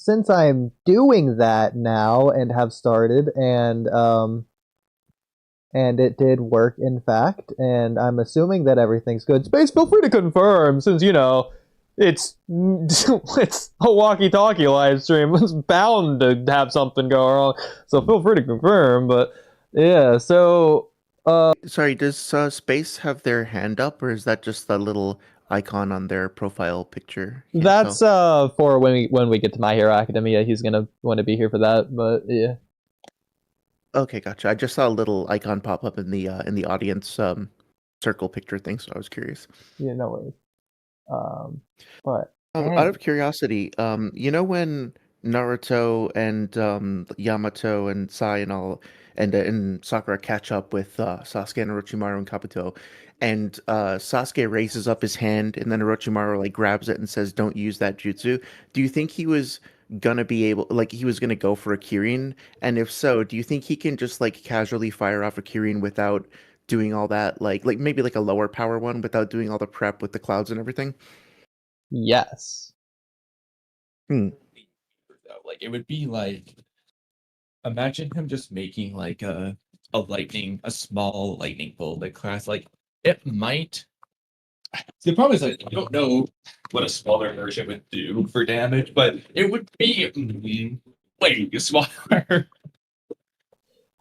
since I'm doing that now and have started, and it did work, in fact, and I'm assuming that everything's good. Space, feel free to confirm, since it's it's a Walky Talky live stream. It's bound to have something go wrong, so feel free to confirm. But yeah, so Sorry, does Space have their hand up, or is that just the little icon on their profile picture? Can't that's tell. for when we get to My Hero Academia. He's gonna want to be here for that. But yeah, Okay, gotcha. I just saw a little icon pop up in the audience circle picture thing, so I was curious. yeah, no worries. Um, but Out and of curiosity, when Naruto and Yamato and Sai and all and Sakura catch up with Sasuke and Orochimaru and Kabuto, and Sasuke raises up his hand, and then Orochimaru like grabs it and says, "Don't use that jutsu." Do you think he was gonna be able, like, he was gonna go for a Kirin? And if so, do you think he can just like casually fire off a Kirin without doing all that, like maybe like a lower power one without doing all the prep with the clouds and everything? yes. Hmm. Though. Like it would be like imagine him just making like a small lightning bolt that class like it might. The problem is like I don't know what a smaller version would do for damage, but it would be way smaller.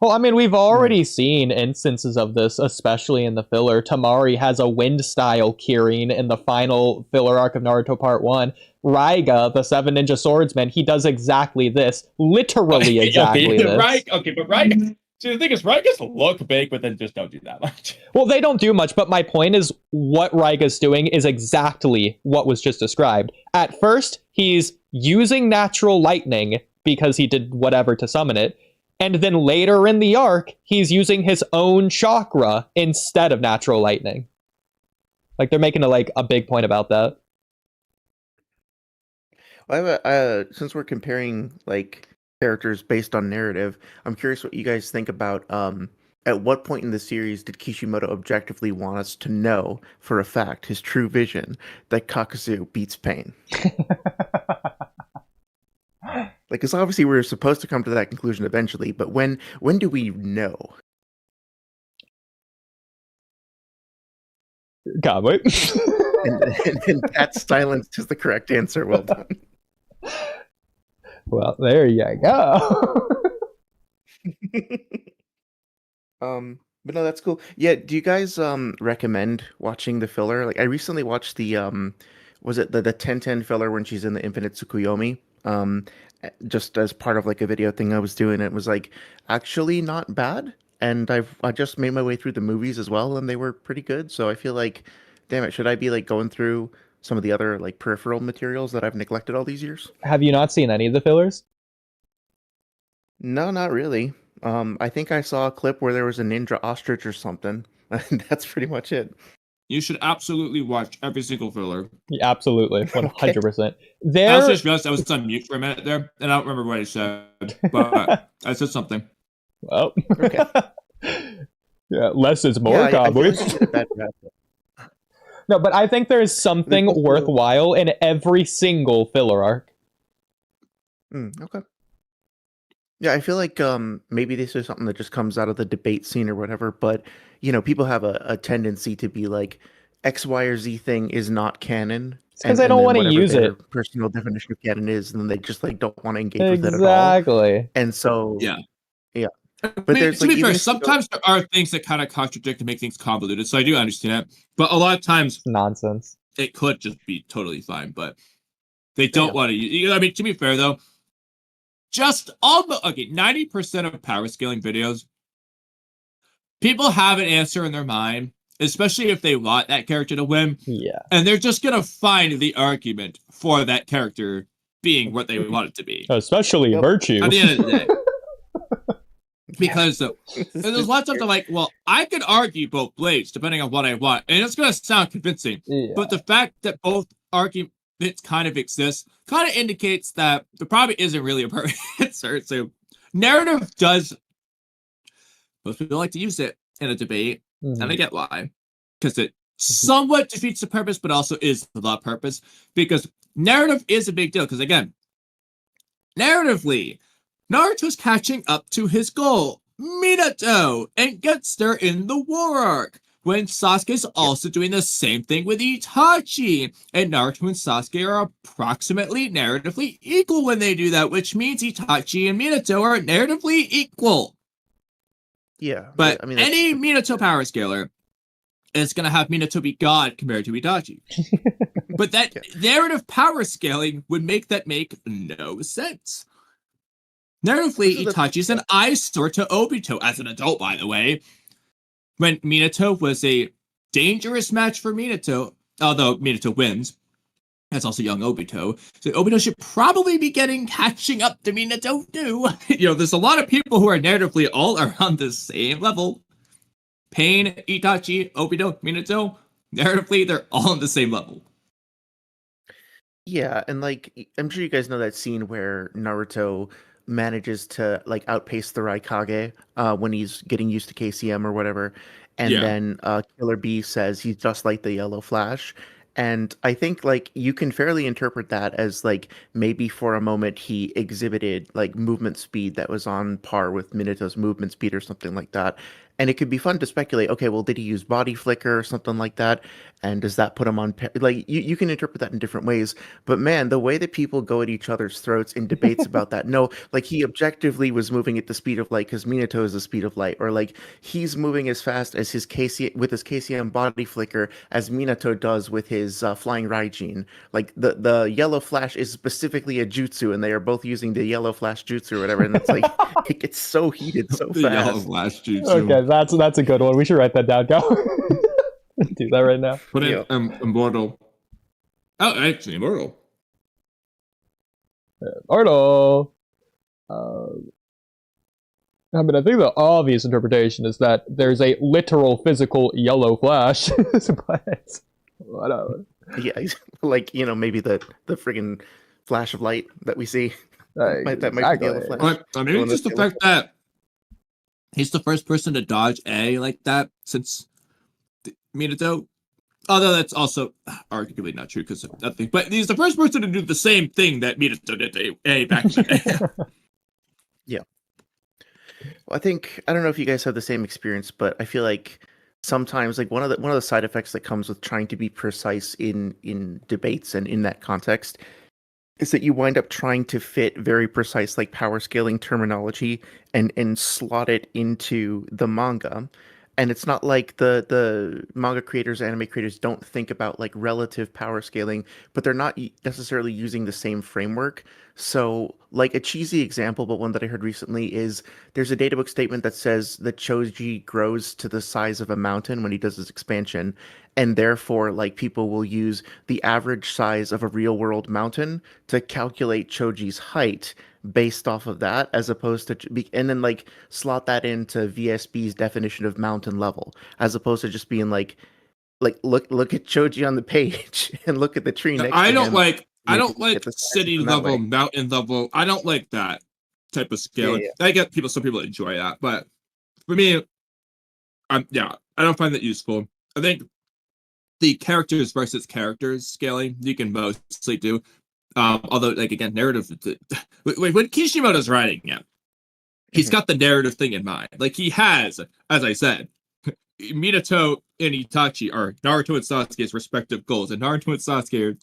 Well, I mean, we've Hmm. already seen instances of this, especially in the filler. Tamari has a wind style Kirin in the final filler arc of Naruto Part 1. Raiga, the Seven Ninja Swordsman, he does exactly this. Literally exactly Okay, this. right. Okay, but right. See, the thing is, right gets look big, but then just don't do that much. Well, they don't do much, but my point is what Raiga's doing is exactly what was just described. At first, he's using natural lightning because he did whatever to summon it. And then later in the arc, he's using his own chakra instead of natural lightning. Like they're making a big point about that. I have since we're comparing like characters based on narrative, I'm curious what you guys think about at what point in the series did Kishimoto objectively want us to know for a fact his true vision that Kakazu beats pain? Like, because obviously we're supposed to come to that conclusion eventually, but when do we know? God, wait. And that silence is the correct answer. Well done. Well, there you go. But no, that's cool. Yeah, do you guys recommend watching the filler? Like I recently watched the was it the 1010 filler when she's in the Infinite Tsukuyomi? Just as part of like a video thing I was doing, it was like actually not bad. And I just made my way through the movies as well, and they were pretty good. So I feel like, damn it, should I be like going through some of the other like peripheral materials that I've neglected all these years? Have you not seen any of the fillers? No, not really. I think I saw a clip where there was a ninja ostrich or something. And that's pretty much it. You should absolutely watch every single filler. Yeah, absolutely, Okay. 100%. I also There, just realized I was on mute for a minute there, and I don't remember what I said, but I said something. well, Okay. yeah, less is Yeah, more, I feel like cowboys. I did a bad job. No, but I think there is There's something also worthwhile in every single filler arc. okay. Yeah, I feel like maybe this is something that just comes out of the debate scene or whatever, but people have a tendency to be like X, Y, or Z thing is not canon, It's because I and don't then want to whatever use their it. personal definition of canon is, and then they just like don't want to engage with it at all. Exactly. And so Yeah. yeah. I But mean, there's to like be fair, even if you go sometimes there are things that kind of contradict and make things convoluted, so I do understand that. But a lot of times, It's nonsense. it could just be totally fine, but they there you don't go. want to use. I mean, to be fair, though, just almost, okay, 90% of power scaling videos, people have an answer in their mind, especially if they want that character to win, Yeah. and they're just going to find the argument for that character being what they want it to be. Especially Yep. virtue. At the end of the day. Because This there's is lots of them like, well, I could argue both blades depending on what I want, and it's going to sound convincing. Yeah. But the fact that both arguments kind of exist kind of indicates that there probably isn't really a perfect answer. So narrative does, most people like to use it in a debate, and I Mhm. get why. Because it somewhat defeats the purpose, but also is the purpose. Because narrative is a big deal. Because again, narratively, Naruto's catching up to his goal, Minato, and gets there in the war arc. When Sasuke's also doing the same thing with Itachi, and Naruto and Sasuke are approximately narratively equal when they do that, which means Itachi and Minato are narratively equal. Yeah, But I mean, any Minato power scaler is going to have Minato be God compared to Itachi. But that narrative power scaling would make that make no sense. Narratively, Itachi's an eyesore to Obito as an adult, by the way. When Minato was a dangerous match for Minato, although Minato wins, that's also young Obito. So Obito should probably be catching up to Minato too. There's a lot of people who are narratively all around the same level. Pain, Itachi, Obito, Minato, narratively, they're all on the same level. Yeah, and like I'm sure you guys know that scene where Naruto manages to like outpace the Raikage when he's getting used to KCM or whatever, and then Killer Bee says he's just like the Yellow Flash. And I think like you can fairly interpret that as like maybe for a moment he exhibited like movement speed that was on par with Minato's movement speed or something like that. And it could be fun to speculate, okay, well, did he use body flicker or something like that? And does that put him on like you can interpret that in different ways. But man, the way that people go at each other's throats in debates about that, no, like he objectively was moving at the speed of light because Minato is the speed of light, or like he's moving as fast as his KCM body flicker as Minato does with his flying Raijin. Like the yellow flash is specifically a jutsu, and they are both using the yellow flash jutsu or whatever, and it's like it gets so heated so the fast. Yellow Flash jutsu. Okay, that's a good one. We should write that down. Go. Do that right now. Put in Immortal. Oh, actually, Immortal. Immortal. I mean, I think the obvious interpretation is that there's a literal physical yellow flash. But whatever. Yeah, like maybe the friggin' flash of light that we see. That might be the yellow flash. I mean, it's just the fact that he's the first person to dodge A like that since Minato. Although that's also arguably not true because of that thing. But he's the first person to do the same thing that Minato did to A back in the day. Yeah. Well, I don't know if you guys have the same experience, but I feel like sometimes like one of the side effects that comes with trying to be precise in debates and in that context is that you wind up trying to fit very precise like power scaling terminology and slot it into the manga. And it's not like the manga creators, anime creators don't think about like relative power scaling, but they're not necessarily using the same framework. So like a cheesy example, but one that I heard recently is there's a databook statement that says that Choji grows to the size of a mountain when he does his expansion. And therefore, like people will use the average size of a real world mountain to calculate Choji's height based off of that, as opposed to and then like slot that into VSB's definition of mountain level, as opposed to just being like look at Choji on the page and look at the tree next to him. I don't like city level, mountain level. I don't like that type of scaling. Yeah. I get some people enjoy that, but for me, I don't find that useful. I think the characters versus characters scaling you can mostly do. Although, like again, narrative. When Kishimoto's writing it, he's got the narrative thing in mind. Like he has, as I said, Minato and Itachi are Naruto and Sasuke's respective goals, and Naruto and Sasuke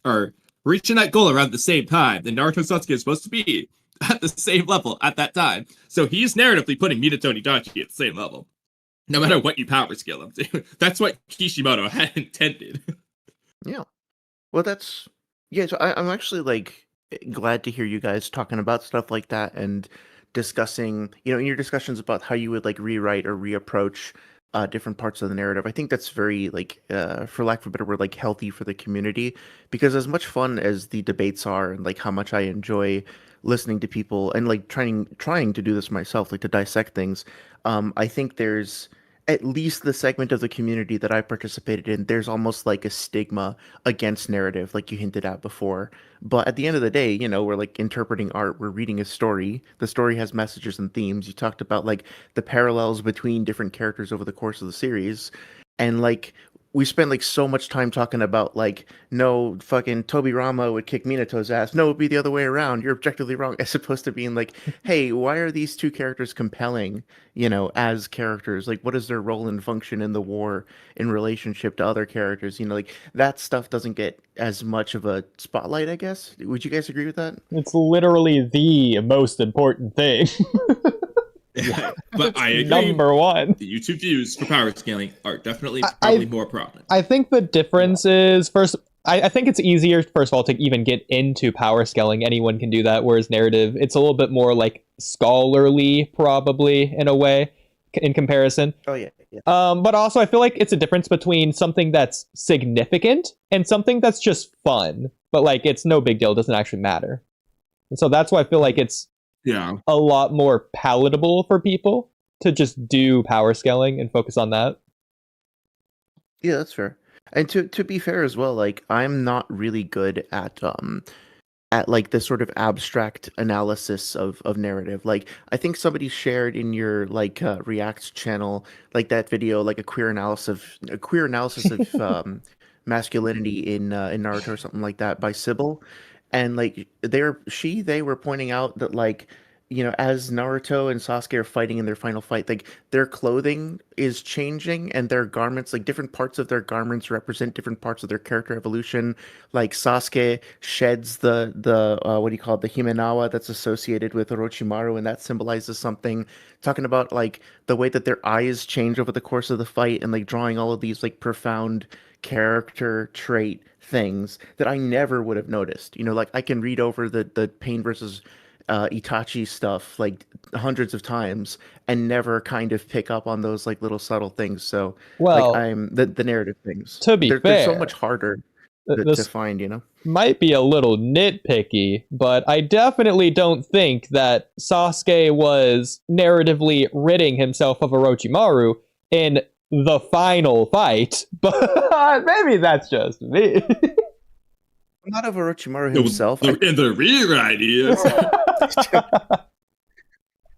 are reaching that goal around the same time. Then Naruto and Sasuke is supposed to be at the same level at that time. So he's narratively putting Minato and Itachi at the same level, no matter what you power scale them to. That's what Kishimoto had intended. Yeah. Well, so I'm actually like glad to hear you guys talking about stuff like that and discussing, in your discussions about how you would like rewrite or reapproach different parts of the narrative. I think that's very like, for lack of a better word, like healthy for the community, because as much fun as the debates are and like how much I enjoy listening to people and like trying to do this myself, like to dissect things, I think there's at least the segment of the community that I participated in, there's almost like a stigma against narrative, like you hinted at before. But at the end of the day, we're like interpreting art, we're reading a story. The story has messages and themes. You talked about like the parallels between different characters over the course of the series. And like we spend like so much time talking about like, no, fucking Toby Rama would kick Minato's ass. No, it'd be the other way around. You're objectively wrong. As opposed to being like, hey, why are these two characters compelling, as characters? Like, what is their role and function in the war in relationship to other characters? Like that stuff doesn't get as much of a spotlight, I guess. Would you guys agree with that? It's literally the most important thing. Yeah, but I agree. Number one. The YouTube views for power scaling are definitely probably more prominent. I think the difference is, first, I think it's easier, first of all, to even get into power scaling. Anyone can do that, whereas narrative, it's a little bit more like scholarly, probably, in a way, in comparison. Oh, yeah. But also, I feel like it's a difference between something that's significant and something that's just fun. But, like, it's no big deal. It doesn't actually matter. And so that's why I feel like it's a lot more palatable for people to just do power scaling and focus on that. Yeah, that's fair. And to be fair as well, like I'm not really good at like this sort of abstract analysis of narrative. Like I think somebody shared in your like React channel like that video, like a queer analysis of masculinity in Naruto or something like that by Sybil. And like they were pointing out that like as Naruto and Sasuke are fighting in their final fight, like their clothing is changing and their garments, like different parts of their garments represent different parts of their character evolution. Like Sasuke sheds the what do you call it, the Himenawa that's associated with Orochimaru, and that symbolizes something. Talking about like the way that their eyes change over the course of the fight, and like drawing all of these like profound character trait things that I never would have noticed. Like I can read over the Pain versus Itachi stuff like hundreds of times and never kind of pick up on those like little subtle things. So like Well, I'm the narrative things. to be They're so fair, much harder to this find. might be a little nitpicky, but I definitely don't think that Sasuke was narratively ridding himself of Orochimaru in the final fight, but maybe that's just me. Not of Orochimaru himself. In the rear ideas.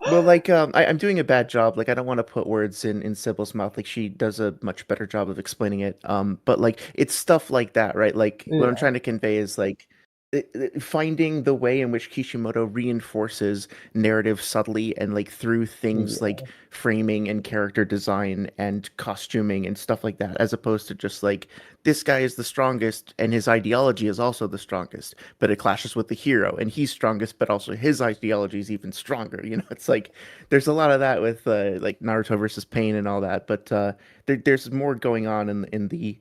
Well, like I'm doing a bad job. Like I don't want to put words in Sybil's mouth. Like she does a much better job of explaining it. But like it's stuff like that, right? Like what I'm trying to convey is like finding the way in which Kishimoto reinforces narrative subtly and like through things like framing and character design and costuming and stuff like that, as opposed to just like this guy is the strongest and his ideology is also the strongest, but it clashes with the hero and he's strongest, but also his ideology is even stronger. It's like there's a lot of that with like Naruto versus Pain and all that, but there's more going on in the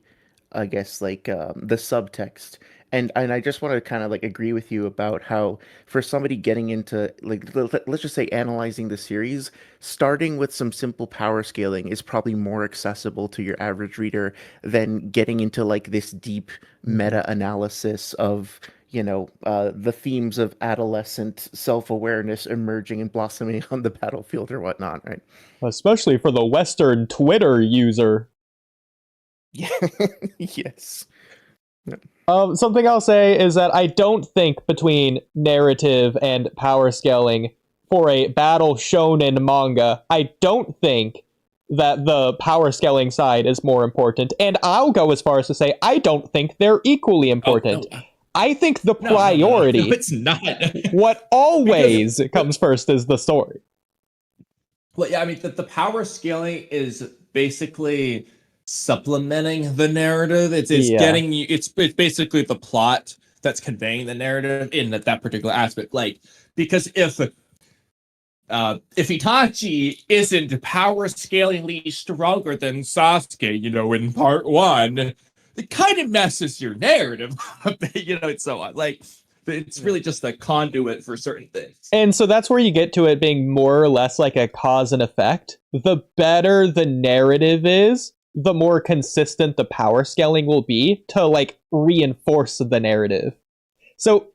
I guess like the subtext. And I just want to kind of like agree with you about how for somebody getting into like let's just say analyzing the series, starting with some simple power scaling is probably more accessible to your average reader than getting into like this deep meta analysis of the themes of adolescent self-awareness emerging and blossoming on the battlefield or whatnot, right? Especially for the Western Twitter user. Yeah. Yes. Something I'll say is that I don't think between narrative and power scaling for a battle shonen manga, I don't think that the power scaling side is more important. And I'll go as far as to say I don't think they're equally important. Oh, no. I think the priority, no, it's not. what always comes first is the story. Well, yeah, I mean, the power scaling is basically supplementing the narrative. It's getting you. It's basically the plot that's conveying the narrative in that particular aspect. Like, because if Itachi isn't power scalingly stronger than Sasuke, in part one, it kind of messes your narrative up, and so on. Like, it's really just a conduit for certain things. And so that's where you get to it being more or less like a cause and effect. The better the narrative is, the more consistent the power scaling will be to like reinforce the narrative. So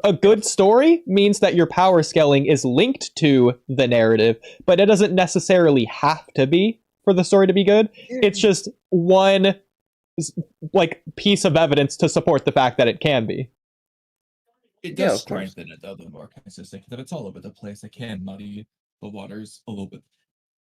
a good story means that your power scaling is linked to the narrative, but it doesn't necessarily have to be for the story to be good. It's just one like piece of evidence to support the fact that it can be. It does strengthen it though, the more consistent, that it's all over the place. It can muddy the waters a little bit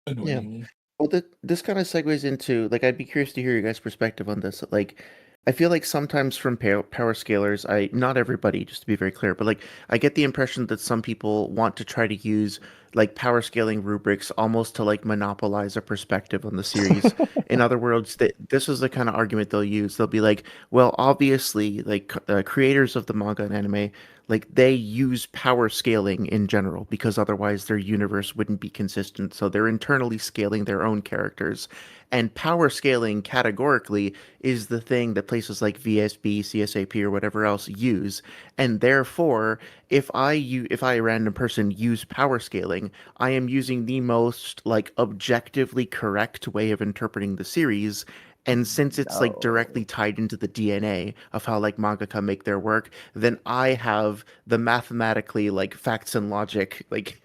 annoyingly. Well, this kind of segues into like I'd be curious to hear your guys' perspective on this. Like, I feel like sometimes from power scalers, not everybody, just to be very clear, but like I get the impression that some people want to try to use like power scaling rubrics almost to like monopolize a perspective on the series. In other words, that this is the kind of argument they'll use. They'll be like, well, obviously, like creators of the manga and anime, like they use power scaling in general because otherwise their universe wouldn't be consistent. So they're internally scaling their own characters. And power scaling categorically is the thing that places like VSB, CSAP, or whatever else use. And therefore, if I, a random person, use power scaling, I am using the most like objectively correct way of interpreting the series. And since it's like directly No. tied into the DNA of how like mangaka make their work, then I have the mathematically like facts and logic like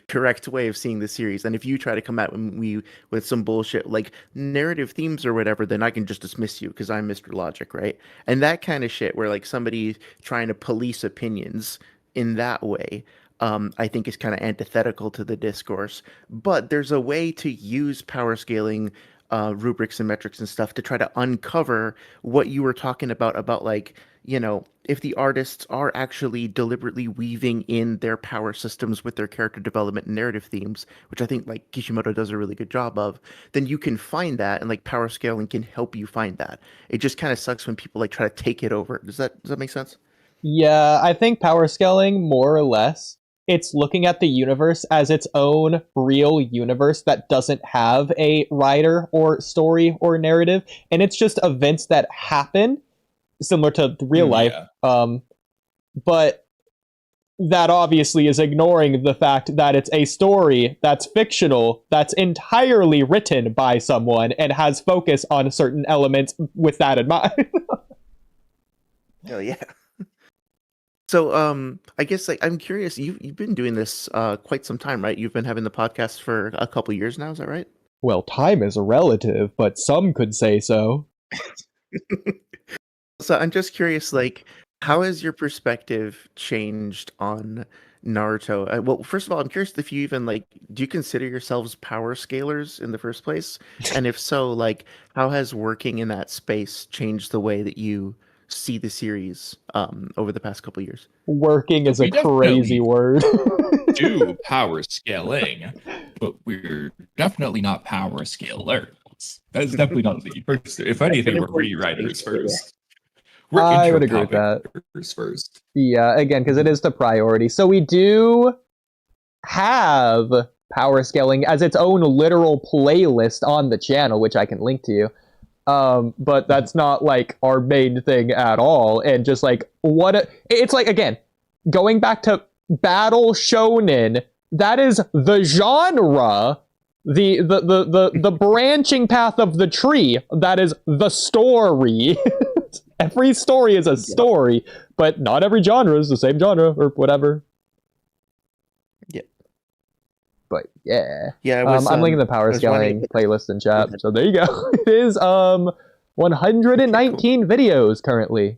correct way of seeing the series. And if you try to come at me with some bullshit like narrative themes or whatever, then I can just dismiss you because I'm Mr. Logic, right? And that kind of shit where like somebody trying to police opinions in that way. I think is kind of antithetical to the discourse, but there's a way to use power scaling rubrics and metrics and stuff to try to uncover what you were talking about like if the artists are actually deliberately weaving in their power systems with their character development and narrative themes, which I think like Kishimoto does a really good job of, then you can find that and like power scaling can help you find that. It just kind of sucks when people like try to take it over. Does that make sense? Yeah, I think power scaling, more or less, it's looking at the universe as its own real universe that doesn't have a writer or story or narrative, and it's just events that happen, similar to real life. Yeah. But that obviously is ignoring the fact that it's a story that's fictional, that's entirely written by someone, and has focus on certain elements with that in mind. Hell yeah. So, I guess like I'm curious. You've been doing this quite some time, right? You've been having the podcast for a couple years now. Is that right? Well, time is relative, but some could say so. So I'm just curious, like, how has your perspective changed on Naruto? Well, first of all, I'm curious if you even like, do you consider yourselves power scalers in the first place? And if so, like, how has working in that space changed the way that you see the series over the past couple years? Working So is a we crazy definitely word. do power scaling, but we're definitely not power scalers. That's definitely not the first. If anything, we're rewriters first. We're I intro would agree with that. powers first. Yeah, again, because it is the priority. So we do have power scaling as its own literal playlist on the channel, which I can link to you. But that's not like our main thing at all. And just like it's like again, going back to battle shonen, that is the genre, the branching path of the tree, that is the story. Every story is a story, but not every genre is the same genre or whatever. Yeah. But yeah. Yeah, I was I'm linking the I power was wondering scaling playlist in Go chat. ahead. So there you go. It is 119 videos currently.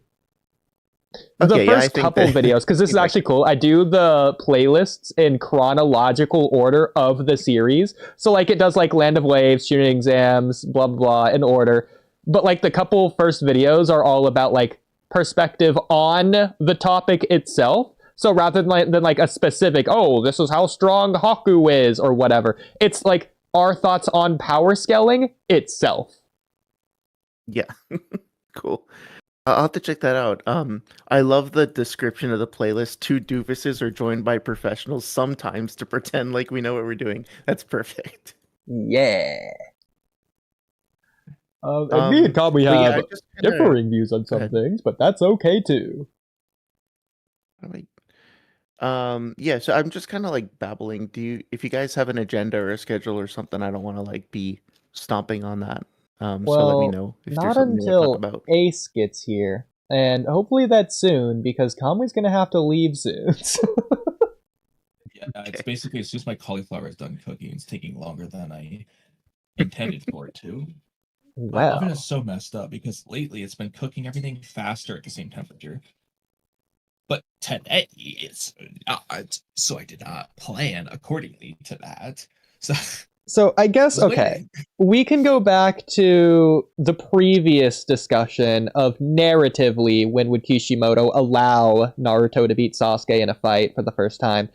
The Okay, yeah, I first think couple that videos, because this is like actually cool. I do the playlists in chronological order of the series. So like it does like Land of Waves, Tuning Exams, blah blah blah in order. But like the couple first videos are all about like perspective on the topic itself. So rather than like a specific, oh, this is how strong Haku is or whatever, it's like our thoughts on power scaling itself. yeah, cool. I'll have to check that out. I love the description of the playlist. Two doofuses are joined by professionals sometimes to pretend like we know what we're doing. That's perfect. Yeah. And me and Tom, we But yeah, have I just kind of differing views on go some ahead. things, but that's okay too. Like, yeah. So I'm just kind of like babbling. If you guys have an agenda or a schedule or something, I don't want to like be stomping on that. So let me Well, know if there's not something you want to talk until about. Ace gets here. And hopefully that's soon, because Kamwi's gonna have to leave soon. Yeah, it's Okay. basically it's just my cauliflower is done cooking. It's taking longer than I intended for it to. My oven is Well, so messed up because lately it's been cooking everything faster at the same temperature. But today it's not, so I did not plan accordingly to that. So So I guess, Like- okay, we can go back to the previous discussion of narratively when would Kishimoto allow Naruto to beat Sasuke in a fight for the first time.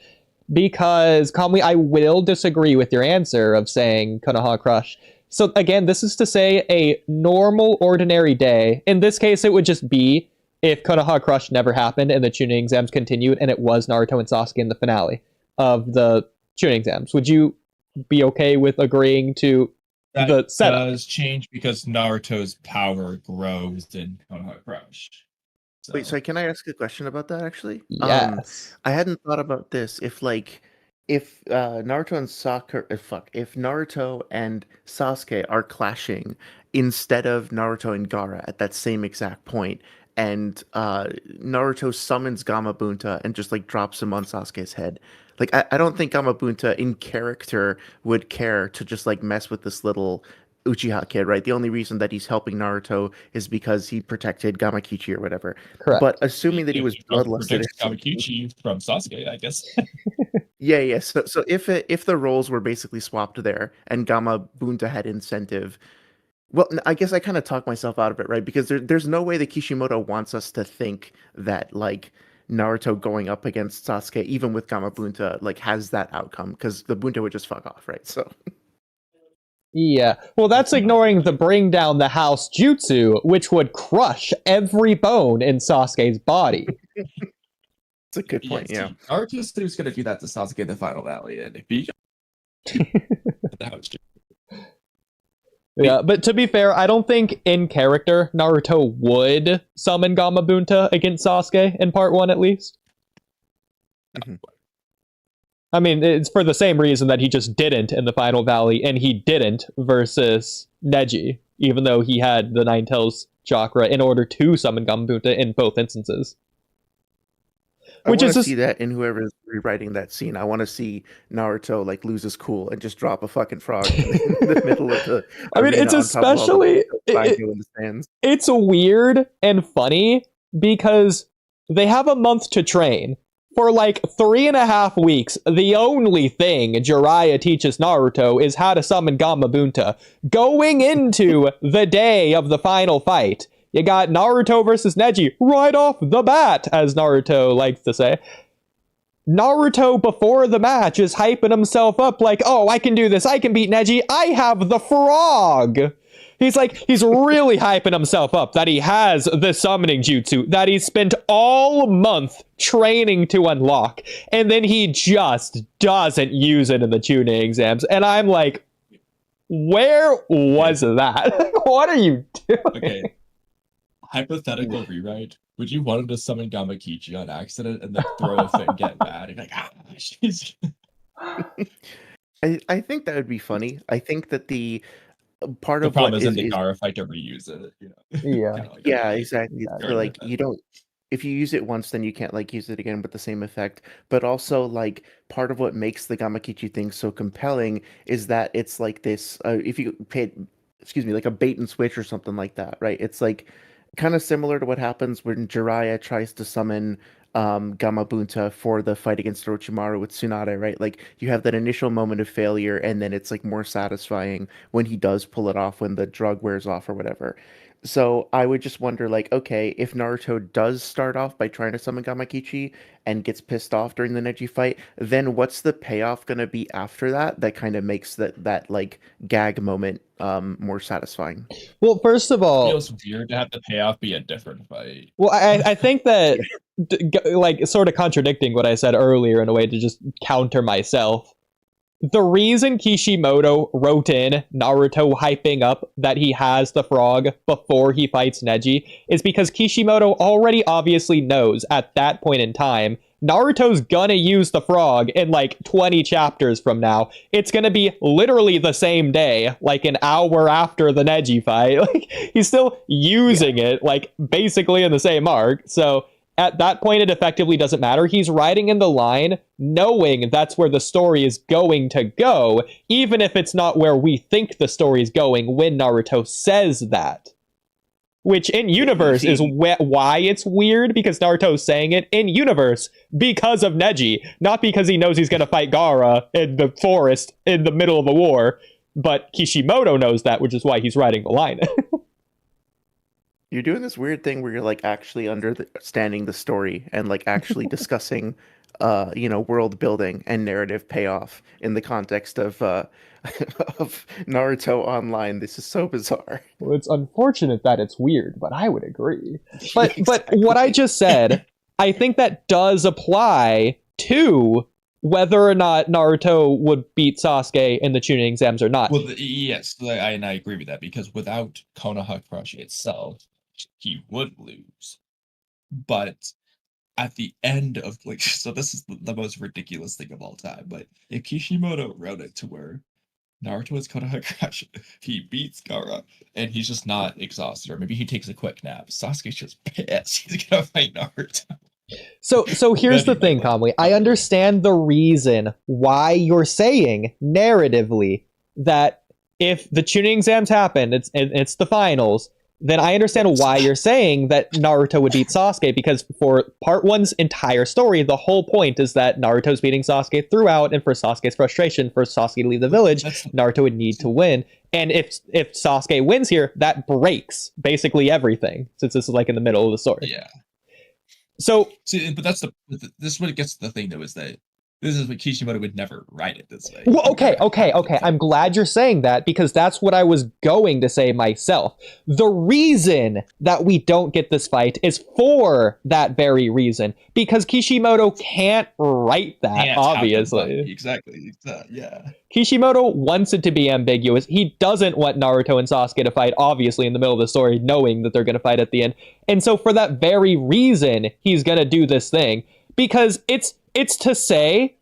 Because, Kamui, I will disagree with your answer of saying Konoha Crush. So again, this is to say a normal, ordinary day. In this case, it would just be if Konoha Crush never happened and the tuning exams continued and it was Naruto and Sasuke in the finale of the tuning exams. Would you be okay with agreeing to That the setup? does change because Naruto's power grows in Konoha Crush. Wait, so can I ask a question about that actually? Yes. I hadn't thought about this. If Naruto and Sakura, if Naruto and Sasuke are clashing instead of Naruto and Gaara at that same exact point, and Naruto summons Gamabunta and just like drops him on Sasuke's head. Like I don't think Gamabunta in character would care to just like mess with this little Uchiha kid, right? The only reason that he's helping Naruto is because he protected Gamakichi or whatever. Correct. But assuming that he was bloodlusted, protects Kamakichi from Sasuke, I guess. yeah. So if the roles were basically swapped there and Gamabunta had incentive, well, I guess I kind of talked myself out of it, right? Because there's no way that Kishimoto wants us to think that like Naruto going up against Sasuke, even with Gamabunta, like has that outcome, because the Bunta would just fuck off, right? So Yeah. Well, that's ignoring the bring down the house jutsu, which would crush every bone in Sasuke's body. it's a good point. Yeah. Naruto said he was going to do that to Sasuke in the final valley, and if he that was just Yeah, but to be fair, I don't think in character Naruto would summon Gamabunta against Sasuke in part 1 at least. Mhm. I mean, it's for the same reason that he just didn't in the final valley, and he didn't versus Neji, even though he had the Nine Tails chakra in order to summon Gamabunta in both instances. I Which want is to just- see that in whoever's rewriting that scene. I want to see Naruto like lose his cool and just drop a fucking frog in the middle of the. I mean, arena it's on top of all the especially Kaido in the stands. it's weird and funny because they have a month to train. For like 3.5 weeks, the only thing Jiraiya teaches Naruto is how to summon Gamabunta. Going into the day of the final fight, you got Naruto versus Neji right off the bat, as Naruto likes to say. Naruto before the match is hyping himself up like, oh, I can do this, I can beat Neji, I have the frog. He's really hyping himself up that he has the summoning jutsu that he spent all month training to unlock, and then he just doesn't use it in the tuning exams. And I'm like, where was that? What are you doing? okay. Hypothetical rewrite. Would you want him to summon Gamakichi on accident and then throw a fit and get mad and like, she's I think that would be funny. I think that the part the of problem what is in is, the Gaara fight to reuse it, you know. Yeah. Kinda like yeah, a- exactly. Exactly. So like you don't, if you use it once, then you can't like use it again with the same effect. But also like part of what makes the Gamakichi thing so compelling is that it's like this. If you pay, excuse me, like a bait and switch or something like that, right? It's like kind of similar to what happens when Jiraiya tries to summon Gamabunta for the fight against Orochimaru with Tsunade, right? Like you have that initial moment of failure, and then it's like more satisfying when he does pull it off when the drug wears off or whatever. So I would just wonder, like, okay, if Naruto does start off by trying to summon Gamakichi and gets pissed off during the Neji fight, then what's the payoff gonna be after that? That kind of makes that like gag moment more satisfying. Well, first of all, feels weird to have the payoff be a different fight. well, I think that, like, sort of contradicting what I said earlier in a way to just counter myself, the reason Kishimoto wrote in Naruto hyping up that he has the frog before he fights Neji is because Kishimoto already obviously knows at that point in time Naruto's gonna use the frog in like 20 chapters from now. It's gonna be literally the same day, like an hour after the Neji fight. Like, he's still using it, like, basically in the same arc. So at that point, it effectively doesn't matter. He's riding in the line, knowing that's where the story is going to go, even if it's not where we think the story is going when Naruto says that. which in universe is why it's weird, because Naruto's saying it in universe because of Neji, not because he knows he's going to fight Gaara in the forest in the middle of a war, but Kishimoto knows that, which is why he's writing the line. You're doing this weird thing where you're like actually understanding the story and like actually discussing, world building and narrative payoff in the context of of Naruto Online. This is so bizarre. Well, it's unfortunate that it's weird, but I would agree. But Exactly. what I just said, I think that does apply to whether or not Naruto would beat Sasuke in the Chunin exams or not. Well, yes, I agree with that, because without Konohagarashi itself, he would lose. But at the end of so this is the most ridiculous thing of all time. But if Kishimoto wrote it to where Naruto is Konohagarashi, he beats Gaara, and he's just not exhausted, or maybe he takes a quick nap. Sasuke's just pissed. He's gonna fight Naruto. So here's the thing, Kamui. I understand the reason why you're saying narratively that if the Chunin exams happen, it's the finals, then I understand why you're saying that Naruto would beat Sasuke, because for part one's entire story, the whole point is that Naruto's beating Sasuke throughout, and for Sasuke's frustration, for Sasuke to leave the village, Naruto would need to win. And if Sasuke wins here, that breaks basically everything, since this is like in the middle of the story. Yeah. So, see, but this is what it gets to the thing, though, is that this is what Kishimoto would never write it this way. Well, okay. I'm glad you're saying that, because that's what I was going to say myself. The reason that we don't get this fight is for that very reason, because Kishimoto can't write that, obviously. Exactly. Yeah. Kishimoto wants it to be ambiguous. He doesn't want Naruto and Sasuke to fight, obviously, in the middle of the story, knowing that they're going to fight at the end. And so for that very reason, he's going to do this thing, because it's to say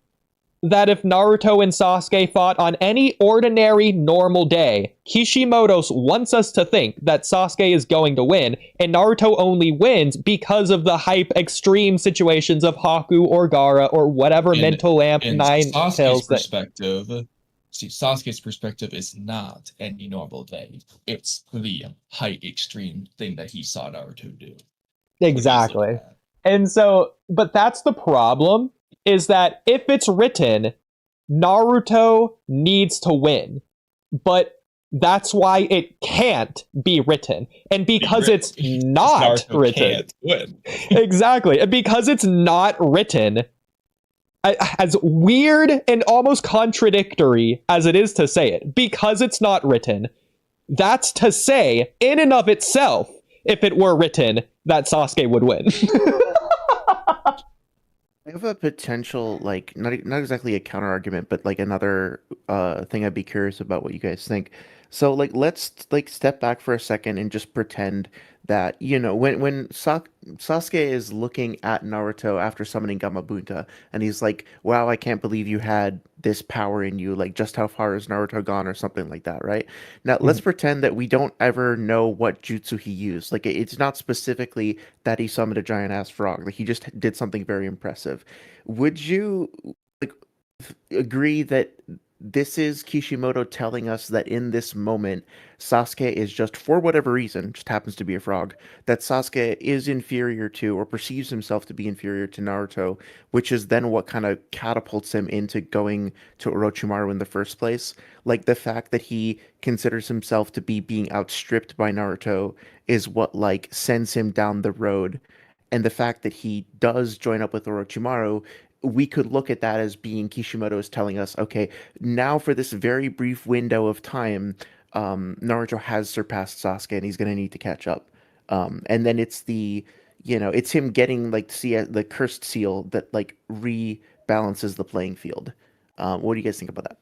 that if Naruto and Sasuke fought on any ordinary, normal day, Kishimoto wants us to think that Sasuke is going to win, and Naruto only wins because of the hype extreme situations of Haku or Gaara or whatever mental lamp nine tails. Sasuke's perspective is not any normal day. It's the high extreme thing that he saw Naruto do. Exactly. And so, but that's the problem, is that if it's written, Naruto needs to win. But that's why it can't be written. And because it's not written. Exactly. And because it's not written, as weird and almost contradictory as it is to say it, because it's not written, that's to say, in and of itself, if it were written, that Sasuke would win. I have a potential, like, not exactly a counter argument, but like another thing I'd be curious about what you guys think. So, like, let's like step back for a second and just pretend that, when Sasuke is looking at Naruto after summoning Gamabunta, and he's like, "Wow, I can't believe you had this power in you. Like, just how far is Naruto gone?" or something like that, right? Now, let's pretend that we don't ever know what jutsu he used. Like, it's not specifically that he summoned a giant ass frog. Like, he just did something very impressive. Would you like agree that this is Kishimoto telling us that in this moment, Sasuke is just, for whatever reason, just happens to be a frog, that Sasuke is inferior to, or perceives himself to be inferior to Naruto, which is then what kind of catapults him into going to Orochimaru in the first place? Like, the fact that he considers himself to be being outstripped by Naruto is what, like, sends him down the road. And the fact that he does join up with Orochimaru, we could look at that as being Kishimoto is telling us, okay, now for this very brief window of time, Naruto has surpassed Sasuke and he's going to need to catch up. And then it's it's him getting like the cursed seal that like rebalances the playing field. What do you guys think about that?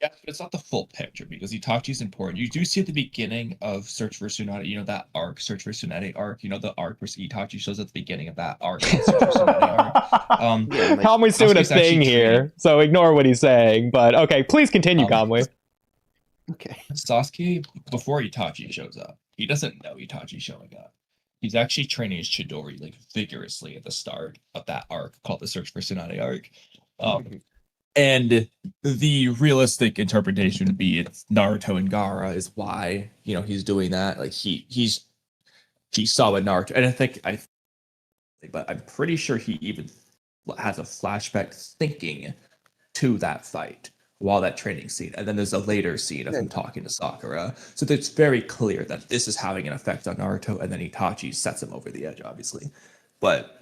Yeah, but it's not the full picture, because Itachi's important. You do see at the beginning of Search for Tsunade, that arc, Search for Tsunade arc, the arc where Itachi shows at the beginning of that arc, Search for Tsunade arc. Kamui's doing a thing here, so ignore what he's saying, but okay, please continue, Kamui. Okay. Sasuke, before Itachi shows up, he doesn't know Itachi's showing up. He's actually training his Chidori like vigorously at the start of that arc called the Search for Tsunade arc. And the realistic interpretation would be it's Naruto and Gaara is why, he's doing that. Like he's he saw with Naruto, and but I'm pretty sure he even has a flashback thinking to that fight while that training scene, and then there's a later scene of him talking to Sakura. So it's very clear that this is having an effect on Naruto, and then Itachi sets him over the edge, obviously. But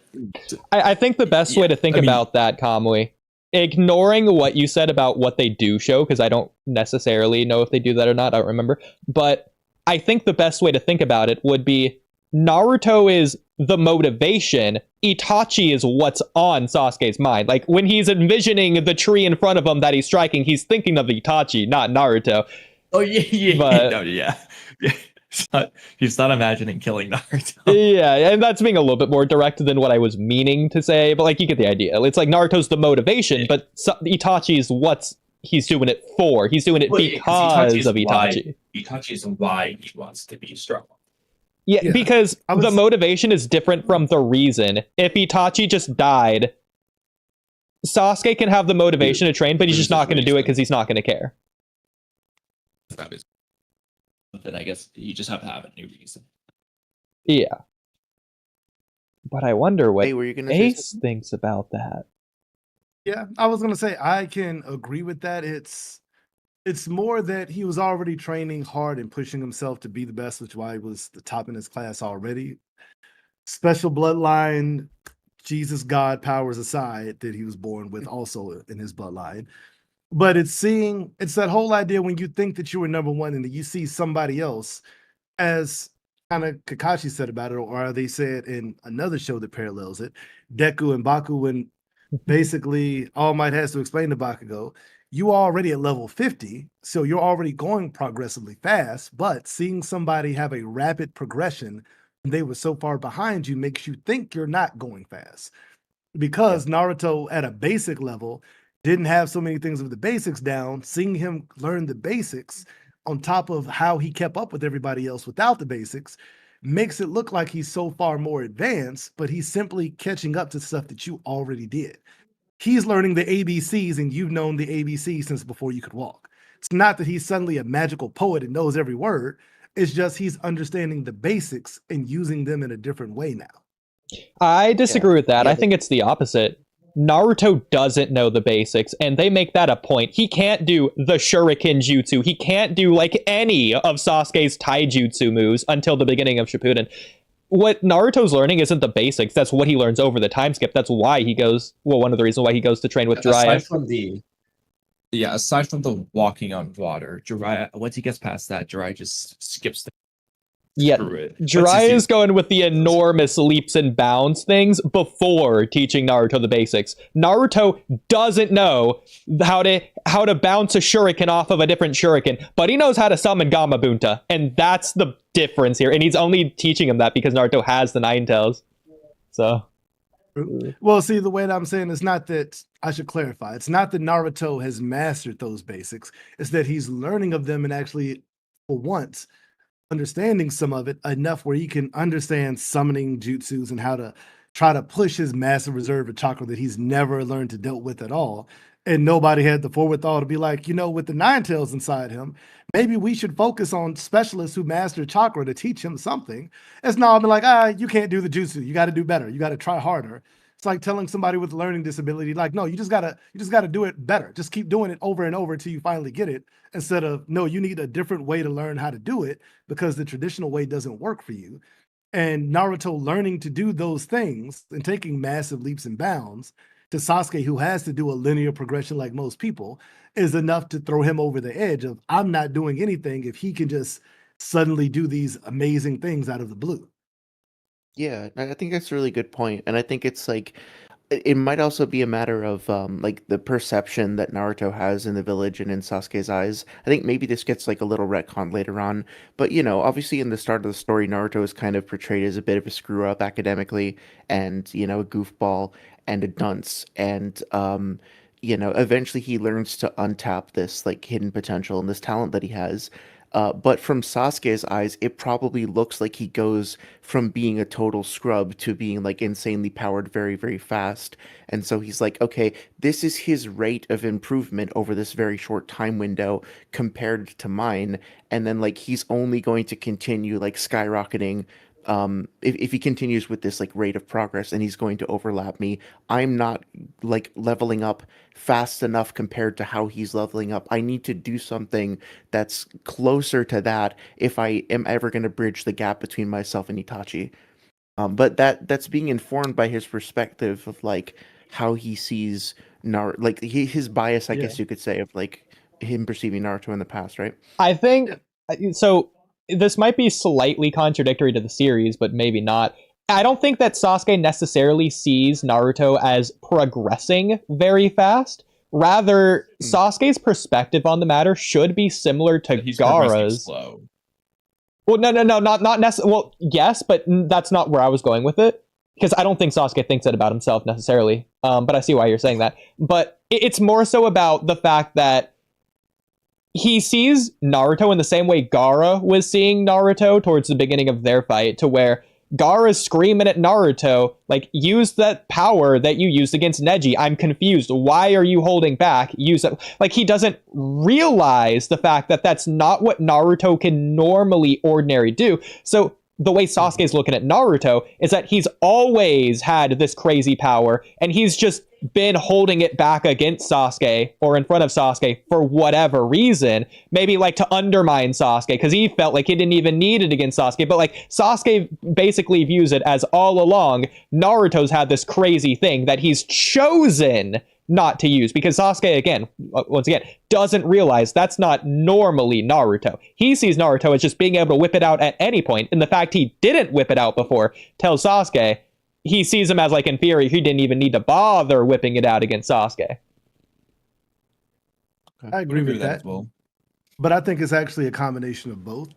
I think the best way to think about that, Kamui, ignoring what you said about what they do show, because I don't necessarily know if they do that or not, I don't remember, but I think the best way to think about it would be Naruto is the motivation, Itachi is what's on Sasuke's mind. Like, when he's envisioning the tree in front of him that he's striking, he's thinking of Itachi, not Naruto. Oh, yeah. But, no, yeah. He's not imagining killing Naruto. Yeah, and that's being a little bit more direct than what I was meaning to say, but like, you get the idea. It's like Naruto's the motivation, but Itachi's what's he's doing it for. He's doing it because of Itachi. Itachi is why he wants to be strong. Yeah, because the motivation is different from the reason. If Itachi just died, Sasuke can have the motivation to train, but he's just not going to do it because he's not going to care. Then I guess you just have to have a new reason. Yeah. But I wonder what were you gonna Ace thinks about that. Yeah, I was going to say, I can agree with that. It's more that he was already training hard and pushing himself to be the best, which is why he was the top in his class already. Special bloodline, Jesus, God powers aside that he was born with also in his bloodline. But it's that whole idea when you think that you were number one and that you see somebody else, as kind of Kakashi said about it, or they said in another show that parallels it, Deku and Baku, when basically All Might has to explain to Bakugo, you are already at level 50, so you're already going progressively fast, but seeing somebody have a rapid progression when they were so far behind you makes you think you're not going fast. Because Naruto at a basic level didn't have so many things of the basics down, seeing him learn the basics on top of how he kept up with everybody else without the basics makes it look like he's so far more advanced, but he's simply catching up to stuff that you already did. He's learning the ABCs and you've known the ABCs since before you could walk. It's not that he's suddenly a magical poet and knows every word. It's just he's understanding the basics and using them in a different way now. I disagree with that. I think it's the opposite. Naruto doesn't know the basics, and they make that a point. He can't do the Shuriken Jutsu. He can't do like any of Sasuke's Taijutsu moves until the beginning of Shippuden. What Naruto's learning isn't the basics. That's what he learns over the time skip. That's why he goes, one of the reasons why he goes to train with Jiraiya. Aside from the walking on water, Jiraiya, once he gets past that, Jiraiya just skips Yeah, Jiraiya is going with the enormous leaps and bounds things before teaching Naruto the basics. Naruto doesn't know how to bounce a shuriken off of a different shuriken, but he knows how to summon Gamabunta, and that's the difference here. And he's only teaching him that because Naruto has the Nine Tails. So, well, see, the way that I'm saying is not that I should clarify. It's not that Naruto has mastered those basics. It's that he's learning of them and actually, for once, understanding some of it enough where he can understand summoning jutsus and how to try to push his massive reserve of chakra that he's never learned to deal with at all. And nobody had the forethought to be like, with the Nine Tails inside him, maybe we should focus on specialists who master chakra to teach him something. It's not be like, you can't do the jutsu. You got to do better. You got to try harder. It's like telling somebody with a learning disability, like, no, you just gotta do it better. Just keep doing it over and over until you finally get it. Instead of, no, you need a different way to learn how to do it because the traditional way doesn't work for you. And Naruto learning to do those things and taking massive leaps and bounds to Sasuke, who has to do a linear progression like most people, is enough to throw him over the edge of, I'm not doing anything if he can just suddenly do these amazing things out of the blue. Yeah, I think that's a really good point. And I think it's like, it might also be a matter of like the perception that Naruto has in the village and in Sasuke's eyes. I think maybe this gets like a little retcon later on, but obviously in the start of the story, Naruto is kind of portrayed as a bit of a screw up academically and a goofball and a dunce, and eventually he learns to untap this like hidden potential and this talent that he has. But from Sasuke's eyes, it probably looks like he goes from being a total scrub to being like insanely powered very, very fast. And so he's like, okay, this is his rate of improvement over this very short time window compared to mine. And then like he's only going to continue like skyrocketing if he continues with this like rate of progress and he's going to overlap me, I'm not like leveling up fast enough compared to how he's leveling up. I need to do something that's closer to that if I am ever going to bridge the gap between myself and Itachi. But that's being informed by his perspective of like how he sees like his bias, I Yeah. guess you could say, of like him perceiving Naruto in the past, right? I think so. This might be slightly contradictory to the series, but maybe not. I don't think that Sasuke necessarily sees Naruto as progressing very fast. Rather, Sasuke's perspective on the matter should be similar to He's progressing Gaara's. slow. Well, no, not necessarily. Well, yes, but that's not where I was going with it. Because I don't think Sasuke thinks that about himself necessarily. But I see why you're saying that. But it's more so about the fact that he sees Naruto in the same way Gaara was seeing Naruto towards the beginning of their fight, to where Gaara's screaming at Naruto, like, use that power that you used against Neji. I'm confused. Why are you holding back? Use it. Like, he doesn't realize the fact that that's not what Naruto can normally ordinary do. So the way Sasuke's looking at Naruto is that he's always had this crazy power, and he's just been holding it back against Sasuke or in front of Sasuke for whatever reason. Maybe like to undermine Sasuke because he felt like he didn't even need it against Sasuke. But like Sasuke basically views it as all along, Naruto's had this crazy thing that he's chosen not to use, because Sasuke, again, once again, doesn't realize that's not normally Naruto. He sees Naruto as just being able to whip it out at any point, and the fact he didn't whip it out before tells Sasuke he sees him as like inferior. He didn't even need to bother whipping it out against Sasuke. I agree with that. as well. But I think it's actually a combination of both.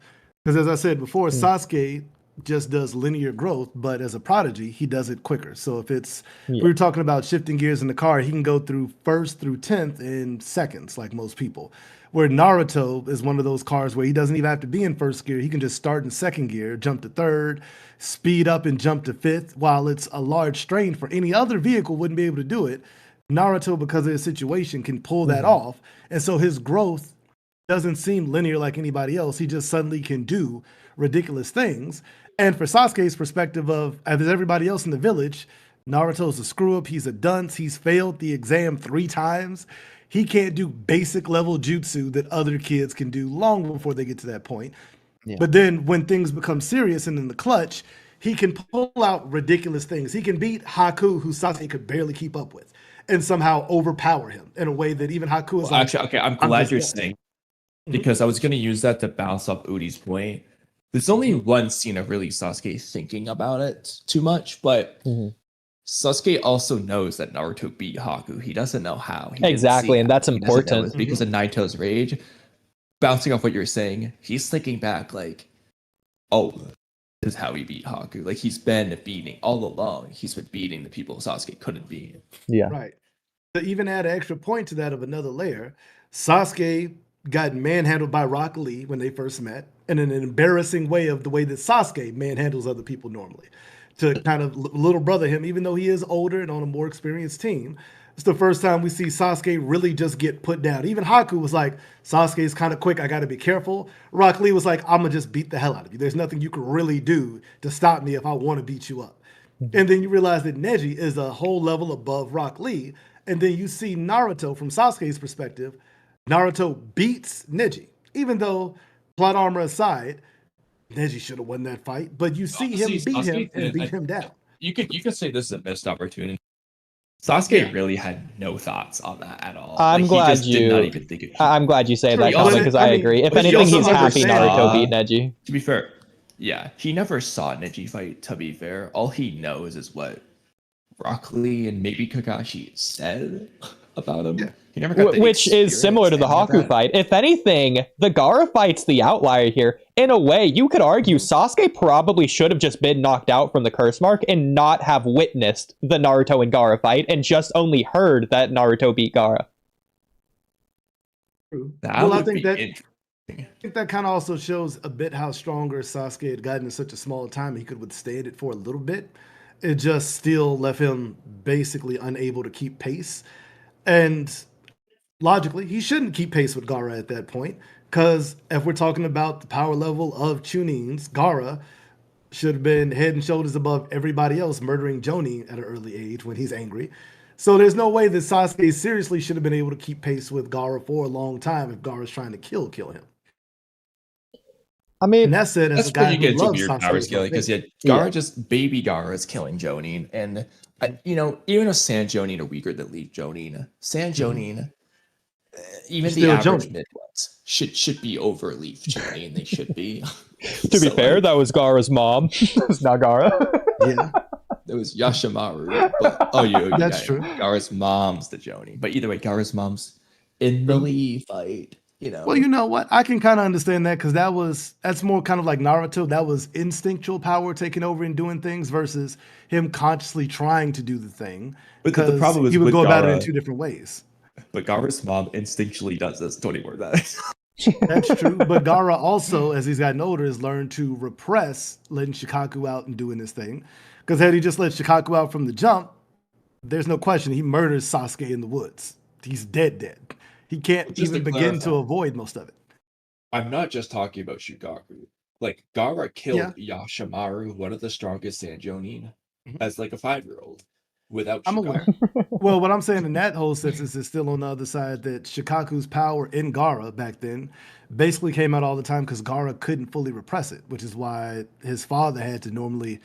Because as I said before, Sasuke just does linear growth, but as a prodigy, he does it quicker. So if it's, we were talking about shifting gears in the car, he can go through first through 10th in seconds, like most people. Where Naruto is one of those cars where he doesn't even have to be in first gear. He can just start in second gear, jump to third, speed up and jump to fifth. While it's a large strain for any other vehicle, wouldn't be able to do it. Naruto, because of his situation, can pull that off. And so his growth doesn't seem linear like anybody else. He just suddenly can do ridiculous things. And for Sasuke's perspective of, as everybody else in the village, Naruto's a screw up, he's a dunce, he's failed the exam 3 times. He can't do basic level jutsu that other kids can do long before they get to that point. Yeah. But then when things become serious and in the clutch, he can pull out ridiculous things. He can beat Haku, who Sasuke could barely keep up with, and somehow overpower him in a way that even Haku is actually, okay, I'm glad you're saying, because I was going to use that to bounce off Oodie's point. There's only one scene of really Sasuke thinking about it too much, but Sasuke also knows that Naruto beat Haku. He doesn't know how. Exactly, and that's important. Because of Naito's rage. Bouncing off what you're saying, he's thinking back like, oh, this is how he beat Haku. Like, he's been beating all along. He's been beating the people Sasuke couldn't beat. Yeah. Right. To even add an extra point to that of another layer, Sasuke got manhandled by Rock Lee when they first met, in an embarrassing way of the way that Sasuke manhandles other people normally. To kind of little brother him, even though he is older and on a more experienced team. It's the first time we see Sasuke really just get put down. Even Haku was like, Sasuke's kind of quick, I got to be careful. Rock Lee was like, I'm going to just beat the hell out of you. There's nothing you can really do to stop me if I want to beat you up. And then you realize that Neji is a whole level above Rock Lee. And then you see Naruto, from Sasuke's perspective, Naruto beats Neji. Even though, plot armor aside, Neji should have won that fight. But you see him beat him and beat him down. You could say this is a missed opportunity. Sasuke really had no thoughts on that at all. I'm glad did not even think I'm glad you say that, Colin, because I agree. If anything, he's happy Naruto beat Neji. To be fair, yeah, he never saw Neji fight, to be fair. All he knows is what Rock Lee and maybe Kakashi said about him. Yeah. He never got which is similar to the Haku fight. If anything, the Gaara fight's the outlier here. In a way, you could argue Sasuke probably should have just been knocked out from the curse mark and not have witnessed the Naruto and Gaara fight and just only heard that Naruto beat Gaara. Well, I think that kind of also shows a bit how stronger Sasuke had gotten in such a small time. He could withstand it for a little bit. It just still left him basically unable to keep pace. And logically, he shouldn't keep pace with Gaara at that point, because if we're talking about the power level of Chunins, Gaara should have been head and shoulders above everybody else, murdering Jonin at an early age when he's angry. So there's no way that Sasuke seriously should have been able to keep pace with Gaara for a long time if Gaara's trying to kill him. I mean, And that said, as That's a guy when you who get to loves weird Sasuke, power as my scaling because favorite. Gaara just baby Gaara is killing Jonin, and even if San Jonin are weaker than Leaf Jonin, San Jonin, even the Still average Jonin. mid ones should be over Leaf Jonin. They should be. to be fair, that was Gaara's mom. It's not Gaara. Yeah, it was Yashimaru, but That's true. Gaara's mom's the Jonin, but either way, Gaara's mom's in the Leaf fight. Well, you know what? I can kind of understand that because that's more kind of like Naruto. That was instinctual power taking over and doing things versus him consciously trying to do the thing. But the Because problem is he would with go about it in Gaara- two different ways. But Gaara's mom instinctually does this. Don't even worry about it. That's true. But Gaara also, as he's gotten older, has learned to repress letting Shikaku out and doing his thing. Because had he just let Shikaku out from the jump, there's no question he murders Sasuke in the woods. He's dead. He can't Just to even begin to clarify. avoid most of it. I'm not just talking about Shukaku. Like, Gaara killed Yashimaru, one of the strongest Sanjonin, as like a 5-year-old without I'm Shukaku. aware. Well, what I'm saying in that whole sense is still on the other side that Shikaku's power in Gaara back then basically came out all the time because Gaara couldn't fully repress it, which is why his father had to normally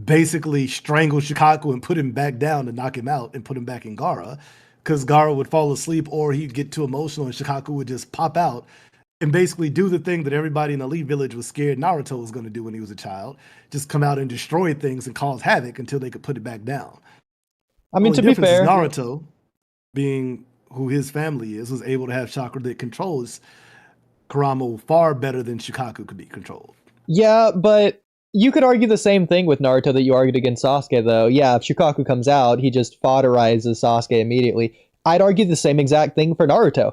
basically strangle Shikaku and put him back down to knock him out and put him back in Gaara because Gaara would fall asleep or he'd get too emotional and Shikaku would just pop out and basically do the thing that everybody in the Elite Village was scared Naruto was going to do when he was a child, just come out and destroy things and cause havoc until they could put it back down. I mean, Only to be difference is fair, Naruto, being who his family is, was able to have chakra that controls Kurama far better than Shikaku could be controlled. yeah, but you could argue the same thing with Naruto that you argued against Sasuke, though. Yeah, if Shukaku comes out, he just fodderizes Sasuke immediately. I'd argue the same exact thing for Naruto.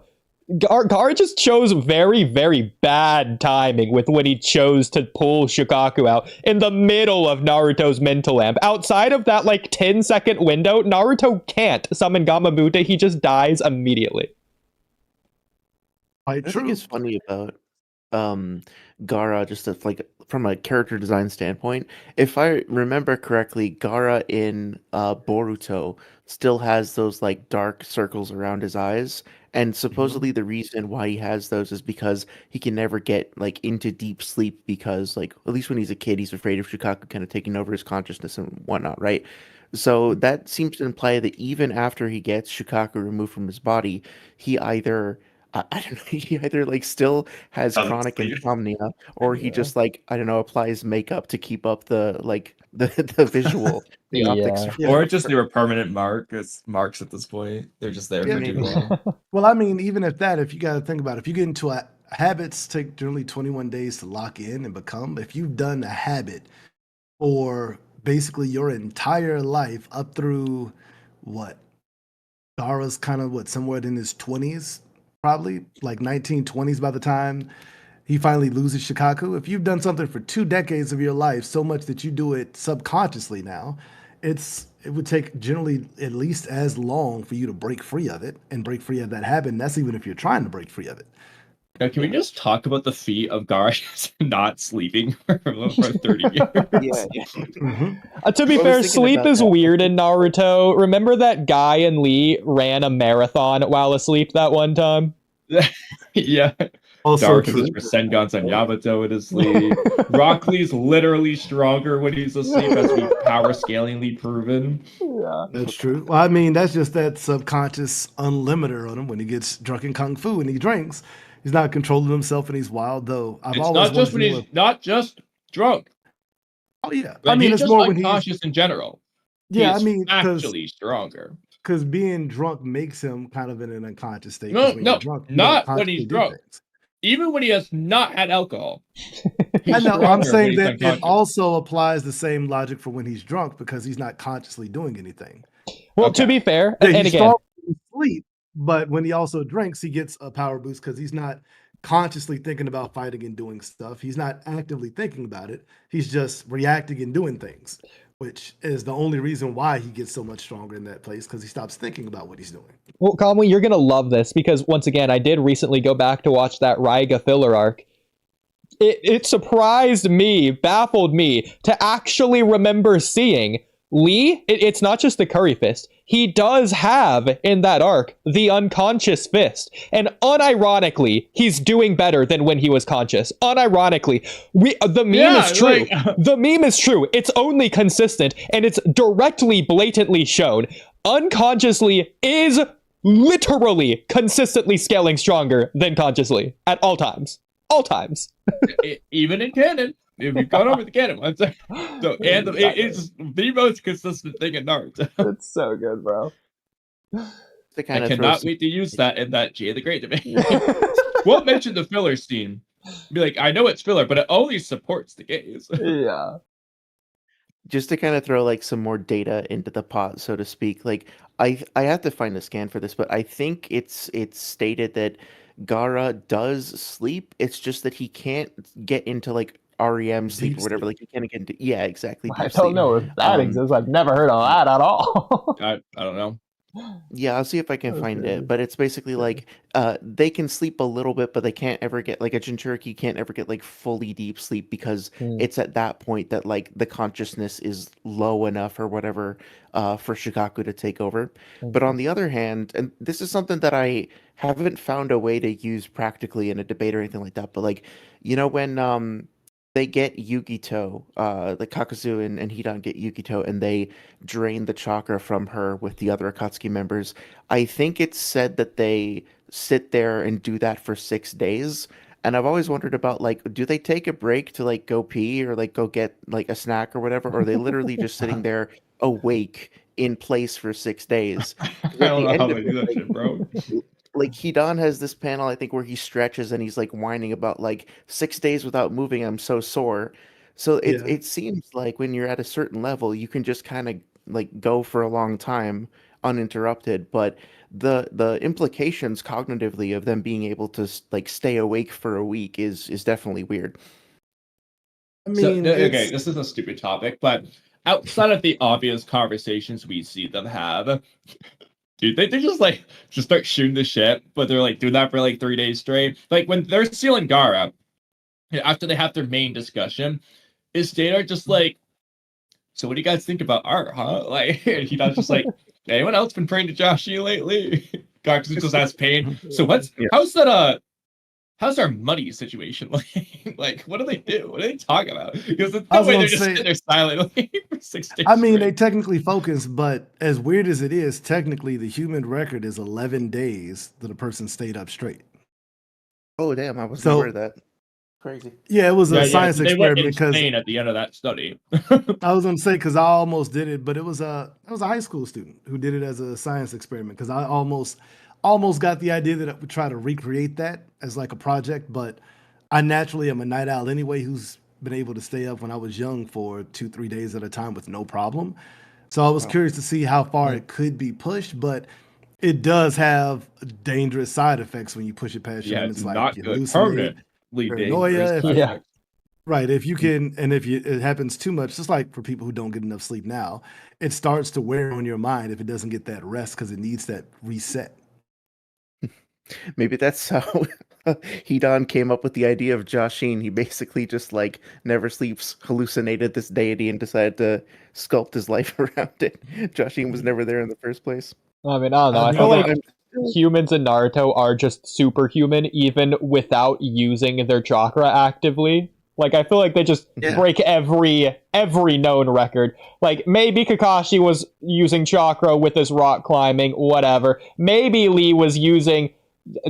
Gaara just chose very, very bad timing with when he chose to pull Shukaku out in the middle of Naruto's mental lamp. Outside of that, 10-second window, Naruto can't summon Gamabuta. He just dies immediately. Quite I think true. it's funny about Gaara, just from a character design standpoint. If I remember correctly, Gaara in Boruto still has those dark circles around his eyes, and supposedly the reason why he has those is because he can never get into deep sleep because at least when he's a kid, he's afraid of Shukaku kind of taking over his consciousness and whatnot, right? So that seems to imply that even after he gets Shukaku removed from his body, he either I don't know. He either still has Doesn't chronic sleep. insomnia, or he Yeah. just I don't know, applies makeup to keep up the the visual, the optics. Yeah. Or just they were permanent marks at this point. They're just there Yeah, for too maybe. long. Well, I mean, even if you got to think about it, if you get into habits take generally 21 days to lock in and become, if you've done a habit for basically your entire life up through what? Gaara's kind of somewhere in his 20s, probably 1920s by the time he finally loses Shikaku. If you've done something for 2 decades of your life, so much that you do it subconsciously now, it would take generally at least as long for you to break free of it and break free of that habit. And that's even if you're trying to break free of it. Now, can we just talk about the feat of Gaara not sleeping for 30 years? Yeah. To be I was fair, thinking sleep about is that. weird in Naruto. Remember that Guy and Lee ran a marathon while asleep that one time? Yeah. Also Naruto true. just Rasengans on Yamato in his sleep. Rock Lee's literally stronger when he's asleep, as we power scalingly proven. Yeah. That's true. Well, I mean, that's just that subconscious unlimiter on him when he gets drunk in Kung Fu and he drinks. He's not controlling himself and he's wild, though. I've It's always not just wanted when to know he's not just drunk. Oh, yeah. But I mean, he's it's just more when he's. unconscious in general. Yeah, I He's mean, actually stronger. because being drunk makes him kind of in an unconscious state. No, 'cause when no, you're drunk, you don't not when consciously he's do drunk. things. Even when he has not had alcohol. I know. I'm stronger saying when he's that it unconscious. also applies the same logic for when he's drunk because he's not consciously doing anything. Well, Okay. to be fair, Yeah, and he's again, strong when he sleep, but when he also drinks, he gets a power boost because he's not consciously thinking about fighting and doing stuff. He's not actively thinking about it. He's just reacting and doing things, which is the only reason why he gets so much stronger in that place because he stops thinking about what he's doing. well, Conway, you're gonna love this because once again, I did recently go back to watch that Raiga filler arc. it surprised me, baffled me to actually remember seeing Lee. It's not just the curry fist. He does have in that arc the unconscious fist, and unironically, he's doing better than when he was conscious. Unironically, the meme is true. The meme is true. It's only consistent, and it's directly, blatantly shown. Unconsciously is literally consistently scaling stronger than consciously at all times. All times. Even in canon. If you've gone over the canon once. So, and it's the most consistent thing in Naruto. It's so good, bro. I cannot wait to use that in that Jay the Great debate. Won't mention the filler scene. Be like, I know it's filler, but it only supports the gays. Yeah. Just to kind of throw like some more data into the pot, so to speak. Like I have to find a scan for this, but I think it's stated that Gaara does sleep. It's just that he can't get into like REM sleep Deep or whatever. sleep. Like he can't get into exactly. I Deep don't sleep. know if that exists. I've never heard of that at all. I don't know. Yeah, I'll see if I can find Okay. it. But it's basically like they can sleep a little bit, but they can't ever get like a Jinchuriki can't ever get like fully deep sleep because it's at that point that like the consciousness is low enough or whatever for Shikaku to take over. But on the other hand, and this is something that I haven't found a way to use practically in a debate or anything like that, but like when they get Yukito, the Kakazu and Hidan get Yukito, and they drain the chakra from her with the other Akatsuki members. I think it's said that they sit there and do that for 6 days. And I've always wondered about like, do they take a break to like go pee or like go get like a snack or whatever? Or are they literally just sitting there awake in place for 6 days? I don't know how they do that shit, bro. Like Hidan has this panel, I think, where he stretches and he's like whining about like 6 days without moving, I'm so sore. So it seems like when you're at a certain level, you can just kind of like go for a long time uninterrupted. But the implications cognitively of them being able to like stay awake for a week is definitely weird. I mean, okay, this is a stupid topic, but outside of the obvious conversations we see them have, dude, they just start shooting the shit, but they're like doing that for like 3 days straight. Like when they're sealing Gaara, after they have their main discussion, is Dana just like, so what do you guys think about art, huh? Like, and he does just like, anyone else been praying to Joshi lately? Gakuzu just has pain. So how's our money situation like? Like, what do they do? What do they talk about? Because the way they're just sitting there silently for 6 days. I mean, they technically focus, but as weird as it is, technically the human record is 11 days that a person stayed up straight. Oh damn, I wasn't aware of that. Crazy. Yeah, it was a science experiment because at the end of that study. I was gonna say because I almost did it, but it was a high school student who did it as a science experiment because I almost got the idea that I would try to recreate that as like a project, but I naturally am a night owl anyway who's been able to stay up when I was young for 2-3 days at a time with no problem. So I was curious to see how far it could be pushed, but it does have dangerous side effects when you push it past your limits. It's like not you good. hallucinate, Permanently paranoia. dangerous. Right. If you can, and if it happens too much, just like for people who don't get enough sleep now, it starts to wear on your mind if it doesn't get that rest because it needs that reset. Maybe that's how Hidan came up with the idea of Joshin. He basically just like never sleeps, hallucinated this deity, and decided to sculpt his life around it. Joshin was never there in the first place. I mean, I don't know. I feel like humans in Naruto are just superhuman even without using their chakra actively. Like, I feel like they just break every known record. Like, maybe Kakashi was using chakra with his rock climbing, whatever. Maybe Lee was using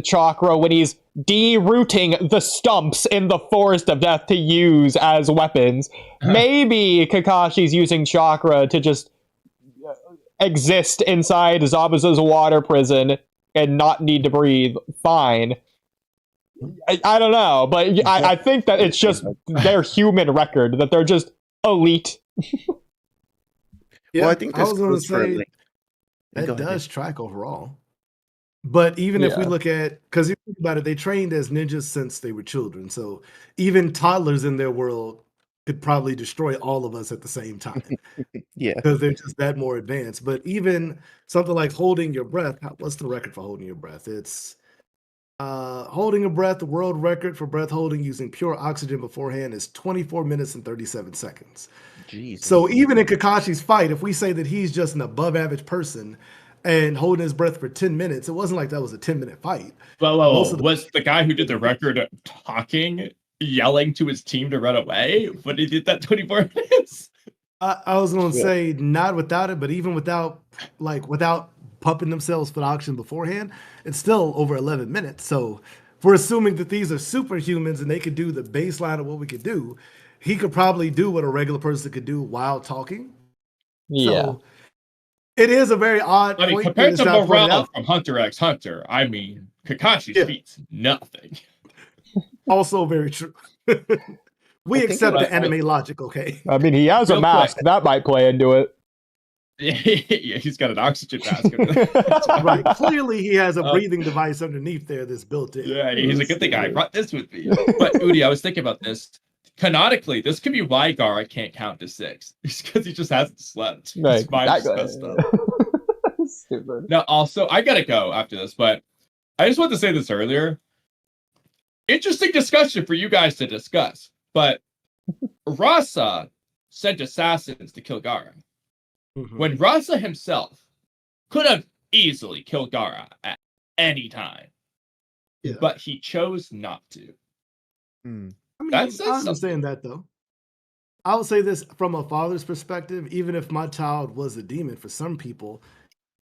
chakra when he's derooting the stumps in the Forest of Death to use as weapons. Maybe Kakashi's using chakra to just exist inside Zabuza's water prison and not need to breathe. Fine. I don't know, but I think that it's just their human record, that they're just elite. Well, I think I was going to say that does track overall. But even if we look at, because if you think about it, they trained as ninjas since they were children. So even toddlers in their world could probably destroy all of us at the same time. Because they're just that more advanced. But even something like holding your breath, what's the record for holding your breath? It's Holding a breath, the world record for breath holding using pure oxygen beforehand is 24 minutes and 37 seconds. Jesus. So even in Kakashi's fight, if we say that he's just an above average person and holding his breath for 10 minutes, it wasn't like that was a 10-minute fight. Most of the- Was the guy who did the record talking, yelling to his team to run away when he did that 24 minutes? I was going to Yeah. say not without it, but even without pumping themselves for the oxygen beforehand, it's still over 11 minutes. So if we're assuming that these are superhumans and they could do the baseline of what we could do, he could probably do what a regular person could do while talking. Yeah. So it is a very odd I mean, point compared that to it's not pointed Morel out. from Hunter x Hunter, I mean, Kakashi's Yeah. feat's nothing. Also very true. We I think accept it- the anime logic, okay? I mean, he has a Real mask. That might play into it. Yeah, he's got an oxygen mask. Right. Clearly, he has a Uh, breathing device underneath there that's built in. Yeah, he's a good thing I brought this with me. But Oodie, I was thinking about this. Canonically, this could be why Gara can't count to 6. It's because he just hasn't slept. Right. His mind's messed up. Stupid. Now, also, I gotta go after this, but I just wanted to say this earlier. Interesting discussion for you guys to discuss. But Rasa sent assassins to kill Gara. Mhm. When Rasa himself could have easily killed Gara at any time, Yeah. but he chose not to. Hmm. I mean, That says I understand that though. I would say this from a father's perspective, even if my child was a demon, for some people,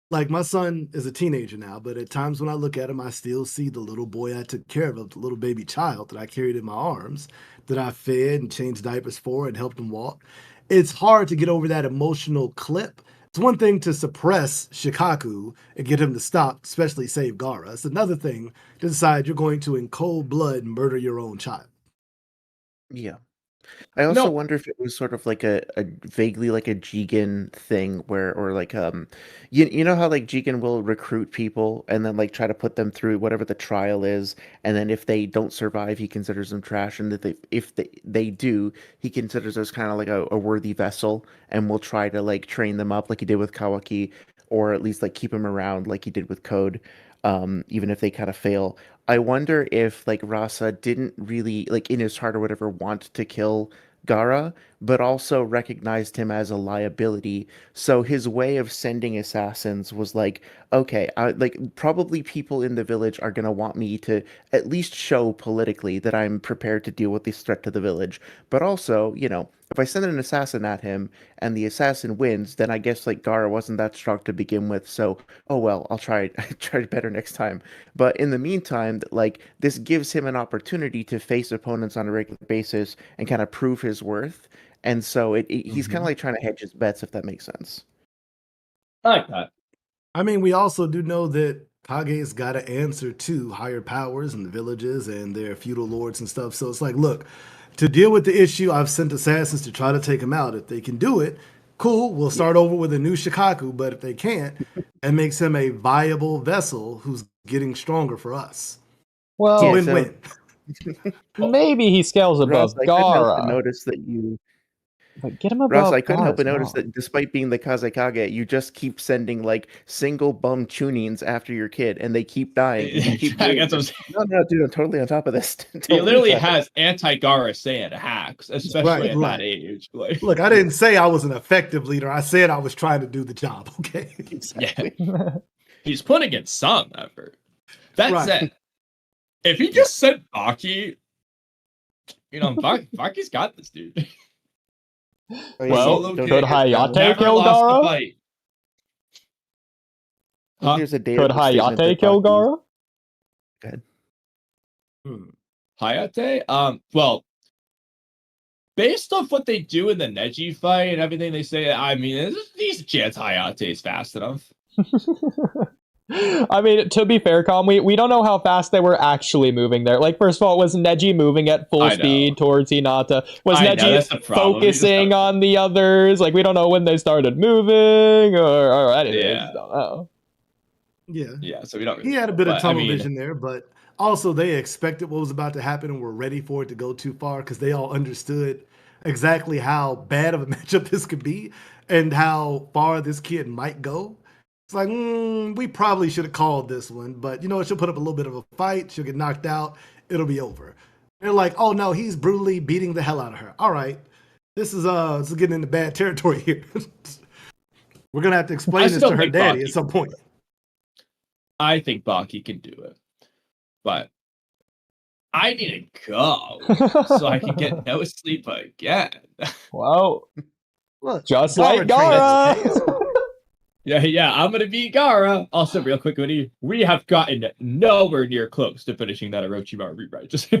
like my son is a teenager now, but at times when I look at him, I still see the little boy I took care of, the little baby child that I carried in my arms, that I fed and changed diapers for and helped him walk. It's hard to get over that emotional clip. It's one thing to suppress Shikaku and get him to stop, especially save Gaara. It's another thing to decide you're going to, in cold blood, murder your own child. Yeah. I also No. wonder if it was sort of like a vaguely like a Jigen thing where or like you know how like Jigen will recruit people and then like try to put them through whatever the trial is, and then if they don't survive he considers them trash, and that if they do, he considers us kind of like a worthy vessel and will try to like train them up like he did with Kawaki, or at least like keep them around like he did with Code, even if they kind of fail. I wonder if like Rasa didn't really like in his heart or whatever want to kill Gara, but also recognized him as a liability. So his way of sending assassins was like, okay, like probably people in the village are gonna want me to at least show politically that I'm prepared to deal with this threat to the village. But also, you know, if I send an assassin at him and the assassin wins, then I guess like Gara wasn't that strong to begin with. So, oh well, I'll try try better next time. But in the meantime, like this gives him an opportunity to face opponents on a regular basis and kind of prove his worth. And so he's kind of like trying to hedge his bets, if that makes sense. I like that. I mean, we also do know that Kage's got to answer to higher powers in the villages and their feudal lords and stuff. So it's like, look, to deal with the issue, I've sent assassins to try to take him out. If they can do it, cool. We'll start over with a new Shikaku. But if they can't, it makes him a viable vessel who's getting stronger for us. Well, Yeah, Win-win. maybe he scales above Ross, I couldn't help but Gara. notice that you But get him above Ross, I couldn't help but Gara's notice not. that despite being the Kazekage, you just keep sending like single bum tunings after your kid, and they keep dying. And you keep I doing guess this. No, dude, I'm totally on top of this. He Totally literally on top of has anti-Gara Saiyan hacks, especially at right. that age. Like, Look, I didn't say I was an effective leader. I said I was trying to do the job. Okay. it. Exactly. he's putting in some effort. That Right. said, if he just sent Baki, you know, Baki's got this, dude. Oh, yeah, Well, Solo don't could forget, Hayate Never kill lost a Gara? fight. well, Huh? here's a data Could statement Hayate that kill Baki's- Gara? Hmm. Hayate? Well, based off what they do in the Neji fight and everything they say, I mean, there's a decent chance Hayate's fast enough. I mean, to be fair, Calm, we don't know how fast they were actually moving there. Like, first of all, was Neji moving at full I know. speed towards Hinata? Was I know, Neji that's the problem. You just focusing don't- on the others? Like, we don't know when they started moving or anything. Yeah. We just don't know. Yeah. Yeah, so we don't. He had a bit of but, tunnel vision there, but also they expected what was about to happen and were ready for it to go too far because they all understood exactly how bad of a matchup this could be and how far this kid might go. It's like, we probably should have called this one, but you know what? She'll put up a little bit of a fight. She'll get knocked out. It'll be over. They're like, oh no, he's brutally beating the hell out of her. All right, this is getting into bad territory here. We're gonna have to explain this to her daddy at some point. I think Baki can do it, but I need to go so I can get no sleep again. Well, Look, just like Gara. Yeah, I'm gonna beat Gara. Also, real quick, Oodie, we have gotten nowhere near close to finishing that Orochimaru rewrite. Just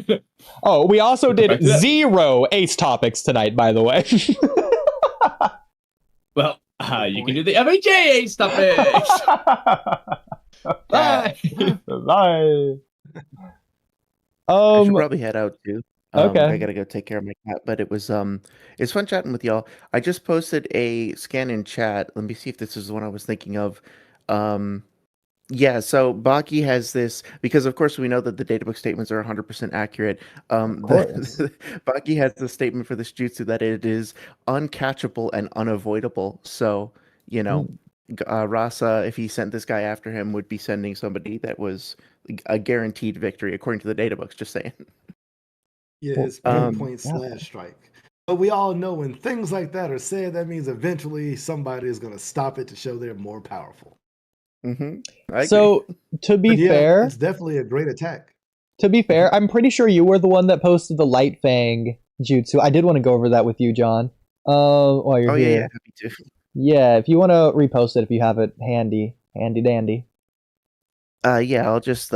oh, we also did 0 ace topics tonight, by the way. Well, you can do the MHA ace topics. Bye. Bye. I should probably head out too. Okay. I gotta go take care of my cat, but it's fun chatting with y'all. I just posted a scan in chat. Let me see if this is the one I was thinking of. Yeah, so Baki has this, because of course we know that the databook statements are 100% accurate. Baki has the statement for this jutsu that it is uncatchable and unavoidable. So, you know, Rasa, if he sent this guy after him, would be sending somebody that was a guaranteed victory, according to the databooks, just saying. Yeah, it's pinpoint slash strike. But we all know when things like that are said, that means eventually somebody is going to stop it to show they're more powerful. So, to be fair, it's definitely a great attack. To be fair, I'm pretty sure you were the one that posted the Light Fang jutsu. I did want to go over that with you, John. While you're here. Yeah, happy to. Yeah, if you want to repost it, if you have it handy dandy. Yeah, I'll just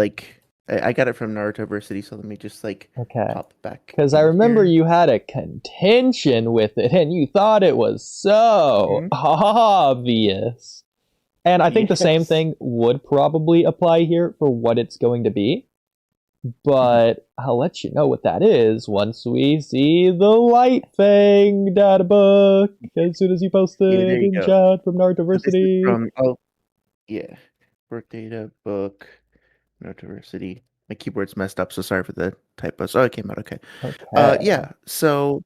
I got it from Narutoversity, so let me just pop it back. Because I remember you had a contention with it, and you thought it was so obvious. And I think the same thing would probably apply here for what it's going to be. But I'll let you know what that is once we see the Light Fang data book as soon as you post it in chat from Narutoversity. Work data book, Narutoversity. My keyboard's messed up, so sorry for the typos. Oh, it came out okay. Yeah. So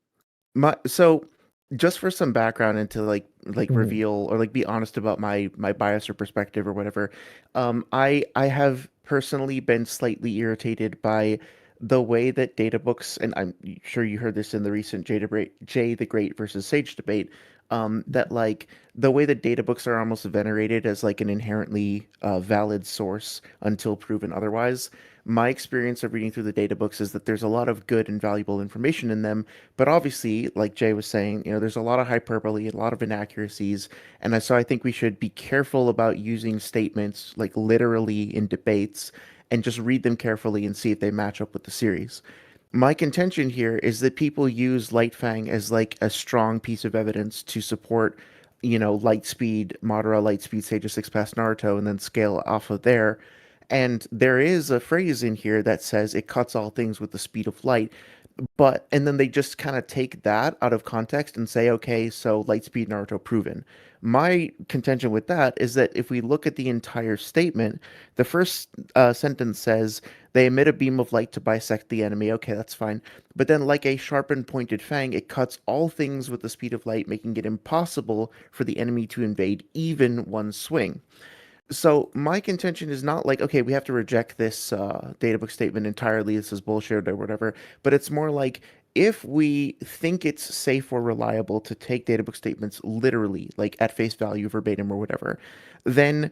just for some background and to reveal or be honest about my bias or perspective or whatever, I have personally been slightly irritated by the way that data books, and I'm sure you heard this in the recent Jay the Great versus Sage debate, that the way that data books are almost venerated as an inherently valid source until proven otherwise. My experience of reading through the data books is that there's a lot of good and valuable information in them, but obviously, like Jay was saying, there's a lot of hyperbole, a lot of inaccuracies, and so I think we should be careful about using statements literally in debates and just read them carefully and see if they match up with the series. My contention here is that people use Light Fang as a strong piece of evidence to support, Lightspeed, Madara, Lightspeed, Sage of Six past Naruto, and then scale off of there. And there is a phrase in here that says it cuts all things with the speed of light. And then they just kind of take that out of context and say, okay, so Lightspeed Naruto proven. My contention with that is that if we look at the entire statement, the first sentence says, they emit a beam of light to bisect the enemy. Okay, that's fine. But then like a sharpened pointed fang, it cuts all things with the speed of light, making it impossible for the enemy to invade even one swing. So my contention is not okay, we have to reject this databook statement entirely, this is bullshit or whatever, but it's more if we think it's safe or reliable to take databook statements literally, at face value, verbatim or whatever, then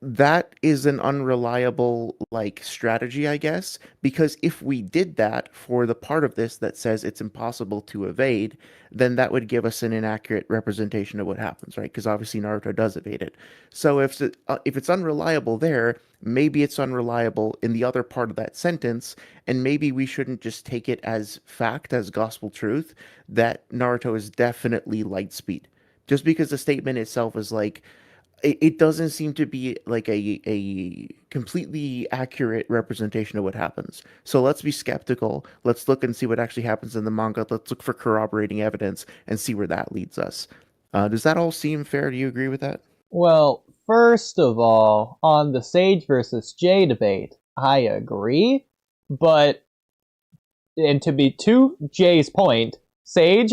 that is an unreliable strategy, I guess, because if we did that for the part of this that says it's impossible to evade, then that would give us an inaccurate representation of what happens, right? Because obviously Naruto does evade it. So if it's unreliable there, maybe it's unreliable in the other part of that sentence, and maybe we shouldn't just take it as fact, as gospel truth, that Naruto is definitely Lightspeed. Just because the statement itself is it doesn't seem to be a completely accurate representation of what happens. So let's be skeptical. Let's look and see what actually happens in the manga. Let's look for corroborating evidence and see where that leads us. Does that all seem fair? Do you agree with that? Well, first of all, on the Sage versus Jay debate, I agree. But, and to Jay's point, Sage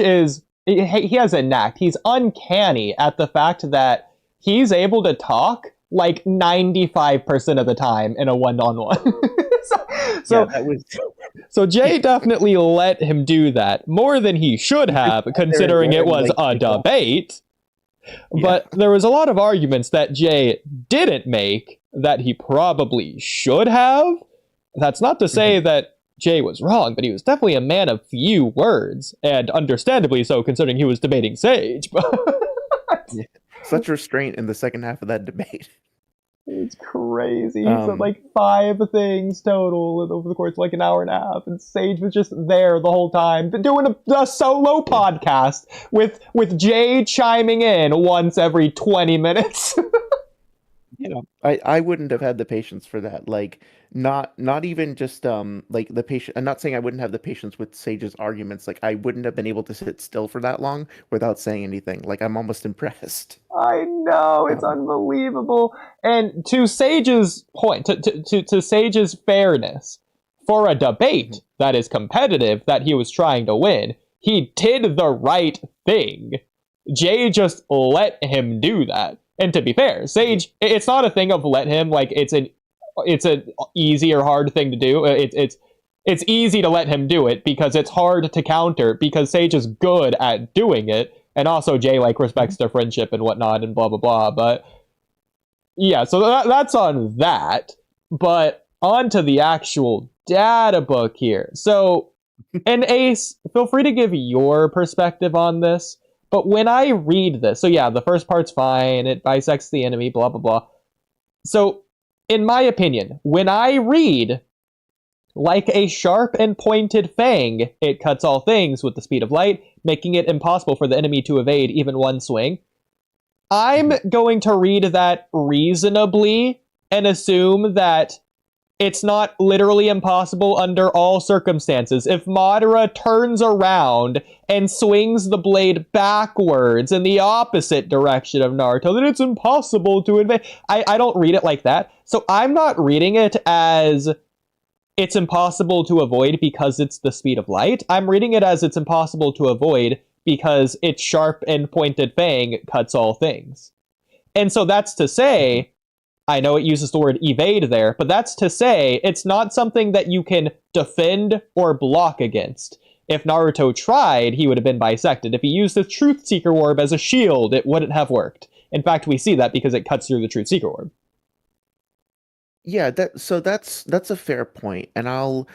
he has a knack. He's uncanny at the fact that he's able to talk like 95% of the time in a one-on-one. so that was so Jay definitely let him do that more than he should have, considering it was a debate. But there was a lot of arguments that Jay didn't make that he probably should have. That's not to say that Jay was wrong, but he was definitely a man of few words, and understandably so, considering he was debating Sage. such restraint in the second half of that debate. It's crazy. He said like 5 things total over the course of like an hour and a half, and Sage was just there the whole time, doing a solo podcast with Jay chiming in once every 20 minutes. I wouldn't have had the patience for that. Like, not even just like the patient. I'm not saying I wouldn't have the patience with Sage's arguments. Like, I wouldn't have been able to sit still for that long without saying anything. Like, I'm almost impressed. I know, it's unbelievable. And to Sage's point, to Sage's fairness, for a debate that is competitive, that he was trying to win, he did the right thing. Jay just let him do that. And to be fair, Sage, it's not a thing of let him, like it's an easy or hard thing to do. It's easy to let him do it because it's hard to counter because Sage is good at doing it. And also Jay like respects their friendship and whatnot and blah, blah, blah. But yeah, so that's on that. But on to the actual data book here. So, and Ace, feel free to give your perspective on this. But when I read this, so yeah, the first part's fine, it bisects the enemy, blah, blah, blah. So, in my opinion, when I read, like a sharp and pointed fang, it cuts all things with the speed of light, making it impossible for the enemy to evade even one swing, I'm going to read that reasonably and assume that it's not literally impossible under all circumstances. If Madara turns around and swings the blade backwards in the opposite direction of Naruto, then it's impossible to invade. I don't read it like that. So I'm not reading it as it's impossible to avoid because it's the speed of light. I'm reading it as it's impossible to avoid because its sharp and pointed fang cuts all things. And so that's to say, I know it uses the word evade there, but that's to say it's not something that you can defend or block against. If Naruto tried, he would have been bisected. If he used the Truth Seeker Orb as a shield, it wouldn't have worked. In fact, we see that because it cuts through the Truth Seeker Orb. Yeah, that's a fair point, and I'll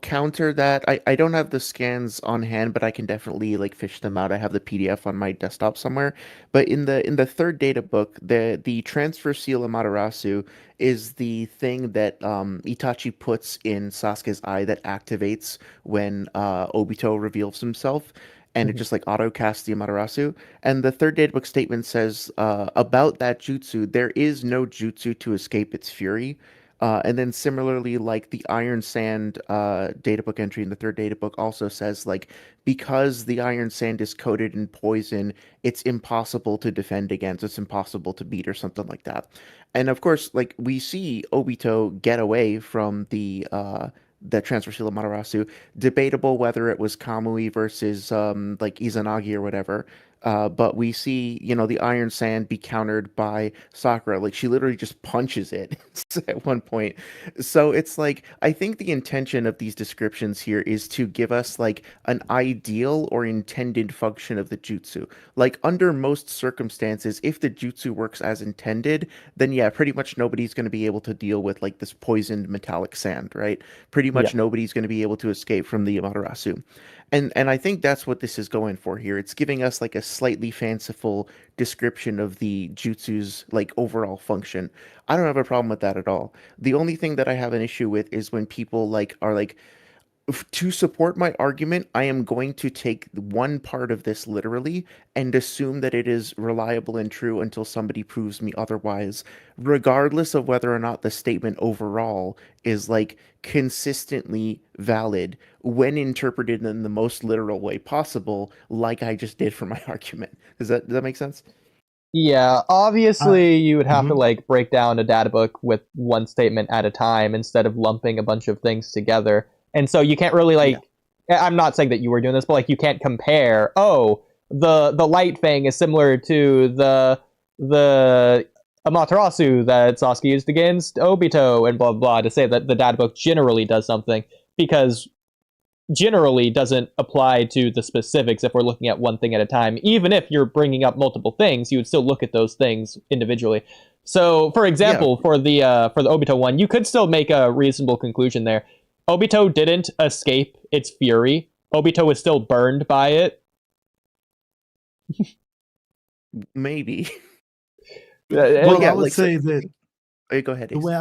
counter that. I don't have the scans on hand, but I can definitely like fish them out. I have the PDF on my desktop somewhere. But in the third data book, the transfer seal Amaterasu is the thing that Itachi puts in Sasuke's eye that activates when Obito reveals himself. And it just like auto casts the Amaterasu. And the third data book statement says about that jutsu, there is no jutsu to escape its fury. And then similarly, like the Iron Sand data book entry in the third data book also says like because the Iron Sand is coated in poison, it's impossible to defend against. It's impossible to beat or something like that. And of course, like we see Obito get away from the transfer seal of Amaterasu. Debatable whether it was Kamui versus like Izanagi or whatever. But we see, the Iron Sand be countered by Sakura. Like she literally just punches it at one point. So it's like, I think the intention of these descriptions here is to give us like an ideal or intended function of the jutsu. Like under most circumstances, if the jutsu works as intended, then yeah, pretty much nobody's going to be able to deal with like this poisoned metallic sand, right? Pretty much nobody's going to be able to escape from the Amaterasu. And I think that's what this is going for here. It's giving us like a slightly fanciful description of the jutsu's like overall function. I don't have a problem with that at all. The only thing that I have an issue with is when people like are like, to support my argument, I am going to take one part of this literally and assume that it is reliable and true until somebody proves me otherwise, regardless of whether or not the statement overall is like consistently valid when interpreted in the most literal way possible, like I just did for my argument. Does that make sense? Yeah, obviously you would have to like break down a data book with one statement at a time instead of lumping a bunch of things together. And so you can't really like, I'm not saying that you were doing this, but like you can't compare, the light fang is similar to the Amaterasu that Sasuke used against Obito and blah blah to say that the data book generally does something, because generally doesn't apply to the specifics if we're looking at one thing at a time. Even if you're bringing up multiple things, you would still look at those things individually. So, for example, for the Obito one, you could still make a reasonable conclusion there. Obito didn't escape its fury. Obito was still burned by it. Maybe. Well, yeah, I would like, so- say that Hey, go ahead. the Ace. way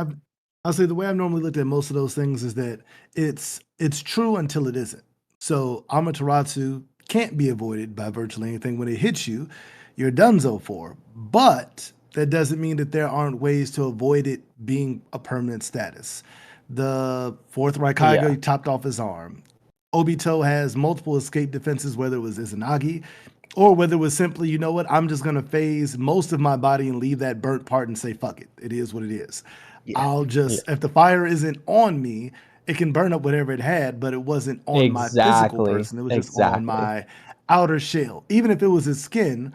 I'll say the way I've normally looked at most of those things is that it's true until it isn't. So Amaterasu can't be avoided by virtually anything. When it hits you, you're donezo for. But that doesn't mean that there aren't ways to avoid it being a permanent status. The fourth Raikage Yeah. chopped off his arm. Obito has multiple escape defenses, whether it was Izanagi or whether it was simply, you know what, I'm just going to phase most of my body and leave that burnt part and say, fuck it. It is what it is. Yeah. I'll just, if the fire isn't on me, it can burn up whatever it had, but it wasn't on my physical Exactly. person. It was just Exactly. on my outer shell. Even if it was his skin,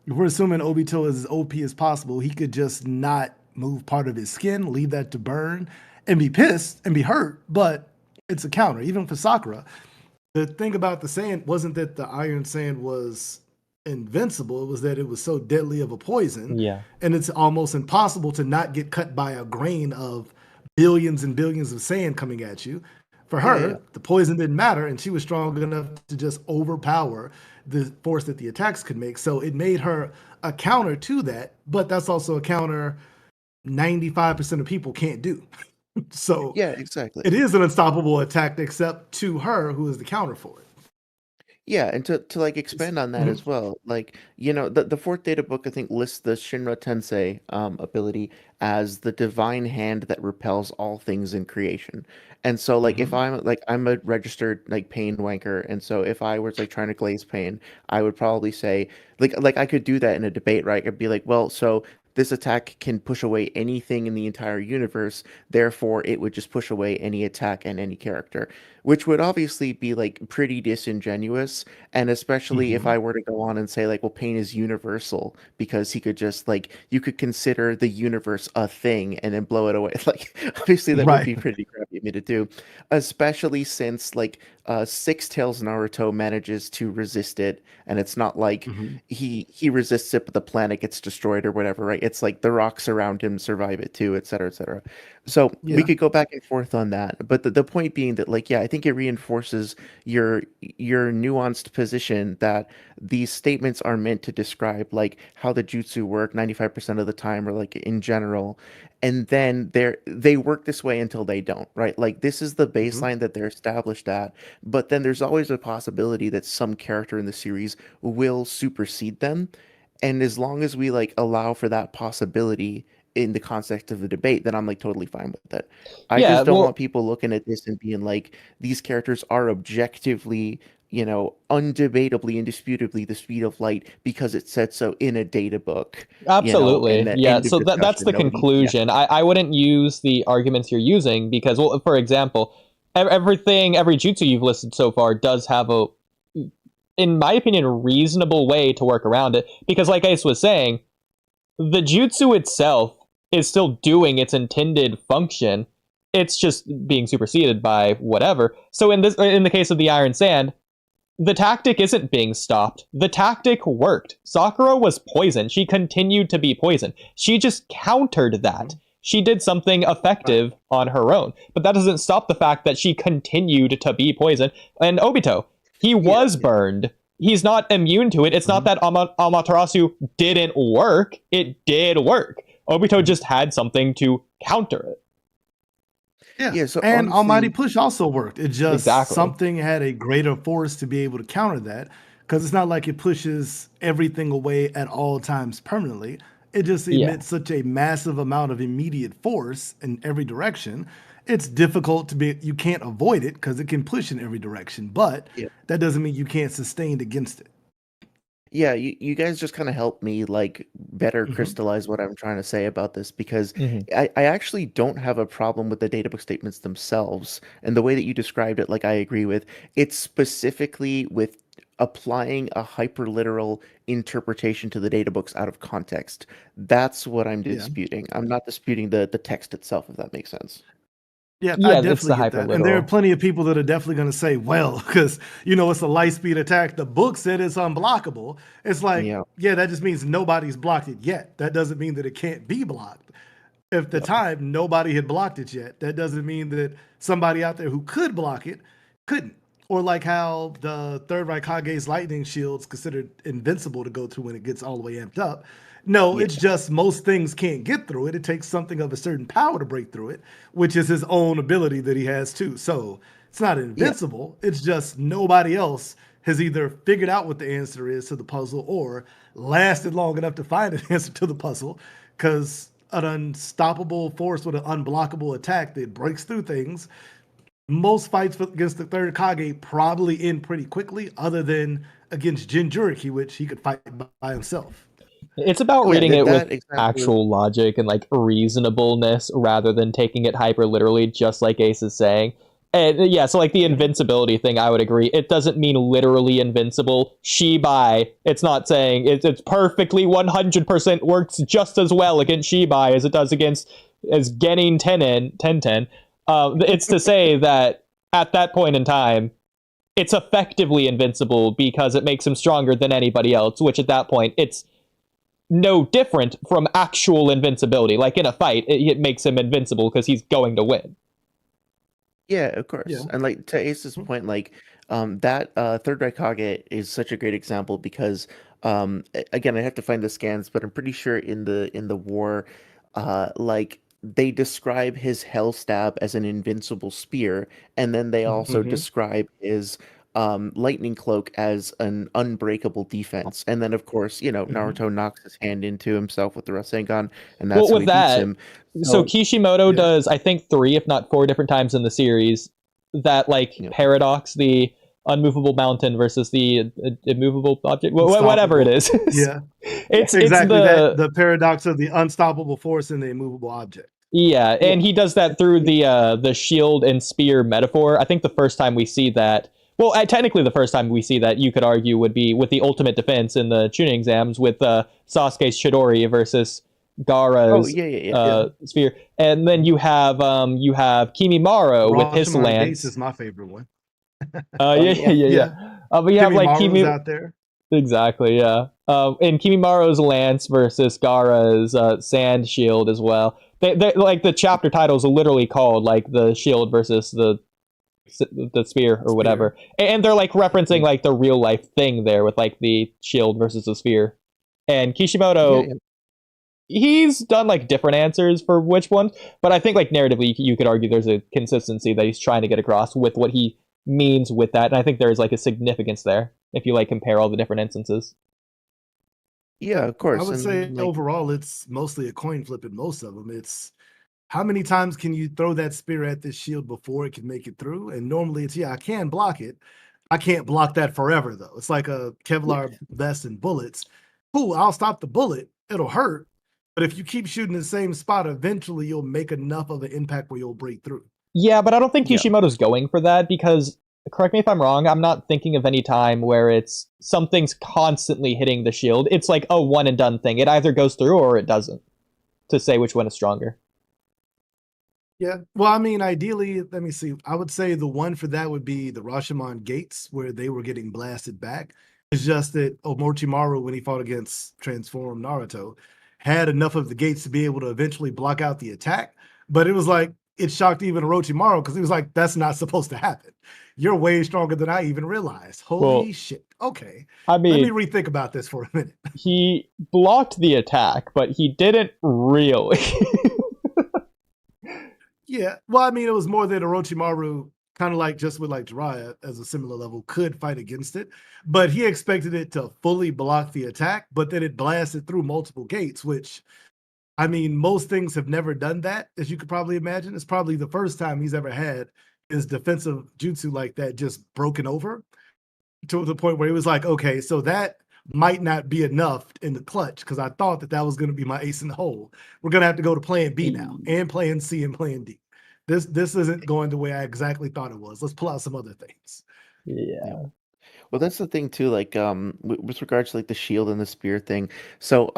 if we're assuming Obito is as OP as possible, he could just not move part of his skin, leave that to burn, and be pissed and be hurt, but it's a counter. Even for Sakura, the thing about the sand wasn't that the iron sand was invincible, it was that it was so deadly of a poison, Yeah. and it's almost impossible to not get cut by a grain of billions and billions of sand coming at you. For her, Yeah. the poison didn't matter, and she was strong enough to just overpower the force that the attacks could make. So it made her a counter to that, but that's also a counter 95% of people can't do. So Yeah, exactly. it is an unstoppable attack, except to her, who is the counter for it. Yeah, and to like expand on that as well, like, the fourth data book I think lists the Shinra Tensei ability as the divine hand that repels all things in creation. And so like if I'm a registered like pain wanker, and so if I was like trying to glaze pain, I would probably say like I could do that in a debate, right? I'd be like, well, so this attack can push away anything in the entire universe, therefore it would just push away any attack and any character, which would obviously be like pretty disingenuous. And especially if I were to go on and say like, well, pain is universal because he could just like, you could consider the universe a thing and then blow it away. Like, obviously that would be Right. pretty crappy of me to do, especially since like Six Tails Naruto manages to resist it, and it's not like he resists it, but the planet gets destroyed or whatever, right? It's like the rocks around him survive it too, et cetera, et cetera. So we Yeah. could go back and forth on that, but the point being that like, yeah, I think it reinforces your nuanced position that these statements are meant to describe like how the jutsu work 95% of the time, or like in general, and then they work this way until they don't, right? Like this is the baseline that they're established at, but then there's always a possibility that some character in the series will supersede them, and as long as we like allow for that possibility in the context of the debate, then I'm like totally fine with it. I Yeah, just don't well- want people looking at this and being like, these characters are objectively, undebatably, indisputably the speed of light because it said so in a data book. Absolutely. And then Yeah, end of so that's discussion. the Nobody- yeah. conclusion. I wouldn't use the arguments you're using because, well, for example, every jutsu you've listed so far does have a, in my opinion, reasonable way to work around it. Because like Ace was saying, the jutsu itself is still doing its intended function. It's just being superseded by whatever. So in the case of the Iron Sand, the tactic isn't being stopped. The tactic worked. Sakura was poisoned. She continued to be poisoned. She just countered that. She did something effective on her own. But that doesn't stop the fact that she continued to be poisoned. And Obito, he was burned. He's not immune to it. It's not that Amaterasu didn't work. It did work. Obito just had something to counter it. Yeah, so and honestly- Almighty Push also worked. It just Exactly. something had a greater force to be able to counter that, because it's not like it pushes everything away at all times permanently. It just emits such a massive amount of immediate force in every direction. It's difficult to be, you can't avoid it because it can push in every direction, but that doesn't mean you can't sustain against it. Yeah, you guys just kind of help me like better crystallize what I'm trying to say about this, because I actually don't have a problem with the databook statements themselves and the way that you described it. Like I agree with it's specifically with applying a hyperliteral interpretation to the data books out of context. That's what I'm Yeah. disputing. I'm not disputing the text itself, if that makes sense. Yeah, I Yeah, it's definitely the get that. And there are hyperliteral. plenty of people that are definitely going to say, well, because, it's a light speed attack. The book said it's unblockable. It's like, Yeah. yeah, that just means nobody's blocked it yet. That doesn't mean that it can't be blocked. At the Yep. time, nobody had blocked it yet. That doesn't mean that somebody out there who could block it couldn't. Or like how the third Raikage's lightning shield's considered invincible to go through when it gets all the way amped up. No, Yeah. it's just most things can't get through it. It takes something of a certain power to break through it, which is his own ability that he has too. So it's not invincible. It's just nobody else has either figured out what the answer is to the puzzle or lasted long enough to find an answer to the puzzle, because an unstoppable force with an unblockable attack that breaks through things. Most fights against the third Kage probably end pretty quickly, other than against Jinchuriki, which he could fight by himself. It's about Yeah, reading it with that example. actual logic and like reasonableness rather than taking it hyper literally, just like Ace is saying. And yeah, so like the invincibility thing, I would agree. It doesn't mean literally invincible. Shibai, it's not saying it's perfectly 100% works just as well against Shibai as it does against as Genin Tenten. It's to say that at that point in time, it's effectively invincible because it makes him stronger than anybody else, which at that point, it's no different from actual invincibility. Like in a fight, it makes him invincible because he's going to win. Yeah, of course. Yeah. And like to Ace's point, like that third Raikage is such a great example because again, I have to find the scans, but I'm pretty sure in the war, like they describe his hell stab as an invincible spear, and then they also Mhm. describe his lightning cloak as an unbreakable defense. And then of course, Naruto knocks his hand into himself with the Rasengan, and that's Well, how with he beats that, him. so So Kishimoto Yeah. does, I think, 3, if not 4 different times in the series, that like Yeah. paradox, the unmovable mountain versus the immovable object, whatever it is. Yeah, it's exactly. the The paradox of the unstoppable force and the immovable object. yeah, and Yeah. he does that through the shield and spear metaphor. I think the first time we see that, well, technically the first time we see that, you could argue, would be with the ultimate defense in the tuning exams with Sasuke's Chidori versus Oh Gaara's yeah. spear, and then you have Kimimaro with his Rashomon Gates lance. is my favorite one. Oh, Yeah. yeah. But you have like Kimimaru's out there. exactly, yeah. And Kimimaro's lance versus Gaara's sand shield as well. They like the chapter titles are literally called like the shield versus the spear or whatever, and they're like referencing like the real life thing there with like the shield versus the spear. And Kishimoto, Yeah. he's done like different answers for which one, but I think like narratively you could argue there's a consistency that he's trying to get across with what he means with that, and I think there's like a significance there if you like compare all the different instances. Yeah, of I course. would And say like, overall, it's mostly a coin flip in most of them. It's how many times can you throw that spear at this shield before it can make it through? And normally it's, I can block it. I can't block that forever, though. It's like a Kevlar vest and bullets. Cool, I'll stop the bullet. It'll hurt. But if you keep shooting the same spot, eventually you'll make enough of an impact where you'll break through. Yeah, but I don't think Yeah. Kishimoto's going for that because, correct me if I'm wrong, I'm not thinking of any time where it's something's constantly hitting the shield. It's like a one and done thing. It either goes through or it doesn't, to say which one is stronger. Yeah. Well, I mean, ideally, let me see. I would say the one for that would be the Rashomon Gates, where they were getting blasted back. It's just that Orochimaru, when he fought against Transform Naruto, had enough of the gates to be able to eventually block out the attack. But it was like, it shocked even Orochimaru because he was like, that's not supposed to happen. You're way stronger than I even realized. Holy shit. Okay. I mean, Let me rethink about this for a minute. he blocked the attack, but he didn't really. Yeah. Well, I mean, it was more that Orochimaru, kind of like just with like Jiraiya as a similar level, could fight against it, but he expected it to fully block the attack, but then it blasted through multiple gates, which, I mean, most things have never done that, as you could probably imagine. It's probably the first time he's ever had his defensive jutsu like that just broken over to the point where he was like, okay, so that might not be enough in the clutch because I thought that was going to be my ace in the hole. We're going to have to go to plan B now and plan C and plan D. This isn't going the way I exactly thought it was. Let's pull out some other things. Yeah. Well, that's the thing too. Like, with regards to like the shield and the spear thing. So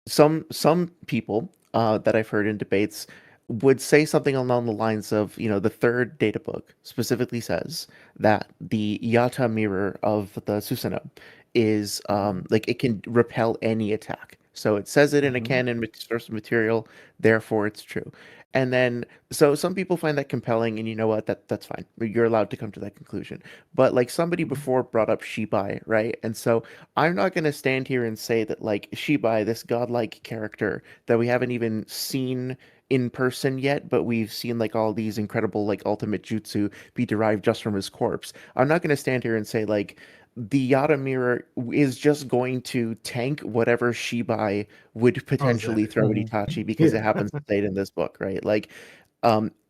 some people that I've heard in debates would say something along the lines of, the third data book specifically says that the Yata mirror of the Susanoo is like it can repel any attack. So it says it in a Mhm. canon source material, therefore it's true. And then so some people find that compelling, and you know what? That's fine. You're allowed to come to that conclusion. But like somebody before brought up Shibai, right? And so I'm not going to stand here and say that like Shibai, this godlike character that we haven't even seen in person yet, but we've seen like all these incredible like ultimate jutsu be derived just from his corpse. I'm not going to stand here and say like the Yata mirror is just going to tank whatever Shibai would Oh, potentially exactly. throw at Mhm. Itachi because it Yeah. happens to say it in this book, right? Like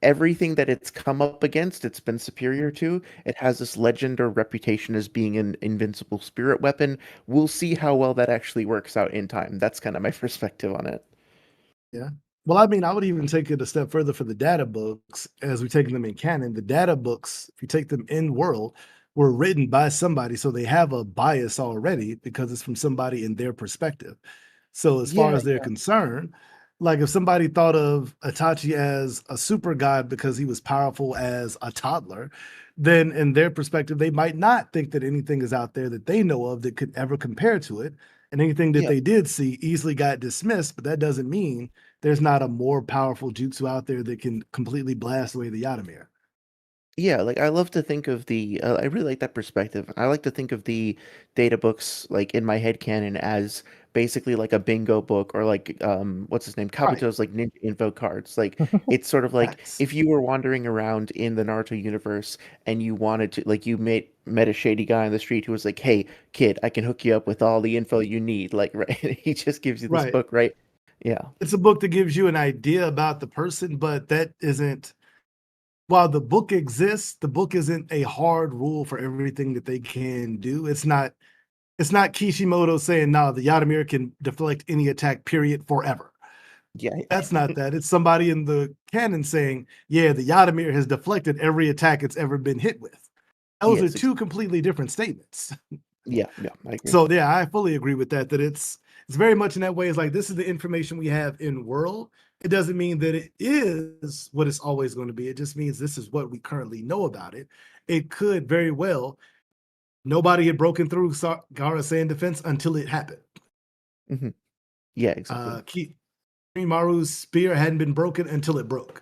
everything that it's come up against, it's been superior to. It has this legend or reputation as being an invincible spirit weapon. We'll see how well that actually works out in time. That's kind of my perspective on it. Yeah. Well, I mean, I would even take it a step further for the data books as we take them in canon. The data books, if you take them in world, were written by somebody, so they have a bias already because it's from somebody in their perspective. So, as far Yeah, as they're concerned, like if somebody thought of Itachi as a super god because he was powerful as a toddler, then in their perspective, they might not think that anything is out there that they know of that could ever compare to it. And anything that yeah. they did see easily got dismissed, but that doesn't mean there's not a more powerful jutsu out there that can completely blast away the Yatamir. Yeah, like I love to think of I really like that perspective. I like to think of the data books like in my head canon as basically like a bingo book or like what's his name? Right. Kabuto's like ninja info cards. Like it's sort of like Facts. if you were wandering around in the Naruto universe and you wanted to like you met a shady guy on the street who was like, "Hey, kid, I can hook you up with all the info you need." Like right, he just gives you this Right. book, right? Yeah. It's a book that gives you an idea about the person, but that isn't while the book exists, the book isn't a hard rule for everything that they can do. It's not Kishimoto saying, "No, the Yatamir can deflect any attack, period, forever." Yeah. That's not that. It's somebody in the canon saying, "Yeah, the Yatamir has deflected every attack it's ever been hit with." Those are Yes. two completely different statements. Yeah, yeah, I agree. So yeah, I fully agree with that. That it's very much in that way. It's like this is the information we have in world. It doesn't mean that it is what it's always going to be. It just means this is what we currently know about it. It could very well nobody had broken through Gaara's sand defense until it happened. Hmm. Yeah, exactly. Maru's spear hadn't been broken until it broke.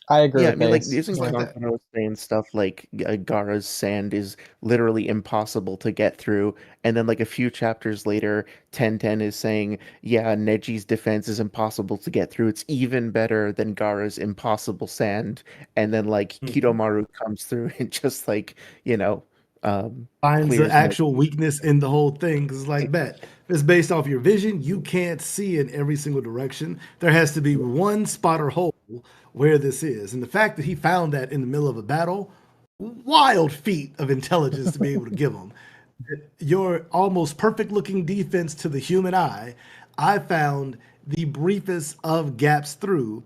I agree Yeah, I with mean, like, Ace. isn't It's like Yeah. that. Kankuro saying stuff like Gaara's sand is literally impossible to get through, and then like a few chapters later, 1010 is saying, yeah, Neji's defense is impossible to get through. It's even better than Gaara's impossible sand, and then like Mhm. Kidomaru comes through and just like um, Finds the clears actual Neji. weakness in the whole thing. Because it's like bet. If it's based off your vision, you can't see in every single direction. There has to be one spot or hole where this is. And the fact that he found that in the middle of a battle, wild feat of intelligence to be able to give him. Your almost perfect looking defense to the human eye, I found the briefest of gaps through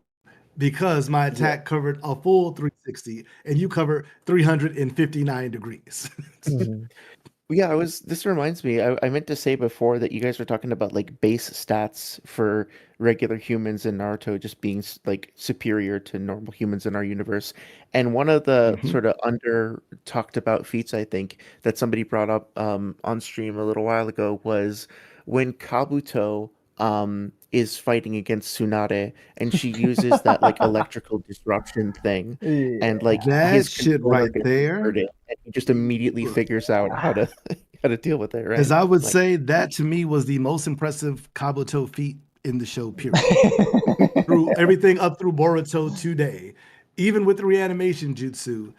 because my Yeah. attack covered a full 360 and you cover 359 degrees. Mhm. Yeah, this reminds me, I meant to say before that you guys were talking about like base stats for regular humans in Naruto just being like superior to normal humans in our universe. And one of the Mhm. sort of under talked about feats I think that somebody brought up on stream a little while ago was when Kabuto is fighting against Tsunade and she uses that like electrical disruption thing and Yeah. like his That shit controller right gets there. inverted and he just immediately figures out how to how to deal with it, As right? I would Like, say, that to me was the most impressive Kabuto feat in the show, period. Through everything up through Boruto today, even with the reanimation jutsu,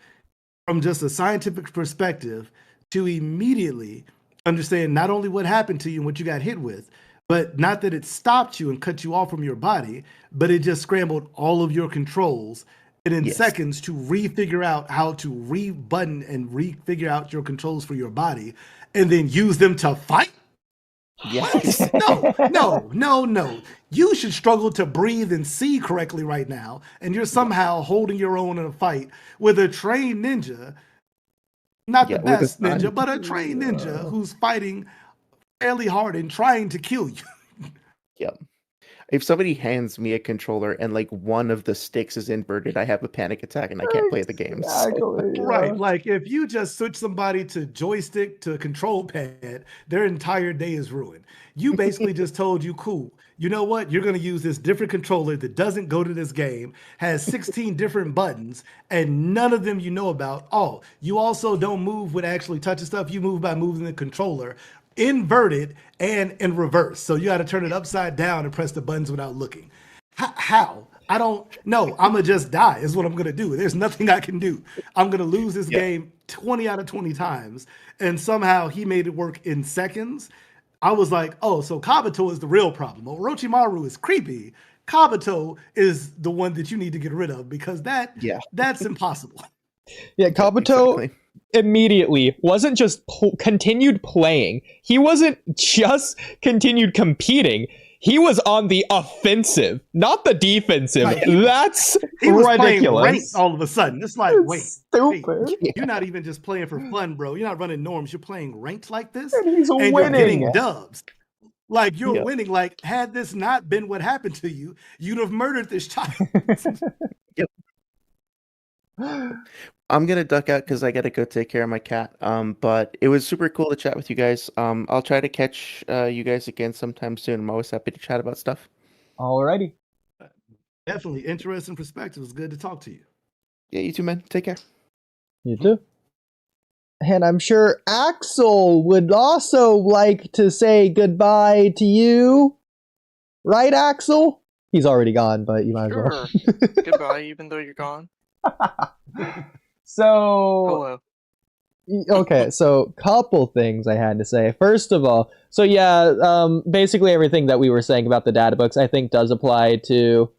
from just a scientific perspective, to immediately understand not only what happened to you and what you got hit with, but not that it stopped you and cut you off from your body, but it just scrambled all of your controls. And in yes. seconds to refigure out how to re-button and refigure out your controls for your body and then use them to fight. What? Yes. No, no, no, no. You should struggle to breathe and see correctly right now, and you're Yeah. somehow holding your own in a fight with a trained ninja Not Yeah, the with best the ninja, sun. but a trained ninja who's fighting fairly hard and trying to kill you. Yep. If somebody hands me a controller and like one of the sticks is inverted, I have a panic attack and I can't play the game. So, Exactly, yeah. Right. Like if you just switch somebody to joystick to control pad, their entire day is ruined. You basically just told you, cool, you know what? You're going to use this different controller that doesn't go to this game, has 16 different buttons, and none of them you know about. Oh, you also don't move with actually touching stuff. You move by moving the controller inverted and in reverse. So you got to turn it upside down and press the buttons without looking. How? I don't know. I'm going to just die is what I'm going to do. There's nothing I can do. I'm going to lose this Yeah. game 20 out of 20 times. And somehow he made it work in seconds. I was like, oh, so Kabuto is the real problem. Orochimaru is creepy. Kabuto is the one that you need to get rid of because Yeah. that's impossible. Yeah, Kabuto exactly. immediately wasn't just continued playing. He wasn't just continued competing. He was on the offensive, not the defensive. Right. That's He was playing ranked ridiculous. all of a sudden. It's like, wait, Stupid. hey, you're not even just playing for fun, bro. You're not running norms. You're playing ranked like this, And he's and you're winning. getting dubs. Like you're Yeah. winning. Like had this not been what happened to you, you'd have murdered this child. I'm gonna duck out because I gotta go take care of my cat. But it was super cool to chat with you guys. I'll try to catch you guys again sometime soon. I'm always happy to chat about stuff. Alrighty. Definitely interesting perspective. It's good to talk to you. Yeah, you too, man. Take care. You too. And I'm sure Axel would also like to say goodbye to you. Right, Axel? He's already gone, but you might as well. Sure. Goodbye, even though you're gone. So, Hello. okay, so couple things I had to say. First of all, so yeah, basically everything that we were saying about the data books, I think does apply to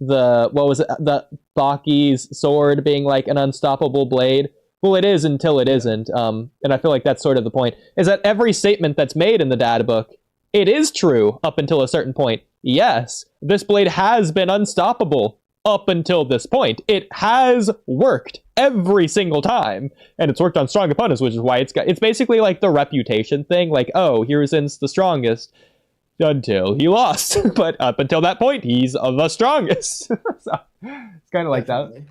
the, what was it, the Baki's sword being like an unstoppable blade. Well, it is until it isn't, and I feel like that's sort of the point, is that every statement that's made in the data book, it is true up until a certain point. Yes, this blade has been unstoppable up until this point. It has worked every single time, and it's worked on strong opponents, which is why it's basically like the reputation thing, like, oh, Hiruzen's the strongest until he lost, but up until that point, he's the strongest. So, it's kind of like that. Definitely.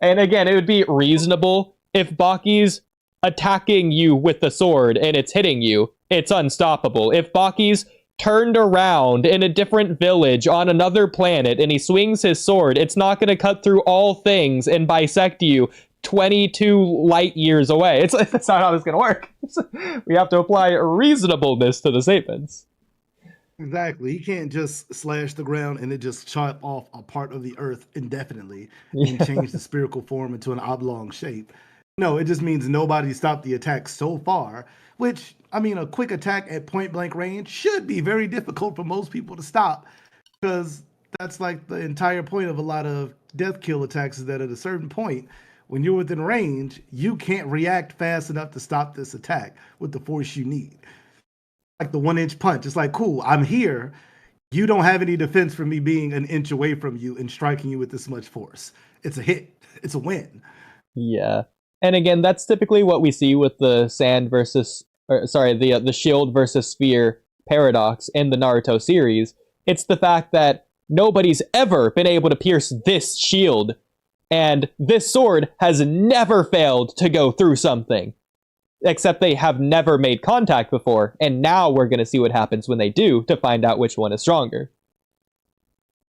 And again, it would be reasonable if Baki's attacking you with the sword and it's hitting you, it's unstoppable. If Baki's turned around in a different village on another planet and he swings his sword, it's not going to cut through all things and bisect you 22 light years away. That's not how this is going to work. We have to apply reasonableness to the statements. Exactly. You can't just slash the ground and it just chop off a part of the earth indefinitely and change the spherical form into an oblong shape. No, it just means nobody stopped the attack so far, which, I mean, a quick attack at point blank range should be very difficult for most people to stop because that's like the entire point of a lot of death kill attacks is that at a certain point, when you're within range, you can't react fast enough to stop this attack with the force you need. Like the 1-inch punch. It's like, cool, I'm here. You don't have any defense for me being an inch away from you and striking you with this much force. It's a hit. It's a win. Yeah. And again, that's typically what we see with the the shield versus sphere paradox in the Naruto series. It's the fact that nobody's ever been able to pierce this shield, and this sword has never failed to go through something. Except they have never made contact before, and now we're going to see what happens when they do to find out which one is stronger.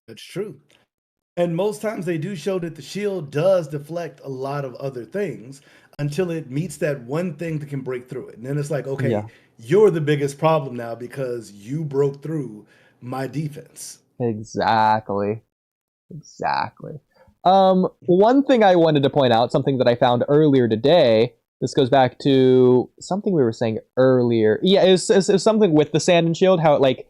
That's true. And most times they do show that the shield does deflect a lot of other things until it meets that one thing that can break through it. And then it's like, okay, Yeah. you're the biggest problem now because you broke through my defense. Exactly. One thing I wanted to point out, something that I found earlier today, this goes back to something we were saying earlier. Yeah, it was something with the Sand and Shield, how it, like,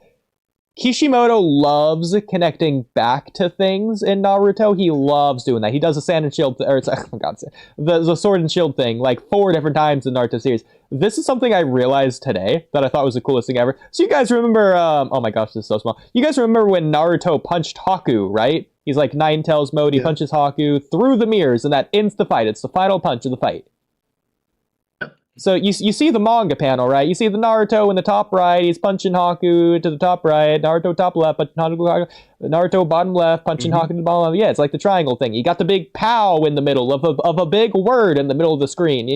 Kishimoto loves connecting back to things in Naruto. He loves doing that. He does the Sand and Shield, the Sword and Shield thing, like 4 different times in Naruto series. This is something I realized today that I thought was the coolest thing ever. So you guys remember, oh my gosh, this is so small. You guys remember when Naruto punched Haku, right? He's like Nine Tails mode, he punches Haku through the mirrors, and that ends the fight. It's the final punch of the fight. So you see the manga panel, right? You see the Naruto in the top right, he's punching Haku to the top right, Naruto top left, punching Naruto bottom left, punching Haku to the bottom left. Yeah, it's like the triangle thing. You got the big pow in the middle of a big word in the middle of the screen,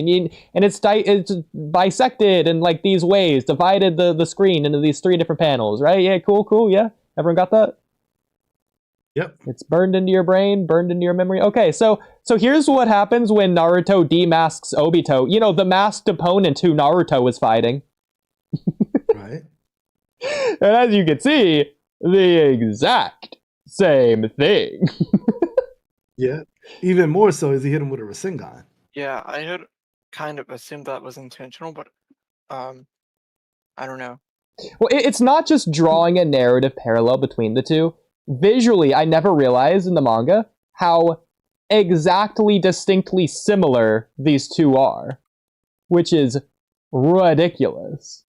and it's bisected in like these ways, divided the screen into these 3 different panels, right? Yeah, cool, yeah. Everyone got that? Yep. It's burned into your brain, burned into your memory. Okay, so here's what happens when Naruto demasks Obito. You know, the masked opponent who Naruto is fighting. Right. And as you can see, the exact same thing. Yeah. Even more so as he hit him with a Rasengan. Yeah, I had kind of assumed that was intentional, but I don't know. Well, it's not just drawing a narrative parallel between the two. Visually, I never realized in the manga how exactly distinctly similar these two are, which is ridiculous.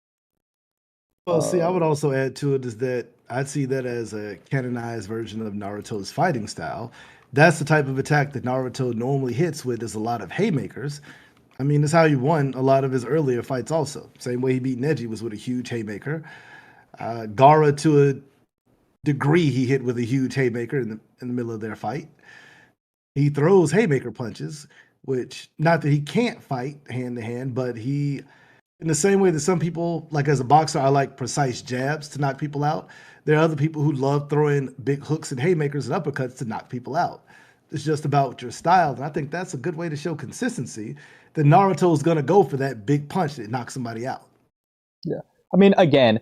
Well, see, I would also add to it is that I'd see that as a canonized version of Naruto's fighting style. That's the type of attack that Naruto normally hits with, is a lot of haymakers. I mean, that's how he won a lot of his earlier fights also. Same way he beat Neji was with a huge haymaker. Gaara, to a degree, he hit with a huge haymaker in the middle of their fight. He throws haymaker punches, which, not that he can't fight hand to hand, but he, in the same way that some people, like as a boxer, I like precise jabs to knock people out. There are other people who love throwing big hooks and haymakers and uppercuts to knock people out. It's just about your style. And I think that's a good way to show consistency, that Naruto's going to go for that big punch that knocks somebody out. Yeah. I mean, again,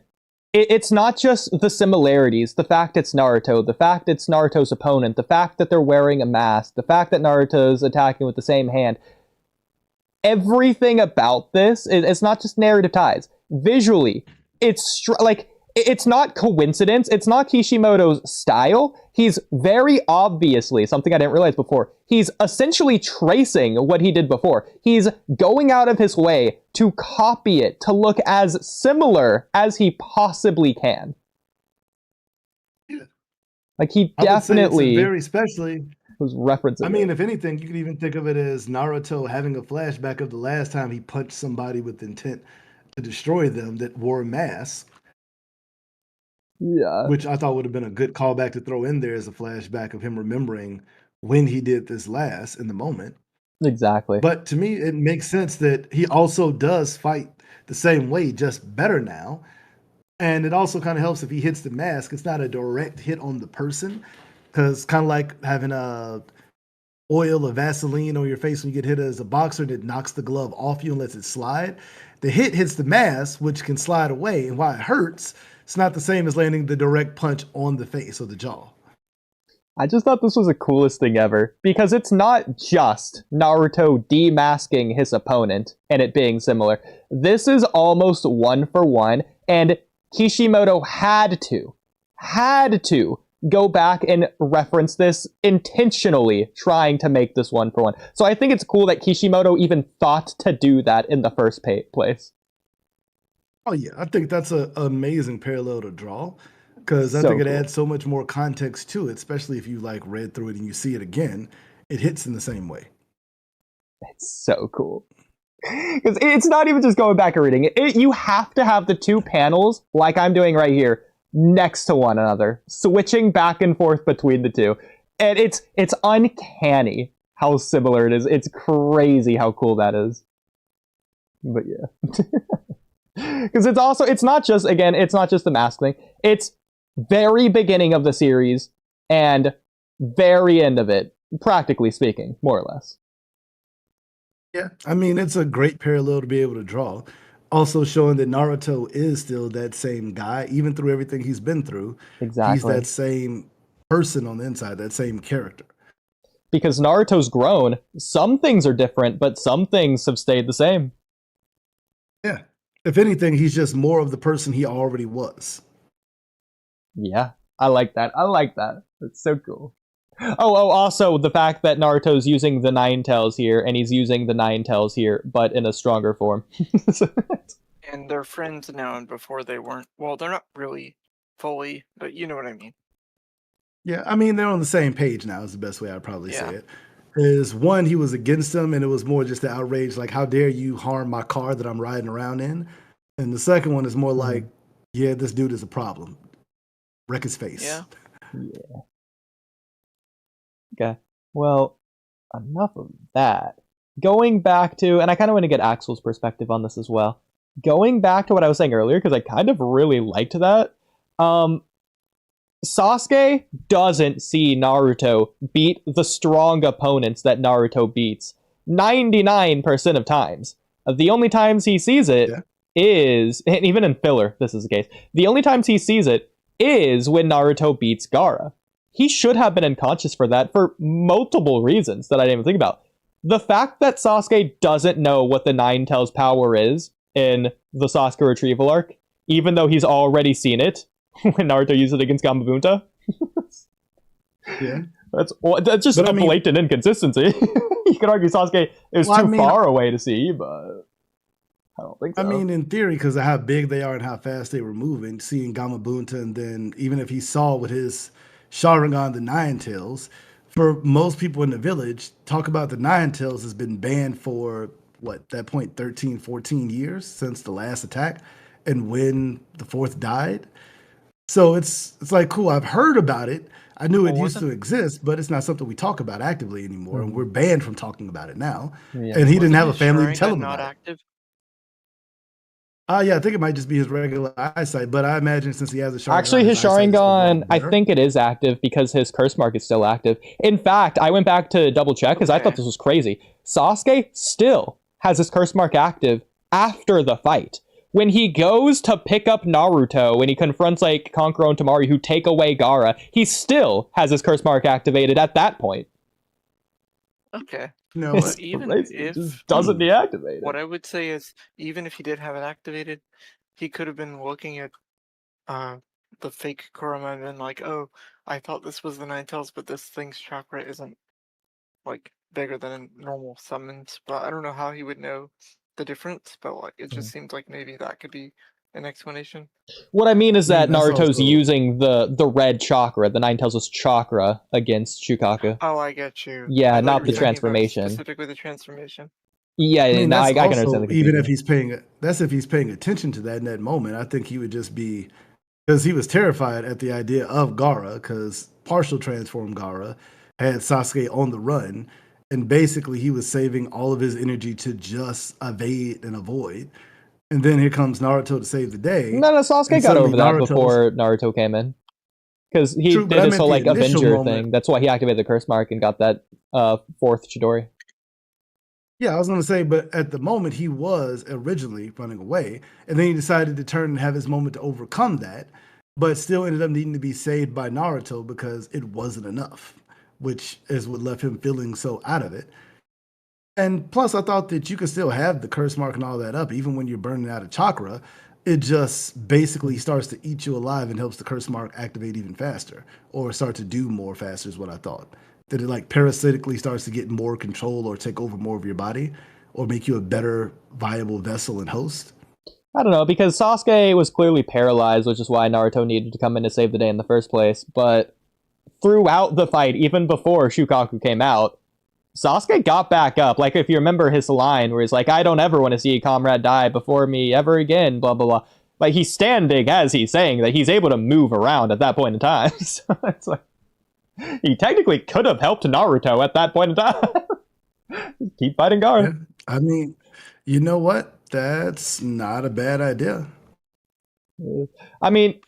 it's not just the similarities, the fact it's Naruto, the fact it's Naruto's opponent, the fact that they're wearing a mask, the fact that Naruto's attacking with the same hand. Everything about this, it's not just narrative ties. Visually, it's not coincidence. It's not Kishimoto's style. He's very obviously, something I didn't realize before, he's essentially tracing what he did before. He's going out of his way to copy it, to look as similar as he possibly can. Yeah. Like, he I would say definitely it's very especially, was referencing I mean, it. if anything, you could even think of it as Naruto having a flashback of the last time he punched somebody with intent to destroy them that wore a mask, Yeah, which I thought would have been a good callback to throw in there as a flashback of him remembering when he did this last in the moment. exactly. But to me, it makes sense that he also does fight the same way, just better now. And it also kind of helps if he hits the mask, it's not a direct hit on the person, because kind of like having a oil or Vaseline on your face when you get hit as a boxer, and it knocks the glove off you and lets it slide. The hit hits the mask, which can slide away, and while it hurts, it's not the same as landing the direct punch on the face or the jaw. I just thought this was the coolest thing ever, because it's not just Naruto demasking his opponent and it being similar. This is almost 1-for-1, and Kishimoto had to go back and reference this intentionally, trying to make this 1-for-1. So I think it's cool that Kishimoto even thought to do that in the first place. Oh yeah, I think that's an amazing parallel to draw, because I So think it cool. adds so much more context to it, especially if you like read through it and you see it again. It hits in the same way. It's so cool. Because it's not even just going back and reading it. You have to have the two panels, like I'm doing right here, next to one another, switching back and forth between the two. And it's uncanny how similar it is. It's crazy how cool that is. But yeah. Because it's not just the mask thing. It's very beginning of the series and very end of it, practically speaking, more or less. Yeah, I mean, it's a great parallel to be able to draw. Also showing that Naruto is still that same guy, even through everything he's been through. Exactly. He's that same person on the inside, that same character. Because Naruto's grown. Some things are different, but some things have stayed the same. Yeah. If anything, he's just more of the person he already was. Yeah, I like that. That's so cool. Oh, also the fact that Naruto's using the Nine Tails here, and he's using the Nine Tails here, but in a stronger form. And they're friends now, and before they weren't. Well, they're not really fully, but you know what I mean. Yeah, I mean, they're on the same page now is the best way I'd probably Yeah. say it. is one, he was against him, and it was more just the outrage, like, how dare you harm my car that I'm riding around in? And the second one is more like, yeah, this dude is a problem. Wreck his face. Yeah. Yeah. Okay. Well, enough of that. Going back to, and I kind of want to get Axel's perspective on this as well. Going back to what I was saying earlier, because I kind of really liked that. Sasuke doesn't see Naruto beat the strong opponents that Naruto beats 99% of times. The only times he sees it is, and even in filler, this is the case, the only times he sees it is when Naruto beats Gaara. He should have been unconscious for that for multiple reasons that I didn't even think about. The fact that Sasuke doesn't know what the Nine Tails power is in the Sasuke retrieval arc, even though he's already seen it when Naruto used it against Gamabunta. Yeah. That's just a blatant inconsistency. You could argue Sasuke is too far away to see, but I don't think so. I mean, in theory, because of how big they are and how fast they were moving, seeing Gamabunta, and then even if he saw with his Sharingan the Nine Tails, for most people in the village, talk about the Nine Tails has been banned for, what, that point, 13, 14 years since the last attack, and when the fourth died. So it's like, cool, I've heard about it. I knew it used to exist, but it's not something we talk about actively anymore, and we're banned from talking about it now. Yeah. And he didn't have a family to tell him about it. Yeah, I think it might just be his regular eyesight, but I imagine since he has a Sharingan... Actually, his Sharingan, I think it is active because his curse mark is still active. In fact, I went back to double check because I thought this was crazy. Sasuke still has his curse mark active after the fight. When he goes to pick up Naruto, when he confronts like Kankuro and Temari who take away Gaara, he still has his curse mark activated at that point. Okay. No, but even if it just doesn't deactivate it. What I would say is, even if he did have it activated, he could have been looking at the fake Kurama and been like, "Oh, I thought this was the Nine Tails, but this thing's chakra isn't like bigger than normal summons." But I don't know how he would know the difference. But like, it just seems like maybe that could be an explanation. What I mean is that Naruto's using the red chakra, the Nine Tails' chakra, against Shukaku. Oh, I get you. Yeah, not the transformation. Specifically the transformation. Yeah, I mean, I can understand the even if he's paying attention to that in that moment. I think he would just be, because he was terrified at the idea of Gaara, because partial transform Gaara had Sasuke on the run, and basically he was saving all of his energy to just evade and avoid. And then here comes Naruto to save the day. No, Sasuke got over that before Naruto came in. Because he did this whole like Avenger thing. That's why he activated the curse mark and got that fourth Chidori. Yeah, I was going to say, but at the moment he was originally running away, and then he decided to turn and have his moment to overcome that, but still ended up needing to be saved by Naruto because it wasn't enough, which is what left him feeling so out of it. And plus, I thought that you could still have the curse mark and all that up, even when you're burning out of chakra. It just basically starts to eat you alive and helps the curse mark activate even faster, or start to do more faster is what I thought. That it like parasitically starts to get more control or take over more of your body, or make you a better viable vessel and host. I don't know, because Sasuke was clearly paralyzed, which is why Naruto needed to come in to save the day in the first place. But throughout the fight, even before Shukaku came out, Sasuke got back up. Like, if you remember his line where he's like, "I don't ever want to see a comrade die before me ever again," blah, blah, blah. Like, he's standing as he's saying that. He's able to move around at that point in time. So it's like, he technically could have helped Naruto at that point in time. Keep fighting Gaara. Yeah. I mean, you know what? That's not a bad idea. I mean,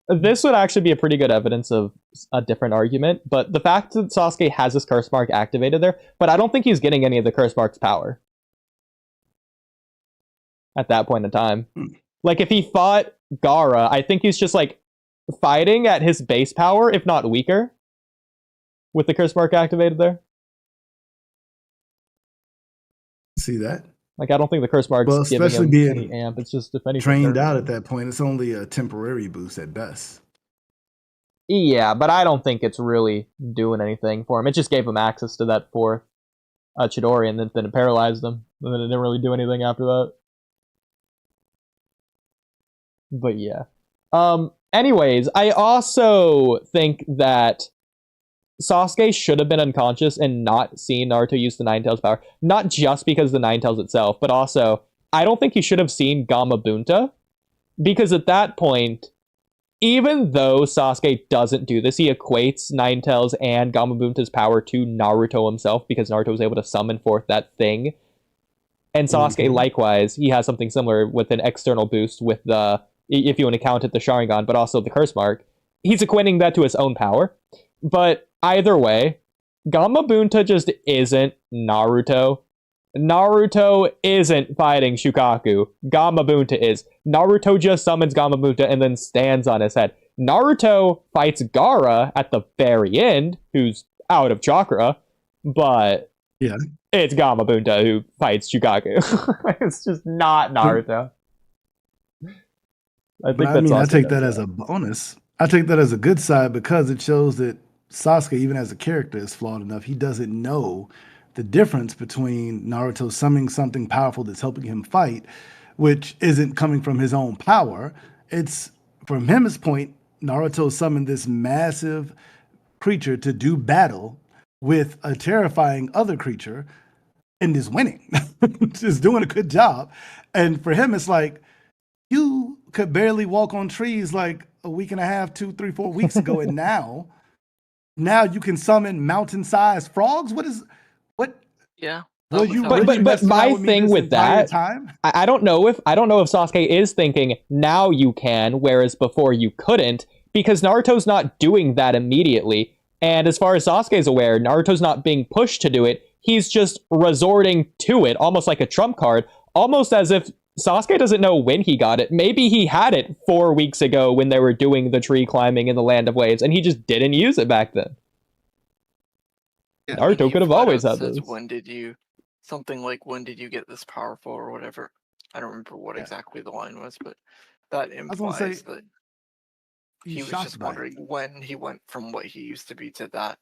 this would actually be a pretty good evidence of a different argument, but the fact that Sasuke has his curse mark activated there, but I don't think he's getting any of the curse mark's power at that point in time. Like, if he fought Gaara, I think he's just, like, fighting at his base power, if not weaker, with the curse mark activated there. See that? Like, I don't think the curse mark's giving him any amp. It's just, if anything, trained out at that point. It's only a temporary boost at best. Yeah, but I don't think it's really doing anything for him. It just gave him access to that fourth Chidori, and then it paralyzed him. And then it didn't really do anything after that. But yeah. Anyways, I also think that Sasuke should have been unconscious and not seen Naruto use the Nine Tails power. Not just because of the Nine Tails itself, but also, I don't think he should have seen Gamabunta. Because at that point, even though Sasuke doesn't do this, he equates Nine Tails and Gamabunta's power to Naruto himself because Naruto was able to summon forth that thing. And Sasuke, likewise, he has something similar with an external boost with the, if you want to count it, the Sharingan, but also the Curse Mark. He's equating that to his own power. But either way, Gamabunta just isn't Naruto. Naruto isn't fighting Shukaku. Gamabunta is. Naruto just summons Gamabunta and then stands on his head. Naruto fights Gaara at the very end, who's out of chakra, but Yeah. it's Gamabunta who fights Shukaku. It's just not Naruto. I think that's I also take that as a bonus. I take that as a good side because it shows that Sasuke, even as a character, is flawed enough. He doesn't know the difference between Naruto summoning something powerful that's helping him fight, which isn't coming from his own power. It's, from his point, Naruto summoned this massive creature to do battle with a terrifying other creature and is winning, just doing a good job. And for him, it's like, you could barely walk on trees like a week and a half, 2, 3, 4 weeks ago, and now you can summon mountain-sized frogs. What? Yeah. Well, that you was how But my thing with that, time? I don't know if Sasuke is thinking now you can, whereas before you couldn't, because Naruto's not doing that immediately. And as far as Sasuke is aware, Naruto's not being pushed to do it. He's just resorting to it, almost like a trump card, almost as if Sasuke doesn't know when he got it. Maybe he had it 4 weeks ago when they were doing the tree climbing in the Land of Waves, and he just didn't use it back then. Yeah, Naruto could have always had this. When did you get this powerful or whatever? I don't remember what exactly the line was, but that implies that he was just wondering when he went from what he used to be to that.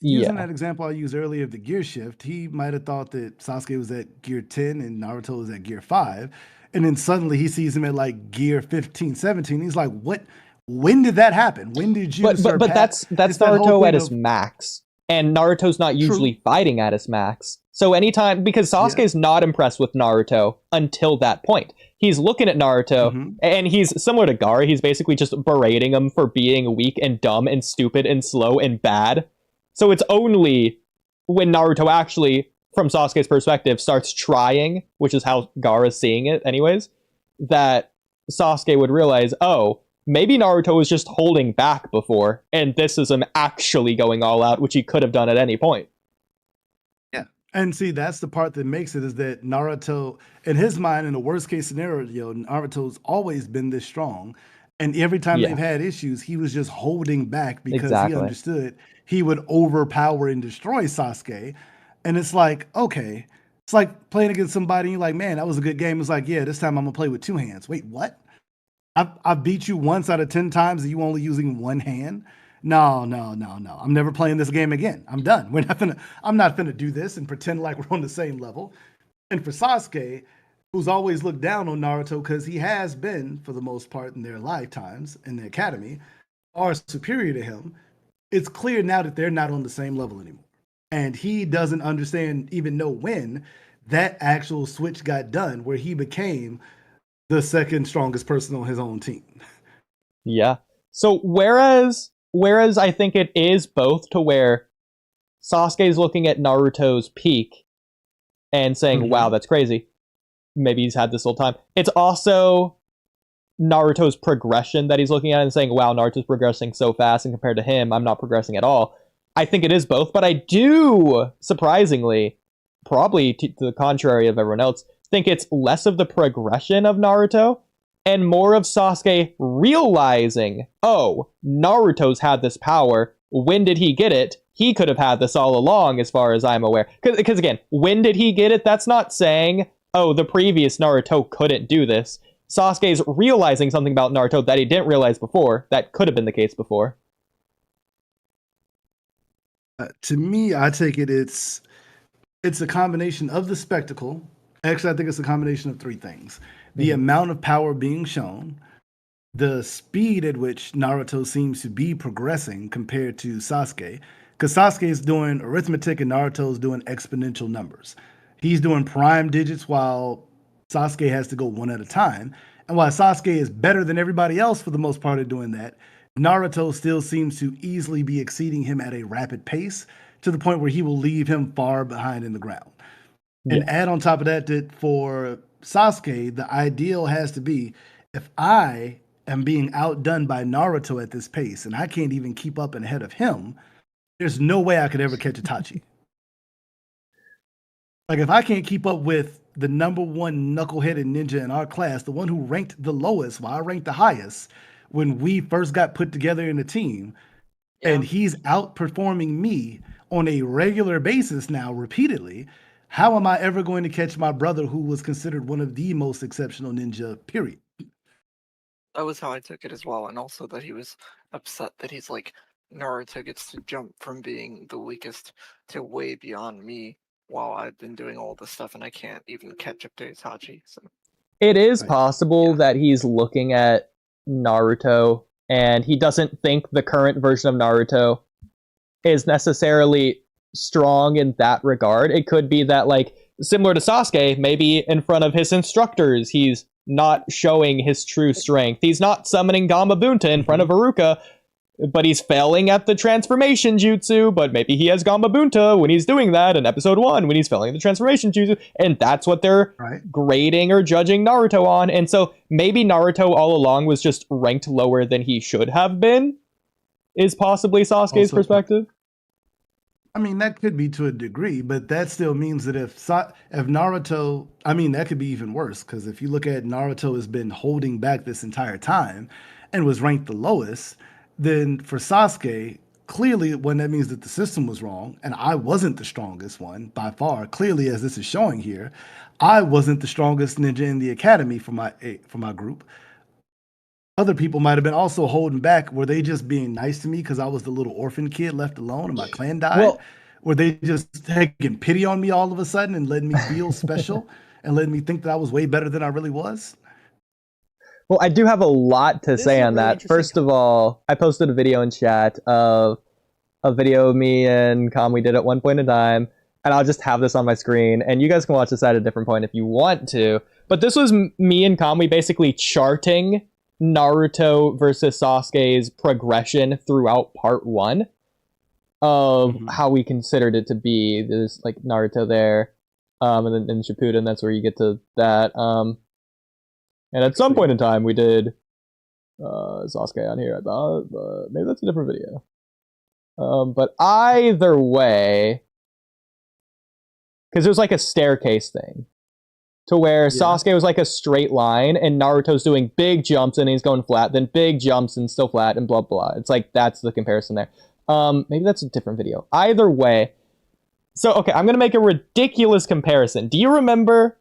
Using that example I used earlier of the gear shift, he might have thought that Sasuke was at gear 10 and Naruto was at gear 5. And then suddenly he sees him at like gear 15, 17. He's like, what? When did that happen? When did you But that's Naruto at his max. And Naruto's not usually fighting at his max. So anytime, because Sasuke's not impressed with Naruto until that point. He's looking at Naruto, and he's similar to Gaara. He's basically just berating him for being weak and dumb and stupid and slow and bad. So it's only when Naruto actually, from Sasuke's perspective, starts trying, which is how Gaara's seeing it anyways, that Sasuke would realize, oh, maybe Naruto was just holding back before, and this is him actually going all out, which he could have done at any point. Yeah. And see, that's the part that makes it, is that Naruto, in his mind, in the worst case scenario, Naruto's always been this strong. And every time they've had issues, he was just holding back because he understood he would overpower and destroy Sasuke. And it's like, okay, it's like playing against somebody and you're like, man, that was a good game. It's like, yeah, this time I'm gonna play with 2 hands. Wait, what? I beat you once out of 10 times and you only using 1 hand? No. I'm never playing this game again. I'm done. I'm not gonna do this and pretend like we're on the same level. And for Sasuke, who's always looked down on Naruto because he has been, for the most part in their lifetimes in the academy, are superior to him, it's clear now that they're not on the same level anymore. And he doesn't even know when that actual switch got done where he became the second strongest person on his own team. Yeah. So whereas I think it is both to where Sasuke's looking at Naruto's peak and saying, wow, that's crazy. Maybe he's had this whole time. It's also Naruto's progression that he's looking at and saying, wow, Naruto's progressing so fast, and compared to him, I'm not progressing at all. I think it is both, but I do, surprisingly, probably to the contrary of everyone else, think it's less of the progression of Naruto and more of Sasuke realizing, oh, Naruto's had this power. When did he get it? He could have had this all along, as far as I'm aware. Because again, when did he get it? That's not saying, oh, the previous Naruto couldn't do this. Sasuke's realizing something about Naruto that he didn't realize before. That could have been the case before. To me, I take it it's a combination of the spectacle. Actually, I think it's a combination of 3 things. The amount of power being shown, the speed at which Naruto seems to be progressing compared to Sasuke. Because Sasuke is doing arithmetic and Naruto's doing exponential numbers. He's doing prime digits while Sasuke has to go one at a time. And while Sasuke is better than everybody else for the most part at doing that, Naruto still seems to easily be exceeding him at a rapid pace to the point where he will leave him far behind in the ground. And add on top of that, that for Sasuke, the ideal has to be if I am being outdone by Naruto at this pace and I can't even keep up and ahead of him, there's no way I could ever catch Itachi. Like, if I can't keep up with the number one knuckleheaded ninja in our class, the one who ranked the lowest while I ranked the highest when we first got put together in a team, and he's outperforming me on a regular basis now repeatedly, how am I ever going to catch my brother who was considered one of the most exceptional ninja, period? That was how I took it as well, and also that he was upset that he's like, Naruto gets to jump from being the weakest to way beyond me while I've been doing all this stuff and I can't even catch up to Itachi. So It is Right. possible that he's looking at Naruto and he doesn't think the current version of Naruto is necessarily strong in that regard. It could be that, like, similar to Sasuke, maybe in front of his instructors, he's not showing his true strength. He's not summoning Gamabunta in front of Iruka, but he's failing at the transformation jutsu, but maybe he has Gamabunta when he's doing that in episode 1 when he's failing the transformation jutsu, and that's what they're Right. grading or judging Naruto on. And so maybe Naruto all along was just ranked lower than he should have been, is possibly Sasuke's Also- perspective. I mean, that could be to a degree, but that still means that if Naruto, I mean, that could be even worse, because if you look at Naruto has been holding back this entire time and was ranked the lowest, then for Sasuke, clearly when that means that the system was wrong and I wasn't the strongest one by far. Clearly, as this is showing here, I wasn't the strongest ninja in the academy for my group. Other people might have been also holding back. Were they just being nice to me because I was the little orphan kid left alone and my clan died? Well- Were they just taking pity on me all of a sudden and letting me feel special and letting me think that I was way better than I really was? Well, I do have a lot to This say is a on really that. interesting First of all, I posted a video in chat of a video of me and Kamui did at one point in time, and I'll just have this on my screen, and you guys can watch this at a different point if you want to. But this was me and Kamui basically charting Naruto versus Sasuke's progression throughout part 1 of how we considered it to be. There's like Naruto there, and then in Shippuden, that's where you get to that. And at some point in time, we did Sasuke on here, I thought, but maybe that's a different video. But either way, because it was like a staircase thing, to where Sasuke was like a straight line, and Naruto's doing big jumps and he's going flat, then big jumps and still flat, and blah blah. It's like that's the comparison there. Maybe that's a different video. Either way, so okay, I'm gonna make a ridiculous comparison. Do you remember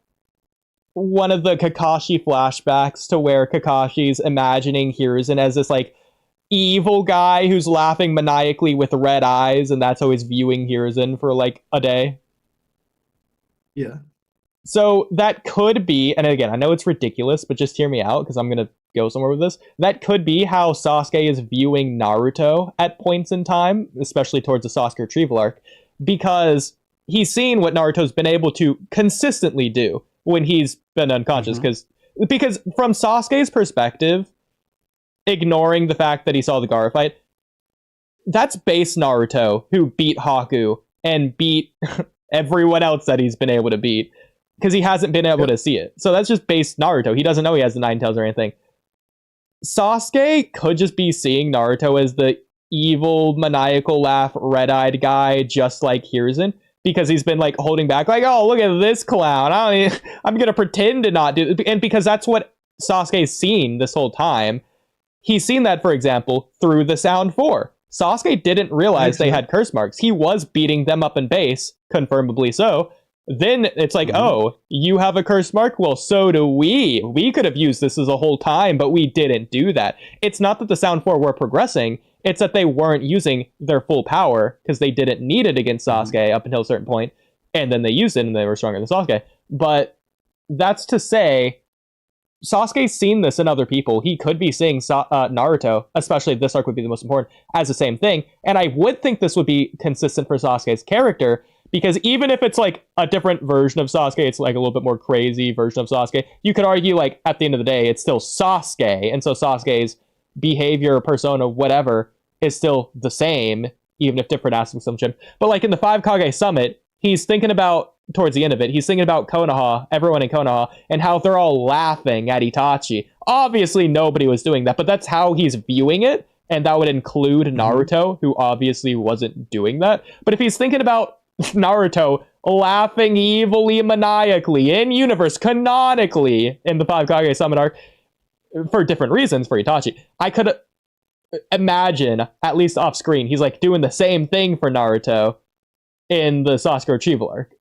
one of the Kakashi flashbacks to where Kakashi's imagining Hiruzen as this like evil guy who's laughing maniacally with red eyes, and that's how he's viewing Hiruzen for like a day? Yeah. So that could be, and again, I know it's ridiculous, but just hear me out because I'm going to go somewhere with this. That could be how Sasuke is viewing Naruto at points in time, especially towards the Sasuke retrieval arc, because he's seen what Naruto's been able to consistently do when he's been unconscious. Because from Sasuke's perspective, ignoring the fact that he saw the Gaara fight, that's base Naruto who beat Haku and beat everyone else that he's been able to beat, because he hasn't been able to see it. So that's just base Naruto. He doesn't know he has the Nine Tails or anything. Sasuke could just be seeing Naruto as the evil, maniacal laugh, red-eyed guy, just like Hiruzen, because he's been like holding back, like, oh, look at this clown. I'm gonna pretend to not do it. And because that's what Sasuke's seen this whole time. He's seen that, for example, through the Sound 4. Sasuke didn't realize they had curse marks. He was beating them up in base, confirmably so. Then it's like, oh, you have a curse mark? Well, so do we. We could have used this as a whole time, but we didn't do that. It's not that the Sound 4 were progressing. It's that they weren't using their full power because they didn't need it against Sasuke up until a certain point, and then they used it and they were stronger than Sasuke. But that's to say, Sasuke's seen this in other people. He could be seeing Naruto, especially this arc would be the most important, as the same thing. And I would think this would be consistent for Sasuke's character, because even if it's like a different version of Sasuke, it's like a little bit more crazy version of Sasuke, you could argue like at the end of the day, it's still Sasuke. And so Sasuke's behavior, persona, whatever, is still the same, even if different aspects of him. But like in the 5 Kage Summit, he's thinking about, towards the end of it, he's thinking about Konoha, everyone in Konoha, and how they're all laughing at Itachi. Obviously, nobody was doing that, but that's how he's viewing it, and that would include Naruto, who obviously wasn't doing that. But if he's thinking about Naruto laughing evilly, maniacally, in universe, canonically, in the 5 Kage Summit arc, for different reasons for Itachi, I could imagine, at least off screen, he's like doing the same thing for Naruto in the Sasuke retrieval arc.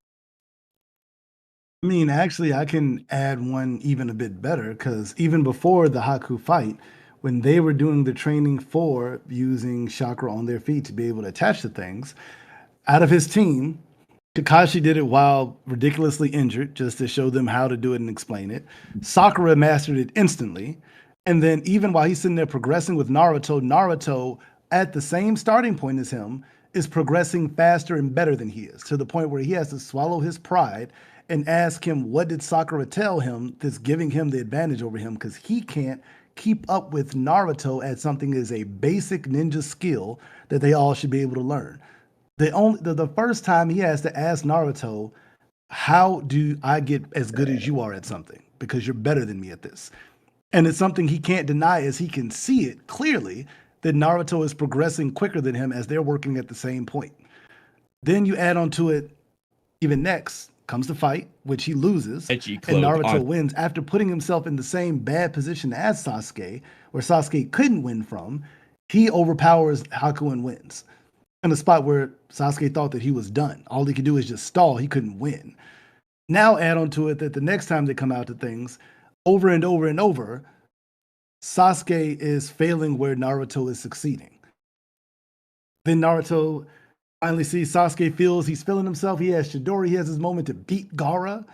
I mean, actually, I can add one even a bit better, because even before the Haku fight, when they were doing the training for using chakra on their feet to be able to attach to things, out of his team, Kakashi did it while ridiculously injured, just to show them how to do it and explain it. Sakura mastered it instantly. And then even while he's sitting there progressing with Naruto, Naruto, at the same starting point as him, is progressing faster and better than he is, to the point where he has to swallow his pride and ask him, what did Sakura tell him that's giving him the advantage over him? Because he can't keep up with Naruto at something as a basic ninja skill that they all should be able to learn. The first time he has to ask Naruto, how do I get as good as you are at something? Because you're better than me at this. And it's something he can't deny, as he can see it clearly that Naruto is progressing quicker than him as they're working at the same point. Then you add on to it, even next comes the fight, which he loses, and Naruto wins after putting himself in the same bad position as Sasuke, where Sasuke couldn't win from. He overpowers Haku and wins. In a spot where Sasuke thought that he was done. All he could do is just stall. He couldn't win. Now add on to it that the next time they come out to things, over and over and over, Sasuke is failing where Naruto is succeeding. Then Naruto finally sees Sasuke feels he's feeling himself. He has Chidori. He has his moment to beat Gaara.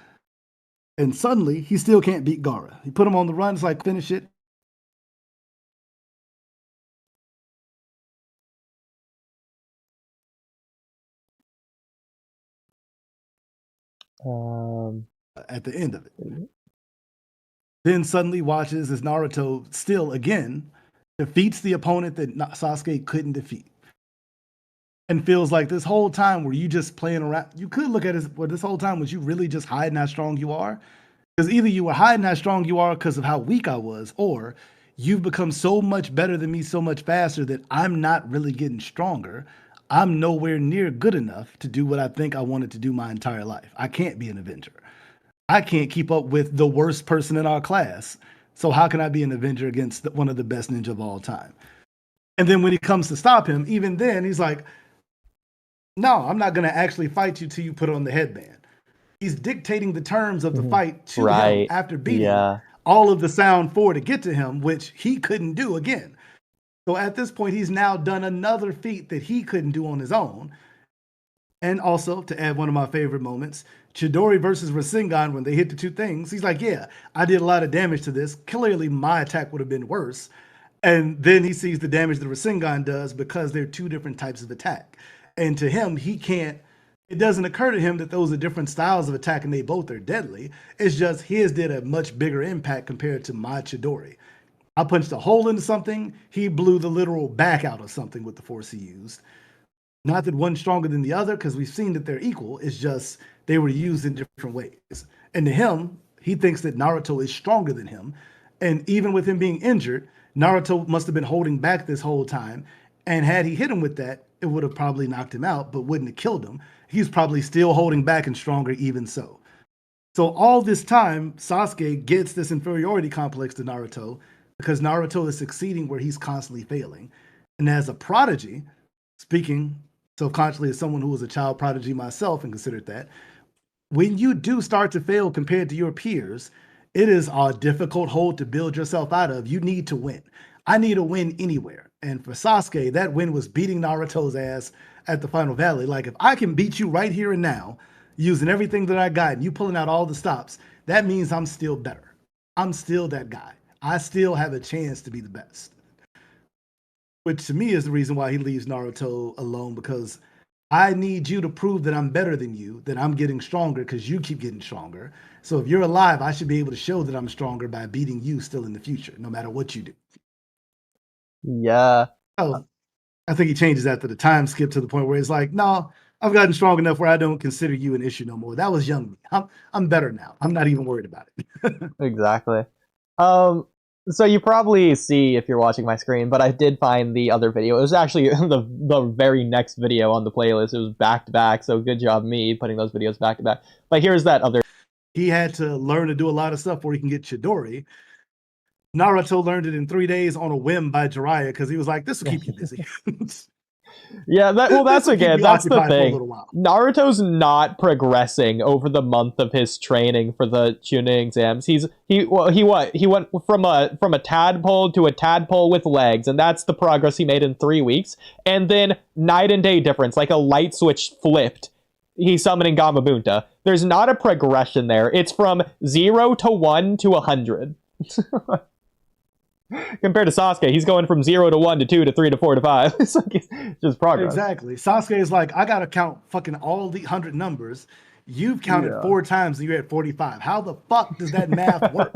And suddenly, he still can't beat Gaara. He put him on the run. It's like, finish it. At the end of it. Then suddenly watches as Naruto still again defeats the opponent that Sasuke couldn't defeat. And feels like this whole time were you just playing around? You could look at it as, well, this whole time was you really just hiding how strong you are? Because either you were hiding how strong you are because of how weak I was, or you've become so much better than me so much faster that I'm not really getting stronger. I'm nowhere near good enough to do what I think I wanted to do my entire life. I can't be an Avenger. I can't keep up with the worst person in our class. So how can I be an Avenger against one of the best ninja of all time? And then when he comes to stop him, even then, he's like, no, I'm not going to actually fight you till you put on the headband. He's dictating the terms of the fight to him after beating all of the sound four to get to him, which he couldn't do again. So at this point, he's now done another feat that he couldn't do on his own. And also, to add one of my favorite moments, Chidori versus Rasengan, when they hit the two things, he's like, yeah, I did a lot of damage to this. Clearly, my attack would have been worse. And then he sees the damage that Rasengan does because they're two different types of attack. And to him, he can't, it doesn't occur to him that those are different styles of attack and they both are deadly. It's just his did a much bigger impact compared to my Chidori. I punched a hole into something, he blew the literal back out of something with the force he used. Not that one's stronger than the other, because we've seen that they're equal. It's just they were used in different ways. And to him, he thinks that Naruto is stronger than him. And even with him being injured, Naruto must have been holding back this whole time. And had he hit him with that, it would have probably knocked him out, but wouldn't have killed him. He's probably still holding back and stronger even so. So all this time, Sasuke gets this inferiority complex to Naruto because Naruto is succeeding where he's constantly failing. And as a prodigy, speaking self-consciously as someone who was a child prodigy myself and considered that, when you do start to fail compared to your peers, it is a difficult hole to build yourself out of. You need to win. I need a win anywhere. And for Sasuke, that win was beating Naruto's ass at the Final Valley. Like, if I can beat you right here and now, using everything that I got, and you pulling out all the stops, that means I'm still better. I'm still that guy. I still have a chance to be the best. Which to me is the reason why he leaves Naruto alone, because I need you to prove that I'm better than you, that I'm getting stronger because you keep getting stronger. So if you're alive, I should be able to show that I'm stronger by beating you still in the future, no matter what you do. Yeah. Oh, I think he changes after the time skip to the point where it's like, no, I've gotten strong enough where I don't consider you an issue no more. That was young me. I'm better now. I'm not even worried about it. Exactly. So you probably see if you're watching my screen, but I did find the other video. It was actually the very next video on the playlist. It was back to back, so good job me putting those videos back to back. But here's that other. He had to learn to do a lot of stuff where he can get Chidori. Naruto learned it in 3 days on a whim by Jiraiya because he was like, this will keep you busy. Yeah, that's again, that's the thing. Naruto's not progressing over the month of his training for the Chunin exams. He went from a tadpole to a tadpole with legs, and that's the progress he made in 3 weeks. And then night and day difference, like a light switch flipped. He's summoning Gamabunta. There's not a progression there. It's from 0 to 1 to 100. Compared to Sasuke, he's going from 0 to 1 to 2 to 3 to 4 to 5. It's like it's just progress. Exactly. Sasuke is like, I gotta count fucking all the 100 numbers. You've counted 4 times and you're at 45. How the fuck does that math work?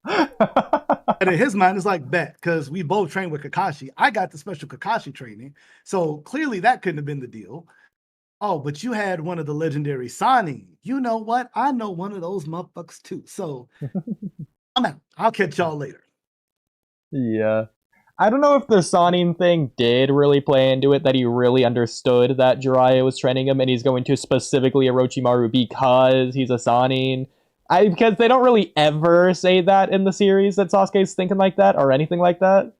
And in his mind, it's like, bet, because we both trained with Kakashi. I got the special Kakashi training. So clearly that couldn't have been the deal. Oh, but you had one of the legendary Sani. You know what? I know one of those motherfuckers too. So I'm out. I'll catch y'all later. Yeah. I don't know if the Sanin thing did really play into it, that he really understood that Jiraiya was training him and he's going to specifically Orochimaru because he's a Sanin. Because they don't really ever say that in the series that Sasuke's thinking like that or anything like that.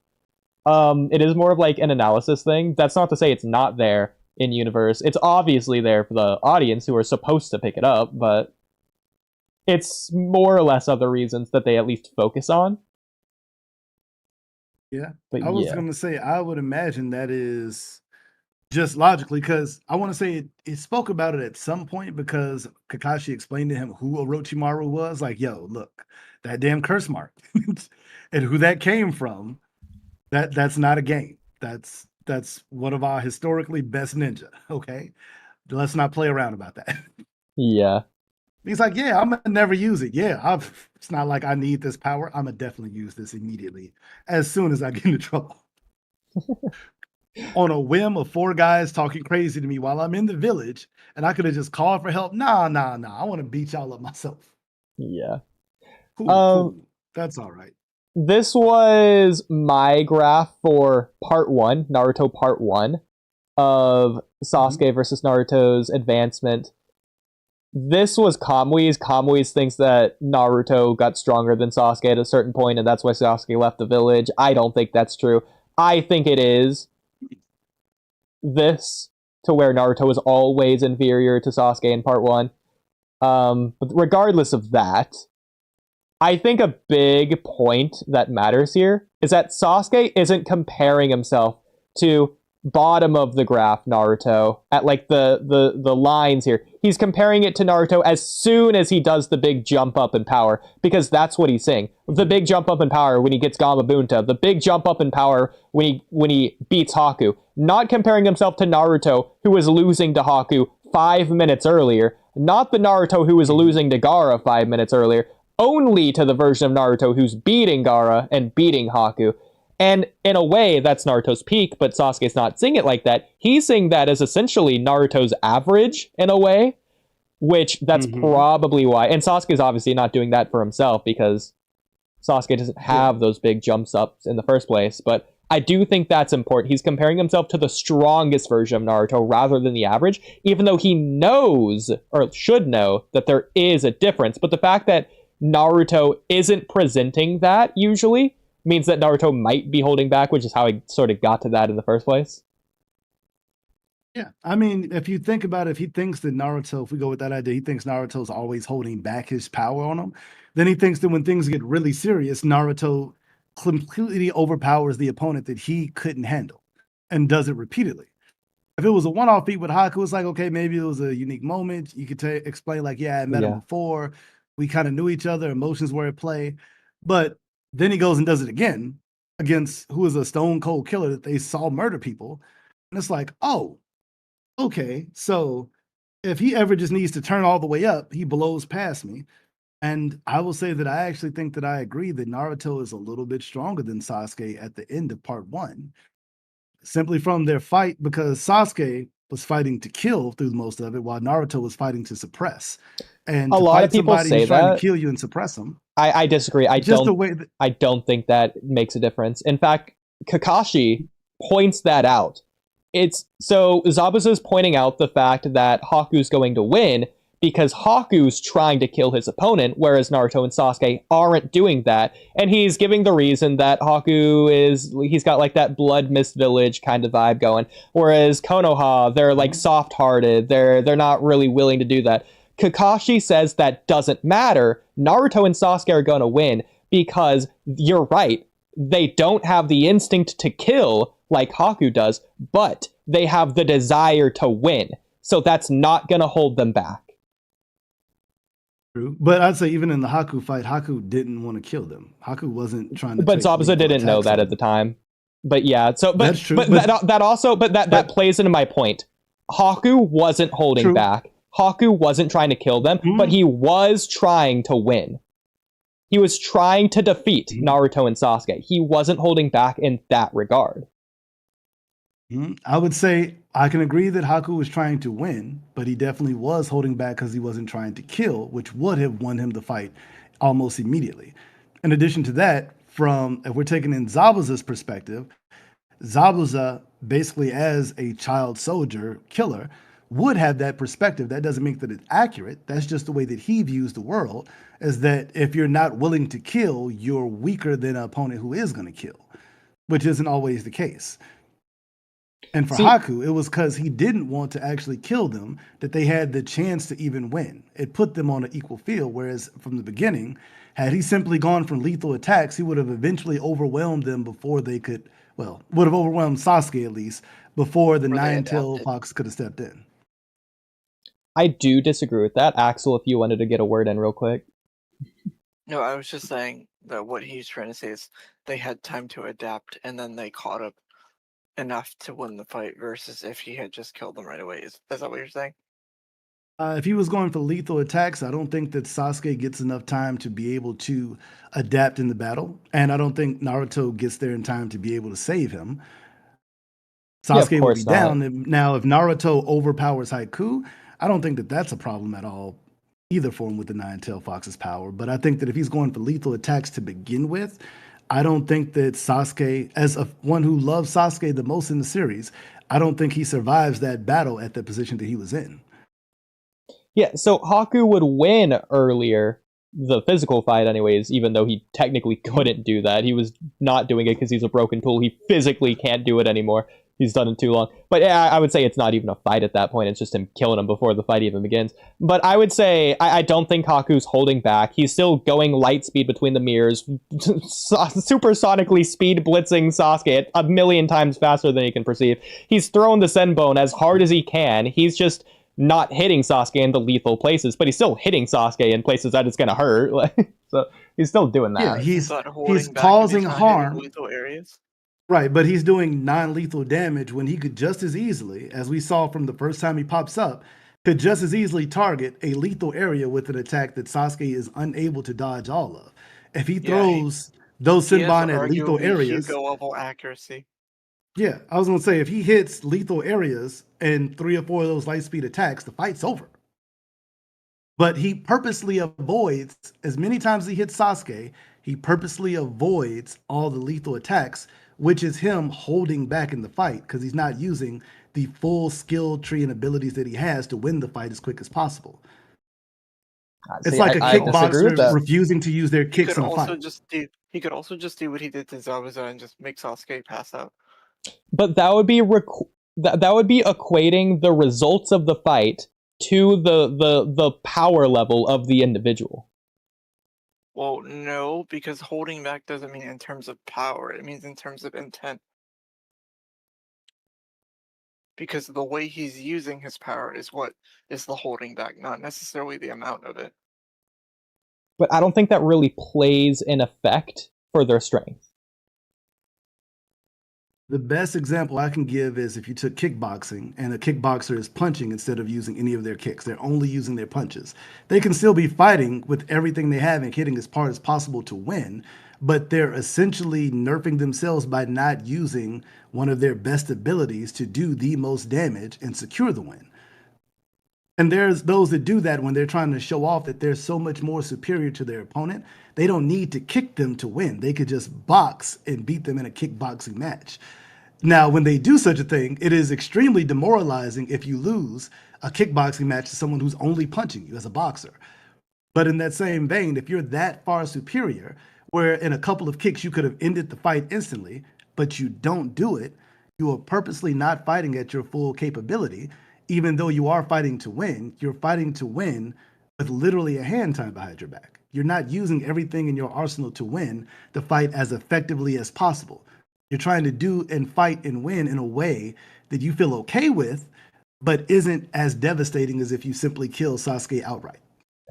It is more of like an analysis thing. That's not to say it's not there in universe. It's obviously there for the audience who are supposed to pick it up, but it's more or less other reasons that they at least focus on. Yeah, but I was going to say, I would imagine that is just logically, because I want to say it spoke about it at some point because Kakashi explained to him who Orochimaru was. Like, yo, look, that damn curse mark and who that came from. That's not a game. That's one of our historically best ninja. Okay, let's not play around about that. Yeah. He's like, yeah, I'm gonna never use it. Yeah, it's not like I need this power. I'm gonna definitely use this immediately as soon as I get into trouble. On a whim of 4 guys talking crazy to me while I'm in the village, and I could have just called for help. Nah. I want to beat y'all up myself. Yeah. Cool. That's all right. This was my graph for part 1, Naruto part 1 of Sasuke versus Naruto's advancement. This was Kamui's. Kamui's thinks that Naruto got stronger than Sasuke at a certain point, and that's why Sasuke left the village. I don't think that's true. I think it is this, to where Naruto is always inferior to Sasuke in part 1. But regardless of that, I think a big point that matters here is that Sasuke isn't comparing himself to bottom of the graph Naruto at like the lines here. He's comparing it to Naruto as soon as he does the big jump up in power, because that's what he's saying. The big jump up in power when he gets Gamabunta, the big jump up in power when he beats Haku. Not comparing himself to Naruto, who was losing to Haku 5 minutes earlier, not the Naruto who was losing to Gaara 5 minutes earlier, only to the version of Naruto who's beating Gaara and beating Haku. And in a way, that's Naruto's peak, but Sasuke's not seeing it like that. He's seeing that as essentially Naruto's average, in a way, which that's probably why. And Sasuke's obviously not doing that for himself, because Sasuke doesn't have those big jumps ups in the first place. But I do think that's important. He's comparing himself to the strongest version of Naruto rather than the average, even though he knows, or should know, that there is a difference. But the fact that Naruto isn't presenting that usually means that Naruto might be holding back, which is how he sort of got to that in the first place. Yeah, I mean, if you think about it, if he thinks that Naruto, if we go with that idea, he thinks Naruto's always holding back his power on him, then he thinks that when things get really serious, Naruto completely overpowers the opponent that he couldn't handle and does it repeatedly. If it was a one-off feat with Haku, it's like, okay, maybe it was a unique moment. You could explain like, yeah, I met him before. We kind of knew each other, emotions were at play. But then he goes and does it again against who is a stone cold killer that they saw murder people. And it's like, oh, okay. So if he ever just needs to turn all the way up, he blows past me. And I will say that I actually think that I agree that Naruto is a little bit stronger than Sasuke at the end of part one, simply from their fight, because Sasuke was fighting to kill through most of it, while Naruto was fighting to suppress. And A to lot of fight people somebody say who's trying to that. kill you and suppress them, I disagree. just the way that I don't think that makes a difference. In fact, Kakashi points that out. It's so Zabuza's pointing out the fact that Haku's going to win because Haku's trying to kill his opponent, whereas Naruto and Sasuke aren't doing that. And he's giving the reason that he's got like that blood mist village kind of vibe going, whereas Konoha, they're like soft-hearted. They're not really willing to do that. Kakashi says that doesn't matter. Naruto and Sasuke are going to win because you're right. They don't have the instinct to kill like Haku does, but they have the desire to win. So that's not going to hold them back. true. But I'd say even in the Haku fight, Haku didn't want to kill them. Haku wasn't trying to But take Zabuza lethal didn't know attacks that on at the them. time. But yeah, so That's true, but but- that but- plays into my point. Haku wasn't holding True. back. Haku wasn't trying to kill them, but he was trying to win. He was trying to defeat Naruto and Sasuke. He wasn't holding back in that regard. I would say I can agree that Haku was trying to win, but he definitely was holding back because he wasn't trying to kill, which would have won him the fight almost immediately. In addition to that, if we're taking in Zabuza's perspective, Zabuza, basically as a child soldier killer, would have that perspective. That doesn't make that it's accurate. That's just the way that he views the world, is that if you're not willing to kill, you're weaker than an opponent who is going to kill, which isn't always the case. And for See- Haku, it was because he didn't want to actually kill them that they had the chance to even win. It put them on an equal field, whereas from the beginning, had he simply gone for lethal attacks, he would have eventually overwhelmed them before they could, would have overwhelmed Sasuke at least, before the Or they Nine-Tailed adapted. Fox could have stepped in. I do disagree with that. Axel, if you wanted to get a word in real quick. No, I was just saying that what he's trying to say is they had time to adapt and then they caught up enough to win the fight versus if he had just killed them right away. Is that what you're saying? If he was going for lethal attacks, I don't think that Sasuke gets enough time to be able to adapt in the battle. And I don't think Naruto gets there in time to be able to save him. Yeah, of Sasuke will be course not. down. Now, if Naruto overpowers Haiku, I don't think that that's a problem at all, either for him with the Nine-Tailed Fox's power. But I think that if he's going for lethal attacks to begin with, I don't think that Sasuke, as one who loves Sasuke the most in the series, I don't think he survives that battle at the position that he was in. Yeah, so Haku would win earlier, the physical fight anyways, even though he technically couldn't do that. He was not doing it because he's a broken tool. He physically can't do it anymore. He's done it too long. But yeah, I would say it's not even a fight at that point. It's just him killing him before the fight even begins. But I would say I don't think Haku's holding back. He's still going light speed between the mirrors, supersonically speed blitzing Sasuke a million times faster than he can perceive. He's throwing the Senbone as hard as he can. He's just not hitting Sasuke in the lethal places, but he's still hitting Sasuke in places that it's going to hurt. So he's still doing that. Yeah, he's But holding back if causing he's not hitting harm. lethal areas. Right, but he's doing non-lethal damage when he could just as easily, as we saw from the first time he pops up, could just as easily target a lethal area with an attack that Sasuke is unable to dodge all of. If he throws those He has Senbon at lethal arguably areas, Hugo level accuracy. yeah, I was gonna say if he hits lethal areas and 3 or 4 of those light speed attacks, the fight's over. But he purposely avoids, as many times as he hits Sasuke, he purposely avoids all the lethal attacks, which is him holding back in the fight because he's not using the full skill tree and abilities that he has to win the fight as quick as possible. It's like a I disagree with kickboxer that. refusing to use their He kicks could in a also fight. he could also just do what he did to Zabuza and just make Sasuke pass out. But that would be that would be equating the results of the fight to the power level of the individual. Well, no, because holding back doesn't mean in terms of power. It means in terms of intent. Because the way he's using his power is what is the holding back, not necessarily the amount of it. but I don't think that really plays in effect for their strength. The best example I can give is if you took kickboxing and a kickboxer is punching instead of using any of their kicks. They're only using their punches. They can still be fighting with everything they have and hitting as hard as possible to win, but they're essentially nerfing themselves by not using one of their best abilities to do the most damage and secure the win. And there's those that do that when they're trying to show off that they're so much more superior to their opponent. They don't need to kick them to win. They could just box and beat them in a kickboxing match. Now, when they do such a thing, it is extremely demoralizing if you lose a kickboxing match to someone who's only punching you as a boxer. But in that same vein, if you're that far superior, where in a couple of kicks you could have ended the fight instantly, but you don't do it, you are purposely not fighting at your full capability. Even though you are fighting to win, you're fighting to win with literally a hand tied behind your back. You're not using everything in your arsenal to win the fight as effectively as possible. You're trying to do and fight and win in a way that you feel okay with, but isn't as devastating as if you simply kill Sasuke outright.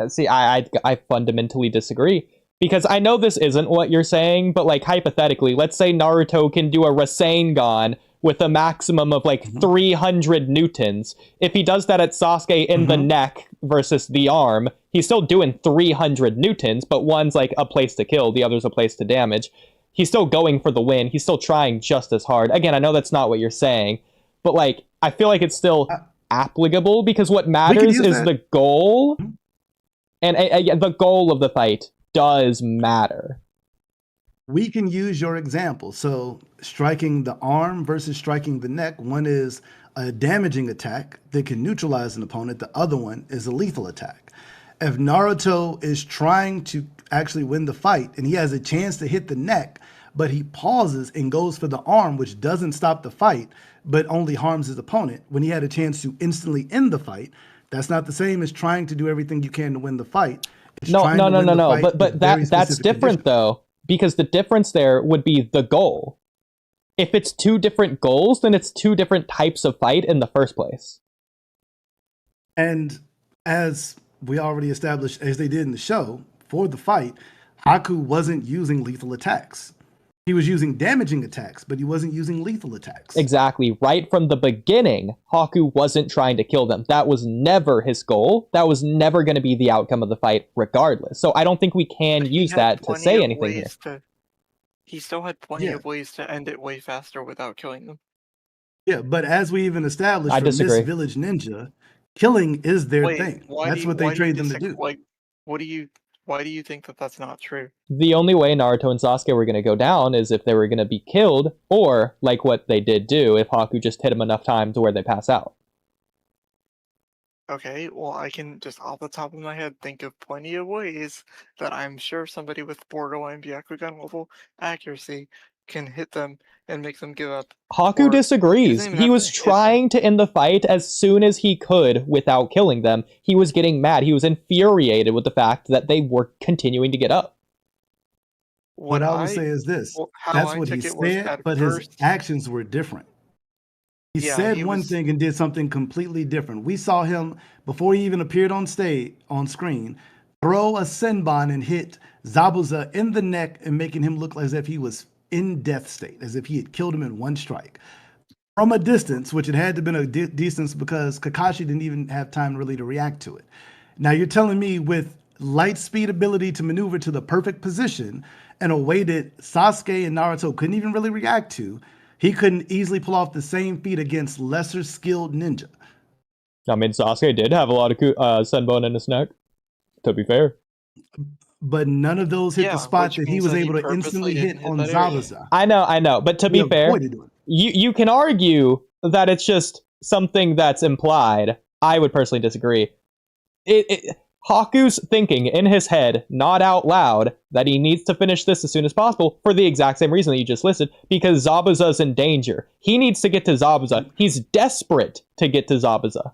See, I fundamentally disagree. Because I know this isn't what you're saying, but like hypothetically, let's say Naruto can do a Rasengan with a maximum of like 300 newtons. If he does that at Sasuke in the neck versus the arm, he's still doing 300 newtons, but one's like a place to kill, the other's a place to damage. He's still going for the win. He's still trying just as hard. Again, I know that's not what you're saying, but like, I feel like it's still applicable because what matters is the goal. And the goal of the fight does matter. We can use your example. So striking the arm versus striking the neck, one is a damaging attack that can neutralize an opponent. The other one is a lethal attack. If Naruto is trying to actually win the fight and he has a chance to hit the neck, but he pauses and goes for the arm, which doesn't stop the fight, but only harms his opponent, when he had a chance to instantly end the fight, that's not the same as trying to do everything you can to win the fight. No. But that's different though, because the difference there would be the goal. If it's two different goals, then it's two different types of fight in the first place. And as we already established, as they did in the show, for the fight, Haku wasn't using lethal attacks. He was using damaging attacks, but he wasn't using lethal attacks. Exactly. Right from the beginning, Haku wasn't trying to kill them. That was never his goal. That was never going to be the outcome of the fight, regardless. So I don't think we can use that to say anything here. He still had plenty of ways to end it way faster without killing them. Yeah, but as we even established, I disagree. Miss Village Ninja, killing is their thing. That's what they trained them to do. Like, why do you think that that's not true? The only way Naruto and Sasuke were going to go down is if they were going to be killed, or, like what they did do, if Haku just hit them enough times to where they pass out. Okay, well, I can just off the top of my head think of plenty of ways that I'm sure somebody with borderline Byakugan level accuracy can hit them and make them give up. Haku disagrees. He was trying to end the fight as soon as he could without killing them. He was getting mad. He was infuriated with the fact that they were continuing to get up. What I would say is this. That's what he said, but his actions were different. He said one thing and did something completely different. We saw him, before he even appeared on screen, throw a Senbon and hit Zabuza in the neck and making him look as if he was in death state, as if he had killed him in one strike. From a distance, which it had to have been a distance because Kakashi didn't even have time really to react to it. Now you're telling me with light speed ability to maneuver to the perfect position in a way that Sasuke and Naruto couldn't even really react to, he couldn't easily pull off the same feat against lesser skilled ninja. I mean, Sasuke did have a lot of Senbon in his neck, to be fair. But none of those hit the spot that he was able to instantly hit on Zabuza. I know. But to be fair, you can argue that it's just something that's implied. I would personally disagree. Haku's thinking in his head, not out loud, that he needs to finish this as soon as possible for the exact same reason that you just listed, because Zabuza's in danger. He needs to get to Zabuza. He's desperate to get to Zabuza.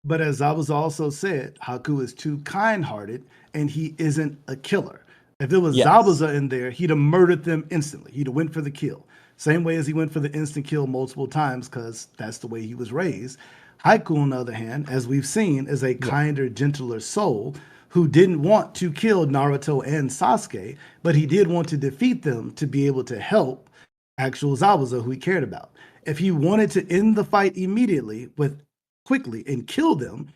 But as Zabuza also said, Haku is too kind-hearted, and he isn't a killer. If it was Zabuza in there, he'd have murdered them instantly. He'd have went for the kill. Same way as he went for the instant kill multiple times, because that's the way he was raised. Haku, on the other hand, as we've seen, is a kinder, gentler soul who didn't want to kill Naruto and Sasuke, but he did want to defeat them to be able to help actual Zabuza, who he cared about. If he wanted to end the fight immediately quickly and kill them,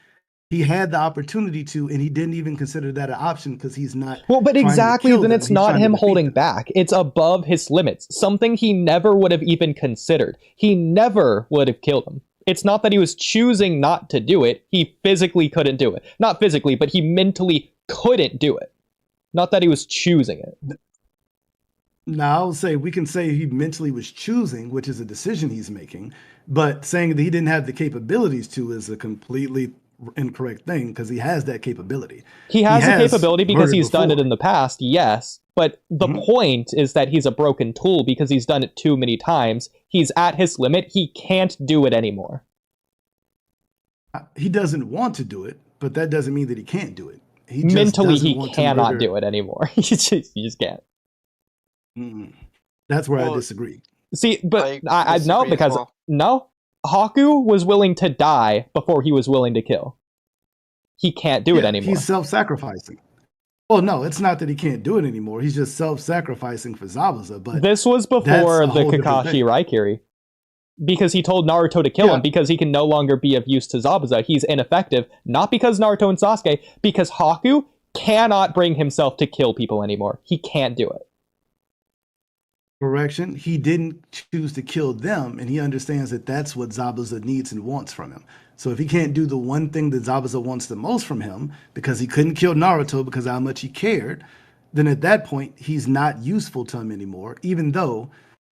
he had the opportunity to, and he didn't even consider that an option because he's not. Well, but trying to exactly, kill then them, it's he's not trying to him defeat holding them. back. It's above his limits. Something he never would have even considered. He never would have killed him. It's not that he was choosing not to do it. He physically couldn't do it. Not physically, but he mentally couldn't do it. Not that he was choosing it. Now, I'll say we can say he mentally was choosing, which is a decision he's making, but saying that he didn't have the capabilities to is a completely incorrect thing because he has that capability. He has the capability because murdered he's done it before. in the past, yes. But the point is that he's a broken tool because he's done it too many times. He's at his limit. He can't do it anymore. He doesn't want to do it, but that doesn't mean that he can't do it. He just Mentally, doesn't he want to cannot murder- do it anymore. You just can't. Mm-mm. That's where I Well, disagree. See, but I disagree no, as because well. no, Haku was willing to die before he was willing to kill. He can't do it Yeah, anymore. He's self-sacrificing. Well, no, it's not that he can't do it anymore. He's just self-sacrificing for Zabuza. But This was that's before a the whole different Kakashi thing. Raikiri. Because he told Naruto to kill Yeah. him, because he can no longer be of use to Zabuza. He's ineffective, not because Naruto and Sasuke, because Haku cannot bring himself to kill people anymore. He can't do it. Correction, he didn't choose to kill them, and he understands that that's what Zabuza needs and wants from him. So if he can't do the one thing that Zabuza wants the most from him, because he couldn't kill Naruto because of how much he cared, then at that point, he's not useful to him anymore, even though,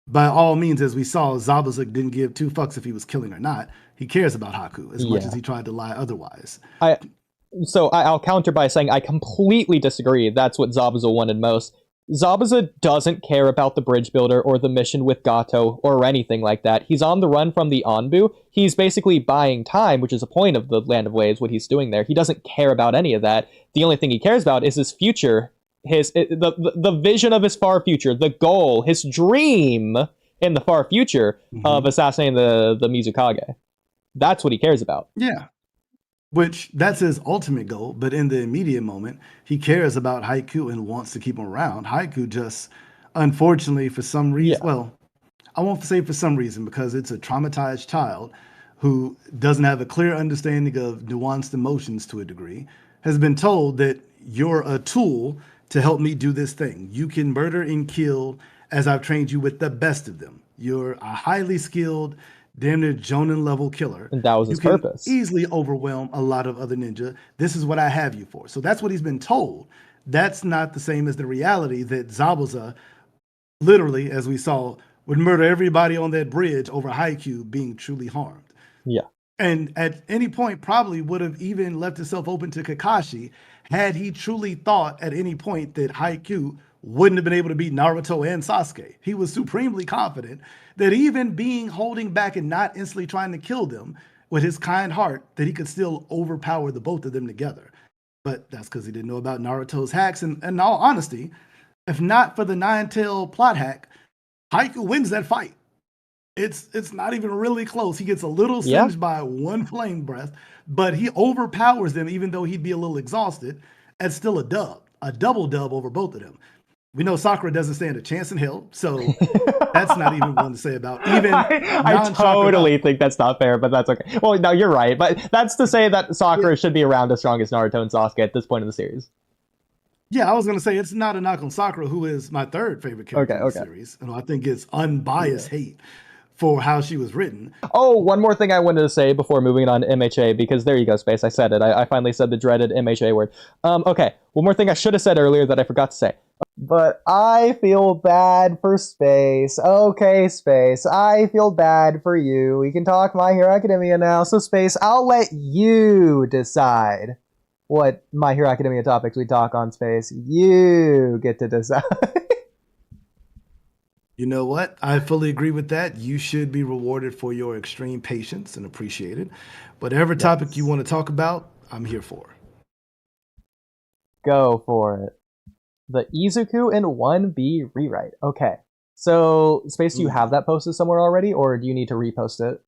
by all means, as we saw, Zabuza didn't give two fucks if he was killing or not. He cares about Haku as much Yeah. as he tried to lie otherwise. I'll counter by saying I completely disagree. That's what Zabuza wanted most. Zabuza doesn't care about the bridge builder or the mission with Gato or anything like that. He's on the run from the Anbu. He's basically buying time, which is a point of the Land of Waves, what he's doing there. He doesn't care about any of that. The only thing he cares about is his future, the vision of his far future, the goal, his dream in the far future of assassinating the Mizukage. That's what he cares about. Yeah. Which that's his ultimate goal, but in the immediate moment, he cares about Haiku and wants to keep him around. Haiku just, unfortunately, for some reason, Yeah. well, I won't say for some reason because it's a traumatized child who doesn't have a clear understanding of nuanced emotions to a degree, has been told that you're a tool to help me do this thing. You can murder and kill as I've trained you with the best of them. You're a highly skilled, damn near Jonin level killer. And that was his You can purpose. easily overwhelm a lot of other ninja. This is what I have you for. So that's what he's been told. That's not the same as the reality that Zabuza, literally, as we saw, would murder everybody on that bridge over Haikyuu being truly harmed. Yeah. And at any point, probably would have even left himself open to Kakashi had he truly thought at any point that Haikyuu wouldn't have been able to beat Naruto and Sasuke. He was supremely confident that even being holding back and not instantly trying to kill them with his kind heart, that he could still overpower the both of them together. But that's because he didn't know about Naruto's hacks. And in all honesty, if not for the Nine-Tail plot hack, Haikyuu wins that fight. It's not even really close. He gets a little Yeah. singed by one flame breath, but he overpowers them, even though he'd be a little exhausted. It's still a dub, a double dub over both of them. We know Sakura doesn't stand a chance in hell, so that's not even one to say about. Even I non-Sakura- totally think that's not fair, but that's okay. Well, no, you're right. But that's to say that Sakura should be around as strong as Naruto and Sasuke at this point in the series. Yeah, I was gonna say it's not a knock on Sakura, who is my third favorite character in the Okay. series, and I think it's unbiased hate for how she was written. Oh, one more thing I wanted to say before moving on to MHA, because there you go, Space. I said it. I finally said the dreaded MHA word. Okay, one more thing I should have said earlier that I forgot to say. But I feel bad for Space. Okay, Space. I feel bad for you. We can talk My Hero Academia now. So, Space, I'll let you decide what My Hero Academia topics we talk on, Space. You get to decide. You know what? I fully agree with that. You should be rewarded for your extreme patience and appreciated. Whatever topic you want to talk about, I'm here for. Go for it. The Izuku in 1B rewrite. Okay. So, Space, do you have that posted somewhere already, or do you need to repost it?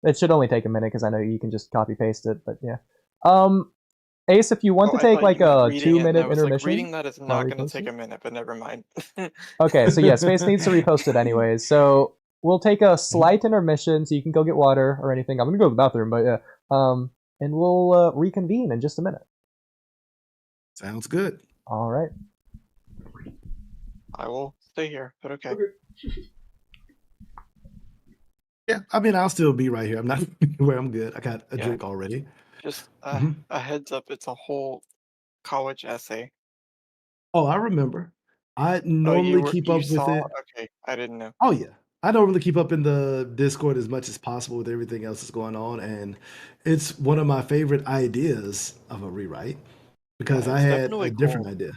It should only take a minute, because I know you can just copy-paste it, but yeah. Ace, if you want Oh, to I take thought like you meant a reading it, and I 2-minute was like, intermission. reading that is while not we going to post take it. a minute, but never mind. Okay, so yeah, Space needs to repost it anyways. So we'll take a slight intermission, so you can go get water or anything. I'm gonna go to the bathroom, but yeah. And we'll reconvene in just a minute. Sounds good. All right. I will stay here, but okay. Yeah, I mean, I'll still be right here. I'm not where I'm good. I got a Yeah. drink already. Just Mhm. a heads up, it's a whole college essay. Oh, I remember. I Oh, normally keep you up with saw? it. Okay, I didn't know. Oh yeah. I don't really keep up in the Discord as much as possible with everything else that's going on, and it's one of my favorite ideas of a rewrite because Yeah, I it's had a definitely different cool. idea.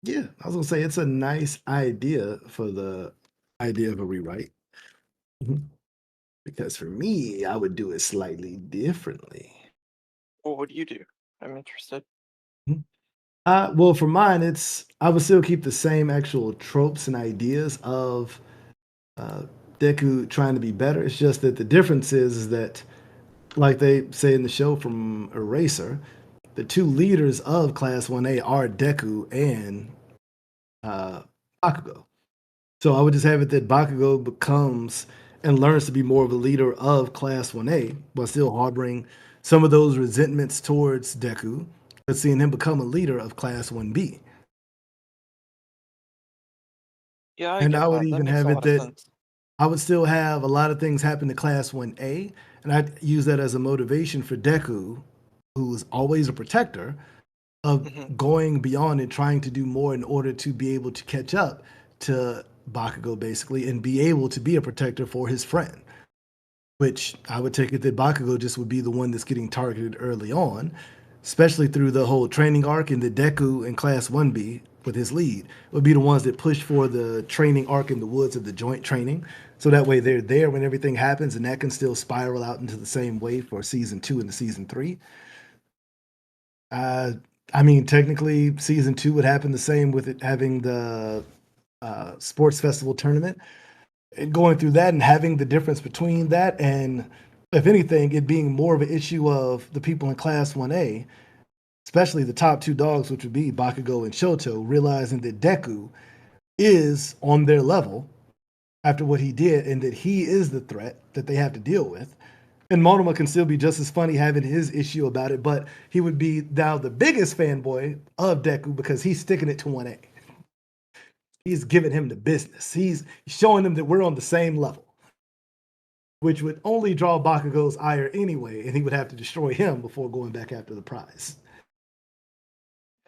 Yeah, I was gonna say it's a nice idea for the idea of a rewrite. Mhm. Because for me, I would do it slightly differently. Well, what do you do? I'm interested. Mhm. Well, for mine, I would still keep the same actual tropes and ideas of uh, Deku trying to be better. It's just that the difference is that, like they say in the show from Eraser, the two leaders of Class 1A are Deku and uh, Bakugo. So I would just have it that Bakugo becomes and learns to be more of a leader of Class 1A while still harboring some of those resentments towards Deku, but seeing him become a leader of Class 1B. Yeah, I And get I would that. That even makes have a it lot of that sense. I would still have a lot of things happen to Class 1A, and I'd use that as a motivation for Deku, who's always a protector, of Hmm. going beyond and trying to do more in order to be able to catch up to Bakugo, basically, and be able to be a protector for his friend. Which I would take it that Bakugo just would be the one that's getting targeted early on, especially through the whole training arc, and the Deku in Class 1B with his lead would be the ones that push for the training arc in the woods of the joint training. So that way they're there when everything happens, and that can still spiral out into the same way for season 2 and the season 3. Uh, I mean, technically, season 2 would happen the same with it having the sports festival tournament and going through that and having the difference between that and, if anything, it being more of an issue of the people in Class 1A, especially the top two dogs, which would be Bakugo and Shoto, realizing that Deku is on their level after what he did and that he is the threat that they have to deal with. And Monoma can still be just as funny having his issue about it, but he would be now the biggest fanboy of Deku because he's sticking it to 1A. He's giving him the business. He's showing them that we're on the same level, which would only draw Bakugo's ire anyway, and he would have to destroy him before going back after the prize.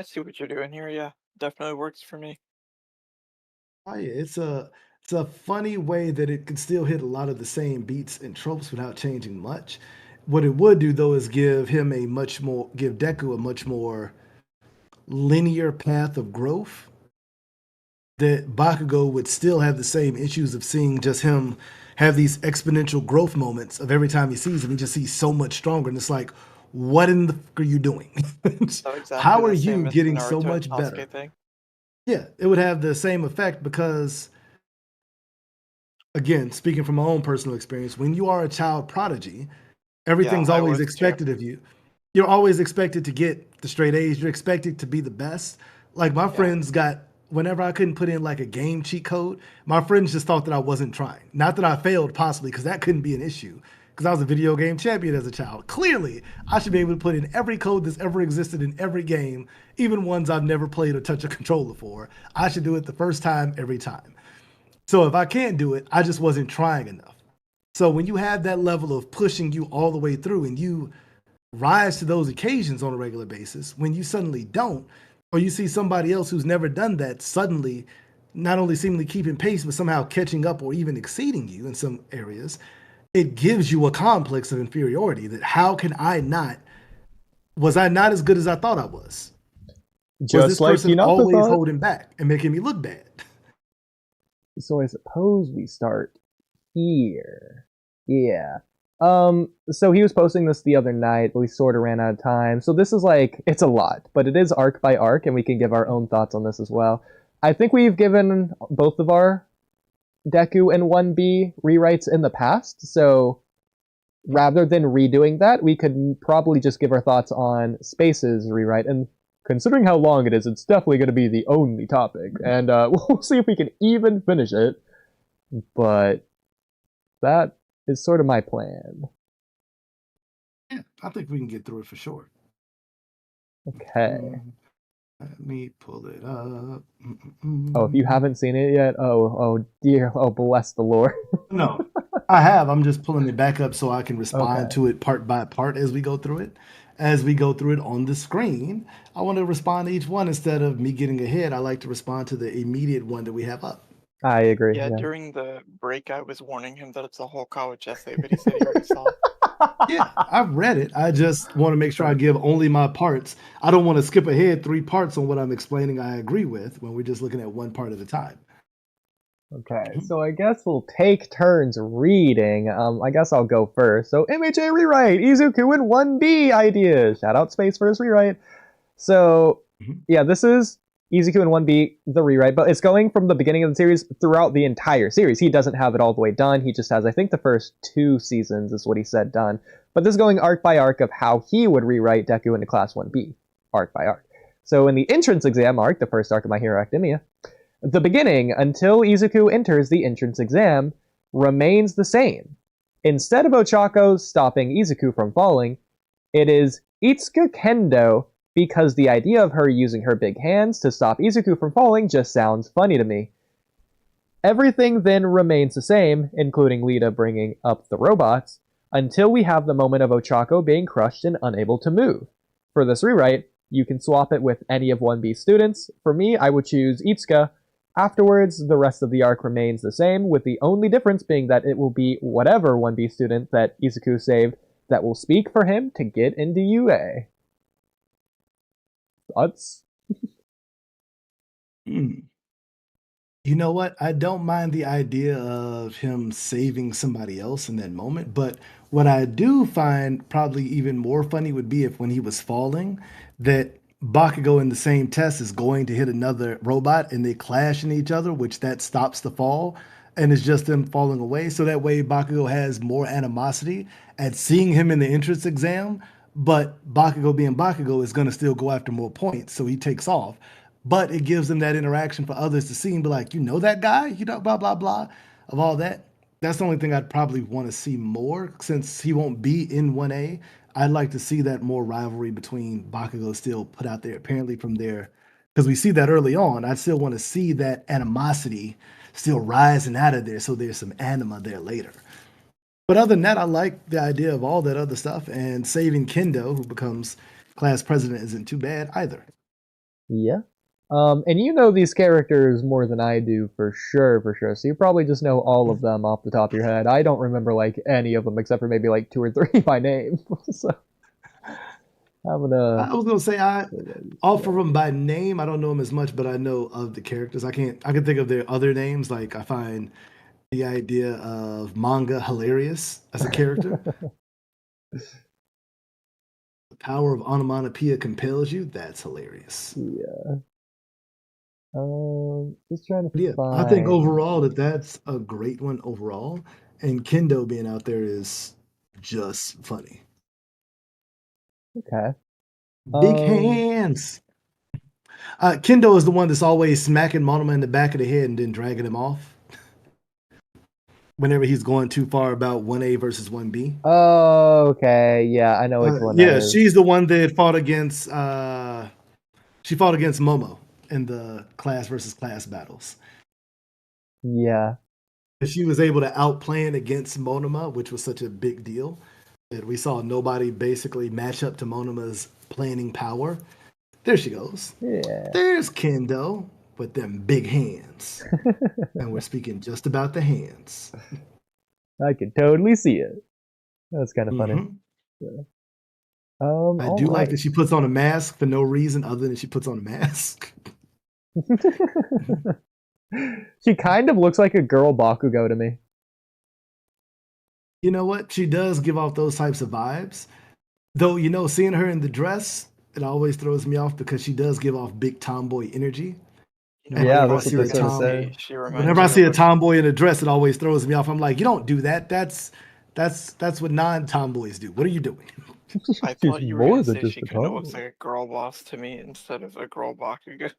I see what you're doing here. Yeah, definitely works for me. Oh yeah, it's a funny way that it can still hit a lot of the same beats and tropes without changing much. What it would do though is give Deku a much more linear path of growth that Bakugo would still have the same issues of seeing just him have these exponential growth moments of every time he sees him, he just sees so much stronger. And it's like, what in the fuck are you doing? So exactly How are the you same as the getting so Naruto and much better? Sasuke thing. Yeah, it would have the same effect because, again, speaking from my own personal experience, when you are a child prodigy, Yeah, everything's I always was too. expected of you. You're always expected to get the straight A's. You're expected to be the best. Like my Yeah. friends got, whenever I couldn't put in like a game cheat code, my friends just thought that I wasn't trying. Not that I failed possibly, because that couldn't be an issue. Because I was a video game champion as a child. Clearly, I should be able to put in every code that's ever existed in every game, even ones I've never played or touched a controller for. I should do it the first time every time. So if I can't do it, I just wasn't trying enough. So when you have that level of pushing you all the way through and you rise to those occasions on a regular basis, when you suddenly don't, or you see somebody else who's never done that suddenly not only seemingly keeping pace, but somehow catching up or even exceeding you in some areas, it gives you a complex of inferiority that how can I not, was I not as good as I thought I was? Was this Just like person Hinata always thought. holding back and making me look bad? So I suppose we start here. Yeah. So he was posting this the other night, but we sort of ran out of time. So this is like, it's a lot, but it is arc by arc, and we can give our own thoughts on this as well. I think we've given both of our Deku and 1B rewrites in the past, so rather than redoing that, we could probably just give our thoughts on Space's rewrite. And considering how long it is, it's definitely going to be the only topic. And we'll see if we can even finish it. But that is sort of my plan. Yeah, I think we can get through it for sure. Okay. Let me pull it up. Oh, if you haven't seen it yet, oh dear, oh bless the Lord. No, I have. I'm just pulling it back up so I can respond Okay. to it part by part as we go through it. As we go through it on the screen, I want to respond to each one instead of me getting ahead. I like to respond to the immediate one that we have up. I agree. Yeah, Yeah. during the break, I was warning him that it's a whole college essay, but he said he already saw it. Yeah, I've read it. I just want to make sure I give only my parts. I don't want to skip ahead 3 parts on what I'm explaining I agree with when we're just looking at one part at a time. Okay, so I guess we'll take turns reading. I guess I'll go first. So MHA rewrite, Izuku and 1B ideas. Shout out Space for his rewrite. So yeah, this is Izuku and 1B, the rewrite, but it's going from the beginning of the series throughout the entire series. He doesn't have it all the way done. He just has, I think, the first 2 seasons is what he said done. But this is going arc by arc of how he would rewrite Deku into Class 1B, arc by arc. So in the entrance exam arc, the first arc of My Hero Academia, the beginning, until Izuku enters the entrance exam, remains the same. Instead of Ochako stopping Izuku from falling, it is Itsuka Kendo, because the idea of her using her big hands to stop Izuku from falling just sounds funny to me. Everything then remains the same, including Lita bringing up the robots, until we have the moment of Ochako being crushed and unable to move. For this rewrite, you can swap it with any of 1B's students. For me, I would choose Itsuka. Afterwards, the rest of the arc remains the same, with the only difference being that it will be whatever 1B student that Izuku saved that will speak for him to get into UA. Thoughts? You know what? I don't mind the idea of him saving somebody else in that moment, but what I do find probably even more funny would be if when he was falling, that Bakugo in the same test is going to hit another robot and they clash in each other, which that stops the fall and it's just them falling away. So that way Bakugo has more animosity at seeing him in the entrance exam, but Bakugo being Bakugo is going to still go after more points, so he takes off. But it gives them that interaction for others to see and be like, you know that guy? You know, blah, blah, blah, of all that. That's the only thing I'd probably want to see more since he won't be in 1A. I'd like to see that more rivalry between Bakugo still put out there, apparently from there, because we see that early on. I still want to see that animosity still rising out of there, so there's some anima there later. But other than that, I like the idea of all that other stuff, and saving Kendo, who becomes class president, isn't too bad either. Yeah. And you know these characters more than I do, for sure. So you probably just know all of them off the top of your head. I don't remember, like, any of them, except for maybe, like, 2 or 3 by name. So, I'm gonna... I was going to say, off of them by name, I don't know them as much, but I know of the characters. I can think of their other names. Like, I find the idea of Manga hilarious as a character. The power of onomatopoeia compels you. That's hilarious. Yeah. Just trying to find... I think overall that's a great one overall. And Kendo being out there is just funny. Okay. Big hands. Kendo is the one that's always smacking Monoma in the back of the head and then dragging him off whenever he's going too far about 1A versus 1B. Oh, okay. Yeah, I know which one that is. She's the one that fought against she fought against Momo in the class versus class battles. Yeah. She was able to outplan against Monoma, which was such a big deal that we saw nobody basically match up to Monoma's planning power. There she goes. Yeah. There's Kendo with them big hands. And we're speaking just about the hands. I can totally see it. That's kind of funny. Mm-hmm. Yeah. I do like that she puts on a mask for no reason other than she puts on a mask. She kind of looks like a girl Bakugo to me. You know what? She does give off those types of vibes. Though, you know, seeing her in the dress, it always throws me off because she does give off big tomboy energy. Yeah, that's what they say. Whenever I see a tomboy in a dress, it always throws me off. I'm like, you don't do that. That's That's what non-tomboys do. What are you doing? I She's thought you were more gonna than say just she a kind of looks tomboy. like a girl boss to me instead of a girl Bakugo.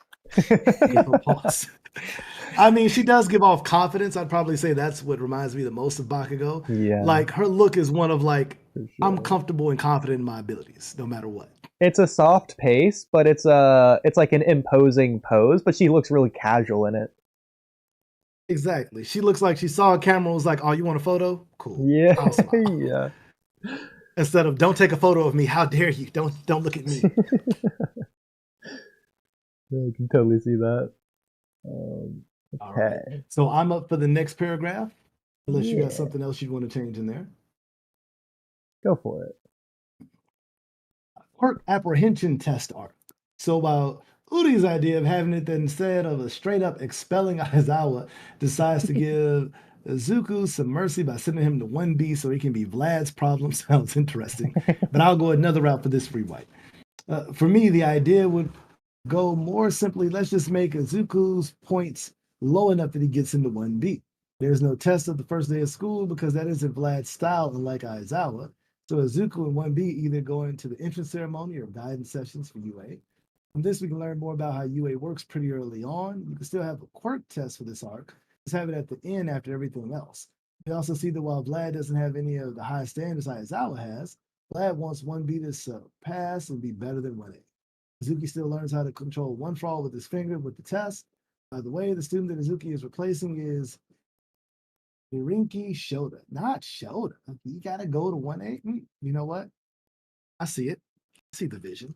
No pause. I mean, she does give off confidence. I'd probably say that's what reminds me the most of Bakugo. Yeah, Like her look is one of like, for I'm sure. comfortable and confident in my abilities, no matter what. It's a soft pace, but it's like an imposing pose, but she looks really casual in it. Exactly. She looks like she saw a camera and was like, "Oh, you want a photo? Cool. Yeah, I'll smile." yeah. Instead of "Don't take a photo of me. How dare you? Don't look at me." I can totally see that. All right. Okay. So I'm up for the next paragraph. Unless you Yeah, got something else you'd want to change in there. go for it. Quirk apprehension test arc. So while Udie's idea of having it that instead of a straight up expelling Aizawa, decides to give Izuku some mercy by sending him to 1B so he can be Vlad's problem sounds interesting. But I'll go another route for this rewrite. For me, the idea would go more simply, let's just make Izuku's points low enough that he gets into 1B. There's no test of the first day of school because that isn't Vlad's style, unlike Aizawa. So Izuku and 1B either go into the entrance ceremony or guidance sessions for UA. From this, we can learn more about how UA works pretty early on. You can still have a quirk test for this arc, just have it at the end after everything else. We also see that while Vlad doesn't have any of the high standards Aizawa has, Vlad wants 1B to surpass and be better than 1A. Izuki still learns how to control one for all with his finger with the test. By the way, the student that Izuki is replacing is Irinki Shoda, not Shoda. You gotta go to 1A. You know what? I see it. I see the vision.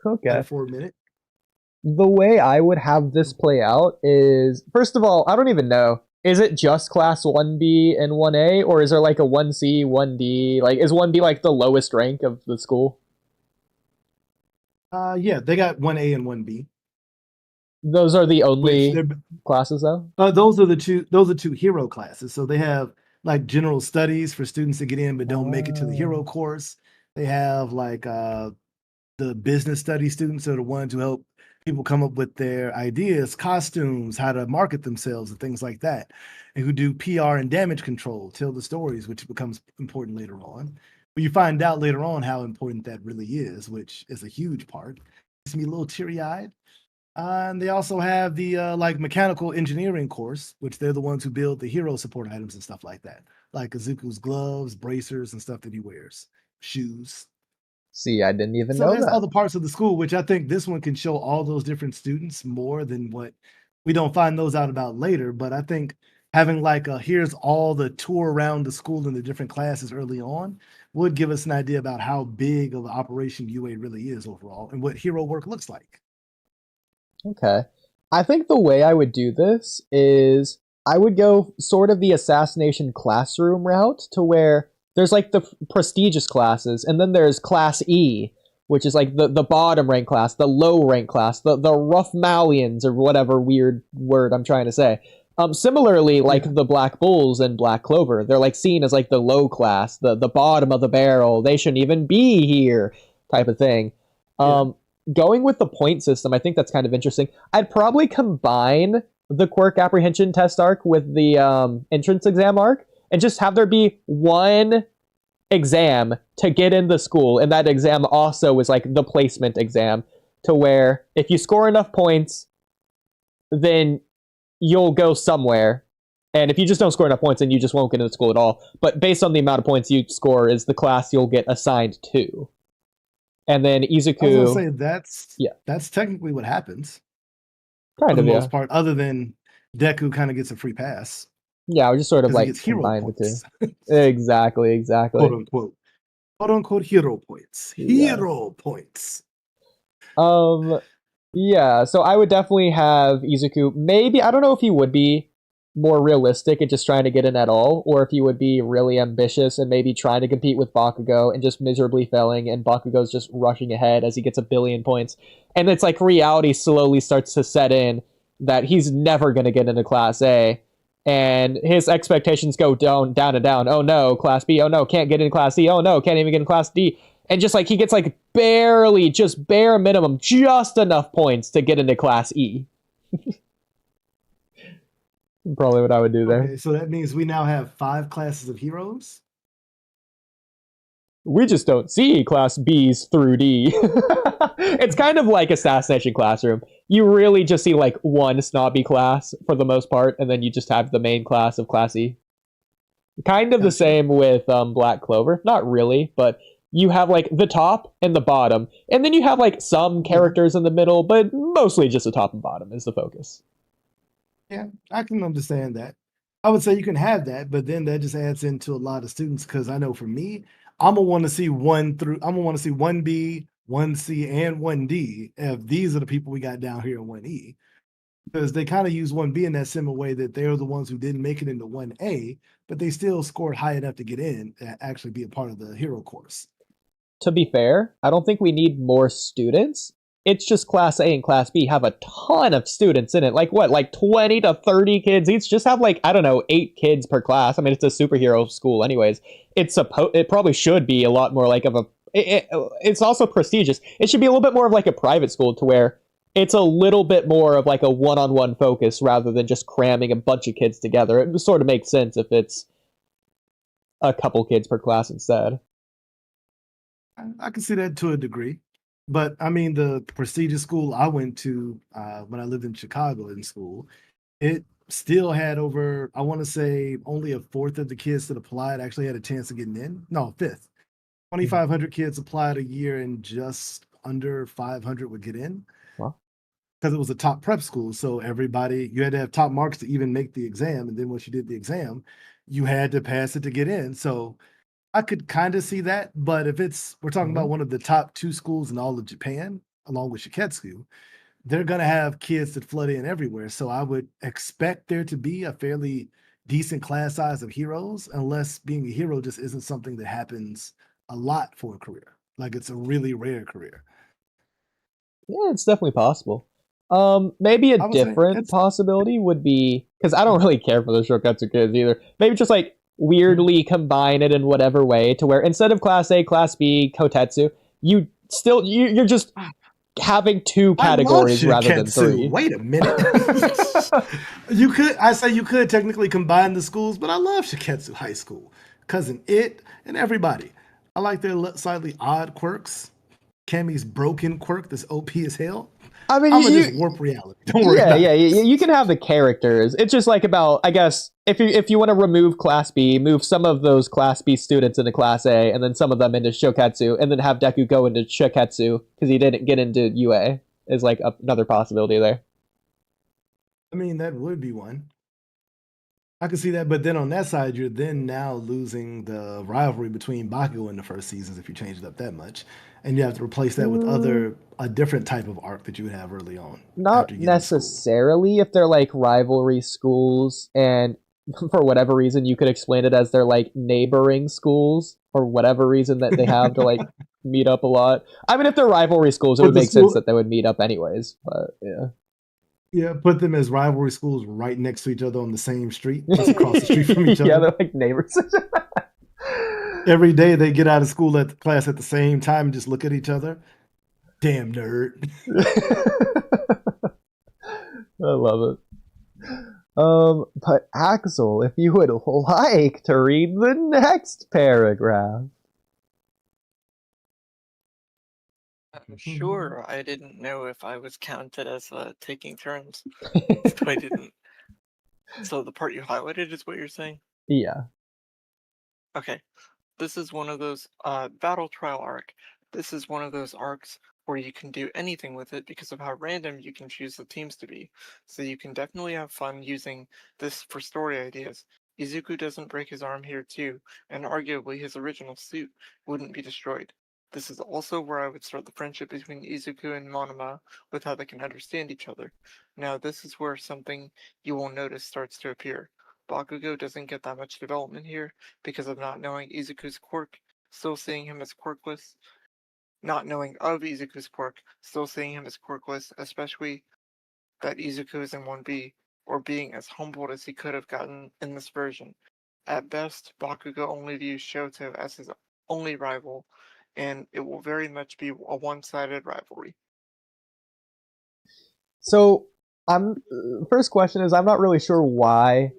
Okay. It for a minute. The way I would have this play out is, first of all, I don't even know. Is it just class 1B and 1A, or is there like a 1C, 1D? Like, is 1B like the lowest rank of the school? Yeah, they got 1A and 1B. Those are the Which only they're classes, though? those are the two. Those are two hero classes. So they have like general studies for students that get in but don't make it to the hero course. They have like the business study students are the ones who help people come up with their ideas, costumes, how to market themselves, and things like that, and who do PR and damage control, tell the stories, which becomes important later on. But you find out later on how important that really is, which is a huge part. Makes me a little teary-eyed. And they also have the like mechanical engineering course, which they're the ones who build the hero support items and stuff like that, like Izuku's gloves, bracers, and stuff that he wears, shoes. See, I didn't even So know there's that. other parts of the school, which I think this one can show all those different students more than what we don't find those out about later. But I think having like a here's all the tour around the school and the different classes early on would give us an idea about how big of an operation UA really is overall and what hero work looks like. Okay. I think the way I would do this is I would go sort of the assassination classroom route to where there's like the prestigious classes, and then there's class E, which is like the bottom rank class, the low rank class, the rough Malians, or whatever weird word I'm trying to say. Similarly, like the Black Bulls and Black Clover, they're like seen as like the low class, the bottom of the barrel. They shouldn't even be here, type of thing. Going with the point system, I think that's kind of interesting. I'd probably combine the quirk apprehension test arc with the entrance exam arc, and just have there be one exam to get in the school, and that exam also is like the placement exam, to where if you score enough points, then you'll go somewhere, and if you just don't score enough points, then you just won't get into school at all. But based on the amount of points you score is the class you'll get assigned to. And then Izuku, I was gonna say yeah, that's technically what happens kind for the of, most yeah. part, other than Deku kind of gets a free pass Yeah, I would just sort of because he like gets hero combine the two. points. Exactly. Quote unquote. Quote unquote hero points. Yeah. Hero points. Yeah, so I would definitely have Izuku. Maybe, I don't know if he would be more realistic at just trying to get in at all, or if he would be really ambitious and maybe trying to compete with Bakugo and just miserably failing, and Bakugo's just rushing ahead as he gets 1,000,000,000 points. And it's like reality slowly starts to set in that he's never going to get into Class A, and his expectations go down, down, and down. Oh no, Class B. Oh no, can't get into Class C. Oh no, can't even get in Class D. And just like he gets like barely, just bare minimum, just enough points to get into Class E. Probably what I would do there. Okay, so that means we now have 5 classes of heroes. We just don't see class B's through D. It's kind of like Assassination Classroom. You really just see like one snobby class for the most part, and then you just have the main class of class E. Kind of the Gotcha. same with Black Clover. Not really, but you have like the top and the bottom, and then you have like some characters in the middle, but mostly just the top and bottom is the focus. Yeah, I can understand that. I would say you can have that, but then that just adds into a lot of students because I know for me, I'm gonna want to see I'm gonna want to see 1B, 1C, and 1D if these are the people we got down here in 1E. Because they kind of use 1B in that similar way that they're the ones who didn't make it into 1A, but they still scored high enough to get in and actually be a part of the hero course. To be fair, I don't think we need more students. It's just class A and class B have a ton of students in it. Like what? Like 20 to 30 kids each. Just have like, I don't know, 8 kids per class. I mean, it's a superhero school anyways. It probably should be a lot more like of a it's also prestigious. It should be a little bit more of like a private school to where it's a little bit more of like a one-on-one focus rather than just cramming a bunch of kids together. It sort of makes sense if it's a couple kids per class instead. I can see that to a degree. But I mean, the prestigious school I went to when I lived in Chicago in school, it still had over, I want to say, only a fourth of the kids that applied actually had a chance of getting in. No, a fifth. 2,500 kids applied a year, and just under 500 would get in Wow. because it was a top prep school. So everybody, you had to have top marks to even make the exam. And then once you did the exam, you had to pass it to get in. So I could kind of see that, but if we're talking about one of the top 2 schools in all of Japan, along with Shiketsu, they're gonna have kids that flood in everywhere. So I would expect there to be a fairly decent class size of heroes, unless being a hero just isn't something that happens a lot for a career. Like it's a really rare career. Yeah, it's definitely possible. Maybe a I would say different it's possibility would be because I don't really care for the Shokatsu kids either. Maybe just like weirdly combine it in whatever way to where instead of class A, class B, Kotetsu, you're just having 2 I love categories rather than Shiketsu. 3. Wait a minute. You could technically combine the schools, but I love Shiketsu High School. Cousin It and everybody. I like their slightly odd quirks. Cammy's broken quirk that's OP as hell. I mean, I'm gonna just warp reality. Don't worry about it. you can have the characters. It's just like about, I guess, if you want to remove Class B, move some of those Class B students into Class A, and then some of them into Shoketsu, and then have Deku go into Shoketsu because he didn't get into UA is like another possibility there. I mean, that would be one. I can see that, but then on that side, you're then now losing the rivalry between Bakugo in the first seasons if you change it up that much, and you have to replace that with a different type of arc that you would have early on. Not after you get into school. necessarily if they're like rivalry schools, and for whatever reason you could explain it as they're like neighboring schools for whatever reason that they have to like meet up a lot. I mean, if they're rivalry schools, it But would the make school- sense that they would meet up anyways. But yeah. Yeah, put them as rivalry schools right next to each other on the same street, just across the street from each Yeah, other. they're like neighbors. Every day they get out of school at the class at the same time and just look at each other. Damn nerd. I love it. But Axel, if you would like to read the next paragraph. Sure, I didn't know if I was counted as taking turns. So I didn't. So the part you highlighted is what you're saying? Yeah. Okay. This is one of those battle trial arc. This is one of those arcs where you can do anything with it because of how random you can choose the teams to be. So you can definitely have fun using this for story ideas. Izuku doesn't break his arm here too, and arguably his original suit wouldn't be destroyed. This is also where I would start the friendship between Izuku and Monoma with how they can understand each other. Now this is where something you will notice starts to appear. Bakugo doesn't get that much development here because of not knowing Izuku's quirk, still seeing him as quirkless, not knowing of Izuku's quirk, still seeing him as quirkless, especially that Izuku is in 1B, or being as humbled as he could have gotten in this version. At best, Bakugo only views Shoto as his only rival, and it will very much be a one-sided rivalry. So First question is, I'm not really sure why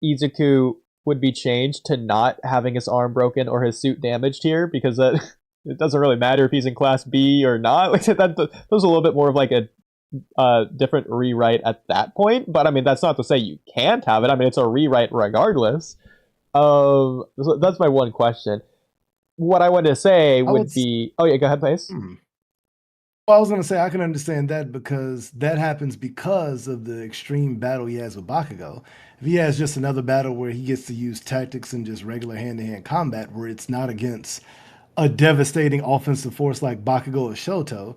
Izuku would be changed to not having his arm broken or his suit damaged here, because it doesn't really matter if he's in Class B or not. Like that was a little bit more of like a different rewrite at that point. But I mean, that's not to say you can't have it. I mean, it's a rewrite regardless. So that's my one question. What I wanted to say would be, oh yeah, go ahead, please. Well, I was going to say I can understand that because that happens because of the extreme battle he has with Bakugo. If he has just another battle where he gets to use tactics and just regular hand-to-hand combat, where it's not against a devastating offensive force like Bakugo or Shoto,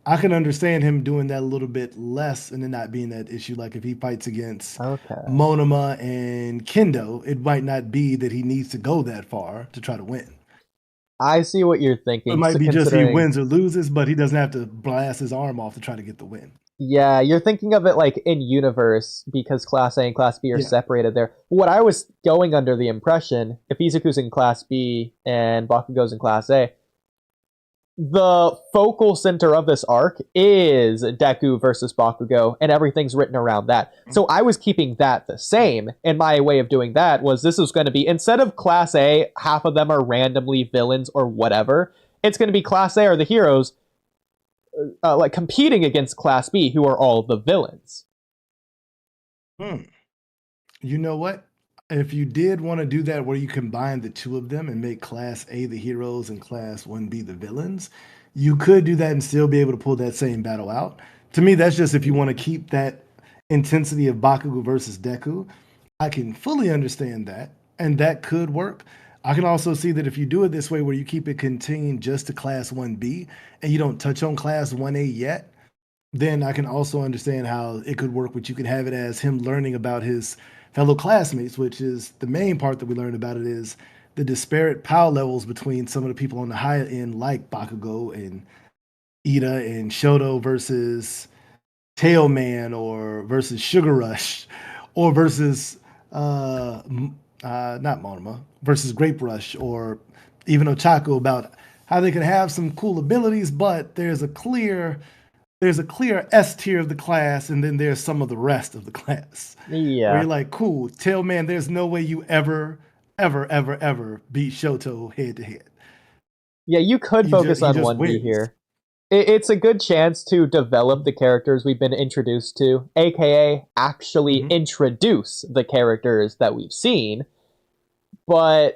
I can understand him doing that a little bit less and then not being that issue. Like if he fights against Monoma and Kendo, it might not be that he needs to go that far to try to win. I see what you're thinking. It might be just he wins or loses, but he doesn't have to blast his arm off to try to get the win. Yeah, you're thinking of it like in universe, because Class A and Class B are separated there. What I was going under the impression, if Izuku's in Class B and Bakugo's in Class A, the focal center of this arc is Deku versus Bakugo, and everything's written around that. So I was keeping that the same, and my way of doing that was this was going to be, instead of Class A, half of them are randomly villains or whatever, it's going to be Class A are the heroes, like competing against Class B, who are all the villains. You know what? If you did want to do that where you combine the two of them and make Class A the heroes and Class 1B the villains, you could do that and still be able to pull that same battle out. To me, that's just if you want to keep that intensity of Bakugo versus Deku. I can fully understand that, and that could work. I can also see that if you do it this way where you keep it contained just to Class 1B and you don't touch on Class 1A yet, then I can also understand how it could work, which you could have it as him learning about his fellow classmates, which is the main part that we learned about it, is the disparate power levels between some of the people on the higher end, like Bakugo and Ida and Shoto versus Tailman, or versus Sugar Rush, or versus not Monoma, versus Grape Rush, or even Ochaku, about how they can have some cool abilities, but there's a clear S tier of the class, and then there's some of the rest of the class. Yeah. Where you're like, cool, Tailman, there's no way you ever beat Shoto head to head. Yeah, you could focus on 1B here. It's a good chance to develop the characters we've been introduced to, aka actually introduce the characters that we've seen. But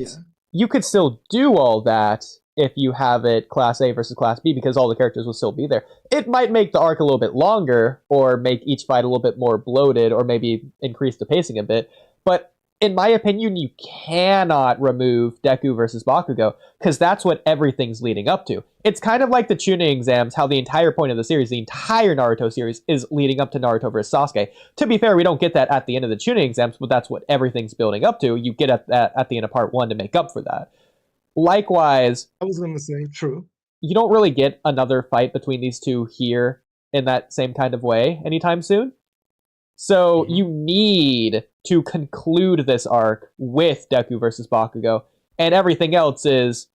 you could still do all that if you have it Class A versus Class B, because all the characters will still be there. It might make the arc a little bit longer, or make each fight a little bit more bloated, or maybe increase the pacing a bit. But in my opinion, you cannot remove Deku versus Bakugo, because that's what everything's leading up to. It's kind of like the Chunin exams, how the entire point of the series, the entire Naruto series, is leading up to Naruto versus Sasuke. To be fair, we don't get that at the end of the Chunin exams, but that's what everything's building up to. You get at that at the end of part 1 to make up for that. Likewise, I was going to say, true. You don't really get another fight between these two here in that same kind of way anytime soon. So you need to conclude this arc with Deku versus Bakugo, and everything else is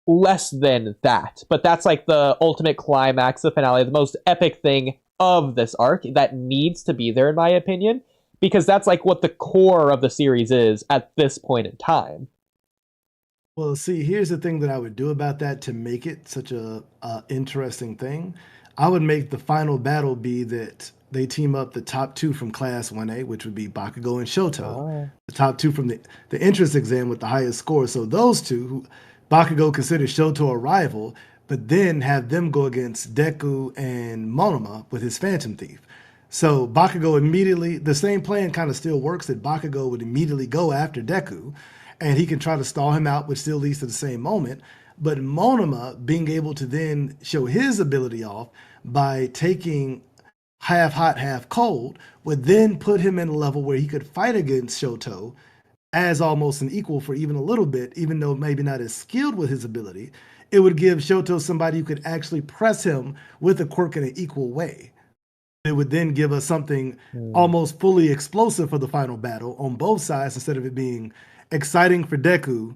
less than that. But that's like the ultimate climax, the finale, the most epic thing of this arc that needs to be there, in my opinion, because that's like what the core of the series is at this point in time. Well, see, here's the thing that I would do about that to make it such a interesting thing. I would make the final battle be that they team up the top two from Class 1A, which would be Bakugo and Shoto. The top two from the entrance exam with the highest score. So those two, Bakugo considers Shoto a rival, but then have them go against Deku and Monoma with his Phantom Thief. So Bakugo immediately, the same plan kind of still works, that Bakugo would immediately go after Deku, and he can try to stall him out, which still leads to the same moment. But Monoma being able to then show his ability off by taking half hot, half cold, would then put him in a level where he could fight against Shoto as almost an equal for even a little bit, even though maybe not as skilled with his ability. It would give Shoto somebody who could actually press him with a quirk in an equal way. It would then give us something almost fully explosive for the final battle on both sides, instead of it being exciting for Deku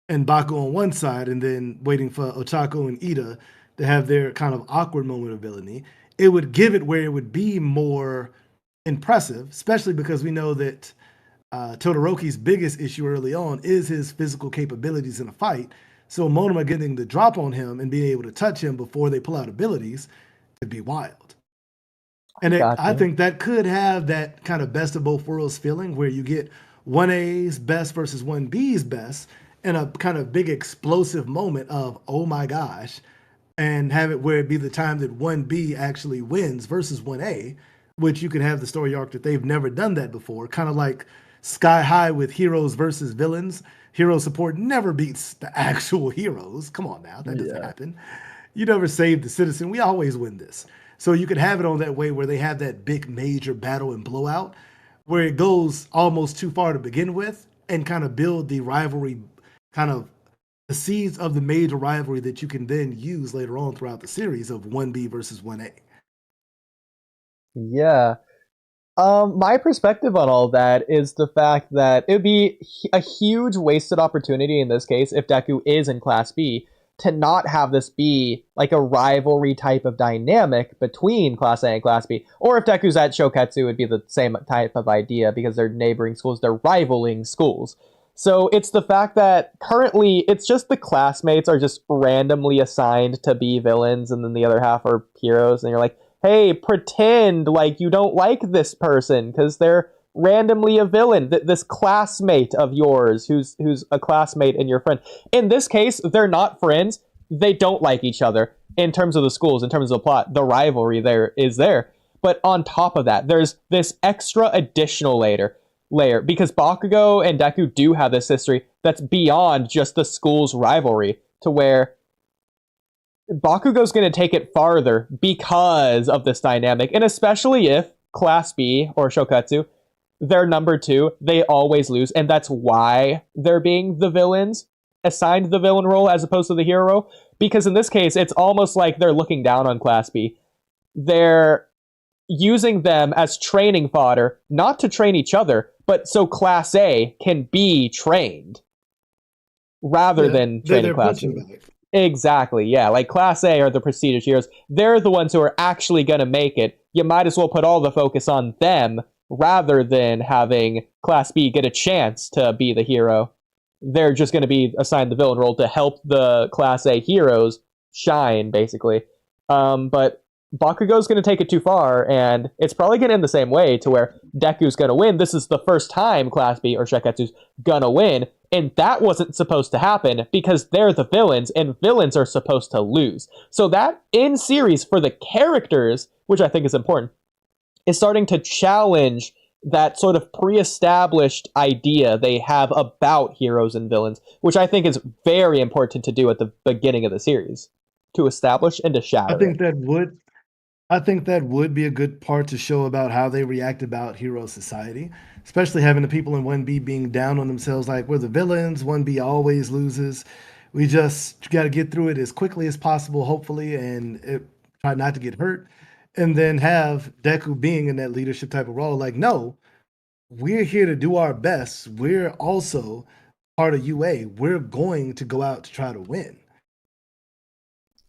and Baku on one side, and then waiting for Ochaku and Ida to have their kind of awkward moment of villainy. it would give it where it would be more impressive, especially because we know that Todoroki's biggest issue early on is his physical capabilities in a fight. So Monoma getting the drop on him and being able to touch him before they pull out abilities could be wild. And I Gotcha. think that could have that kind of best of both worlds feeling where you get 1A's best versus 1B's best in a kind of big explosive moment of, oh my gosh, and have it where it be the time that 1B actually wins versus 1A, which you could have the story arc that they've never done that before, kind of like Sky High with heroes versus villains. Hero support never beats the actual heroes. Come on now, that doesn't Yeah. happen. You never save the citizen. We always win this. So you could have it on that way where they have that big major battle and blowout where it goes almost too far to begin with and kind of build the rivalry, kind of the seeds of the major rivalry that you can then use later on throughout the series of 1B versus 1A. Yeah. My perspective on all that is the fact that it would be a huge wasted opportunity in this case if Deku is in Class B to not have this be like a rivalry type of dynamic between Class A and Class B. Or if Deku's at Shoketsu, it would be the same type of idea because they're neighboring schools, they're rivaling schools. So it's the fact that currently it's just the classmates are just randomly assigned to be villains and then the other half are heroes and you're like, hey, pretend like you don't like this person because they're randomly a villain. This classmate of yours who's a classmate and your friend. In this case, they're not friends. They don't like each other in terms of the schools, in terms of the plot. The rivalry there is there. But on top of that, there's this extra additional layer because Bakugo and Deku do have this history that's beyond just the school's rivalry to where Bakugo's going to take it farther because of this dynamic, and especially if Class B or Shoketsu, they're number 2, they always lose, and that's why they're being the villains, assigned the villain role as opposed to the hero role, because in this case, it's almost like they're looking down on Class B. They're using them as training fodder, not to train each other, but so Class A can be trained, rather than training Class B. Exactly, yeah. Like Class A are the prestigious heroes. They're the ones who are actually going to make it. You might as well put all the focus on them rather than having Class B get a chance to be the hero. They're just going to be assigned the villain role to help the Class A heroes shine, basically. But Bakugo's going to take it too far, and it's probably going to end the same way to where Deku's going to win. This is the first time Class B or Shoketsu's going to win, and that wasn't supposed to happen because they're the villains, and villains are supposed to lose. So that, in series, for the characters, which I think is important, is starting to challenge that sort of pre-established idea they have about heroes and villains, which I think is very important to do at the beginning of the series, to establish and to shatter I think that would be a good part to show about how they react about hero society, especially having the people in 1B being down on themselves like we're the villains, 1B always loses. We just got to get through it as quickly as possible, hopefully, and try not to get hurt. And then have Deku being in that leadership type of role, like, no, we're here to do our best. We're also part of UA. We're going to go out to try to win.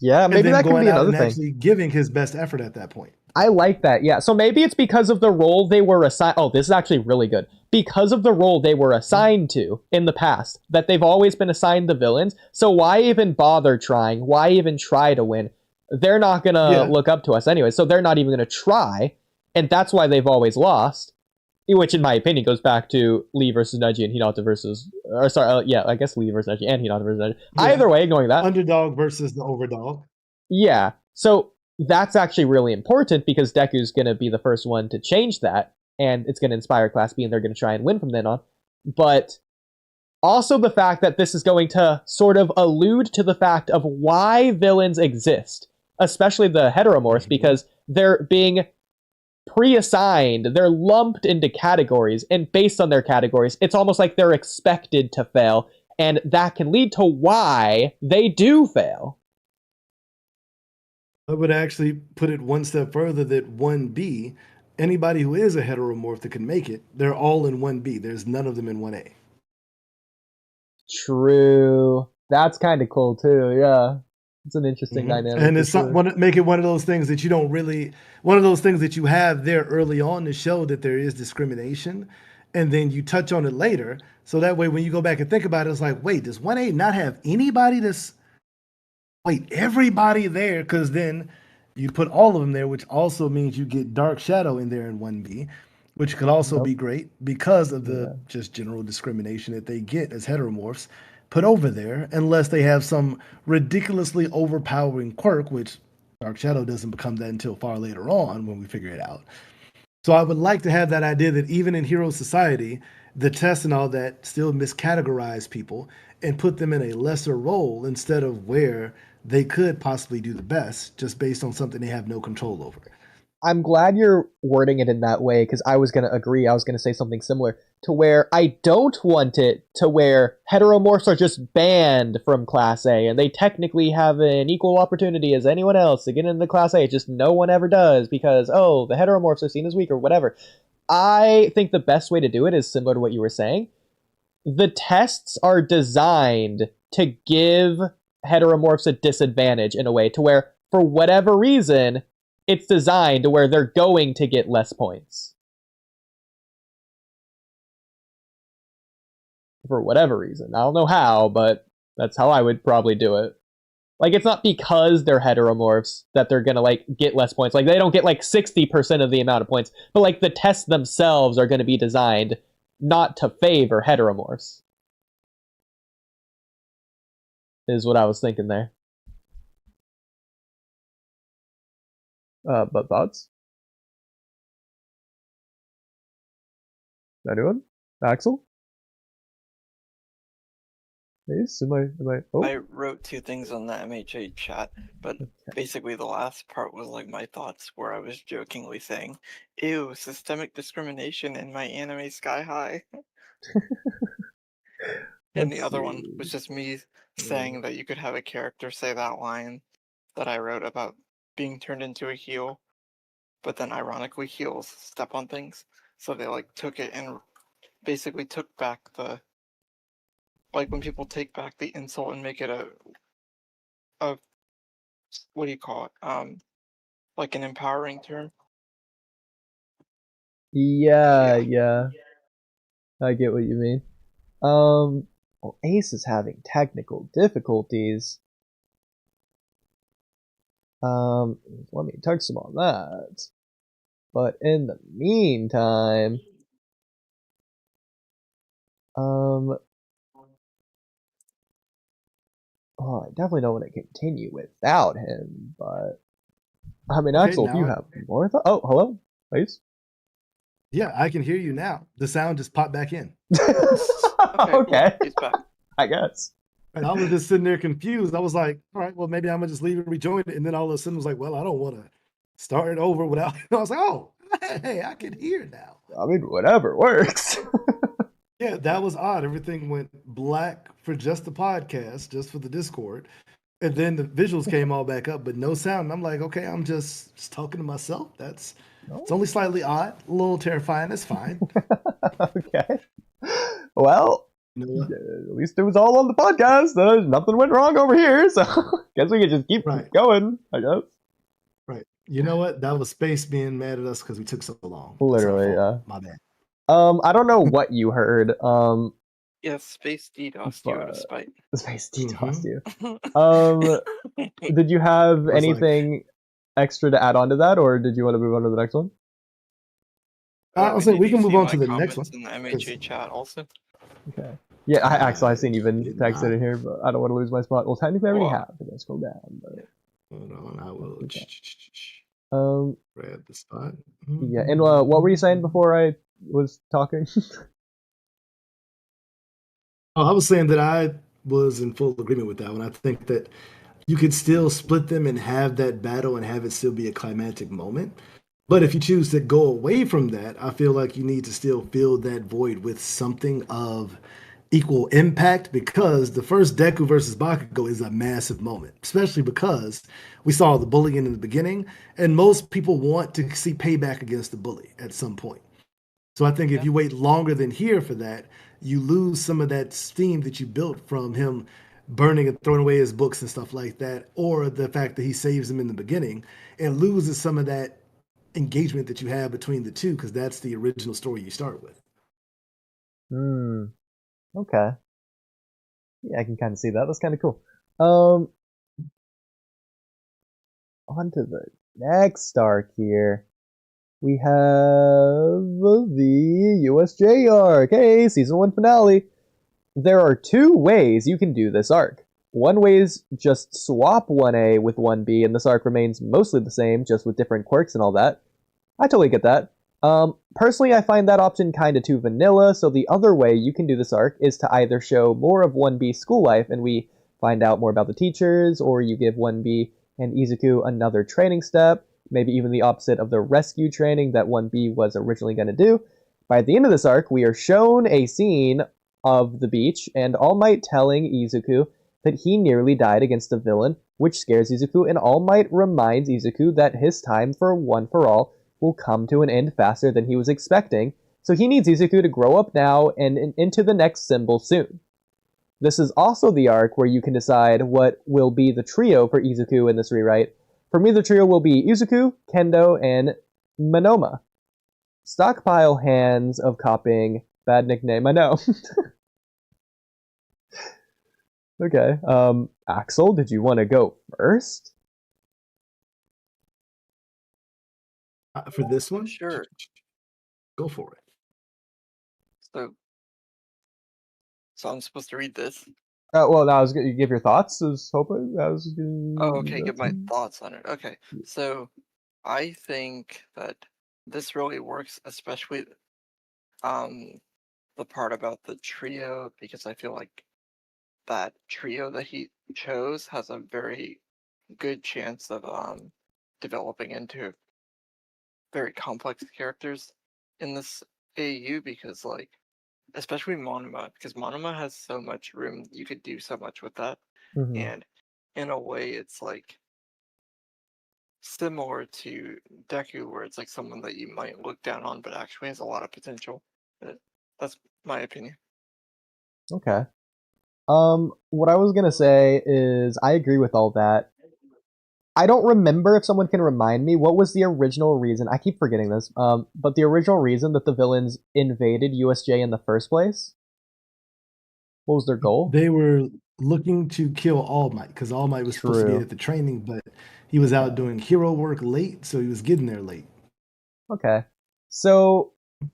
Yeah, maybe that could be another thing. Actually giving his best effort at that point. I like that, yeah. So maybe it's because of the role they were assigned. Oh, this is actually really good. Because of the role they were assigned to in the past, that they've always been assigned the villains. So why even bother trying? Why even try to win? They're not going to look up to us anyway, so they're not even going to try. And that's why they've always lost. Which, in my opinion, goes back to Lee versus Neji and Hinata versus... Or sorry, I guess Lee versus Neji and Hinata versus Neji. Yeah. Either way, ignoring that. Underdog versus the overdog. Yeah, so that's actually really important because Deku's going to be the first one to change that, and it's going to inspire Class B, and they're going to try and win from then on. But also the fact that this is going to sort of allude to the fact of why villains exist, especially the heteromorphs, because they're being pre-assigned, they're lumped into categories, and based on their categories, it's almost like they're expected to fail, and that can lead to why they do fail. I would actually put it one step further that 1B, anybody who is a heteromorph that can make it, they're all in 1B. There's none of them in 1A. True. That's kind of cool too, yeah. It's an interesting dynamic. And for it's sure. make it one of those things that you don't really, one of those things that you have there early on to show that there is discrimination, and then you touch on it later. So that way, when you go back and think about it, it's like, wait, does 1A not have anybody that's, wait, everybody there? Because then you put all of them there, which also means you get Dark Shadow in there in 1B, which could also Yep. be great because of the Yeah. just general discrimination that they get as heteromorphs put over there, unless they have some ridiculously overpowering quirk, which Dark Shadow doesn't become that until far later on when we figure it out. So I would like to have that idea that even in Hero Society, the tests and all that still miscategorize people and put them in a lesser role instead of where they could possibly do the best just based on something they have no control over. I'm glad you're wording it in that way because I was going to agree. I was going to say something similar to where I don't want it to where heteromorphs are just banned from Class A and they technically have an equal opportunity as anyone else to get into Class A. Just no one ever does because, oh, the heteromorphs are seen as weak or whatever. I think the best way to do it is similar to what you were saying. The tests are designed to give heteromorphs a disadvantage in a way to where, for whatever reason, it's designed to where they're going to get less points. For whatever reason. I don't know how, but that's how I would probably do it. Like, it's not because they're heteromorphs that they're gonna, like, get less points. Like, they don't get, like, 60% of the amount of points. But, like, the tests themselves are gonna be designed not to favor heteromorphs. Is what I was thinking there. But thoughts? Anyone? Axel? Ace? I wrote 2 things on the MHA chat, but basically the last part was like my thoughts where I was jokingly saying, ew, systemic discrimination in my anime Sky High. And the other one was just me saying that you could have a character say that line that I wrote about being turned into a heel, but then ironically heels step on things. So they like took it and basically took back the, like when people take back the insult and make it a what do you call it? Like an empowering term. Yeah. I get what you mean. Well, Ace is having technical difficulties. Let me text him on that. But in the meantime, I definitely don't want to continue without him, but I mean, Okay, Axel, if now you have more thoughts. Oh, hello, Ace. Yeah, I can hear you now. The sound just popped back in. Okay, He's back. I guess. And I was just sitting there confused. I was like, all right, well, maybe I'm gonna just leave and rejoin it. And then all of a sudden was like, well, I don't want to start it over without. I was like, oh, hey, I can hear now. I mean, whatever works. Yeah, that was odd. Everything went black for just the podcast, just for the Discord. And then the visuals came all back up, but no sound. And I'm like, okay, I'm just talking to myself. It's only slightly odd, a little terrifying. That's fine. Okay. Well, You know what? at least it was all on the podcast. Nothing went wrong over here, so guess we could just keep going, I guess. Right. You know what? That was space being mad at us because we took so long. Literally, yeah. My bad. I don't know what you heard. Yeah, space DDoSed you out of spite. Space DDoSed you. Did you have anything extra to add on to that, or did you want to move on to the next one? I was saying we can move on to the next one. In the MHA chat also. Okay. Yeah, Axel, I've seen you've been texted in here, but I don't want to lose my spot. Well, technically, I already have. I'm gonna scroll down. But... Hold on, I will. Grab the spot. Yeah, and what were you saying before I was talking? I was saying that I was in full agreement with that one. I think that you could still split them and have that battle and have it still be a climactic moment. But if you choose to go away from that, I feel like you need to still fill that void with something of equal impact, because the first Deku versus Bakugo is a massive moment, especially because we saw the bullying in the beginning, and most people want to see payback against the bully at some point. So I think if you wait longer than here for that, you lose some of that steam that you built from him burning and throwing away his books and stuff like that, or the fact that he saves him in the beginning, and loses some of that engagement that you have between the two, because that's the original story you start with. Hmm. Okay. Yeah, I can kind of see that. That's kind of cool. On to the next arc here. We have the USJ arc. Hey, season 1 finale. There are 2 ways you can do this arc. One way is just swap 1A with 1B, and this arc remains mostly the same, just with different quirks and all that. I totally get that. Personally, I find that option kinda too vanilla, so the other way you can do this arc is to either show more of 1B school life, and we find out more about the teachers, or you give 1B and Izuku another training step, maybe even the opposite of the rescue training that 1B was originally going to do. By the end of this arc, we are shown a scene of the beach, and All Might telling Izuku that he nearly died against a villain, which scares Izuku, and All Might reminds Izuku that his time for One for All will come to an end faster than he was expecting, so he needs Izuku to grow up now and into the next symbol soon. This is also the arc where you can decide what will be the trio for Izuku in this rewrite. For me, the trio will be Izuku, Kendo, and Monoma. Stockpile hands of copying. Bad nickname, I know. Okay, Axel, did you want to go first? For this one? Sure. Go for it. So I'm supposed to read this. Well, I was going to give your thoughts. I was hoping. Oh, okay. Give my thoughts on it. Okay. So I think that this really works, especially the part about the trio, because I feel like that trio that he chose has a very good chance of developing into very complex characters in this AU, because like especially Monoma, because Monoma has so much room. You could do so much with that. Mhm. And in a way, it's like similar to Deku, where it's like someone that you might look down on, but actually has a lot of potential. That's my opinion. Okay. What I was gonna say is I agree with all that. I don't remember if someone can remind me what was the original reason. I keep forgetting this. But the original reason that the villains invaded USJ in the first place. What was their goal? They were looking to kill All Might, because All Might was supposed to be True. at the training, but he was out doing hero work late, so he was getting there late. Okay. So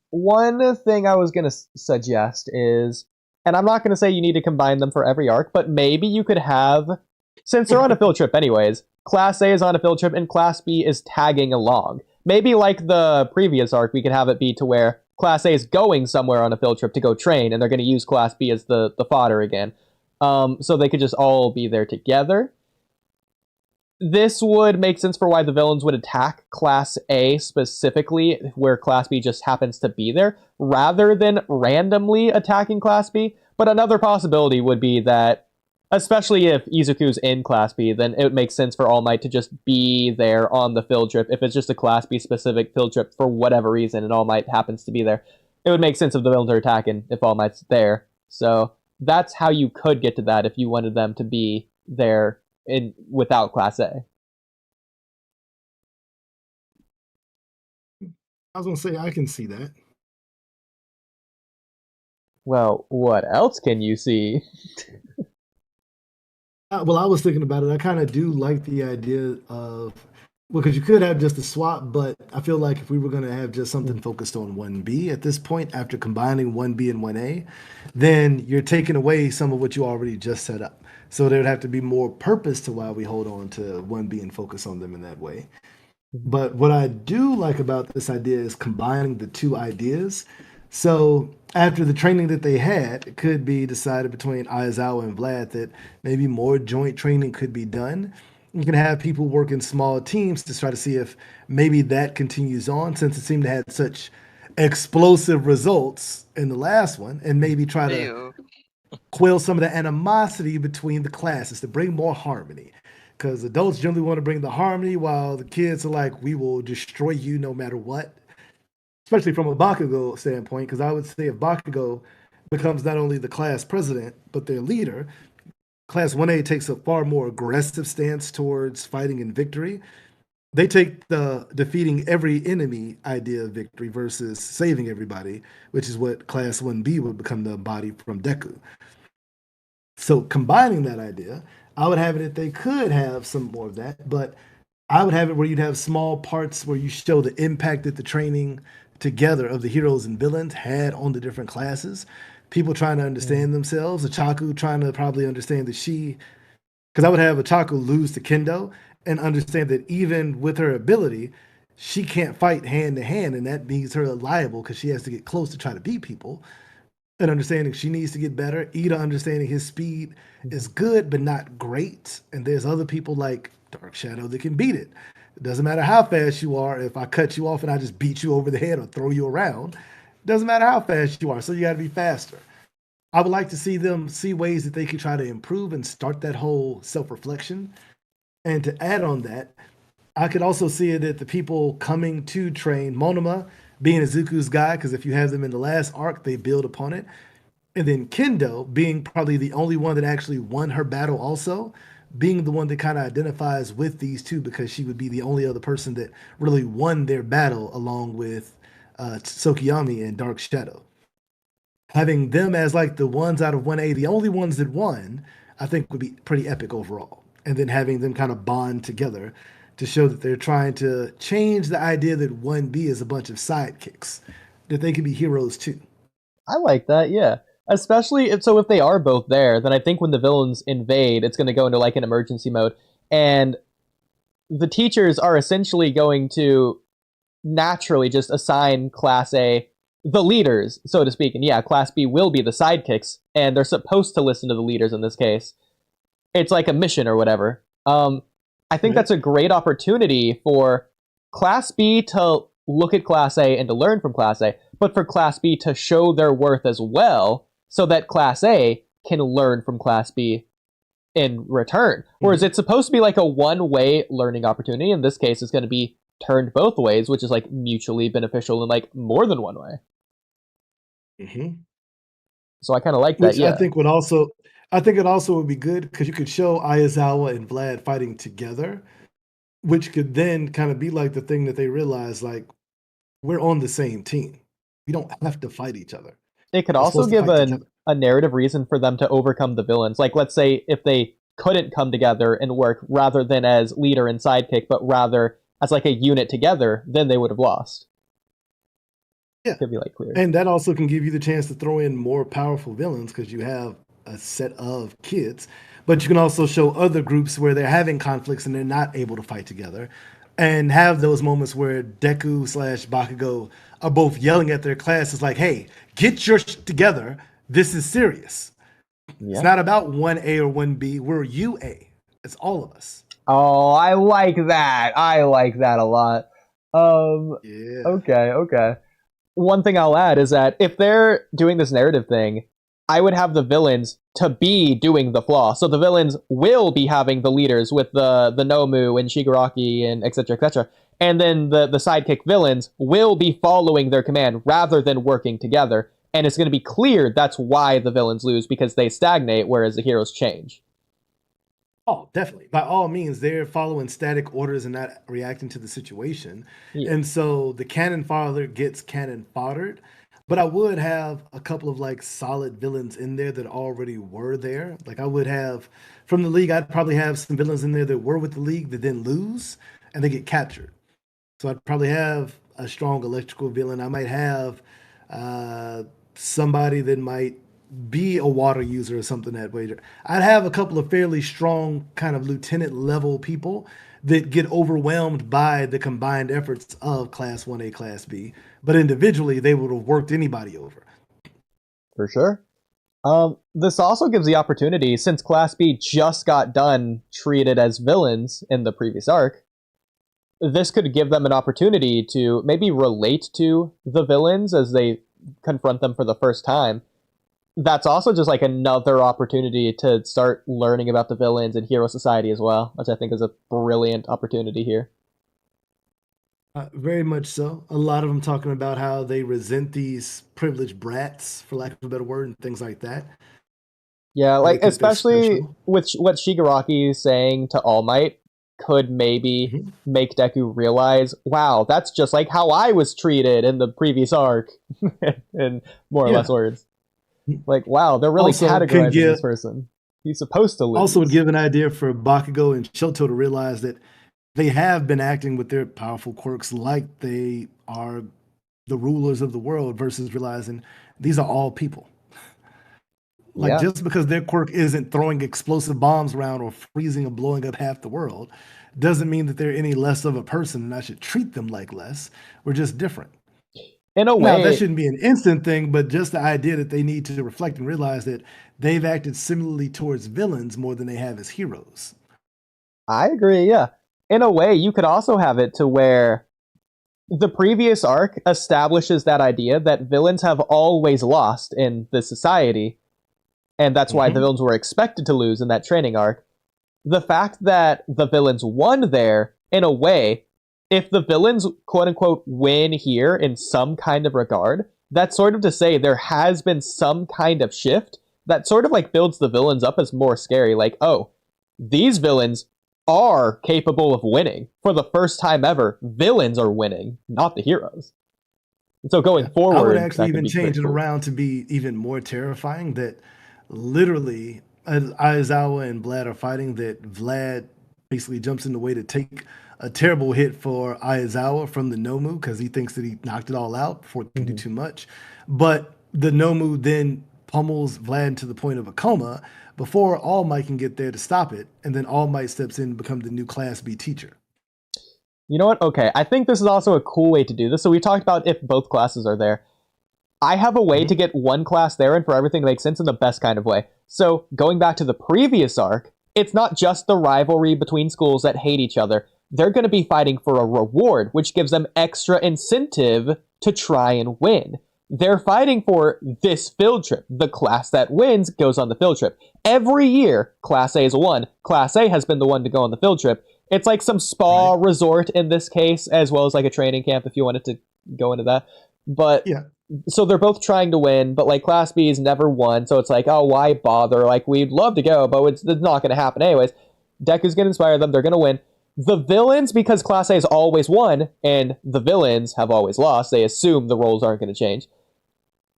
one thing I was gonna suggest is, and I'm not gonna say you need to combine them for every arc, but maybe you could have, since they're on a field trip anyways, Class A is on a field trip and Class B is tagging along. Maybe like the previous arc, we could have it be to where Class A is going somewhere on a field trip to go train, and they're going to use Class B as the fodder again. So they could just all be there together. This would make sense for why the villains would attack Class A specifically, where Class B just happens to be there, rather than randomly attacking Class B. But another possibility would be that, especially if Izuku's in Class B, then it would make sense for All Might to just be there on the field trip. If it's just a Class B specific field trip for whatever reason and All Might happens to be there, it would make sense if the villains are attacking if All Might's there. So that's how you could get to that if you wanted them to be there without Class A. I was gonna say I can see that. Well, what else can you see? Well, I was thinking about it. I kind of do like the idea of, well, because you could have just a swap, but I feel like if we were going to have just something focused on 1B at this point, after combining 1B and 1A, then you're taking away some of what you already just set up. So there would have to be more purpose to why we hold on to 1B and focus on them in that way. But what I do like about this idea is combining the two ideas. So after the training that they had, it could be decided between Aizawa and Vlad that maybe more joint training could be done. You can have people work in small teams to try to see if maybe that continues on, since it seemed to have such explosive results in the last one, and maybe try to Ew. quell some of the animosity between the classes to bring more harmony. Because adults generally want to bring the harmony, while the kids are like, we will destroy you no matter what. Especially from a Bakugo standpoint, because I would say if Bakugo becomes not only the class president, but their leader, Class 1A takes a far more aggressive stance towards fighting and victory. They take the defeating every enemy idea of victory versus saving everybody, which is what Class 1B would become the body from Deku. So combining that idea, I would have it if they could have some more of that, but I would have it where you'd have small parts where you show the impact that the training together of the heroes and villains had on the different classes. People trying to understand themselves, Achaku trying to probably understand that because I would have Achaku lose to Kendo and understand that even with her ability, she can't fight hand to hand, and that means her liable because she has to get close to try to beat people. And understanding she needs to get better. Ida understanding his speed is good, but not great. And there's other people like Dark Shadow that can beat it. It doesn't matter how fast you are. If I cut you off and I just beat you over the head or throw you around, it doesn't matter how fast you are. So you got to be faster. I would like to see them see ways that they could try to improve and start that whole self-reflection. And to add on that, I could also see it that the people coming to train Monoma being Izuku's guy, because if you have them in the last arc, they build upon it. And then Kendo being probably the only one that actually won her battle, also being the one that kind of identifies with these two because she would be the only other person that really won their battle along with Tsukiyami and Dark Shadow. Having them as like the ones out of 1A, the only ones that won, I think would be pretty epic overall. And then having them kind of bond together to show that they're trying to change the idea that 1B is a bunch of sidekicks, that they can be heroes too. I like that, yeah. Especially if they are both there, then I think when the villains invade, it's going to go into like an emergency mode, and the teachers are essentially going to naturally just assign Class A the leaders, so to speak, and yeah, Class B will be the sidekicks, and they're supposed to listen to the leaders in this case. It's like a mission or whatever. I think that's a great opportunity for Class B to look at Class A and to learn from Class A, but for Class B to show their worth as well, so that Class A can learn from Class B in return. Whereas it's supposed to be like a one-way learning opportunity. In this case, it's going to be turned both ways, which is like mutually beneficial in like more than one way. So I kind of like that. Which I think would also, I think it also would be good because you could show Ayazawa and Vlad fighting together, which could then kind of be like the thing that they realize, like, we're on the same team. We don't have to fight each other. It could We're also supposed to give fight together. a narrative reason for them to overcome the villains. Like, let's say if they couldn't come together and work rather than as leader and sidekick, but rather as like a unit together, then they would have lost. Yeah. Could be like clear. And that also can give you the chance to throw in more powerful villains because you have a set of kids. But you can also show other groups where they're having conflicts and they're not able to fight together. And have those moments where Deku / Bakugo are both yelling at their classes like, hey, get your shit together. This is serious. Yeah. It's not about 1A or 1B. We're UA. It's all of us. Oh, I like that. I like that a lot. Yeah. Okay. One thing I'll add is that if they're doing this narrative thing, I would have the villains to be doing the flaw. So the villains will be having the leaders with the Nomu and Shigaraki and etc. And then the sidekick villains will be following their command rather than working together. And it's going to be clear that's why the villains lose, because they stagnate, whereas the heroes change. Oh, definitely. By all means, they're following static orders and not reacting to the situation. Yeah. And so the cannon fodder gets cannon foddered. But I would have a couple of like solid villains in there that already were there. Like I would have from the league, I'd probably have some villains in there that were with the league that then lose and they get captured. So I'd probably have a strong electrical villain. I might have somebody that might be a water user or something that way. I'd have a couple of fairly strong kind of lieutenant level people that get overwhelmed by the combined efforts of Class 1A, Class B. But individually, they would have worked anybody over. For sure. This also gives the opportunity, since Class B just got done treated as villains in the previous arc, this could give them an opportunity to maybe relate to the villains as they confront them for the first time. That's also just like another opportunity to start learning about the villains and hero society as well, which I think is a brilliant opportunity here. Very much so. A lot of them talking about how they resent these privileged brats, for lack of a better word, and things like that. Yeah, where they like think they're especially special. with what Shigaraki is saying to All Might could maybe Mhm. make Deku realize, wow, that's just like how I was treated in the previous arc, in more or less Yeah. words. Like, wow, they're really Also, can categorizing this give person. He's supposed to also would lose. give an idea for Bakugo and Shoto to realize that they have been acting with their powerful quirks like they are the rulers of the world versus realizing these are all people. Like Yeah, just because their quirk isn't throwing explosive bombs around or freezing and blowing up half the world doesn't mean that they're any less of a person and I should treat them like less. We're just different. in a Now, that way, shouldn't be an instant thing, but just the idea that they need to reflect and realize that they've acted similarly towards villains more than they have as heroes. I agree, yeah. In a way, you could also have it to where the previous arc establishes that idea that villains have always lost in the society, and that's why the Mhm. villains were expected to lose in that training arc. The fact that the villains won there, in a way, if the villains quote unquote win here in some kind of regard, that's sort of to say there has been some kind of shift that sort of like builds the villains up as more scary. Like, oh, these villains are capable of winning. For the first time ever, villains are winning, not the heroes. And so going Yeah. I would forward, actually that could even be pretty change it cool. around to be even more terrifying that literally as Aizawa and Vlad are fighting, that Vlad basically jumps in the way to take a terrible hit for Aizawa from the Nomu because he thinks that he knocked it all out before it can do Mhm. too much. But the Nomu then pummels Vlad to the point of a coma before All Might can get there to stop it. And then All Might steps in and becomes the new Class B teacher. You know what? Okay, I think this is also a cool way to do this. So we talked about if both classes are there. I have a way to Mhm. get one class there and for everything to make sense in the best kind of way. So, going back to the previous arc, it's not just the rivalry between schools that hate each other. They're going to be fighting for a reward, which gives them extra incentive to try and win. They're fighting for this field trip. The class that wins goes on the field trip. Every year, Class A is won. Class A has been the one to go on the field trip. It's like some spa Right? resort in this case, as well as like a training camp if you wanted to go into that. But Yeah. so they're both trying to win, but like Class B's never won, so it's like, oh, why bother? Like we'd love to go, but it's not going to happen anyways. Deku's going to inspire them; they're going to win. The villains, because Class A has always won, and the villains have always lost. They assume the roles aren't going to change.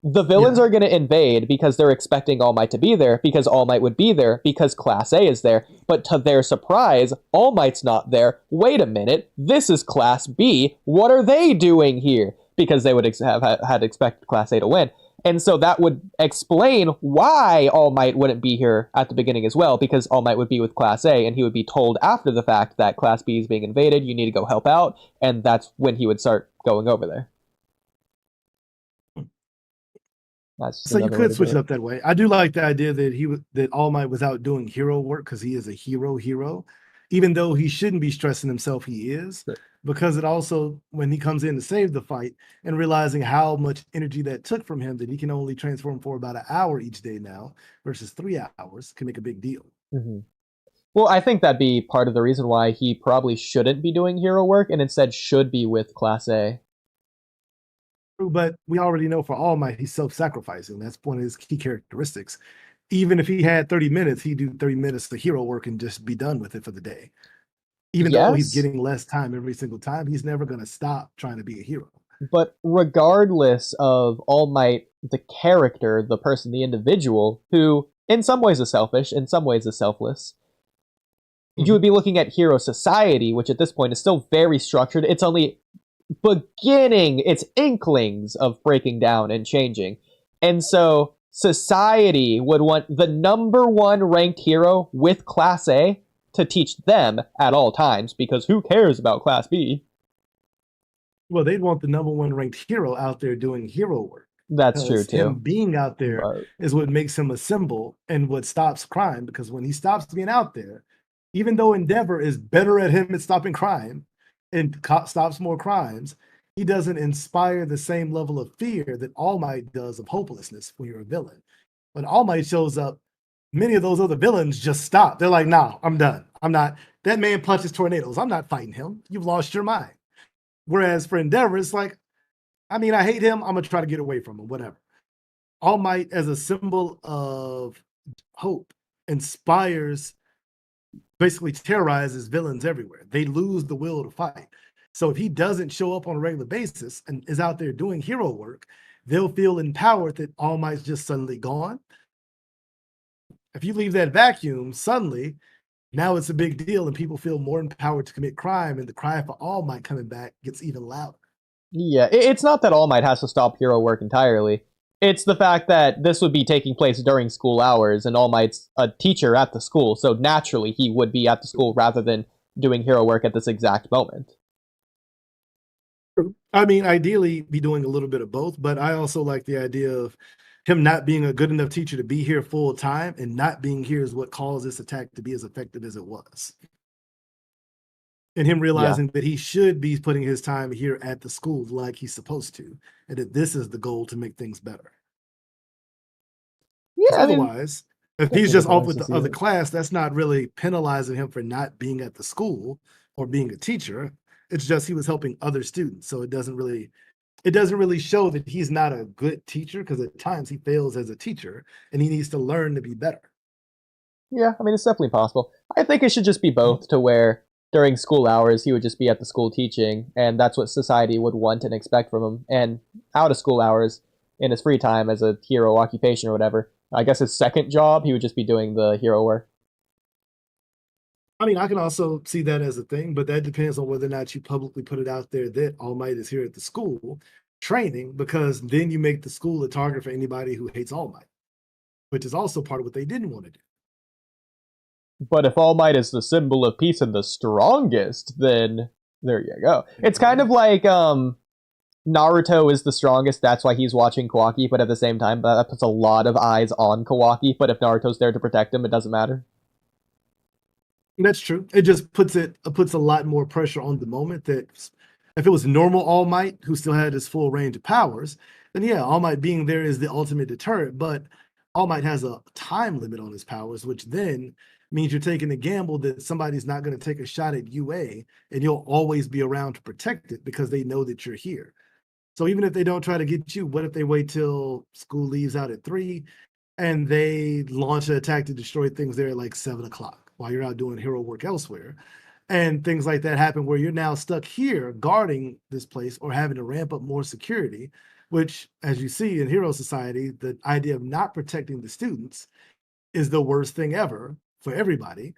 The villains Yeah. are going to invade because they're expecting All Might to be there, because All Might would be there, because Class A is there. But to their surprise, All Might's not there. Wait a minute, this is Class B. What are they doing here? Because they would have had expected Class A to win. And so that would explain why All Might wouldn't be here at the beginning as well, because All Might would be with Class A, and he would be told after the fact that Class B is being invaded, you need to go help out, and that's when he would start going over there. That's just So you another way could to do switch it it. up that way. I do like the idea that that All Might was out doing hero work because he is a hero, even though he shouldn't be stressing himself. He is, because it also when he comes in to save the fight and realizing how much energy that took from him, that he can only transform for about an hour each day now versus 3 hours, can make a big deal. Mm-hmm. Well, I think that'd be part of the reason why he probably shouldn't be doing hero work and instead should be with Class A. But we already know for All Might, he's self-sacrificing. That's one of his key characteristics. Even if he had 30 minutes, he'd do 30 minutes of hero work and just be done with it for the day. Even though he's Yes, getting less time every single time, he's never going to stop trying to be a hero. but regardless of All Might, the character, the person, the individual, who in some ways is selfish, in some ways is selfless, you would be looking at hero society, which at this point is still very structured. It's only beginning its inklings of breaking down and changing. And so society would want the number one ranked hero with Class A to teach them at all times, because who cares about Class B? Well, they'd want the number one ranked hero out there doing hero work. That's true Because him too. being out there But is what makes him a symbol and what stops crime. Because when he stops being out there, even though Endeavor is better at him at stopping crime and stops more crimes, he doesn't inspire the same level of fear that All Might does of hopelessness when you're a villain. When All Might shows up, many of those other villains just stop. They're like, "No, I'm done. I'm not. That man punches tornadoes. I'm not fighting him. You've lost your mind." Whereas for Endeavor, it's like, I mean, I hate him. I'm gonna try to get away from him. Whatever. All Might as a symbol of hope, inspires, basically terrorizes villains everywhere. They lose the will to fight. So if he doesn't show up on a regular basis and is out there doing hero work, they'll feel empowered that All Might's just suddenly gone. If you leave that vacuum, suddenly now it's a big deal and people feel more empowered to commit crime, and the cry for All Might coming back gets even louder. Yeah, it's not that All Might has to stop hero work entirely. It's the fact that this would be taking place during school hours, and All Might's a teacher at the school, so naturally he would be at the school rather than doing hero work at this exact moment. I mean, ideally, be doing a little bit of both, but I also like the idea of him not being a good enough teacher to be here full time, and not being here is what caused this attack to be as effective as it was. And him realizing that he should be putting his time here at the school like he's supposed to, and that this is the goal to make things better. Yeah, I mean, Otherwise, if he's just off with the other class, that's not really penalizing him for not being at the school or being a teacher. It's just he was helping other students. So it doesn't really show that he's not a good teacher, because at times he fails as a teacher and he needs to learn to be better. yeah, I mean, it's definitely possible. I think it should just be both, to where during school hours he would just be at the school teaching, and that's what society would want and expect from him. And out of school hours, in his free time as a hero occupation or whatever, I guess his second job, he would just be doing the hero work. I mean, I can also see that as a thing, but that depends on whether or not you publicly put it out there that All Might is here at the school training, because then you make the school a target for anybody who hates All Might, which is also part of what they didn't want to do. But if All Might is the symbol of peace and the strongest, then there you go. It's kind of like Naruto is the strongest, that's why he's watching Kawaki, but at the same time, that puts a lot of eyes on Kawaki, but if Naruto's there to protect him, it doesn't matter. That's true. It just puts a lot more pressure on the moment, that if it was normal All Might who still had his full range of powers, then yeah, All Might being there is the ultimate deterrent, but All Might has a time limit on his powers, which then means you're taking a gamble that somebody's not going to take a shot at UA, and you'll always be around to protect it because they know that you're here. So even if they don't try to get you, what if they wait till school leaves out at 3 and they launch an attack to destroy things there at like 7 o'clock while you're out doing hero work elsewhere? And things like that happen where you're now stuck here guarding this place or having to ramp up more security, which, as you see in Hero Society, the idea of not protecting the students is the worst thing ever for everybody,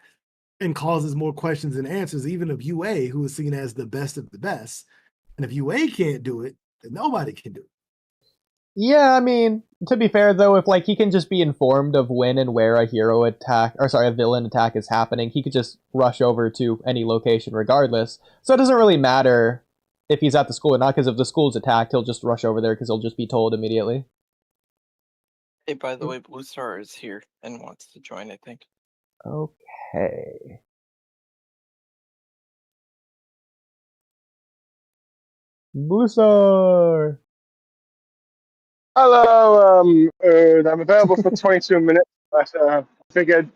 and causes more questions and answers, even of UA, who is seen as the best of the best. And if UA can't do it, then nobody can do it. Yeah, I mean, to be fair though, if like he can just be informed of when and where a a villain attack is happening, he could just rush over to any location regardless. So it doesn't really matter if he's at the school or not, because if the school's attacked, he'll just rush over there because he'll just be told immediately. Hey, by the way, Blue Star is here and wants to join, I think. Okay. Blue Star! Hello, I'm available for 22 minutes, but I figured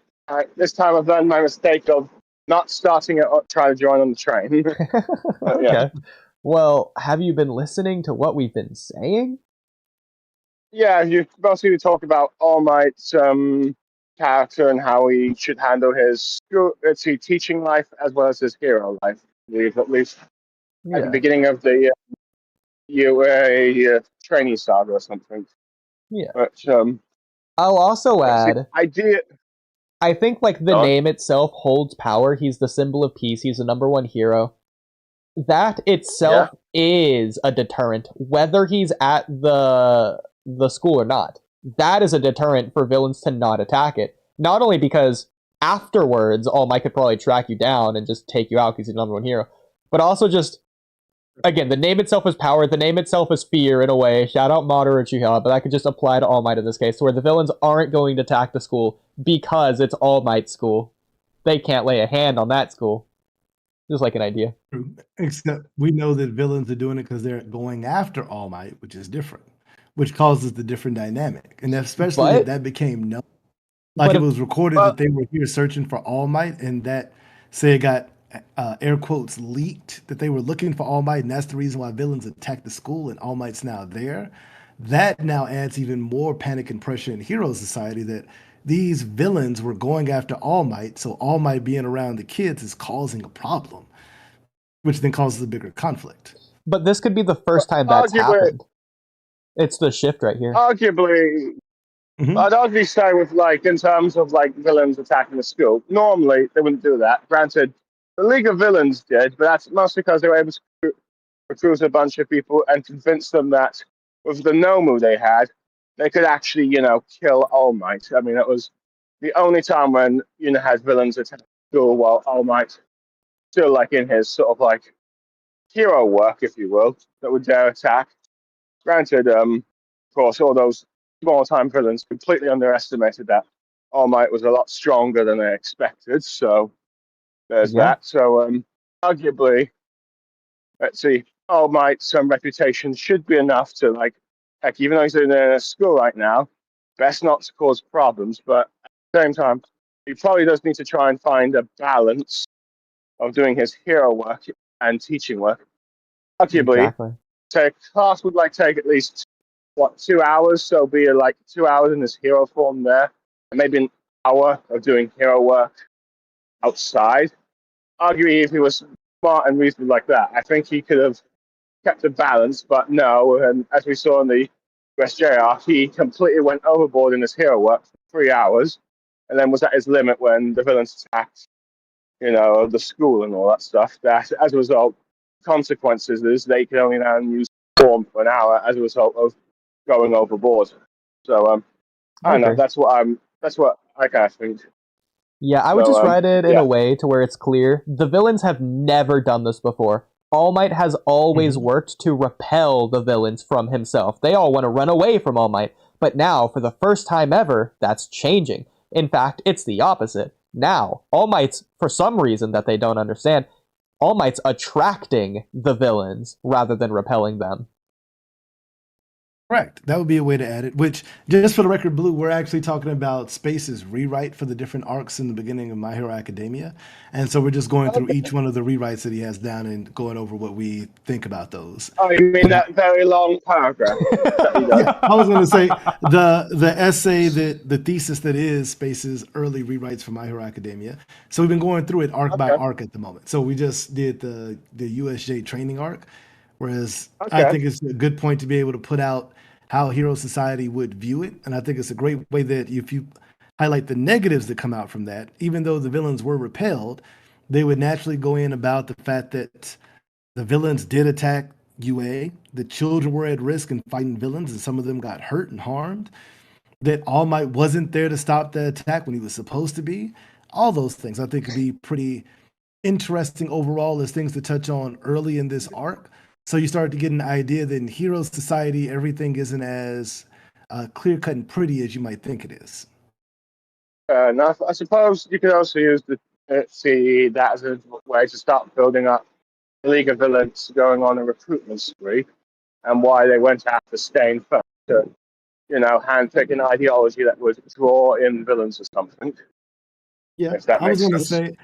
this time I've learned my mistake of not starting it up, trying to join on the train. Okay. Yeah. Well, have you been listening to what we've been saying? Yeah, you mostly talk about All Might's character and how he should handle his teaching life as well as his hero life. I believe, at least at the beginning of the UA trainee saga or something. Yeah. But I'll also add, I think like the name itself holds power. He's the symbol of peace. He's the #1 hero. That itself is a deterrent, whether he's at the school or not. That is a deterrent for villains to not attack it. Not only because afterwards, All Might could probably track you down and just take you out because he's the #1 hero, but also just, again, the name itself is power, the name itself is fear in a way. Shout out Madara Uchiha, but that could just apply to All Might in this case, where the villains aren't going to attack the school because it's All Might's school. They can't lay a hand on that school. Just like an idea. Except we know that villains are doing it because they're going after All Might, which is different, which causes the different dynamic. And especially if that became known. Like it was recorded that they were here searching for All Might, and that, say it got air quotes leaked, that they were looking for All Might, and that's the reason why villains attacked the school and All Might's now there. That now adds even more panic and pressure in Hero Society, that these villains were going after All Might, so All Might being around the kids is causing a problem, which then causes a bigger conflict. But this could be the first time that's Arguably, happened. It's the shift right here. arguably, Mhm. I'd argue say with like in terms of like villains attacking the school. Normally they wouldn't do that. Granted, the League of Villains did, but that's mostly because they were able to recruit a bunch of people and convince them that with the Nomu they had, they could actually, kill All Might. I mean, that was the only time when had villains attack the school while All Might still like in his sort of like hero work, if you will, that would dare attack. Granted, of course, all those small time villains completely underestimated that All Might was a lot stronger than they expected. So there's that. So arguably, let's see, All Might's reputation should be enough to like, heck, even though he's in a school right now, best not to cause problems. But at the same time, he probably does need to try and find a balance of doing his hero work and teaching work. Arguably, Exactly. so class would like take at least 2 hours, so be like 2 hours in his hero form there, and maybe an hour of doing hero work outside. Arguably, if he was smart and reasonable like that, I think he could have kept a balance, but no, and as we saw in the USJR, he completely went overboard in his hero work for 3 hours, and then was at his limit when the villains attacked, the school and all that stuff. That, as a result, consequences is they can only now use form for an hour as a result of going overboard. So I don't know. That's what I kind of think. Yeah, I would just write it in yeah. a way to where it's clear. The villains have never done this before. All Might has always worked to repel the villains from himself. They all want to run away from All Might. But now, for the first time ever, that's changing. In fact, it's the opposite. Now, All Might's, for some reason that they don't understand, All Might's attracting the villains rather than repelling them. Correct. That would be a way to add it, which, just for the record, Blue, we're actually talking about Space's rewrite for the different arcs in the beginning of My Hero Academia. And so we're just going through each one of the rewrites that he has down and going over what we think about those. Oh, you mean that very long paragraph? Yeah, I was going to say the essay, the thesis that is Space's early rewrites for My Hero Academia. So we've been going through it arc by arc at the moment. So we just did the USJ training arc, whereas I think it's a good point to be able to put out how Hero Society would view it. And I think it's a great way that if you highlight the negatives that come out from that, even though the villains were repelled, they would naturally go in about the fact that the villains did attack UA, the children were at risk in fighting villains, and some of them got hurt and harmed, that All Might wasn't there to stop the attack when he was supposed to be. All those things I think could be pretty interesting overall as things to touch on early in this arc. So you start to get an idea that in Hero Society, everything isn't as clear-cut and pretty as you might think it is. Now, I suppose you could also use see that as a way to start building up the League of Villains going on a recruitment spree, and why they went after Stain first to, handpick an ideology that would draw in villains or something. Yeah, I was going to say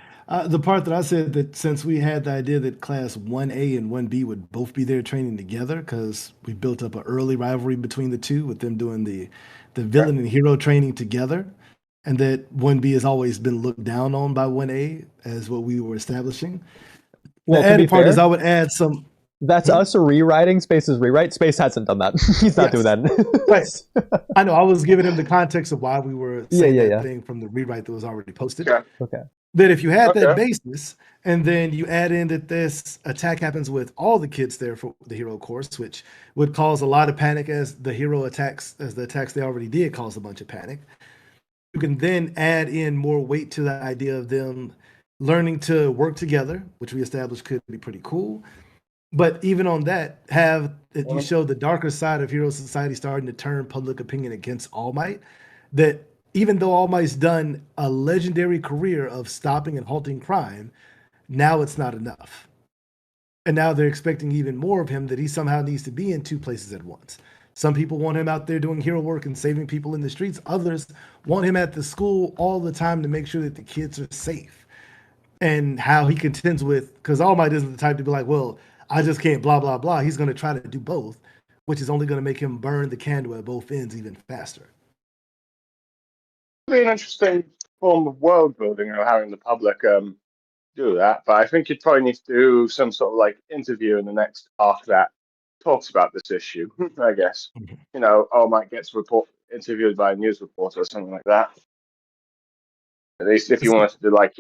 the part that I said that since we had the idea that class 1A and 1B would both be there training together because we built up an early rivalry between the two with them doing the villain and hero training together, and that 1B has always been looked down on by 1A as what we were establishing. Well, the added part is I would add some. That's us rewriting Space's rewrite. Space hasn't done that. He's not doing that. Right. I know. I was giving him the context of why we were saying that thing from the rewrite that was already posted. Yeah. Okay. That if you had that basis, and then you add in that this attack happens with all the kids there for the hero course, which would cause a lot of panic as the attacks they already did cause a bunch of panic. You can then add in more weight to the idea of them learning to work together, which we established could be pretty cool. But even on that, you show the darker side of Hero Society starting to turn public opinion against All Might. That even though All Might's done a legendary career of stopping and halting crime, now it's not enough. And now they're expecting even more of him, that he somehow needs to be in two places at once. Some people want him out there doing hero work and saving people in the streets. Others want him at the school all the time to make sure that the kids are safe. And how he contends with, because All Might isn't the type to be like, well, I just can't blah, blah, blah. He's going to try to do both, which is only going to make him burn the candle at both ends even faster. be an interesting form of world building, or having the public do that. But I think you'd probably need to do some sort of like interview in the next arc that talks about this issue. I guess All Might gets interviewed by a news reporter or something like that. At least if you wanted to do like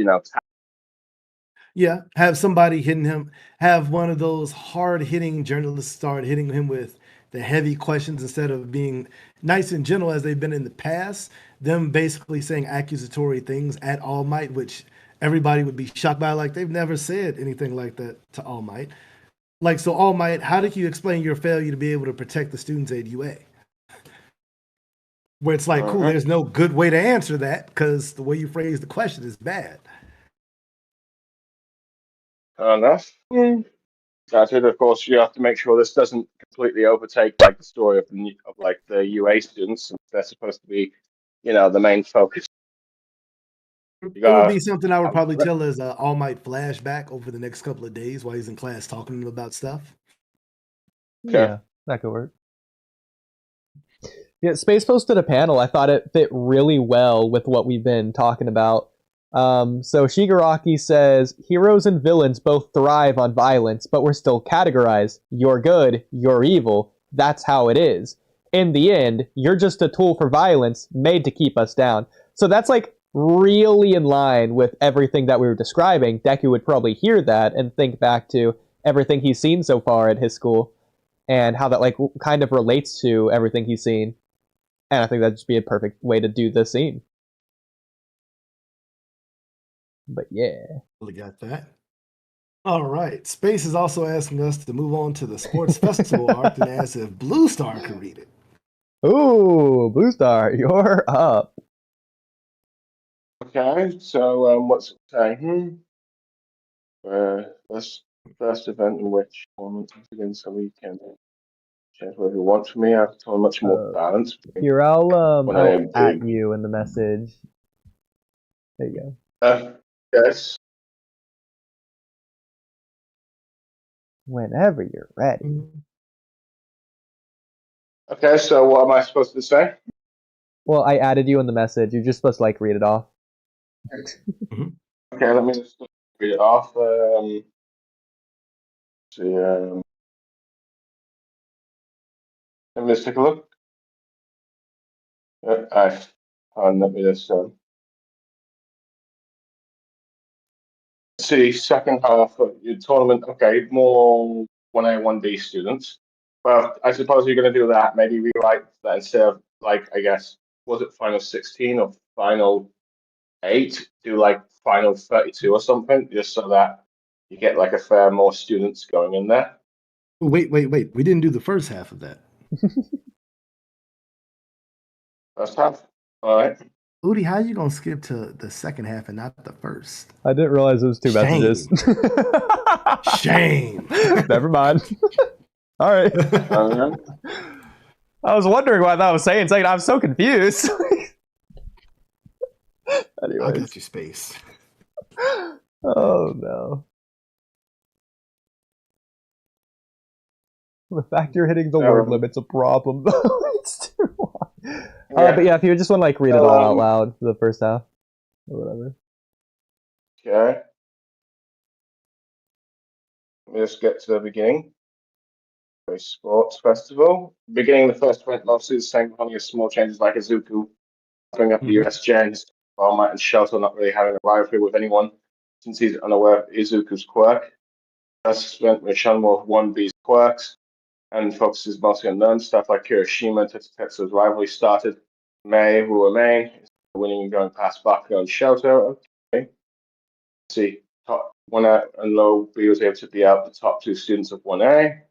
Yeah, have somebody hitting him, have one of those hard-hitting journalists start hitting him with the heavy questions instead of being nice and gentle as they've been in the past. Them basically saying accusatory things at All Might, which everybody would be shocked by. Like they've never said anything like that to All Might. Like, so All Might, how did you explain your failure to be able to protect the students at UA? Where it's like, cool, there's no good way to answer that because the way you phrase the question is bad. Fair enough. Granted, of course, you have to make sure this doesn't completely overtake like the story of like the UA students, since they're supposed to be, the main focus. It would be something I would probably tell as a All Might flashback over the next couple of days while he's in class talking to him about stuff. Yeah, that could work. Yeah, Space posted a panel. I thought it fit really well with what we've been talking about. So Shigaraki says, heroes and villains both thrive on violence, but we're still categorized. You're good, you're evil. That's how it is. In the end, you're just a tool for violence made to keep us down. So that's like really in line with everything that we were describing. Deku would probably hear that and think back to everything he's seen so far at his school and how that like kind of relates to everything he's seen. And I think that'd just be a perfect way to do the scene. But yeah. Really got that. All right. Space is also asking us to move on to the sports festival arc and ask if Blue Star could read it. Ooh, Blue Star, you're up. Okay, so what's it saying? First event in which tournament begins, so we can change whatever you want for me. I have to tell much more balance. Here, I'll at you in the message. There you go. Yes. Whenever you're ready. Okay, so what am I supposed to say? Well, I added you in the message. You're just supposed to like read it off. Okay, let me just read it off. Let me just take a look. Let me just see, second half of your tournament. Okay, more 1A, 1B students. Well, I suppose you're going to do that. Maybe rewrite that instead of, like, I guess, was it final 16 or final 8? Do like final 32 or something, just so that you get like a fair more students going in there. Wait. We didn't do the first half of that. First half? All right. Oodie, how are you going to skip to the second half and not the first? I didn't realize it was two messages. Shame. Never mind. All right. I was wondering what that was saying. I'm so confused. Anyways. I got you, Space. Oh, no. The fact you're hitting the word limit's a problem, though. It's too long. But yeah, if you just want to like read it all out loud for the first half or whatever. Okay. Let me just get to the beginning. Sports festival. Beginning the first event, mostly the same, only small changes like Izuku bring up the US gens, All Might and Shelter not really having a rivalry with anyone since he's unaware of Izuku's quirk. First event with Shenmue 1B's quirks and focuses mostly on learned stuff like Kirishima and Tetsu's rivalry started. May will remain, winning and going past Bakugo and Shelter. Okay. Let's see, top 1A and low B was able to be out the top 2 students of 1A.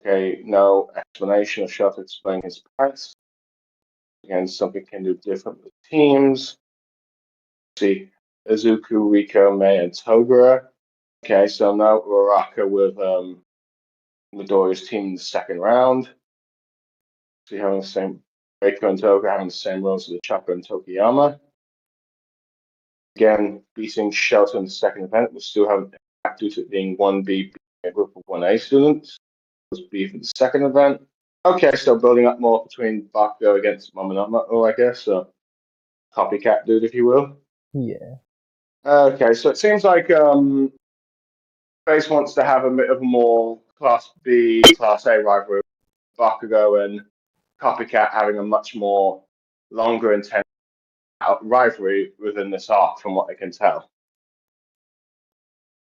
Okay, no explanation of Shelter explaining his parts. Again, something can do different with teams. Let's see, Izuku, Riko, Mei, and Togura. Okay, so now Uraraka with Midoriya's team in the second round. So having the same Reiko and Toga having the same roles as the Chakra and Tokiyama. Again, beating Shelter in the second event, we still have due to it being 1B a group of 1A students. It was B for the second event. Okay, so building up more between Bakugo against Momonomo, I guess. So copycat dude, if you will. Yeah. Okay, so it seems like Base wants to have a bit of a more Class B, Class A rivalry. Bakugo and Copycat having a much more longer, intense rivalry within this arc, from what I can tell.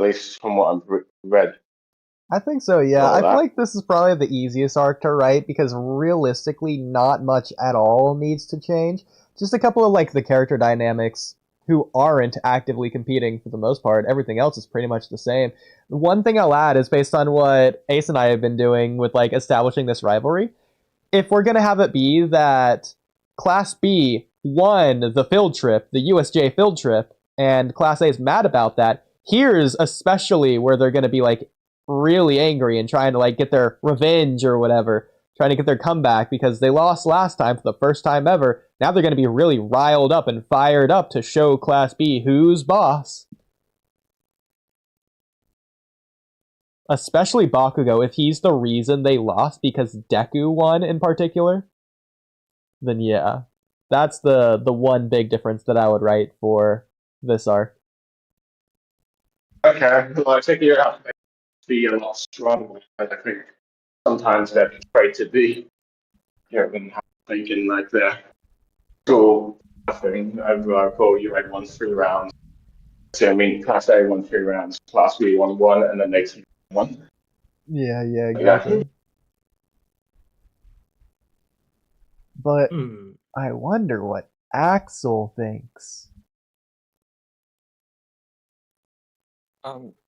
At least from what I've read. I think so, yeah. All I feel that. like this is probably the easiest arc to write because realistically, not much at all needs to change. Just a couple of like the character dynamics who aren't actively competing for the most part. Everything else is pretty much the same. The one thing I'll add is based on what Ace and I have been doing with like establishing this rivalry. If we're gonna have it be that Class B won the field trip, the USJ field trip, and Class A is mad about that, here's especially where they're gonna be like really angry and trying to like get their revenge or whatever, trying to get their comeback because they lost last time for the first time ever. Now they're going to be really riled up and fired up to show Class B who's boss. Especially Bakugo, if he's the reason they lost because Deku won in particular, then yeah, that's the one big difference that I would write for this arc. Okay, well, I take it out. Be a lot stronger. I think sometimes they're afraid to be, thinking like their school thing. I recall you had won 3 rounds. So I mean, Class A won 3 rounds, Class B won 1, and then they won. Yeah, exactly. But I wonder what Axel thinks.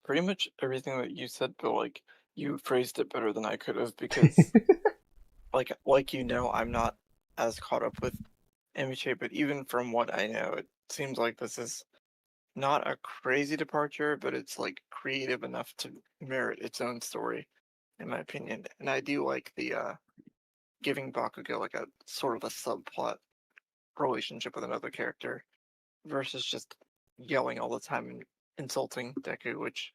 Pretty much everything that you said, but like you phrased it better than I could have because, like I'm not as caught up with MHA, but even from what I know, it seems like this is not a crazy departure, but it's like creative enough to merit its own story, in my opinion. And I do like the giving Bakugo like a sort of a subplot relationship with another character versus just yelling all the time and insulting Deku, which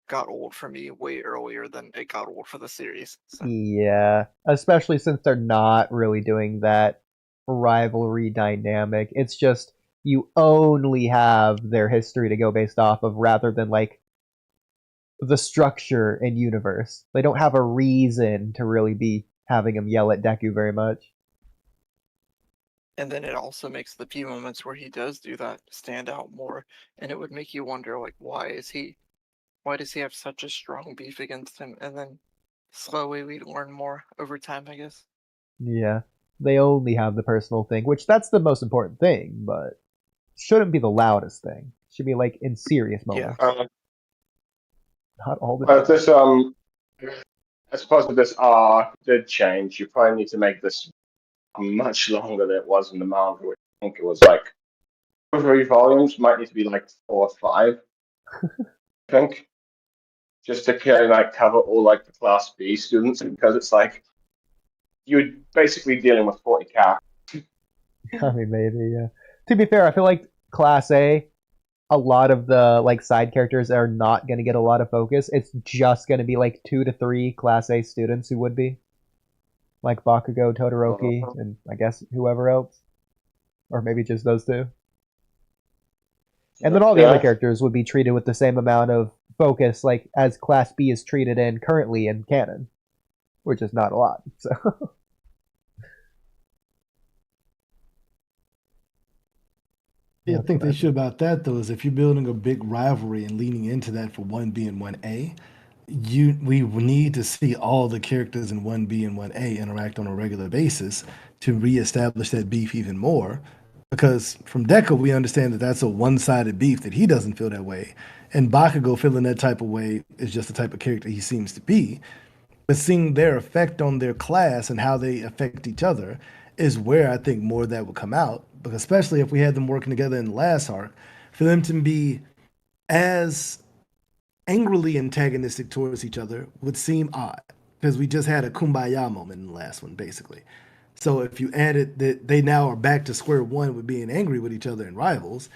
got old for me way earlier than it got old for the series. So. Yeah, especially since they're not really doing that rivalry dynamic. It's just you only have their history to go based off of rather than like the structure and universe. They don't have a reason to really be having him yell at Deku very much. And then it also makes the few moments where he does do that stand out more, and it would make you wonder, like, why does he have such a strong beef against him? And then slowly we learn more over time, I guess. Yeah, they only have the personal thing, which that's the most important thing, but shouldn't be the loudest thing. Should be like in serious moments. Yeah. Not all the time. This I suppose if this arc did change, you probably need to make this much longer than it was in the manga, which I think it was like 3 volumes, might need to be like 4 or 5. I think. Just to kind of like cover all like the Class B students, because it's like you're basically dealing with 40 characters. I mean, maybe, yeah. To be fair, I feel like Class A, a lot of the like side characters are not going to get a lot of focus. It's just going to be like 2 to 3 Class A students who would be. Like Bakugo, Todoroki, and I guess whoever else. Or maybe just those 2. And then all the other characters would be treated with the same amount of focus like as Class B is treated in currently in canon. Which is not a lot, so... Yeah, I think the issue about that though is if you're building a big rivalry and leaning into that for 1B and 1A, we need to see all the characters in 1B and 1A interact on a regular basis to reestablish that beef even more. Because from Deku, we understand that that's a one-sided beef, that he doesn't feel that way. And Bakugo feeling that type of way is just the type of character he seems to be. But seeing their effect on their class and how they affect each other is where I think more of that will come out. Because especially if we had them working together in the last arc, for them to be as angrily antagonistic towards each other would seem odd. Because we just had a kumbaya moment in the last one, basically. So if you added that they now are back to square one with being angry with each other and rivals,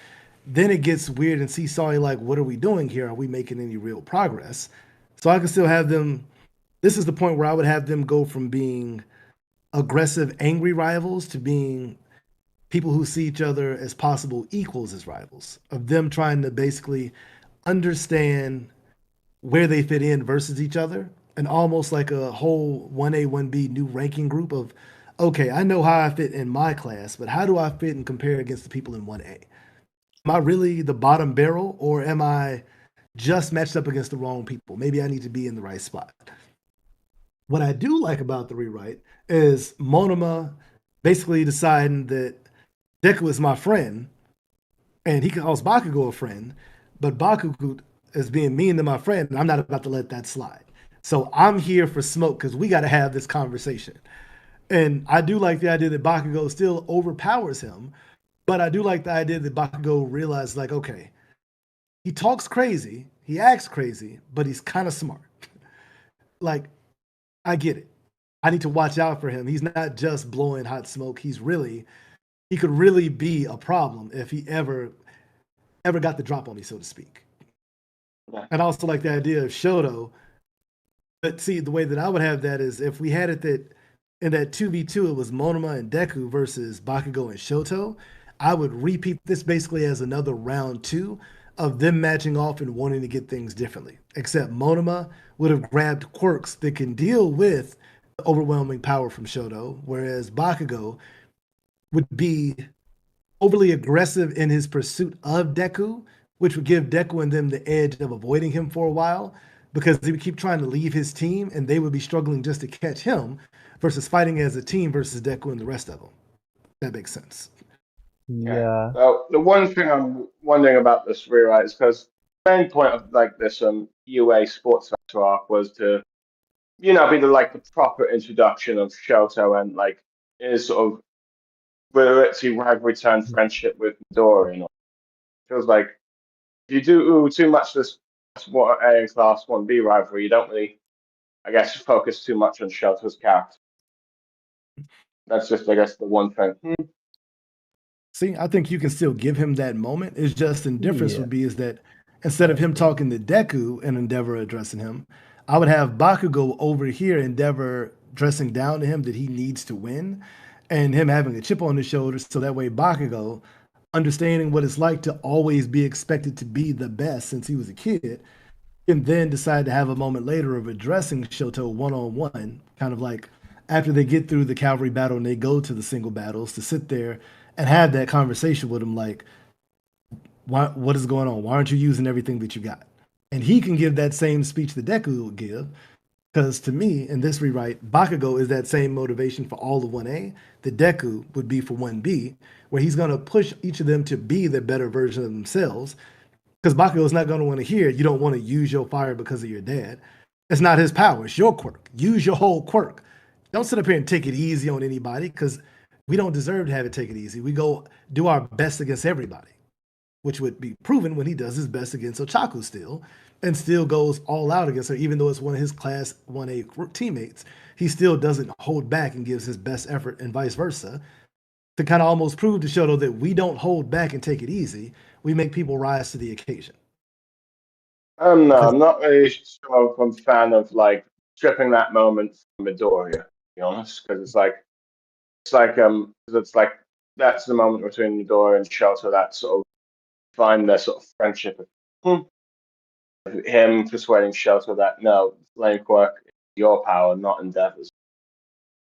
then it gets weird and seesawy, like, what are we doing here? Are we making any real progress? So I can still have them, this is the point where I would have them go from being aggressive, angry rivals to being people who see each other as possible equals as rivals, of them trying to basically understand where they fit in versus each other, and almost like a whole 1A, 1B new ranking group of, okay, I know how I fit in my class, but how do I fit and compare against the people in 1A? Am I really the bottom barrel, or am I just matched up against the wrong people? Maybe I need to be in the right spot. What I do like about the rewrite is Monoma basically deciding that Deku is my friend, and he calls Bakugo a friend, but Bakugo is being mean to my friend, and I'm not about to let that slide. So I'm here for smoke because we got to have this conversation. And I do like the idea that Bakugo still overpowers him, but I do like the idea that Bakugo realized, like, okay, he talks crazy, he acts crazy, but he's kind of smart. Like, I get it. I need to watch out for him. He's not just blowing hot smoke. He could really be a problem if he ever got the drop on me, so to speak. Yeah. And I also like the idea of Shoto. But see, the way that I would have that is if we had it that in that 2v2, it was Monoma and Deku versus Bakugo and Shoto, I would repeat this basically as another round 2 of them matching off and wanting to get things differently. Except Monoma would have grabbed quirks that can deal with the overwhelming power from Shoto, whereas Bakugo would be overly aggressive in his pursuit of Deku, which would give Deku and them the edge of avoiding him for a while because he would keep trying to leave his team and they would be struggling just to catch him versus fighting as a team versus Deku and the rest of them. That makes sense. Yeah. So the one thing I'm wondering about this rewrite is because the main point of like this UA Sports Center arc was to, be the proper introduction of Shoto and like his sort of whether it's a rivalry turn friendship with Midori. Feels like if you do too much this what A class 1B rivalry, you don't really, I guess, focus too much on Shoto's character. That's just, I guess, the one thing. See, I think you can still give him that moment. It's just the difference Yeah. would be is that instead of him talking to Deku and Endeavor addressing him, I would have Bakugo over here, Endeavor dressing down to him that he needs to win, and him having a chip on his shoulder. So that way, Bakugo, understanding what it's like to always be expected to be the best since he was a kid, can then decide to have a moment later of addressing Shoto one on one, kind of like after they get through the cavalry battle and they go to the single battles to sit there and have that conversation with him, like, what is going on? Why aren't you using everything that you got? And he can give that same speech that Deku would give, because to me, in this rewrite, Bakugo is that same motivation for all of 1A that Deku would be for 1B, where he's going to push each of them to be the better version of themselves. Because Bakugo is not going to want to hear you don't want to use your fire because of your dad. It's not his power. It's your quirk. Use your whole quirk. Don't sit up here and take it easy on anybody because we don't deserve to have it take it easy. We go do our best against everybody, which would be proven when he does his best against Ochaku still and still goes all out against her, even though it's one of his class 1A teammates. He still doesn't hold back and gives his best effort and vice versa to kind of almost prove to Shoto that we don't hold back and take it easy. We make people rise to the occasion. No, Because- I'm not really sure if I'm a fan of like stripping that moment from Midoriya, to be honest, because it's like that's the moment between Midoriya and Shoto that sort of find their sort of friendship. Him persuading Shoto that no, flame quirk is your power, not Endeavor's.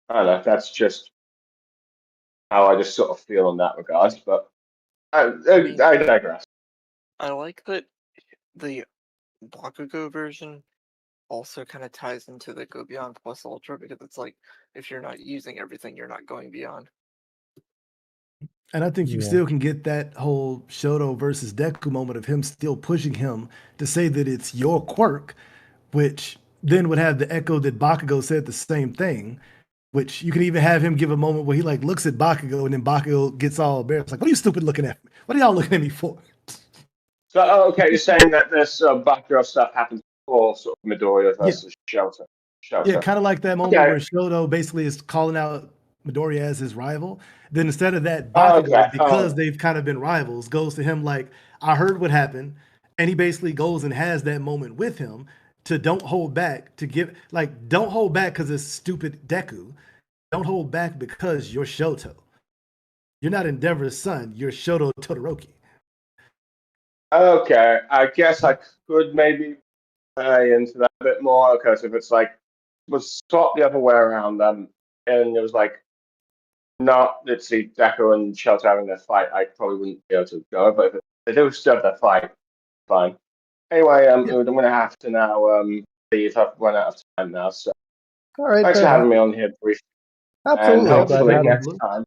I don't know. That's just how I just sort of feel in that regard. But I digress. I like that the Bakugo version also kind of ties into the Go Beyond Plus Ultra because it's like if you're not using everything, you're not going beyond. And I think you Yeah. still can get that whole Shoto versus Deku moment of him still pushing him to say that it's your quirk, which then would have the echo that Bakugo said the same thing, which you can even have him give a moment where he like looks at Bakugo and then Bakugo gets all embarrassed. Like, what are you stupid looking at me? What are y'all looking at me for? So, okay, you're saying that this Bakugo stuff happens before sort of Midoriya versus Shoto. Yeah, kind of like that moment Okay. where Shoto basically is calling out Midoriya as his rival. Then instead of that, Oh, Bakugo, okay. because they've kind of been rivals, goes to him like, I heard what happened. And he basically goes and has that moment with him to don't hold back, to give, like, don't hold back because it's stupid Deku. Don't hold back because you're Shoto. You're not Endeavor's son. You're Shoto Todoroki. Okay, I guess I could maybe play into that a bit more because if it's like was swapped the other way around, and it was like not let's see Deku and Shelter having their fight, I probably wouldn't be able to go. But if they do still have their fight, fine. Anyway, Yeah. I'm gonna have to now leave. I've run out of time now, so All right, thanks fair for having enough. me on here briefly, and Absolutely, glad to hopefully have you. next time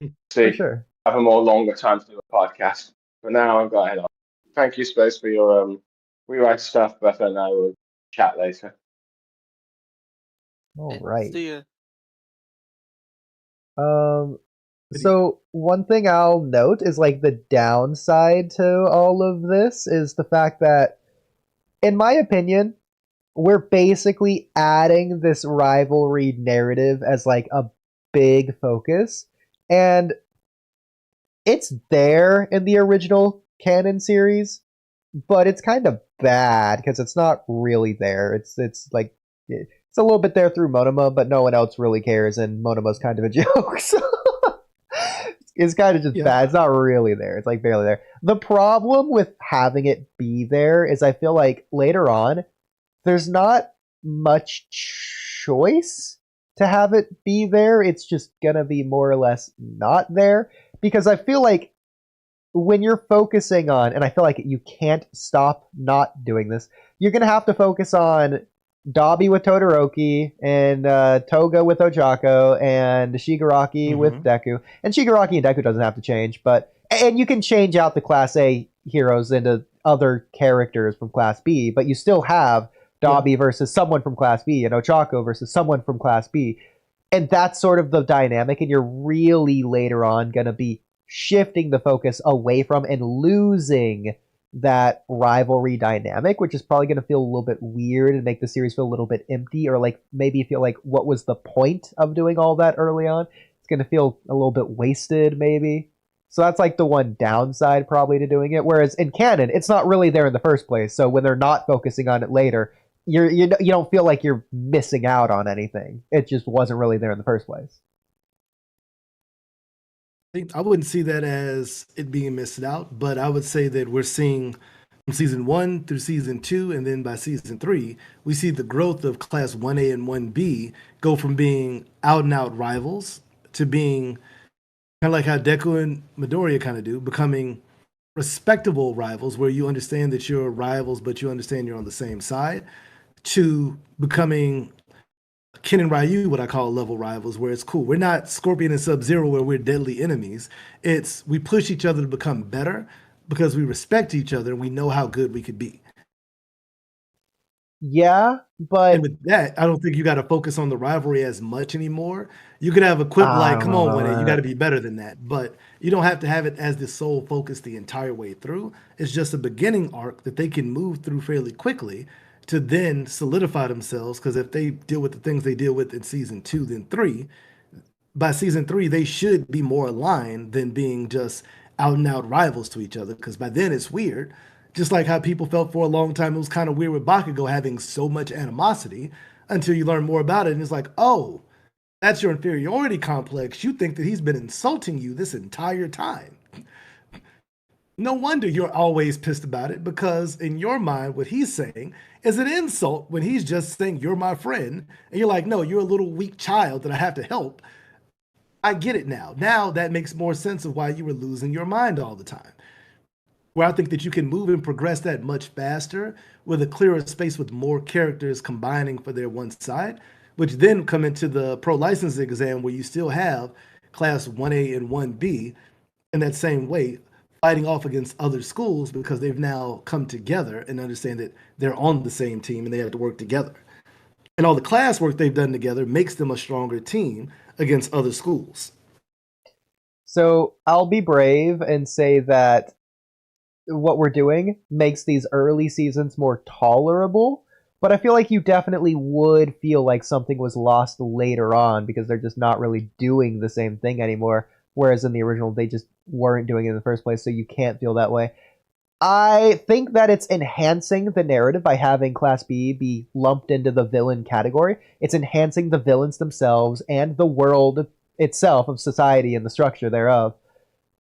For see sure. have a more longer time to do a podcast. For now, I've got to head on. Thank you, Space, for your rewrite stuff. Beth and I will chat later. All right. See ya. So one thing I'll note is like the downside to all of this is the fact that, in my opinion, we're basically adding this rivalry narrative as like a big focus, and it's there in the original canon series, but it's kind of bad because it's not really there. It's like it's a little bit there through Monoma, but no one else really cares, and Monoma's kind of a joke. So it's kind of just bad. It's not really there. It's like barely there. The problem with having it be there is I feel like later on there's not much choice to have it be there. It's just gonna be more or less not there because I feel like when you're focusing on, and I feel like you can't stop not doing this, you're gonna have to focus on Dabi with Todoroki and Toga with Ochako and Shigaraki with Deku. And Shigaraki and Deku doesn't have to change, and you can change out the Class A heroes into other characters from Class B, but you still have Dabi versus someone from Class B and Ochako versus someone from Class B. And that's sort of the dynamic, and you're really later on going to be shifting the focus away from and losing that rivalry dynamic, which is probably going to feel a little bit weird and make the series feel a little bit empty, or like maybe feel like what was the point of doing all that early on? It's going to feel a little bit wasted, maybe. So that's like the one downside probably to doing it. Whereas in canon, it's not really there in the first place. So when they're not focusing on it later, you don't feel like you're missing out on anything. It just wasn't really there in the first place. I wouldn't see that as it being missed out, but I would say that we're seeing from season 1 through season 2, and then by season 3, we see the growth of Class 1A and 1B go from being out and out rivals to being kind of like how Deku and Midoriya kind of do, becoming respectable rivals where you understand that you're rivals, but you understand you're on the same side, to becoming Ken and Ryu, what I call level rivals, where it's cool. We're not Scorpion and Sub-Zero where we're deadly enemies. It's we push each other to become better because we respect each other and we know how good we could be. Yeah, but and with that, I don't think you got to focus on the rivalry as much anymore. You could have a quip like, "Come on, Winnie, you got to be better than that." But you don't have to have it as the sole focus the entire way through. It's just a beginning arc that they can move through fairly quickly to then solidify themselves. Because if they deal with the things they deal with in season 2, then 3, by season 3, they should be more aligned than being just out and out rivals to each other. Because by then it's weird. Just like how people felt for a long time, it was kind of weird with Bakugo having so much animosity until you learn more about it. And it's like, oh, that's your inferiority complex. You think that he's been insulting you this entire time. No wonder you're always pissed about it, because in your mind, what he's saying is an insult when he's just saying, "You're my friend." And you're like, no, you're a little weak child that I have to help. I get it now. Now that makes more sense of why you were losing your mind all the time. Where I think that you can move and progress that much faster with a clearer space with more characters combining for their one side, which then come into the pro license exam where you still have class 1A and 1B in that same way, fighting off against other schools because they've now come together and understand that they're on the same team and they have to work together. And all the class work they've done together makes them a stronger team against other schools. So I'll be brave and say that what we're doing makes these early seasons more tolerable, but I feel like you definitely would feel like something was lost later on because they're just not really doing the same thing anymore, whereas in the original they just weren't doing it in the first place, so you can't feel that way. I think that it's enhancing the narrative by having Class B be lumped into the villain category. It's enhancing the villains themselves and the world itself, of society and the structure thereof.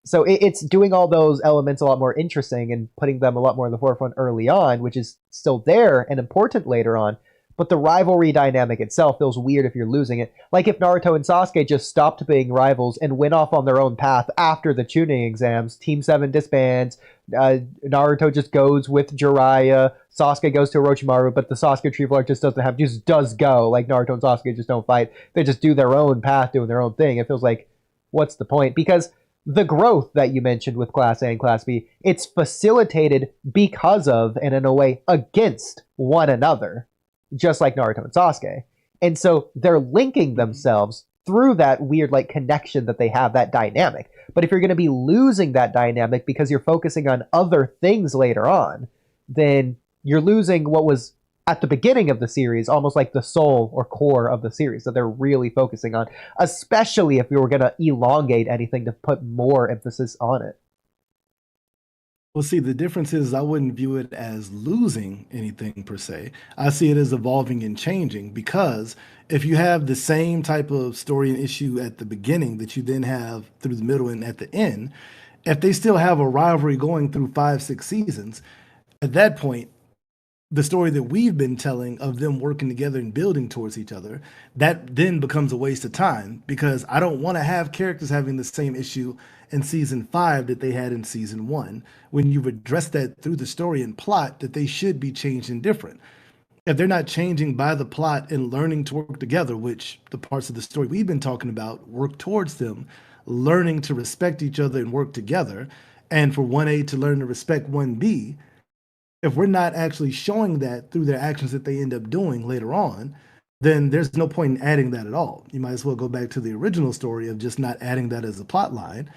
So it's doing all those elements a lot more interesting and putting them a lot more in the forefront early on, which is still there and important later on. But the rivalry dynamic itself feels weird if you're losing it. Like if Naruto and Sasuke just stopped being rivals and went off on their own path after the tuning exams, Team 7 disbands, Naruto just goes with Jiraiya, Sasuke goes to Orochimaru, but the Sasuke retrieval arc just does go. Like Naruto and Sasuke just don't fight. They just do their own path, doing their own thing. It feels like, what's the point? Because the growth that you mentioned with Class A and Class B, it's facilitated because of, and in a way, against one another, just like Naruto and Sasuke. And so they're linking themselves through that weird like connection that they have, that dynamic. But if you're going to be losing that dynamic because you're focusing on other things later on, then you're losing what was at the beginning of the series, almost like the soul or core of the series that they're really focusing on, especially if you were going to elongate anything to put more emphasis on it. Well, see, the difference is I wouldn't view it as losing anything per se. I see it as evolving and changing, because if you have the same type of story and issue at the beginning that you then have through the middle and at the end, if they still have a rivalry going through 5, 6 seasons, at that point, the story that we've been telling of them working together and building towards each other, that then becomes a waste of time, because I don't want to have characters having the same issue in season 5 that they had in season 1, when you've addressed that through the story and plot that they should be changed and different. If they're not changing by the plot and learning to work together, which the parts of the story we've been talking about work towards them, learning to respect each other and work together, and for 1A to learn to respect 1B, if we're not actually showing that through their actions that they end up doing later on, then there's no point in adding that at all. You might as well go back to the original story of just not adding that as a plot line,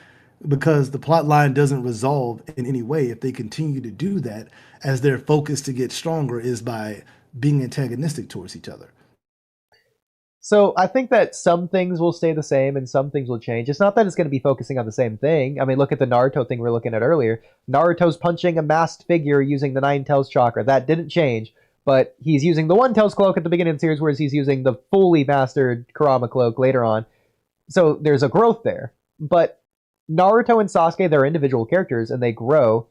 because the plot line doesn't resolve in any way if they continue to do that, as their focus to get stronger is by being antagonistic towards each other. So I think that some things will stay the same and some things will change. It's not that it's going to be focusing on the same thing. I mean, look at the Naruto thing we were looking at earlier. Naruto's punching a masked figure using the Nine Tails chakra. That didn't change, but he's using the One Tails cloak at the beginning of the series, whereas he's using the fully mastered Kurama cloak later on. So there's a growth there. But Naruto and Sasuke, they're individual characters and they grow,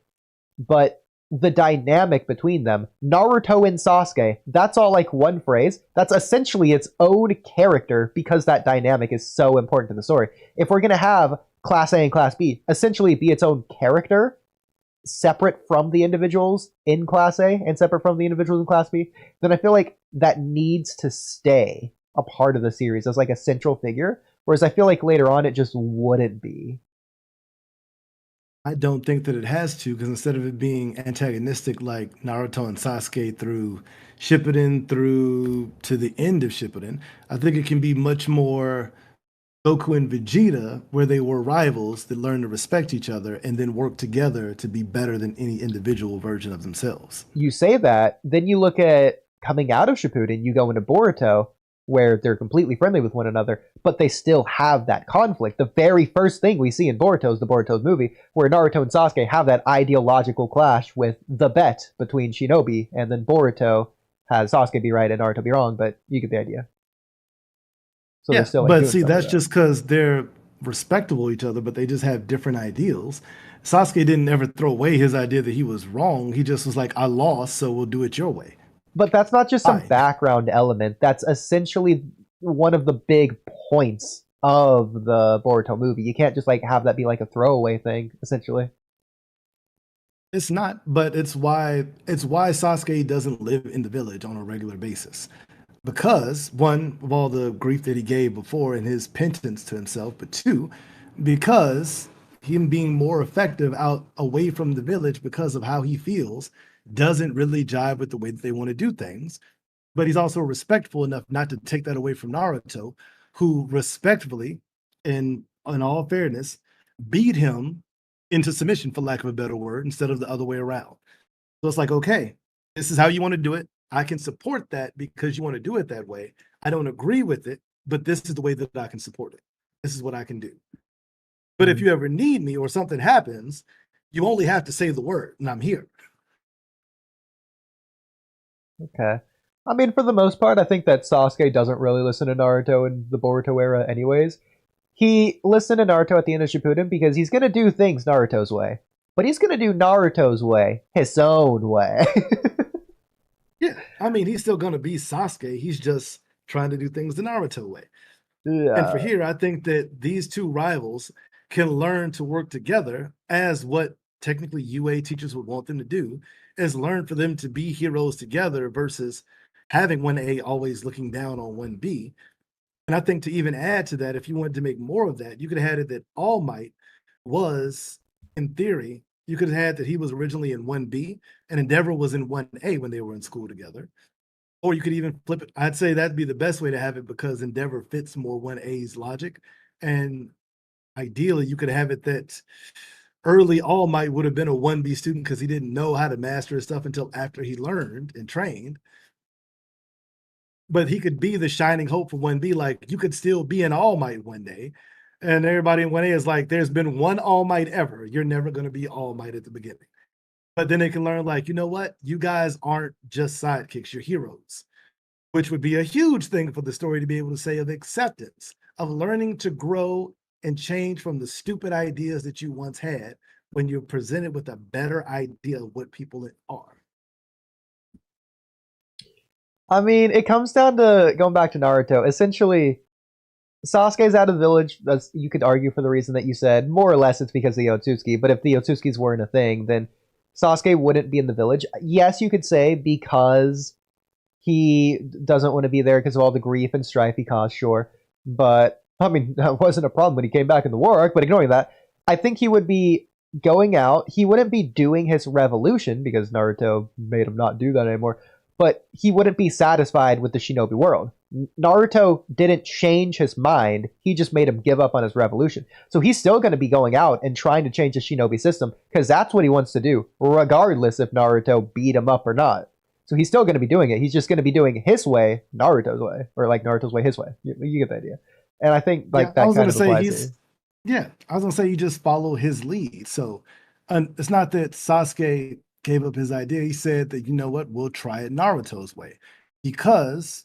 but the dynamic between them, Naruto and Sasuke, that's all like one phrase. That's essentially its own character, because that dynamic is so important to the story. If we're going to have Class A and Class B essentially be its own character, separate from the individuals in Class A and separate from the individuals in Class B, then I feel like that needs to stay a part of the series as like a central figure, whereas I feel like later on it just wouldn't be. I don't think that it has to, because instead of it being antagonistic like Naruto and Sasuke through Shippuden through to the end of Shippuden, I think it can be much more Goku and Vegeta, where they were rivals that learned to respect each other and then work together to be better than any individual version of themselves. You say that, then you look at coming out of Shippuden, you go into Boruto, where they're completely friendly with one another, but they still have that conflict. The very first thing we see in Boruto is the Boruto's movie, where Naruto and Sasuke have that ideological clash with the bet between Shinobi, and then Boruto has Sasuke be right and Naruto be wrong, but you get the idea. So Yeah, they're still, like, but doing see, stuff that's like just because they're respectable each other, but they just have different ideals. Sasuke didn't ever throw away his idea that he was wrong. He just was like, I lost, so we'll do it your way. But that's not just some Fine. background element. That's essentially one of the big points of the Boruto movie. You can't just like have that be like a throwaway thing, essentially. It's not, but it's why Sasuke doesn't live in the village on a regular basis. Because one, of all the grief that he gave before and his penitence to himself, but two, because him being more effective out away from the village because of how he feels doesn't really jive with the way that they want to do things. But he's also respectful enough not to take that away from Naruto, who respectfully, in all fairness, beat him into submission, for lack of a better word, instead of the other way around. So it's like, okay, this is how you want to do it. I can support that because you want to do it that way. I don't agree with it, but this is the way that I can support it. This is what I can do. But if you ever need me or something happens, you only have to say the word and I'm here. Okay. I mean, for the most part, I think that Sasuke doesn't really listen to Naruto in the Boruto era anyways. he listened to Naruto at the end of Shippuden because he's going to do things Naruto's way. But he's going to do Naruto's way, his own way. Yeah, I mean, he's still going to be Sasuke. He's just trying to do things the Naruto way. And for here, I think that these two rivals can learn to work together as what technically UA teachers would want them to do, is learn for them to be heroes together versus having 1A always looking down on 1B. And I think to even add to that, if you wanted to make more of that, you could have had it that All Might was, in theory, you could have had that he was originally in 1B and Endeavor was in 1A when they were in school together. Or you could even flip it. I'd say that'd be the best way to have it because Endeavor fits more 1A's logic. And ideally, you could have it that early All Might would have been a 1B student because he didn't know how to master his stuff until after he learned and trained. But he could be the shining hope for 1B. Like, you could still be an All Might one day. And everybody in 1A is like, there's been one All Might ever. You're never going to be All Might at the beginning. But then they can learn, like, you know what? You guys aren't just sidekicks, you're heroes. Which would be a huge thing for the story to be able to say of acceptance, of learning to grow and change from the stupid ideas that you once had when you're presented with a better idea of what people are. I mean, it comes down to, going back to Naruto, essentially, Sasuke's out of the village, as you could argue for the reason that you said. More or less it's because of the Otsutsuki, but if the Otsutskis weren't a thing, then Sasuke wouldn't be in the village. Yes, you could say because he doesn't want to be there because of all the grief and strife he caused, sure. But, I mean, that wasn't a problem when he came back in the war arc, but ignoring that, I think he would be going out. He wouldn't be doing his revolution, because Naruto made him not do that anymore, but he wouldn't be satisfied with the shinobi world. Naruto didn't change his mind, he just made him give up on his revolution. So he's still going to be going out and trying to change the shinobi system, because that's what he wants to do, regardless if Naruto beat him up or not. So he's still going to be doing it. He's just going to be doing his way, Naruto's way, or like Naruto's way, his way. You get the idea. And I think like that kind of applies here. Yeah, I was going to say you just follow his lead. So it's not that Sasuke gave up his idea. He said that, you know what, we'll try it Naruto's way. Because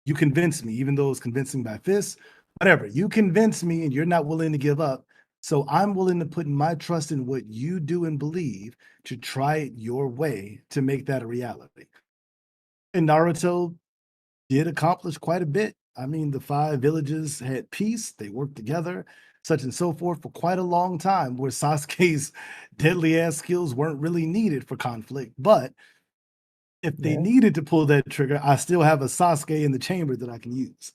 you convinced me, even though it's convincing by fists, whatever. You convinced me and you're not willing to give up. So I'm willing to put my trust in what you do and believe to try it your way to make that a reality. And Naruto did accomplish quite a bit. I mean, the 5 villages had peace. They worked together, such and so forth, for quite a long time, where Sasuke's deadly ass skills weren't really needed for conflict. But if they needed to pull that trigger, I still have a Sasuke in the chamber that I can use.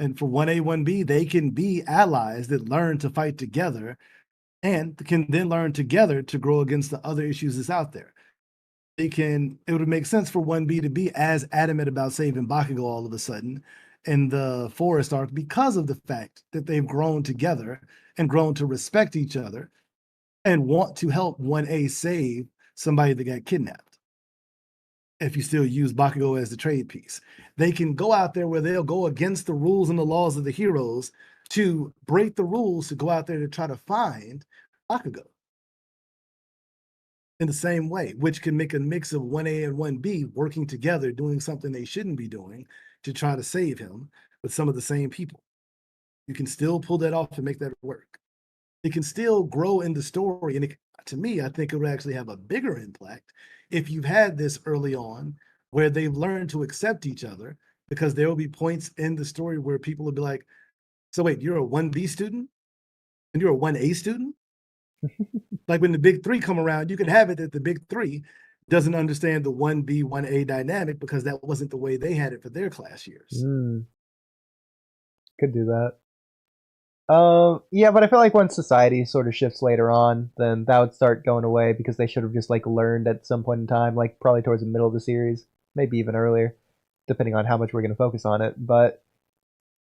And for 1A, 1B, they can be allies that learn to fight together and can then learn together to grow against the other issues that's out there. It would make sense for 1B to be as adamant about saving Bakugo all of a sudden in the forest arc because of the fact that they've grown together and grown to respect each other and want to help 1A save somebody that got kidnapped. If you still use Bakugo as the trade piece, they can go out there where they'll go against the rules and the laws of the heroes to break the rules to go out there to try to find Bakugo in the same way, which can make a mix of 1A and 1B working together, doing something they shouldn't be doing to try to save him with some of the same people. You can still pull that off and make that work. It can still grow in the story. And to me, I think it would actually have a bigger impact if you've had this early on where they've learned to accept each other, because there will be points in the story where people will be like, so wait, you're a 1B student and you're a 1A student? Like when the big 3 come around, you can have it that the big 3 doesn't understand the 1B, 1A dynamic because that wasn't the way they had it for their class years. Could do that. Yeah, but I feel like once society sort of shifts later on, then that would start going away because they should have just like learned at some point in time, like probably towards the middle of the series, maybe even earlier, depending on how much we're going to focus on it. But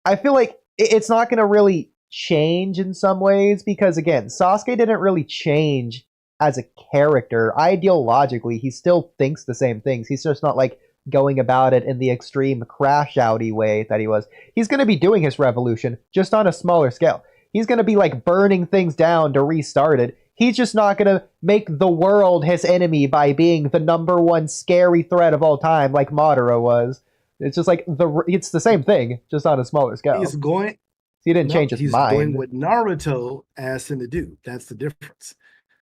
I feel like it's not going to really change in some ways because, again, Sasuke didn't really change as a character. Ideologically, he still thinks the same things. He's just not like going about it in the extreme crash outy way that he was. He's going to be doing his revolution just on a smaller scale. He's going to be like burning things down to restart it. He's just not going to make the world his enemy by being the #1 scary threat of all time like Madara was. It's just like it's the same thing, just on a smaller scale. He didn't No, change his he's mind. doing what Naruto asked him to do. That's the difference.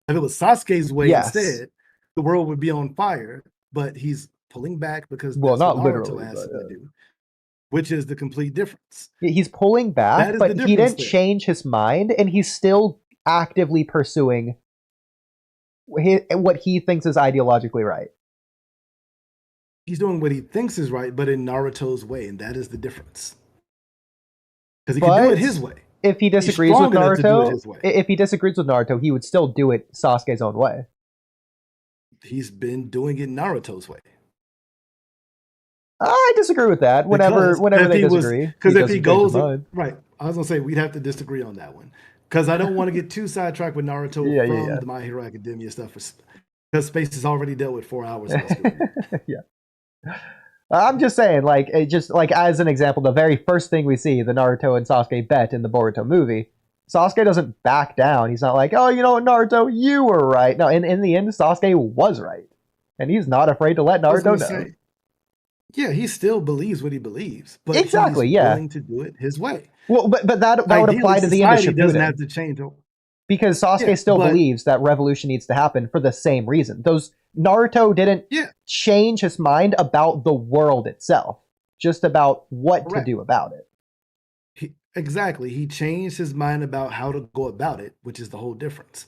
If it was Sasuke's way Yes. instead, the world would be on fire. But he's pulling back because Well, that's what not Naruto literally, asked but him to do, which is the complete difference. he's pulling back, That is but the he difference didn't there. change his mind, and he's still actively pursuing what he thinks is ideologically right. He's doing what he thinks is right, but in Naruto's way, and that is the difference. Because he can do it his way. If he disagrees with strong enough to do it Naruto, his way. if he disagrees with Naruto, he would still do it Sasuke's own way. He's been doing it Naruto's way. I disagree with that. Whenever if they he was- disagree, Because if he doesn't change his goes mind. right, I was gonna say we'd have to disagree on that one. Because I don't want to get too sidetracked with Naruto from the My Hero Academia stuff. Because Space has already dealt with 4 hours. Yeah. I'm just saying, like, just like as an example, the very first thing we see, the Naruto and Sasuke bet in the Boruto movie, Sasuke doesn't back down. He's not like, oh, you know what, Naruto, you were right. No, in the end, Sasuke was right. And he's not afraid to let Naruto know. Yeah, he still believes what he believes, but exactly, he's willing to do it his way. Well, but that would apply to the end of Shippuden. Doesn't have to change. Because Sasuke still believes that revolution needs to happen for the same reason. Naruto didn't change his mind about the world itself, just about what to do about it. Exactly. He changed his mind about how to go about it, which is the whole difference.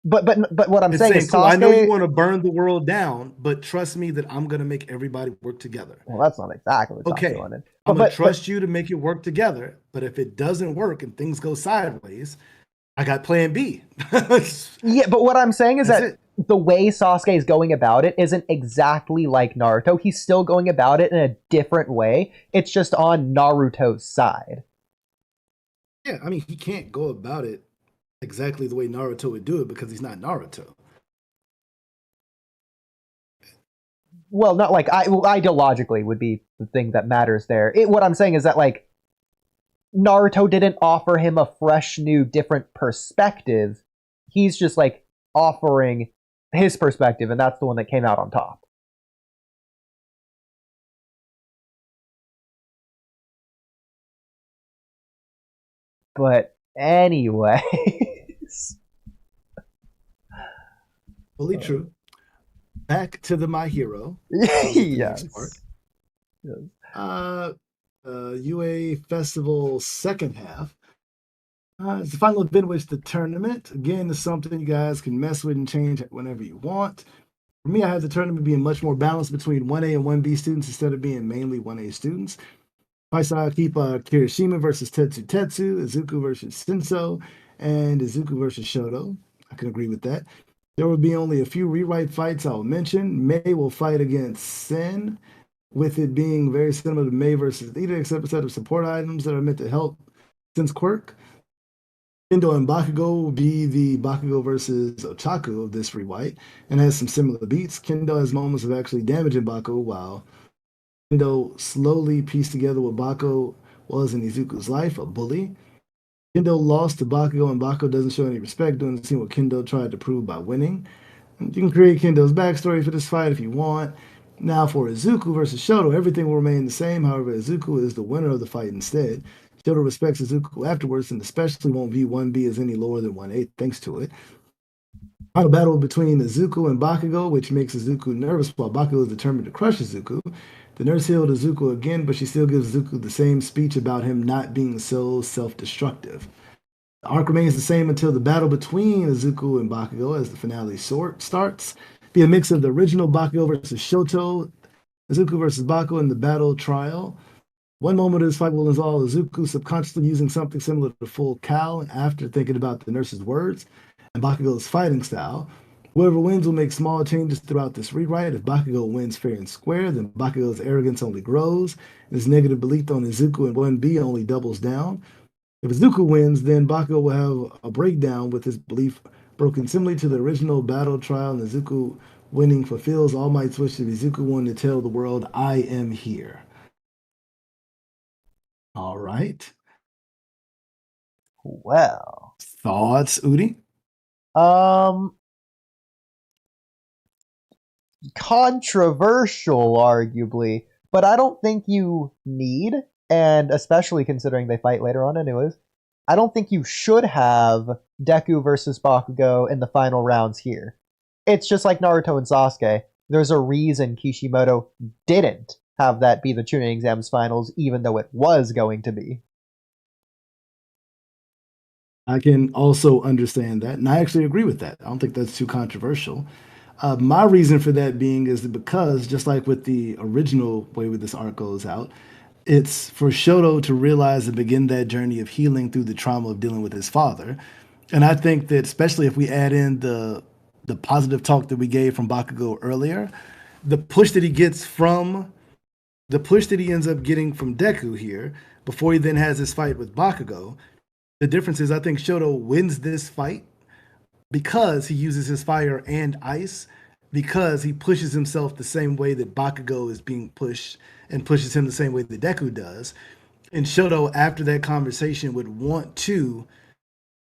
But what I'm saying is, cool, I know you want to burn the world down, but trust me that I'm going to make everybody work together. Well, that's not exactly what Sasuke wanted. I'm going to trust you to make it work together, but if it doesn't work and things go sideways, I got plan B. Yeah, but what I'm saying is that the way Sasuke is going about it isn't exactly like Naruto. He's still going about it in a different way. It's just on Naruto's side. Yeah, I mean, he can't go about it exactly the way Naruto would do it because he's not Naruto. Well, not like ideologically would be the thing that matters there. What I'm saying is that, like, Naruto didn't offer him a fresh, new, different perspective. He's just, like, offering his perspective, and that's the one that came out on top. But anyways. Fully true. Back to the My Hero. Yes. UA Festival second half. It's the final event which the tournament. Again, is something you guys can mess with and change whenever you want. For me, I have the tournament being much more balanced between 1A and 1B students instead of being mainly 1A students. I saw keep Kirishima versus Tetsu, Izuku versus Shinso, and Izuku versus Shoto. I can agree with that. There will be only a few rewrite fights I'll mention. Mei will fight against Sen, with it being very similar to Mei versus Ida, except a set of support items that are meant to help Sen's quirk. Kendo and Bakugo will be the Bakugo versus Ochaku of this rewrite, and has some similar beats. Kendo has moments of actually damaging Bakugo, while Kendo slowly pieced together what Bakugo was in Izuku's life, a bully. Kendo lost to Bakugo, and Bakugo doesn't show any respect, doing the scene what Kendo tried to prove by winning. You can create Kendo's backstory for this fight if you want. Now for Izuku versus Shoto, everything will remain the same. However, Izuku is the winner of the fight instead. Shoto respects Izuku afterwards, and especially won't view 1B as any lower than 1A thanks to it. Final battle between Izuku and Bakugo, which makes Izuku nervous while Bakugo is determined to crush Izuku. The nurse healed Izuku again, but she still gives Izuku the same speech about him not being so self-destructive. The arc remains the same until the battle between Izuku and Bakugo as the finale starts. Be a mix of the original Bakugo versus Shoto, Izuku versus Bakugo in the battle trial. One moment of this fight will involve Izuku subconsciously using something similar to full Cal after thinking about the nurse's words, and Bakugo's fighting style. Whoever wins will make small changes throughout this rewrite. If Bakugo wins fair and square, then Bakugo's arrogance only grows, and his negative belief on Izuku and 1B only doubles down. If Izuku wins, then Bakugo will have a breakdown with his belief broken similarly to the original battle trial, and Izuku winning fulfills All Might's wish of Izuku wanting to tell the world, I am here. All right. Well. Thoughts, Oodie? Controversial, arguably, but I don't think you need and especially considering they fight later on anyways, I don't think you should have Deku versus Bakugo in the final rounds here. It's just like Naruto and Sasuke. There's a reason Kishimoto didn't have that be the Chunin exams finals, even though it was going to be. I can also understand that, and I actually agree with that. I don't think that's too controversial. My reason for that being is because, just like with the original way this arc goes out, it's for Shoto to realize and begin that journey of healing through the trauma of dealing with his father. And I think that, especially if we add in the positive talk that we gave from Bakugo earlier, the push that he gets from the push that he ends up getting from Deku here before he then has his fight with Bakugo. The difference is I think Shoto wins this fight because he uses his fire and ice, because he pushes himself the same way that Bakugo is being pushed and pushes him the same way that Deku does. And Shoto, after that conversation, would want to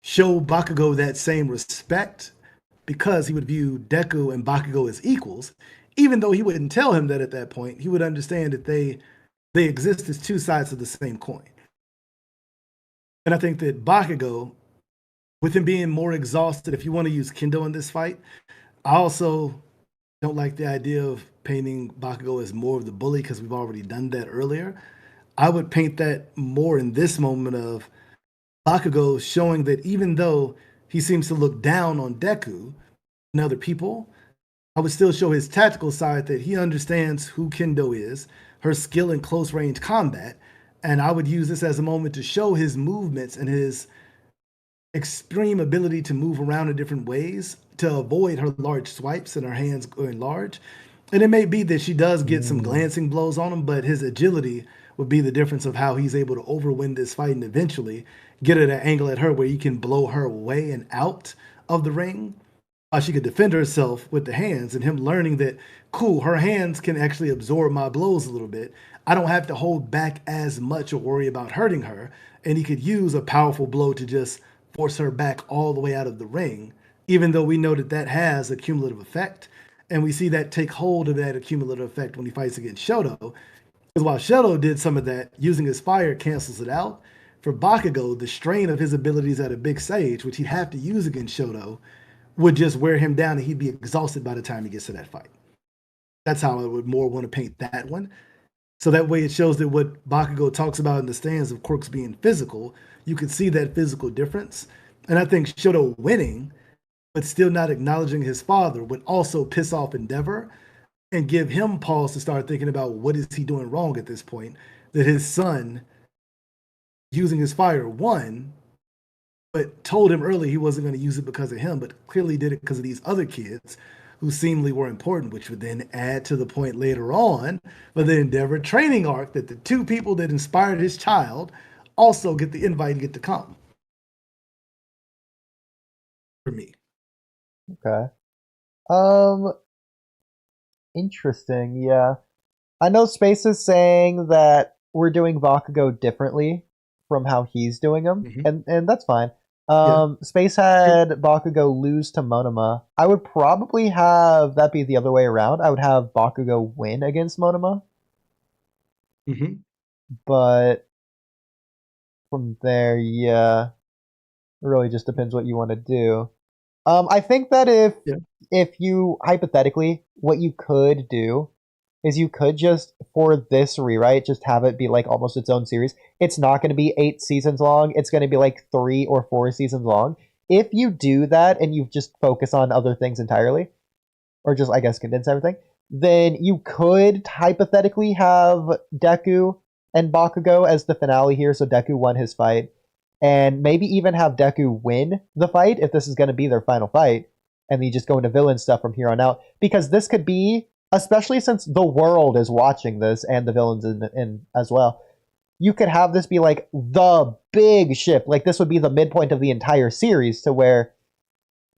show Bakugo that same respect because he would view Deku and Bakugo as equals, even though he wouldn't tell him that at that point. He would understand that they exist as two sides of the same coin. And I think that Bakugo, with him being more exhausted, if you want to use Kendo in this fight, I also don't like the idea of painting Bakugo as more of the bully because we've already done that earlier. I would paint that more in this moment of Bakugo showing that even though he seems to look down on Deku and other people, I would still show his tactical side that he understands who Kendo is, her skill in close range combat, and I would use this as a moment to show his movements and his extreme ability to move around in different ways to avoid her large swipes and her hands going large. And it may be that she does get some glancing blows on him, but his agility would be the difference of how he's able to overwin this fight and eventually get at an angle at her where he can blow her away and out of the ring. She could defend herself with the hands, and him learning that, cool, her hands can actually absorb my blows a little bit. I don't have to hold back as much or worry about hurting her. And he could use a powerful blow to just force her back all the way out of the ring, even though we know that that has a cumulative effect. And we see that take hold of that accumulative effect when he fights against Shoto. Because while Shoto did some of that, using his fire cancels it out. For Bakugo, the strain of his abilities at a big sage, which he'd have to use against Shoto, would just wear him down and he'd be exhausted by the time he gets to that fight. That's how I would more want to paint that one. So that way it shows that what Bakugo talks about in the stands of quirks being physical, you can see that physical difference. And I think Shoto winning, but still not acknowledging his father, would also piss off Endeavor and give him pause to start thinking about what is he doing wrong at this point, that his son using his fire won, but told him early he wasn't going to use it because of him, but clearly did it because of these other kids who seemingly were important, which would then add to the point later on for the Endeavor training arc that the two people that inspired his child also get the invite and get to come. For me. Okay. Interesting, yeah. I know Space is saying that we're doing Bakugo differently from how he's doing them, and that's fine. Space had Bakugo lose to Monoma. I would probably have that be the other way around. I would have Bakugo win against Monoma. But from there, yeah, it really just depends what you want to do. I think that if you hypothetically, what you could do is you could just, for this rewrite, just have it be like almost its own series. It's not going to be 8 seasons long. It's going to be like 3 or 4 seasons long. If you do that and you just focus on other things entirely, or just, I guess, condense everything, then you could hypothetically have Deku and Bakugo as the finale here, so Deku won his fight, and maybe even have Deku win the fight if this is going to be their final fight, and then you just go into villain stuff from here on out, because this could be, especially since the world is watching this and the villains in as well, you could have this be like the big ship. Like this would be the midpoint of the entire series, to where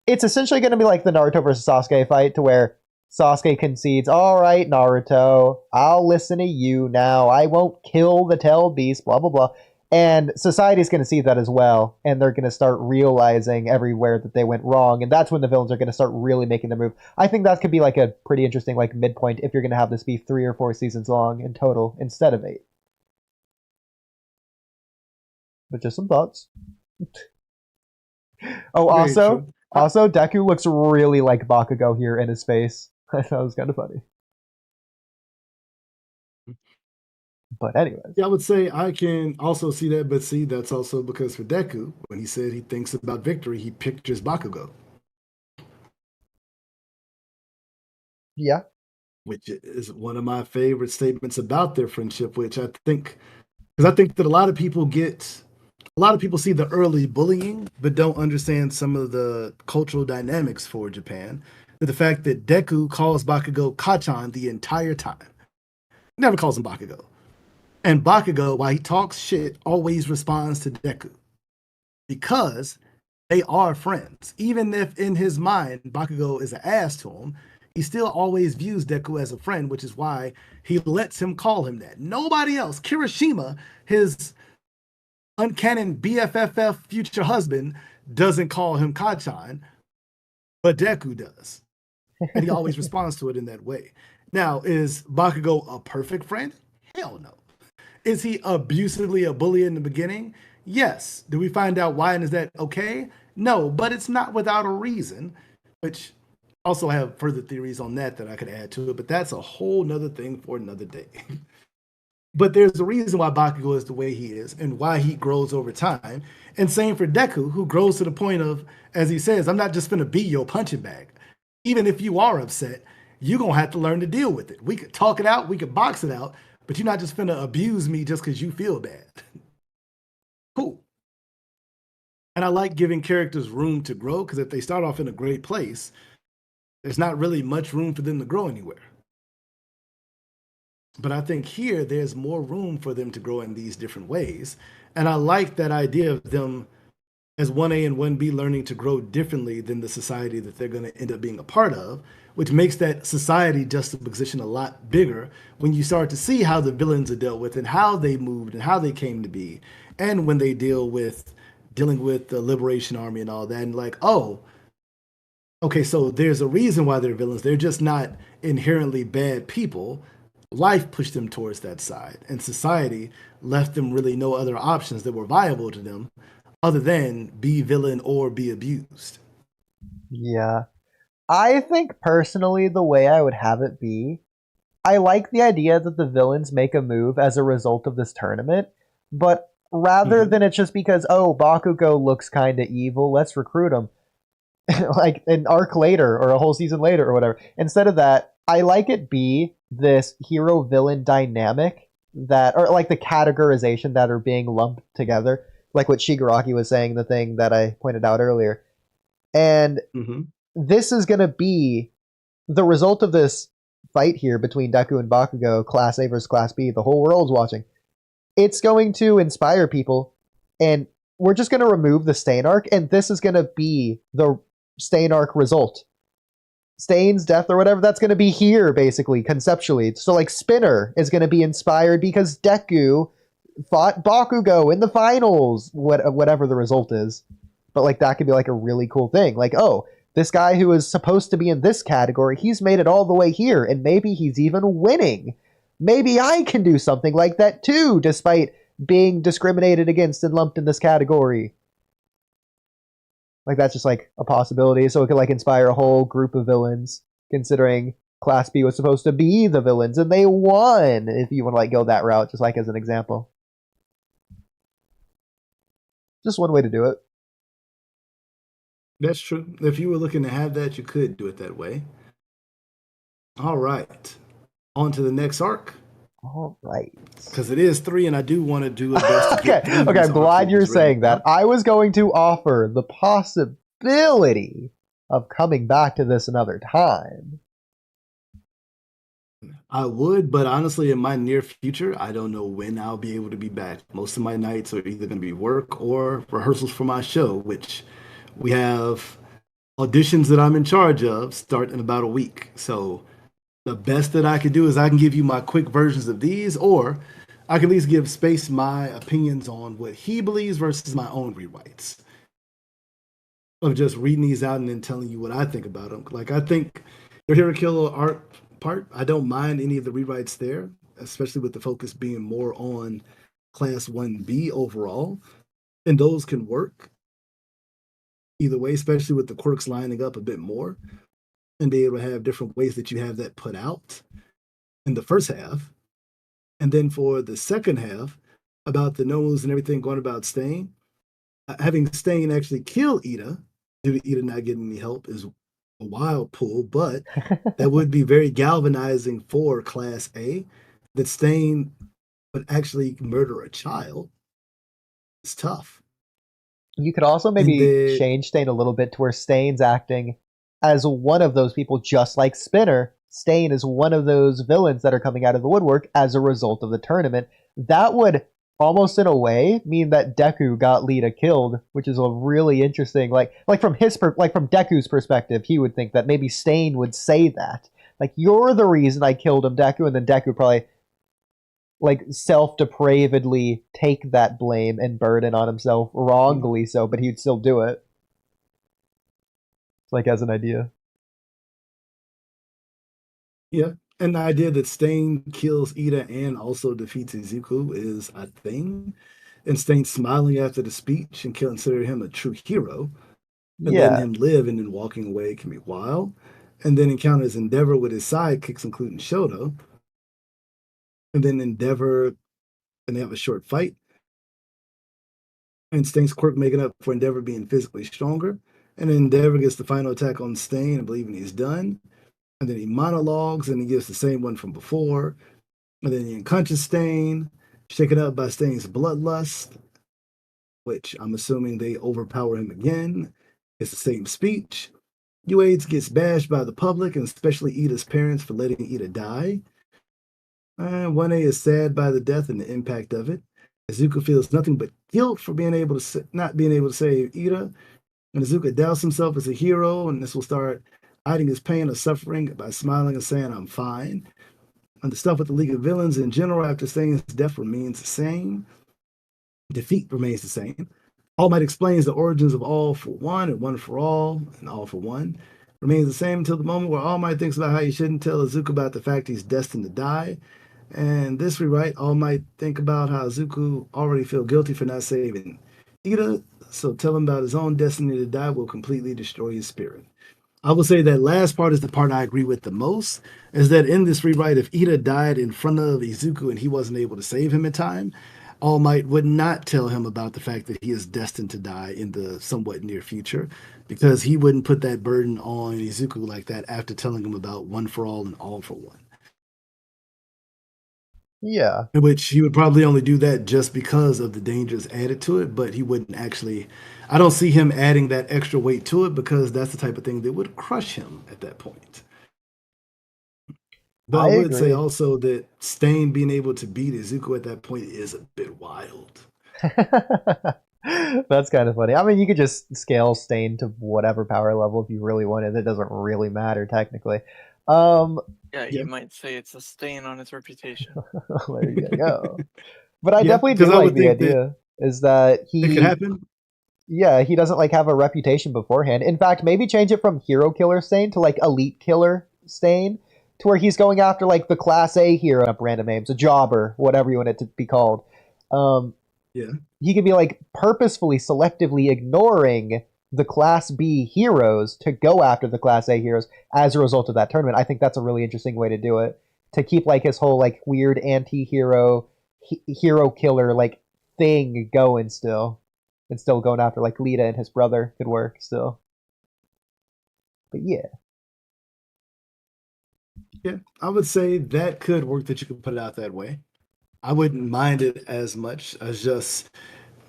it's essentially going to be like the Naruto versus Sasuke fight, to where Sasuke concedes, all right, Naruto, I'll listen to you now. I won't kill the Tail Beast, blah, blah, blah. And society's going to see that as well, and they're going to start realizing everywhere that they went wrong, and that's when the villains are going to start really making their move. I think that could be like a pretty interesting like midpoint if you're going to have this be 3 or 4 seasons long in total instead of 8. but just some thoughts. Oh, Very also, true. Deku looks really like Bakugo here in his face. I thought it was kind of funny. But anyways, Yeah, I would say I can also see that, but see, that's also because for Deku, when he said he thinks about victory, he pictures Bakugo, yeah, which is one of my favorite statements about their friendship, which I think, because I think that a lot of people see the early bullying, but don't understand some of the cultural dynamics for Japan. But the fact that Deku calls Bakugo Kachan the entire time, never calls him Bakugo. And Bakugo, while he talks shit, always responds to Deku because they are friends. Even if in his mind Bakugo is an ass to him, he still always views Deku as a friend, which is why he lets him call him that. Nobody else, Kirishima, his uncanon BFFF future husband, doesn't call him Kachan, but Deku does. And he always responds to it in that way. Now, is Bakugo a perfect friend? Hell no. Is he abusively a bully in the beginning? Yes. Do we find out why and is that okay? No, but it's not without a reason, which also have further theories on that I could add to it, but that's a whole nother thing for another day. But there's a reason why Bakugo is the way he is and why he grows over time. And same for Deku, who grows to the point of, as he says, I'm not just going to be your punching bag. Even if you are upset, you're going to have to learn to deal with it. We could talk it out, we could box it out, but you're not just going to abuse me just because you feel bad. Cool. And I like giving characters room to grow because if they start off in a great place, there's not really much room for them to grow anywhere. But I think here there's more room for them to grow in these different ways. And I like that idea of them as 1A and 1B learning to grow differently than the society that they're going to end up being a part of, which makes that society juxtaposition a lot bigger when you start to see how the villains are dealt with and how they moved and how they came to be. And when they dealing with the Liberation Army and all that, and like, oh, okay, so there's a reason why they're villains. They're just not inherently bad people. Life pushed them towards that side, and society left them really no other options that were viable to them other than be villain or be abused. yeah. I think personally, the way I would have it be, I like the idea that the villains make a move as a result of this tournament, but rather than it's just because, oh, Bakugo looks kind of evil, let's recruit him. Like an arc later or a whole season later or whatever. Instead of that, I like it be this hero villain dynamic that, or like the categorization that are being lumped together, like what Shigaraki was saying, the thing that I pointed out earlier. And this is going to be the result of this fight here between Deku and Bakugo, Class A versus Class B. The whole world's watching. It's going to inspire people, and we're just going to remove the Stain arc, and this is going to be the Stain arc result. Stain's death or whatever, that's going to be here, basically, conceptually. So, like, Spinner is going to be inspired because Deku fought Bakugo in the finals, whatever the result is. But, like, that could be, like, a really cool thing. Like, oh, this guy who is supposed to be in this category, he's made it all the way here, and maybe he's even winning. Maybe I can do something like that, too, despite being discriminated against and lumped in this category. Like, that's just, like, a possibility. So it could, like, inspire a whole group of villains, considering Class B was supposed to be the villains, and they won, if you want to, like, go that route, just, like, as an example. Just one way to do it. That's true. If you were looking to have that, you could do it that way. All right. On to the next arc. All right. Because it is 3, and I do want to do a best to okay, get okay, I'm glad you're saying that. I was going to offer the possibility of coming back to this another time. I would, but honestly, in my near future, I don't know when I'll be able to be back. Most of my nights are either going to be work or rehearsals for my show, which we have auditions that I'm in charge of start in about a week. So the best that I can do is I can give you my quick versions of these, or I can at least give Space my opinions on what he believes versus my own rewrites. Of just reading these out and then telling you what I think about them. Like, I think your Hero Killer art part, I don't mind any of the rewrites there, especially with the focus being more on Class 1B overall. And those can work either way, especially with the quirks lining up a bit more and be able to have different ways that you have that put out in the first half. And then for the second half, about the nose and everything going about Stain, having Stain actually kill Ida due to Ida not getting any help is a wild pull, but that would be very galvanizing for Class A. That Stain would actually murder a child. It's tough. You could also maybe change Stain a little bit to where Stain's acting as one of those people, just like Spinner. Stain is one of those villains that are coming out of the woodwork as a result of the tournament. That would almost in a way mean that Deku got Lita killed, which is a really interesting like from Deku's perspective, he would think that maybe Stain would say that. Like, you're the reason I killed him, Deku, and then Deku probably like self-depravedly take that blame and burden on himself, wrongly so, but he'd still do it. Like, as an idea. Yeah, and the idea that Stain kills Ida and also defeats Izuku is a thing. And Stain smiling after the speech and consider him a true hero, and letting him live and then walking away can be wild. And then encounters Endeavor with his sidekicks, including Shoto. And then Endeavor, and they have a short fight. And Stain's quirk making up for Endeavor being physically stronger. And then Endeavor gets the final attack on Stain and believing he's done. And then he monologues and he gives the same one from before. And then he unconscious Stain, shaken up by Stain's bloodlust, which I'm assuming they overpower him again. It's the same speech. UH gets bashed by the public and especially Ida's parents for letting Ida die. 1A is sad by the death and the impact of it. Izuku feels nothing but guilt for not being able to save Ida. And Izuku doubts himself as a hero, and this will start hiding his pain or suffering by smiling and saying, I'm fine. And the stuff with the League of Villains in general after Stain's death remains the same. Defeat remains the same. All Might explains the origins of All for One and One for All and All for One. Remains the same until the moment where All Might thinks about how he shouldn't tell Izuku about the fact he's destined to die. And this rewrite, All Might think about how Izuku already feel guilty for not saving Ida, so tell him about his own destiny to die will completely destroy his spirit. I will say that last part is the part I agree with the most, is that in this rewrite, if Ida died in front of Izuku and he wasn't able to save him in time, All Might would not tell him about the fact that he is destined to die in the somewhat near future, because he wouldn't put that burden on Izuku like that after telling him about One for All and All for One. Yeah. In which he would probably only do that just because of the dangers added to it, but he wouldn't actually. I don't see him adding that extra weight to it because that's the type of thing that would crush him at that point. But I would say also that Stain being able to beat Izuku at that point is a bit wild. That's kind of funny. I mean, you could just scale Stain to whatever power level if you really wanted. It doesn't really matter technically. You might say it's a stain on his reputation. There you go. But I definitely do like the idea is that it could happen. Yeah, he doesn't like have a reputation beforehand. In fact, maybe change it from hero killer Stain to like elite killer Stain, to where he's going after like the class A hero, up random names, a jobber, whatever you want it to be called. He could be like purposefully, selectively ignoring the Class B heroes to go after the Class A heroes as a result of that tournament. I think that's a really interesting way to do it, to keep like his whole like weird anti-hero hero killer like thing going still, and still going after like Lita and his brother could work still. But yeah, I would say that could work, that you could put it out that way. I wouldn't mind it as much as just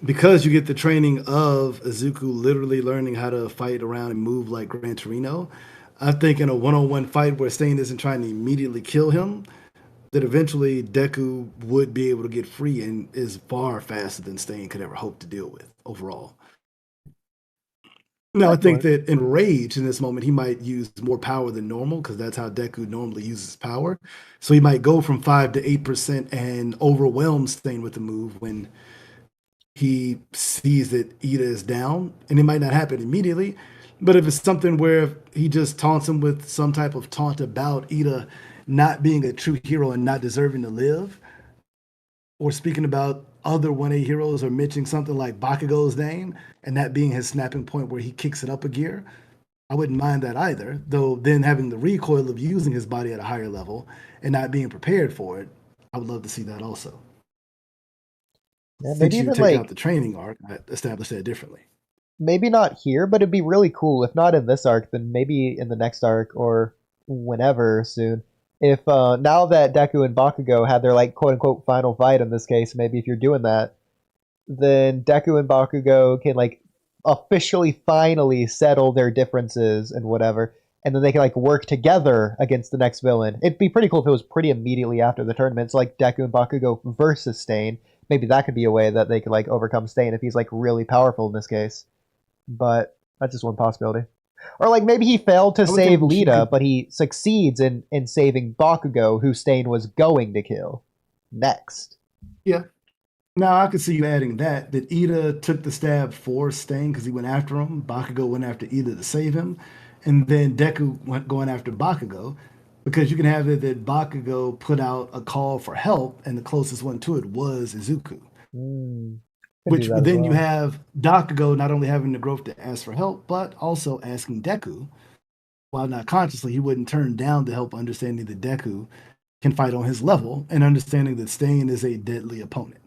because you get the training of Izuku literally learning how to fight around and move like Gran Torino. I think in a one-on-one fight where Stain isn't trying to immediately kill him, that eventually Deku would be able to get free and is far faster than Stain could ever hope to deal with overall. Now, I think that in Rage in this moment, he might use more power than normal because that's how Deku normally uses power. So he might go from 5 to 8% and overwhelm Stain with the move when he sees that Ida is down, and it might not happen immediately, but if it's something where he just taunts him with some type of taunt about Ida not being a true hero and not deserving to live, or speaking about other 1A heroes or mentioning something like Bakugo's name and that being his snapping point where he kicks it up a gear, I wouldn't mind that either. Though then having the recoil of using his body at a higher level and not being prepared for it, I would love to see that also. Yeah, Since maybe you even take out like the training arc, I establish that differently. maybe not here, but it'd be really cool. If not in this arc, then maybe in the next arc or whenever soon. If now that Deku and Bakugo had their like quote unquote final fight in this case, maybe if you're doing that, then Deku and Bakugo can like officially finally settle their differences and whatever, and then they can like work together against the next villain. It'd be pretty cool if it was pretty immediately after the tournament. It's like Deku and Bakugo versus Stain. Maybe that could be a way that they could like overcome Stain if he's like really powerful in this case. But that's just one possibility. Or like maybe he failed to I would save think she Lita, could- but he succeeds in saving Bakugo, who Stain was going to kill next. Yeah. Now I could see you adding that Ida took the stab for Stain because he went after him. Bakugo went after Ida to save him, and then Deku went going after Bakugo because you can have it that Bakugo put out a call for help, and the closest one to it was Izuku. Could Which do that as then you well. have Bakugo not only having the growth to ask for help, but also asking Deku, while not consciously, he wouldn't turn down the help, understanding that Deku can fight on his level and understanding that Stain is a deadly opponent.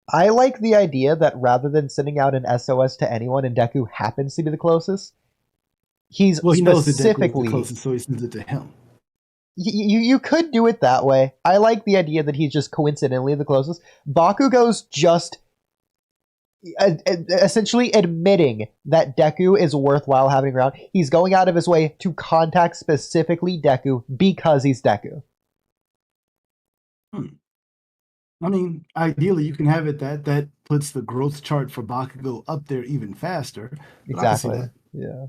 I like the idea that rather than sending out an SOS to anyone and Deku happens to be the closest, he's Well, he knows that Deku is the specifically closest, so he sends it to him. you could do it that way. I like the idea that he's just coincidentally the closest. Bakugo's just essentially admitting that Deku is worthwhile having around. He's going out of his way to contact specifically Deku because he's Deku. I mean, ideally, you can have it that puts the growth chart for Bakugo up there even faster. But I can see Exactly. that. Yeah.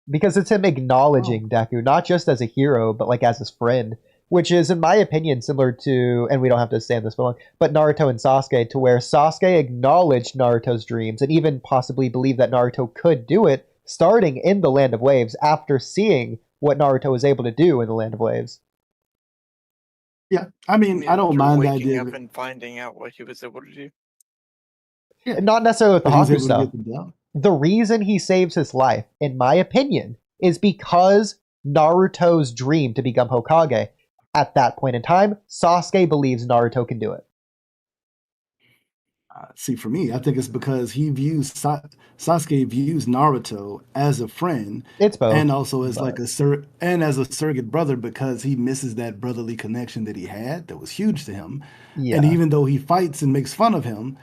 Because it's him acknowledging Deku, not just as a hero, but like as his friend, which is, in my opinion, similar to, and we don't have to stay on this for long, but Naruto and Sasuke, to where Sasuke acknowledged Naruto's dreams and even possibly believed that Naruto could do it, starting in the Land of Waves after seeing what Naruto was able to do in the Land of Waves. Yeah, I mean, I don't after mind the waking idea up of it. and finding out what he was able to do. Yeah, And not necessarily with the that he's Haku able to stuff. get them down. The reason he saves his life, in my opinion, is because Naruto's dream to become Hokage. At that point in time, Sasuke believes Naruto can do it. See, for me, I think it's because he views Sasuke views Naruto as a friend It's both. and also as but- like as a surrogate brother because he misses that brotherly connection that he had that was huge to him. Yeah. And even though he fights and makes fun of him,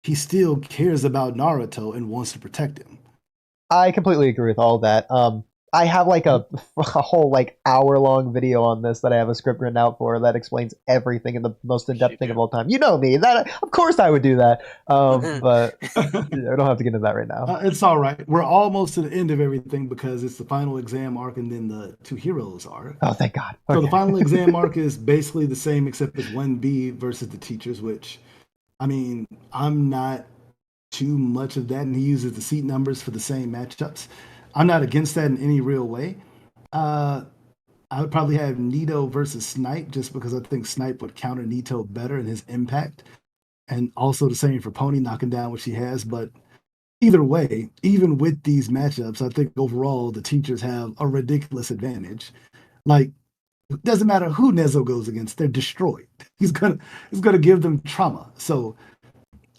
he still cares about Naruto and wants to protect him. I completely agree with all that. I have like a whole like hour-long video on this that I have a script written out for that explains everything in the most in-depth thing of all time. You know me, that of course I would do that. But I don't have to get into that right now. It's all right. We're almost to the end of everything because it's the final exam arc and then the two heroes arc. Oh, thank God. So Okay. the final exam arc is basically the same except it's 1B versus the teachers, which, I mean, I'm not too much of that, and he uses the seat numbers for the same matchups. I'm not against that in any real way. I would probably have Nito versus Snipe just because I think Snipe would counter Nito better in his impact. And also the same for Pony knocking down what she has. But either way, even with these matchups, I think overall the teachers have a ridiculous advantage. Like, it doesn't matter who Nezo goes against, they're destroyed. He's gonna give them trauma. So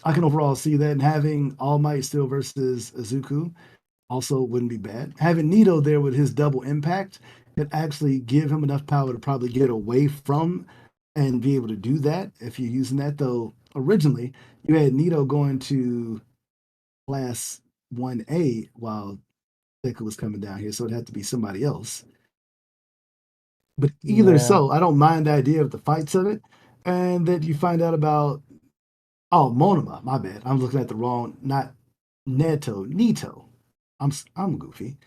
I can overall see that. And having All Might still versus Izuku also wouldn't be bad. Having Nito there with his double impact could actually give him enough power to probably get away from and be able to do that if you're using that. Though originally you had Nito going to class 1A while Deku was coming down here, so it had to be somebody else. But either Yeah. so, I don't mind the idea of the fights of it, and that you find out about Monoma. My bad, I'm looking at the wrong, not Nito. I'm goofy.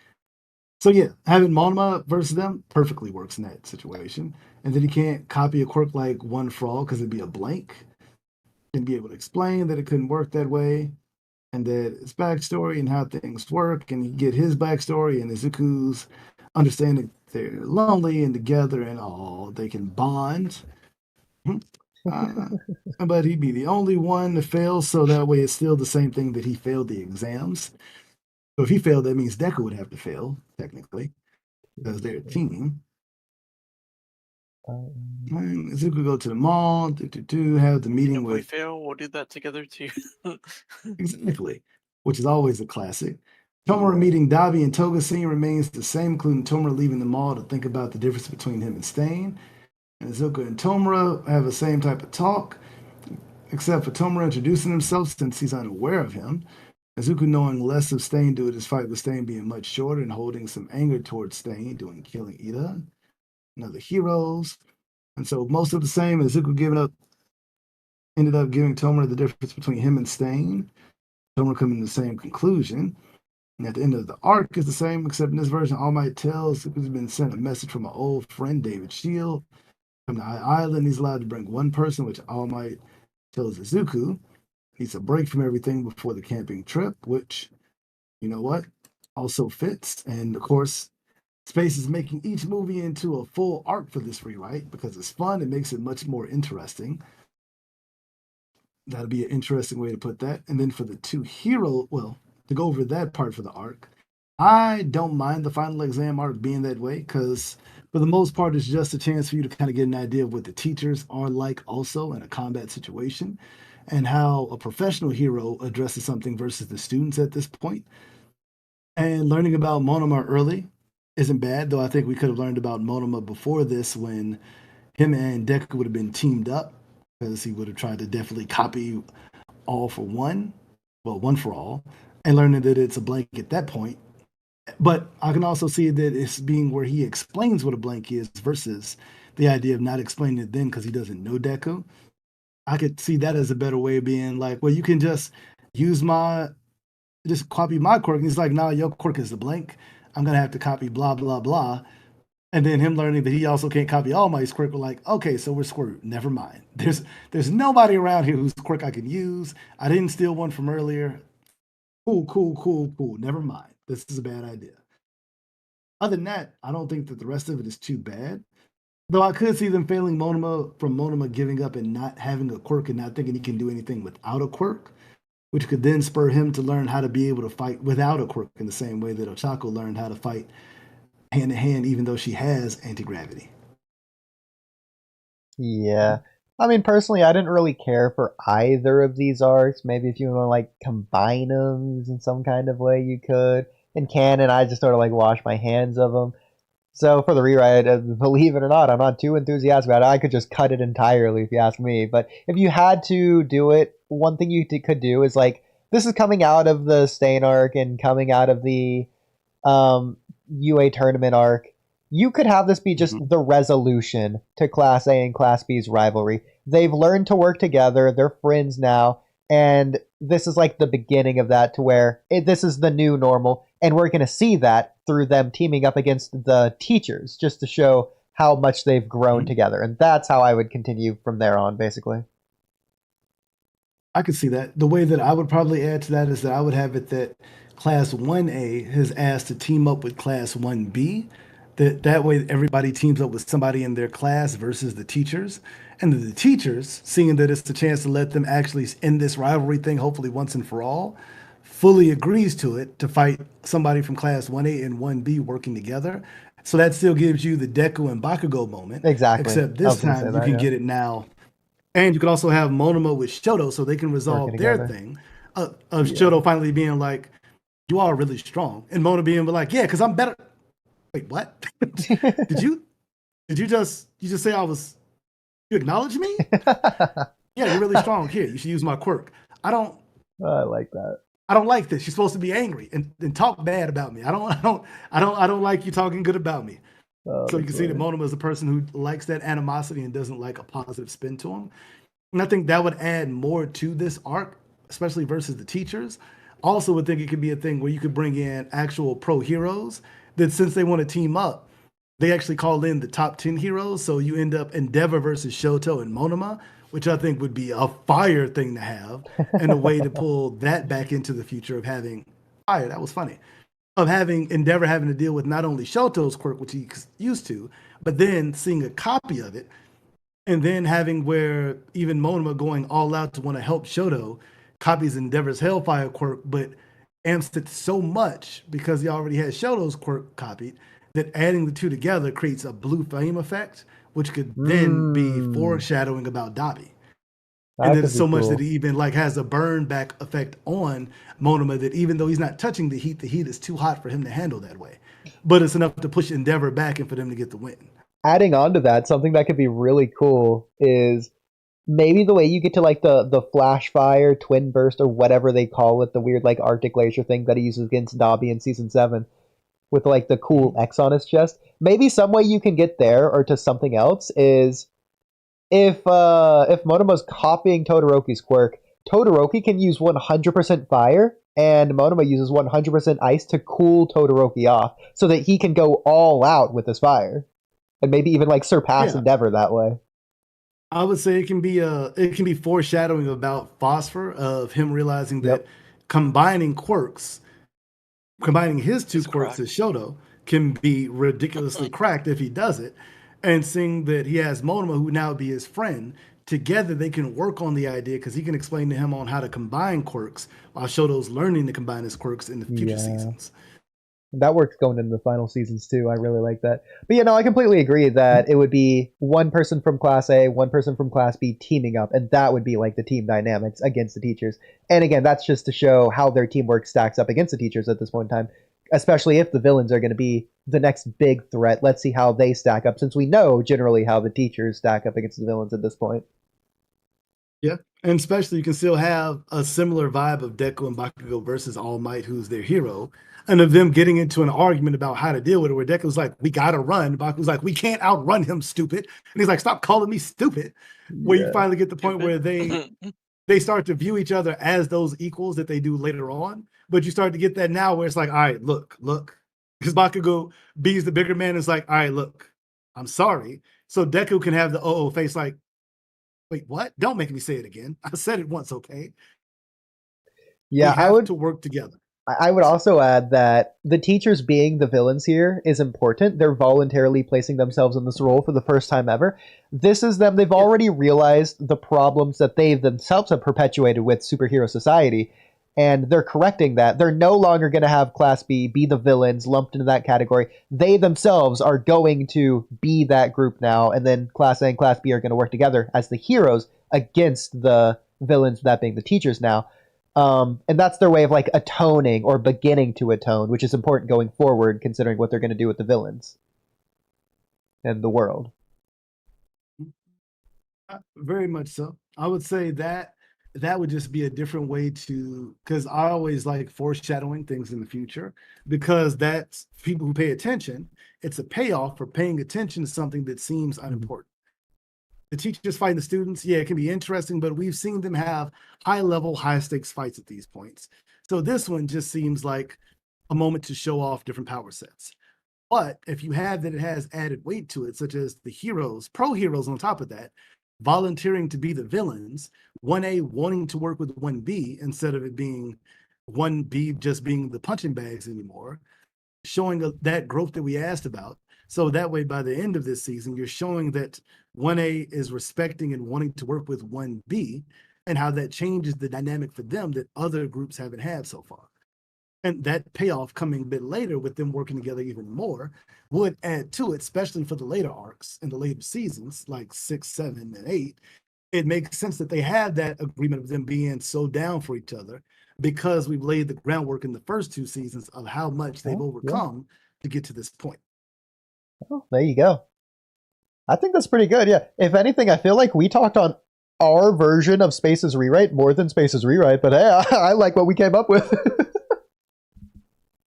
So yeah, having Monoma versus them perfectly works in that situation. And then you can't copy a quirk like One for All because it'd be a blank. And be able to explain that it couldn't work that way, and that its backstory and how things work, and you get his backstory and Izuku's understanding they're lonely and together and all they can bond. But he'd be the only one to fail, so that way it's still the same thing that he failed the exams. So if he failed, that means Deku would have to fail, technically, because they're a team. Zuko go to the mall, have the meeting If we with fail, we'll do that together too. exactly, which is always a classic. Tomura meeting Dabi and Toga scene remains the same, including Tomura leaving the mall to think about the difference between him and Stain. And Zuko and Tomura have the same type of talk, except for Tomura introducing himself since he's unaware of him. Izuku knowing less of Stain due to his fight with Stain being much shorter and holding some anger towards Stain, doing killing Ida and other heroes. And so most of the same, Izuku ended up giving Tomura the difference between him and Stain. Tomura coming to the same conclusion. And at the end of the arc is the same, except in this version, All Might tells Izuku's been sent a message from an old friend, David Shield. From the island, he's allowed to bring one person, which All Might tells Izuku. Needs a break from everything before the camping trip, which, you know what, also fits. And of course, Space is making each movie into a full arc for this rewrite because it's fun. It makes it much more interesting. That'll be an interesting way to put that. And then for the two hero, well, to go over that part for the arc, I don't mind the final exam arc being that way because for the most part, it's just a chance for you to kind of get an idea of what the teachers are like also in a combat situation and how a professional hero addresses something versus the students at this point. And learning about Monoma early isn't bad, though I think we could have learned about Monoma before this when him and Deku would have been teamed up because he would have tried to definitely copy All for One, well, One for All, and learning that it's a blank at that point. But I can also see that it's being where he explains what a blank is versus the idea of not explaining it then because he doesn't know Deku. I could see that as a better way of being like, well, you can just just copy my quirk. And he's like, nah, your quirk is a blank. I'm going to have to copy blah, blah, blah. And then him learning that he also can't copy All Might's quirk. We're like, okay, so we're screwed. Never mind. There's nobody around here whose quirk I can use. I didn't steal one from earlier. Cool. Never mind. This is a bad idea. Other than that, I don't think that the rest of it is too bad. Though I could see them failing Monoma giving up and not having a quirk and not thinking he can do anything without a quirk, which could then spur him to learn how to be able to fight without a quirk in the same way that Ochako learned how to fight hand to hand, even though she has anti-gravity. Yeah. I mean, personally, I didn't really care for either of these arcs. Maybe if you want to, like, combine them in some kind of way, you could. In canon, I just sort of, like, wash my hands of them. So for the rewrite, believe it or not, I'm not too enthusiastic about it. I could just cut it entirely if you ask me. But if you had to do it, one thing you could do is like, this is coming out of the Stain arc and coming out of the UA tournament arc. You could have this be just the resolution to Class A and Class B's rivalry. They've learned to work together. They're friends now. And this is like the beginning of that to where this is the new normal. And we're going to see that through them teaming up against the teachers just to show how much they've grown together. And that's how I would continue from there on, basically. I could see that. The way that I would probably add to that is that I would have it that Class 1A has asked to team up with Class 1B. That way everybody teams up with somebody in their class versus the teachers. And the teachers, seeing that it's a chance to let them actually end this rivalry thing, hopefully once and for all, fully agrees to it to fight somebody from Class 1A and 1B working together. So that still gives you the Deku and Bakugo moment. Exactly. Except this time you can get it now. And you can also have Monoma with Shoto so they can resolve their thing of Shoto finally being like, you are really strong. And Mona being like, yeah, because I'm better. Wait, what? Did you just say you acknowledge me? Yeah, you're really strong. Here, you should use my quirk. I like that. I don't like this. You're supposed to be angry and talk bad about me. I don't like you talking good about me. So you can see that Monoma is a person who likes that animosity and doesn't like a positive spin to him. And I think that would add more to this arc, especially versus the teachers. Also would think it could be a thing where you could bring in actual pro heroes that since they want to team up, they actually call in the top 10 heroes. So you end up Endeavor versus Shoto and Monoma, which I think would be a fire thing to have and a way to pull that back into the future of having fire. That was funny. Of having Endeavor having to deal with not only Shoto's quirk, which he's used to, but then seeing a copy of it And then having where even Monoma going all out to want to help Shoto copies Endeavor's Hellfire quirk, but amps it so much because he already has Shoto's quirk copied that adding the two together creates a blue flame effect, which could then be foreshadowing about Dabi. And That then could it's be so much that cool. he even like has a burn back effect on Monoma that even though he's not touching the heat is too hot for him to handle that way. But it's enough to push Endeavor back and for them to get the win. Adding on to that, something that could be really cool is maybe the way you get to like the flash fire, twin burst, or whatever they call it, the weird like Arctic glacier thing that he uses against Dobby in season 7 with like the cool X on his chest. Maybe some way you can get there or to something else is if Monoma's copying Todoroki's quirk, Todoroki can use 100% fire and Monoma uses 100% ice to cool Todoroki off so that he can go all out with his fire and maybe even like surpass Yeah. Endeavor that way. I would say it can be foreshadowing about Phosphor of him realizing that Yep. combining his two It's quirks cracked. as Shoto can be ridiculously cracked if he does it. And seeing that he has Monoma, who would now be his friend, together they can work on the idea because he can explain to him on how to combine quirks while Shoto's learning to combine his quirks in the future Yeah. seasons. That works going into the final seasons too. I really like that. But I completely agree that it would be one person from class A, one person from class B teaming up, and that would be like the team dynamics against the teachers. And again, that's just to show how their teamwork stacks up against the teachers at this point in time, especially if the villains are going to be the next big threat. Let's see how they stack up, since we know generally how the teachers stack up against the villains at this point. Yeah. And especially you can still have a similar vibe of Deku and Bakugo versus All Might, who's their hero, and of them getting into an argument about how to deal with it, where Deku's like, we gotta run. Bakugo's like, we can't outrun him, stupid. And he's like, stop calling me stupid. Where you Yeah. finally get the point where they start to view each other as those equals that they do later on. But you start to get that now where it's like, all right, look. Because Bakugo bees the bigger man is like, all right, look, I'm sorry. So Deku can have the face like, wait, what? Don't make me say it again. I said it once, okay? Yeah, we have to work together. I would also add that the teachers being the villains here is important. They're voluntarily placing themselves in this role for the first time ever. This is them. They've already realized the problems that they themselves have perpetuated with superhero society, and they're correcting that. They're no longer going to have Class B be the villains lumped into that category. They themselves are going to be that group now, and then Class A and Class B are going to work together as the heroes against the villains, that being the teachers now. And that's their way of like atoning or beginning to atone, which is important going forward, considering what they're going to do with the villains and the world. Very much so. I would say that would just be a different way to, because I always like foreshadowing things in the future, because that's people who pay attention. It's a payoff for paying attention to something that seems unimportant. The teachers fighting the students, yeah, it can be interesting, but we've seen them have high-level, high-stakes fights at these points. So this one just seems like a moment to show off different power sets. But if you have that it has added weight to it, such as the heroes, pro heroes on top of that, volunteering to be the villains, 1A wanting to work with 1B instead of it being 1B just being the punching bags anymore, showing that growth that we asked about. So that way, by the end of this season, you're showing that 1A is respecting and wanting to work with 1B and how that changes the dynamic for them that other groups haven't had so far. And that payoff coming a bit later with them working together even more would add to it, especially for the later arcs and the later seasons, like 6, 7, and 8. It makes sense that they have that agreement of them being so down for each other because we've laid the groundwork in the first 2 seasons of how much they've overcome to get to this point. Oh, there you go. I think that's pretty good. Yeah. If anything, I feel like we talked on our version of Space's Rewrite more than Space's Rewrite, but hey, I like what we came up with.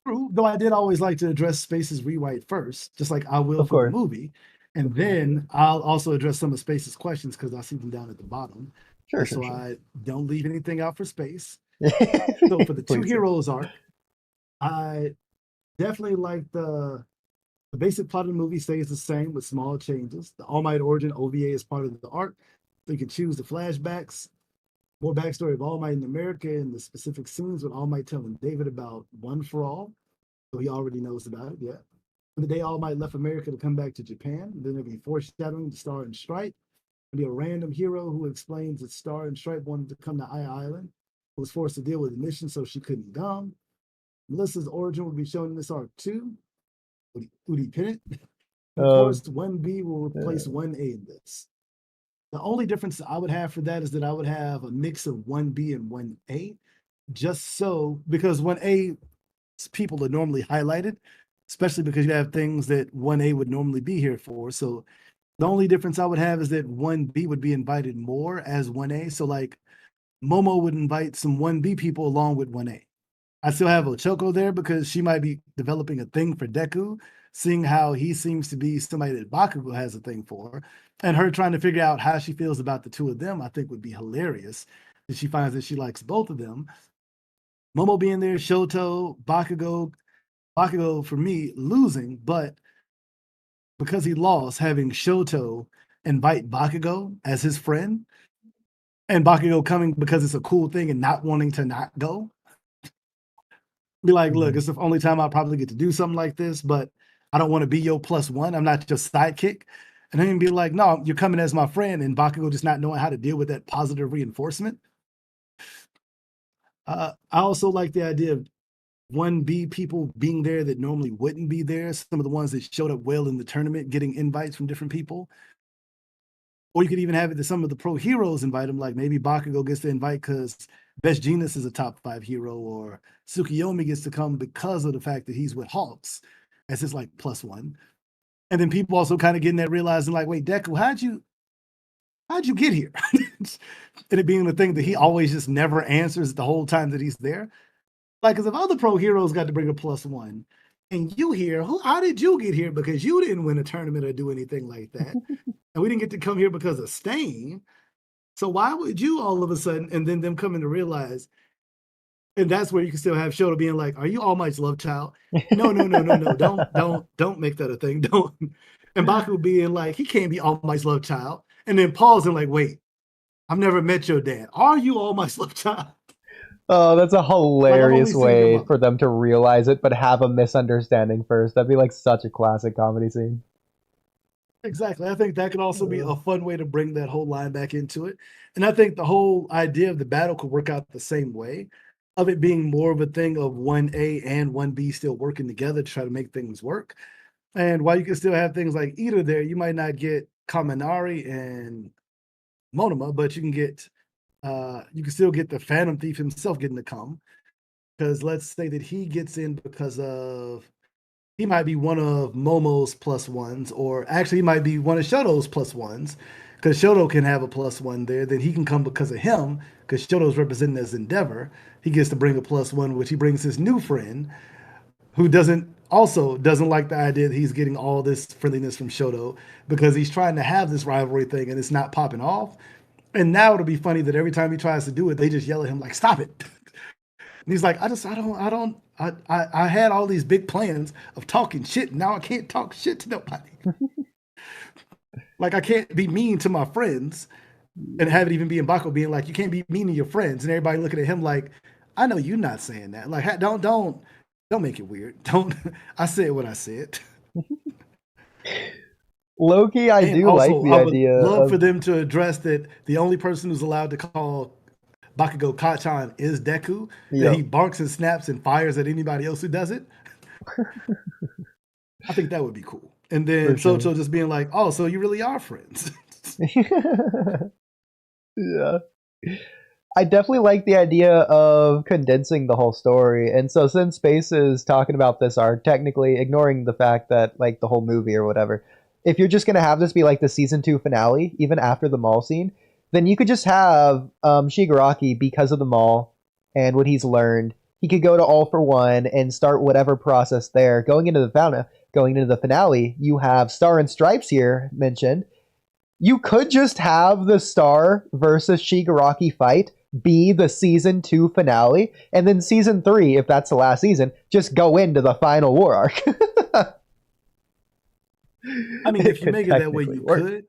True, though I did always like to address Space's Rewrite first, just like I will for the movie. And then I'll also address some of Space's questions because I see them down at the bottom. Sure. I don't leave anything out for Space. So for the 2 heroes arc, I definitely like the basic plot of the movie stays the same with small changes. The All Might origin OVA is part of the arc. So you can choose the flashbacks, more backstory of All Might in America and the specific scenes with All Might telling David about One for All. So he already knows about it, yeah. And the day All Might left America to come back to Japan, then there'll be foreshadowing to star in Stripe. Be a random hero who explains that Star and Stripe wanted to come to Island, was forced to deal with the mission so she couldn't come. Melissa's origin will be shown in this arc too. Oodie Pennant. And of course, 1B will replace 1A in this. The only difference I would have for that is that I would have a mix of 1B and 1A, just so, because 1A people are normally highlighted, especially because you have things that 1A would normally be here for. So the only difference I would have is that 1B would be invited more as 1A. So like Momo would invite some 1B people along with 1A. I still have Ochoko there because she might be developing a thing for Deku, seeing how he seems to be somebody that Bakugo has a thing for, and her trying to figure out how she feels about the two of them, I think would be hilarious. If she finds that she likes both of them. Momo being there, Shoto, Bakugo for me losing, but because he lost, having Shoto invite Bakugo as his friend, and Bakugo coming because it's a cool thing and not wanting to not go. Be like, look, it's the only time I'll probably get to do something like this, but I don't want to be your +1. I'm not your sidekick. And then be like, no, you're coming as my friend, and Bakugo just not knowing how to deal with that positive reinforcement. I also like the idea of 1B people being there that normally wouldn't be there. Some of the ones that showed up well in the tournament, getting invites from different people. Or you could even have it that some of the pro heroes invite them, like maybe Bakugo gets the invite because Best Jeanist is a top 5 hero, or Tsukiyomi gets to come because of the fact that he's with Hawks as his like +1. And then people also kind of getting that realizing like, wait, Deku, how'd you get here? And it being the thing that he always just never answers the whole time that he's there. Like, because if other pro heroes got to bring a +1 and you here, how did you get here? Because you didn't win a tournament or do anything like that. And we didn't get to come here because of Stain. So why would you all of a sudden, and then them coming to realize, and that's where you can still have Shoto being like, are you All Might's love child? No. Don't make that a thing. Don't. And Baku being like, he can't be All Might's love child. And then pausing like, wait, I've never met your dad. Are you All Might's love child? Oh, that's a hilarious way for them to realize it, but have a misunderstanding first. That'd be like such a classic comedy scene. Exactly. I think that could also be a fun way to bring that whole line back into it. And I think the whole idea of the battle could work out the same way, of it being more of a thing of 1A and 1B still working together to try to make things work. And while you can still have things like Ida there, you might not get Kaminari and Monoma, but you can still get the Phantom Thief himself getting to come. Because let's say that he gets in because of, he might be one of Momo's +1s, or actually he might be one of Shoto's +1s, because Shoto can have a +1 there. Then he can come because of him, because Shoto's representing as Endeavor. He gets to bring a +1, which he brings his new friend, who doesn't like the idea that he's getting all this friendliness from Shoto, because he's trying to have this rivalry thing and it's not popping off. And now it'll be funny that every time he tries to do it, they just yell at him like, stop it. And he's like, I had all these big plans of talking shit. And now I can't talk shit to nobody. Like, I can't be mean to my friends and have it even be in Baku being like, you can't be mean to your friends. And everybody looking at him like, I know you're not saying that. Like, don't make it weird. I said what I said. Loki, I do like the idea. I would love for them to address that the only person who's allowed to call Bakugo Kachan is Deku. Yep. That he barks and snaps and fires at anybody else who does it. I think that would be cool. And then Socho just being like, oh, so you really are friends. Yeah. I definitely like the idea of condensing the whole story. And so since Space is talking about this arc, technically ignoring the fact that like the whole movie or whatever, if you're just going to have this be like the season 2 finale, even after the mall scene, then you could just have Shigaraki, because of the mall and what he's learned, he could go to All for One and start whatever process there. Going into the finale, you have Star and Stripes here mentioned. You could just have the Star versus Shigaraki fight be the season 2 finale, and then season 3, if that's the last season, just go into the final war arc. I mean, if you make it that way, you could.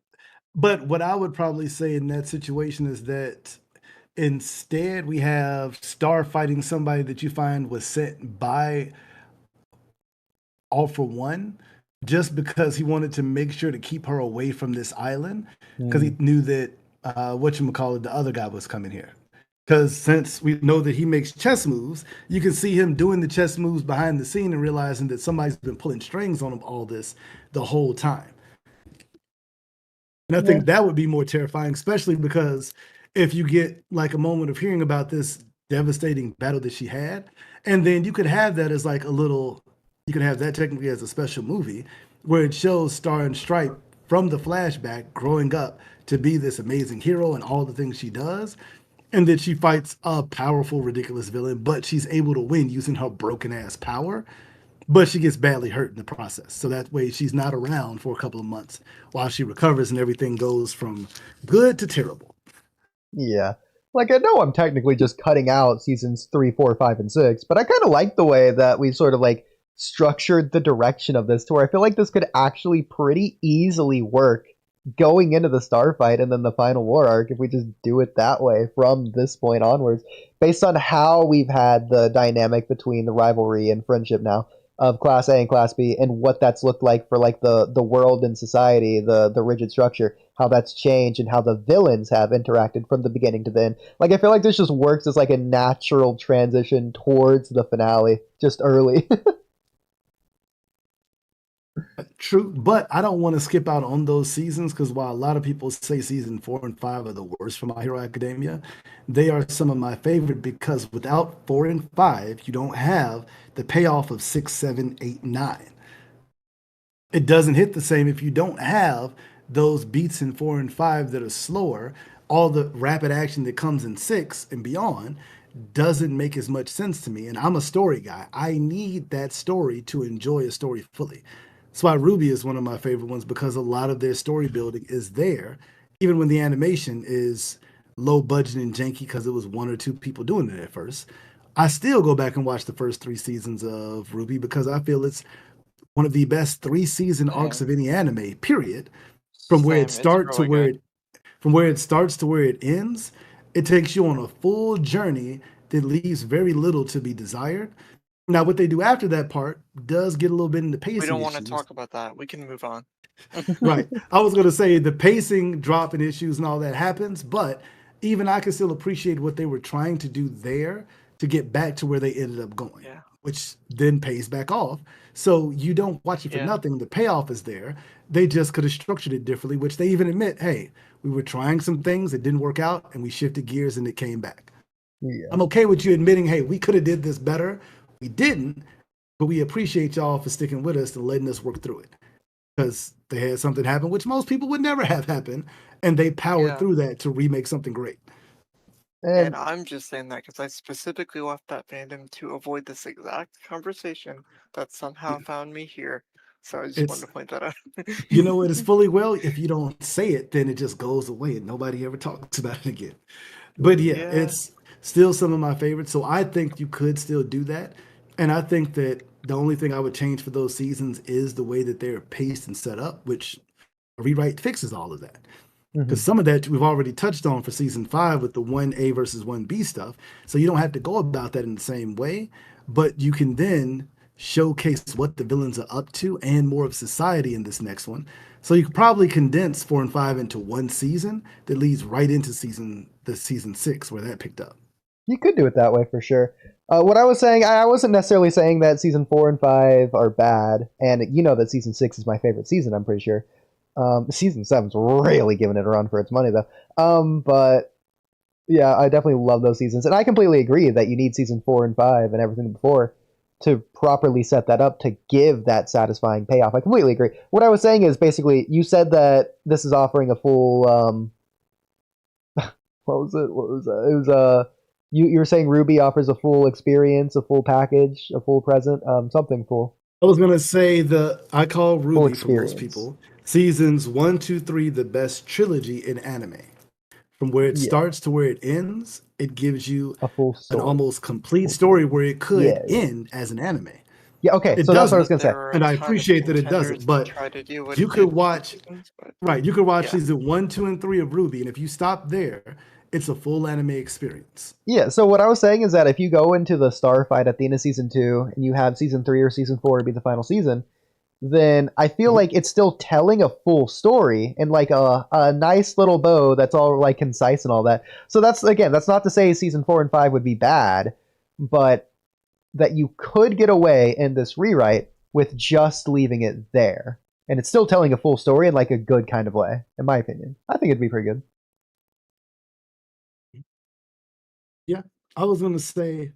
But what I would probably say in that situation is that instead we have Star fighting somebody that you find was sent by All for One, just because he wanted to make sure to keep her away from this island. because he knew that whatchamacallit, the other guy was coming here. Because since we know that he makes chess moves, you can see him doing the chess moves behind the scene and realizing that somebody's been pulling strings on him all this the whole time. And I think that would be more terrifying, especially because if you get like a moment of hearing about this devastating battle that she had, and then you could have that as like a little, you could have that technically as a special movie where it shows Star and Stripe from the flashback growing up to be this amazing hero and all the things she does. And then she fights a powerful, ridiculous villain, but she's able to win using her broken ass power. But she gets badly hurt in the process. So that way she's not around for a couple of months while she recovers and everything goes from good to terrible. Yeah. Like, I know I'm technically just cutting out seasons 3, 4, 5, and 6, but I kind of like the way that we sort of like structured the direction of this to where I feel like this could actually pretty easily work going into the star fight and then the final war arc if we just do it that way from this point onwards, based on how we've had the dynamic between the rivalry and friendship now of Class A and Class B, and what that's looked like for like the world and society, the rigid structure, how that's changed, and how the villains have interacted from the beginning to the end. Like, I feel like this just works as like a natural transition towards the finale, just early. True, but I don't want to skip out on those seasons because while a lot of people say season 4 and 5 are the worst for My Hero Academia, they are some of my favorite because without 4 and 5, you don't have the payoff of 6, 7, 8, 9. It doesn't hit the same if you don't have those beats in 4 and 5 that are slower. All the rapid action that comes in 6 and beyond doesn't make as much sense to me. And I'm a story guy. I need that story to enjoy a story fully. That's why Ruby is one of my favorite ones because a lot of their story building is there, even when the animation is low budget and janky because it was 1 or 2 people doing it at first. I still go back and watch the first 3 seasons of Ruby because I feel it's one of the best 3-season arcs of any anime, period. From where it starts to where it starts to where it ends, it takes you on a full journey that leaves very little to be desired. Now, what they do after that part does get a little bit into pacing. We don't want to issues. talk about that. We can move on. Right. I was going to say the pacing drop and issues and all that happens, but even I can still appreciate what they were trying to do there to get back to where they ended up going, which then pays back off. So you don't watch it for nothing. The payoff is there. They just could have structured it differently, which they even admit, hey, we were trying some things that didn't work out and we shifted gears and it came back. Yeah. I'm okay with you admitting, hey, we could have did this better. We didn't, but we appreciate y'all for sticking with us and letting us work through it. Because they had something happen, which most people would never have happen, and they powered through that to remake something great. And I'm just saying that because I specifically left that fandom to avoid this exact conversation that somehow found me here. So I just wanted to point that out. You know it is fully well. If you don't say it, then it just goes away and nobody ever talks about it again. But it's still some of my favorites. So I think you could still do that. And I think that the only thing I would change for those seasons is the way that they're paced and set up, which a rewrite fixes all of that. Because some of that we've already touched on for season 5 with the 1A versus 1B stuff. So you don't have to go about that in the same way, but you can then showcase what the villains are up to and more of society in this next one. So you could probably condense 4 and 5 into one season that leads right into season 6 where that picked up. You could do it that way for sure. What I was saying, I wasn't necessarily saying that season 4 and 5 are bad, and you know that season 6 is my favorite season, I'm pretty sure. Season 7's really giving it a run for its money, though. But yeah, I definitely love those seasons, and I completely agree that you need season 4 and 5 and everything before to properly set that up to give that satisfying payoff. I completely agree. What I was saying is basically, you said that this is offering a full. What was it? It was You were saying Ruby offers a full experience, a full package, a full present, something full. I was gonna say I call Ruby for most people seasons 1, 2, 3 the best trilogy in anime. From where it starts to where it ends, it gives you a full story. An almost complete story where it could end as an anime. Yeah, okay, so that's what I was gonna say, and I appreciate that it doesn't. But you could watch, you could watch season 1, 2, and 3 of Ruby, and if you stop there, it's a full anime experience. Yeah, so what I was saying is that if you go into the star fight at the end of season 2 and you have season 3 or season 4 to be the final season, then I feel like it's still telling a full story and like a nice little bow that's all like concise and all that. So that's not to say season 4 and 5 would be bad, but that you could get away in this rewrite with just leaving it there. And it's still telling a full story in like a good kind of way, in my opinion. I think it'd be pretty good. Yeah, I was gonna say,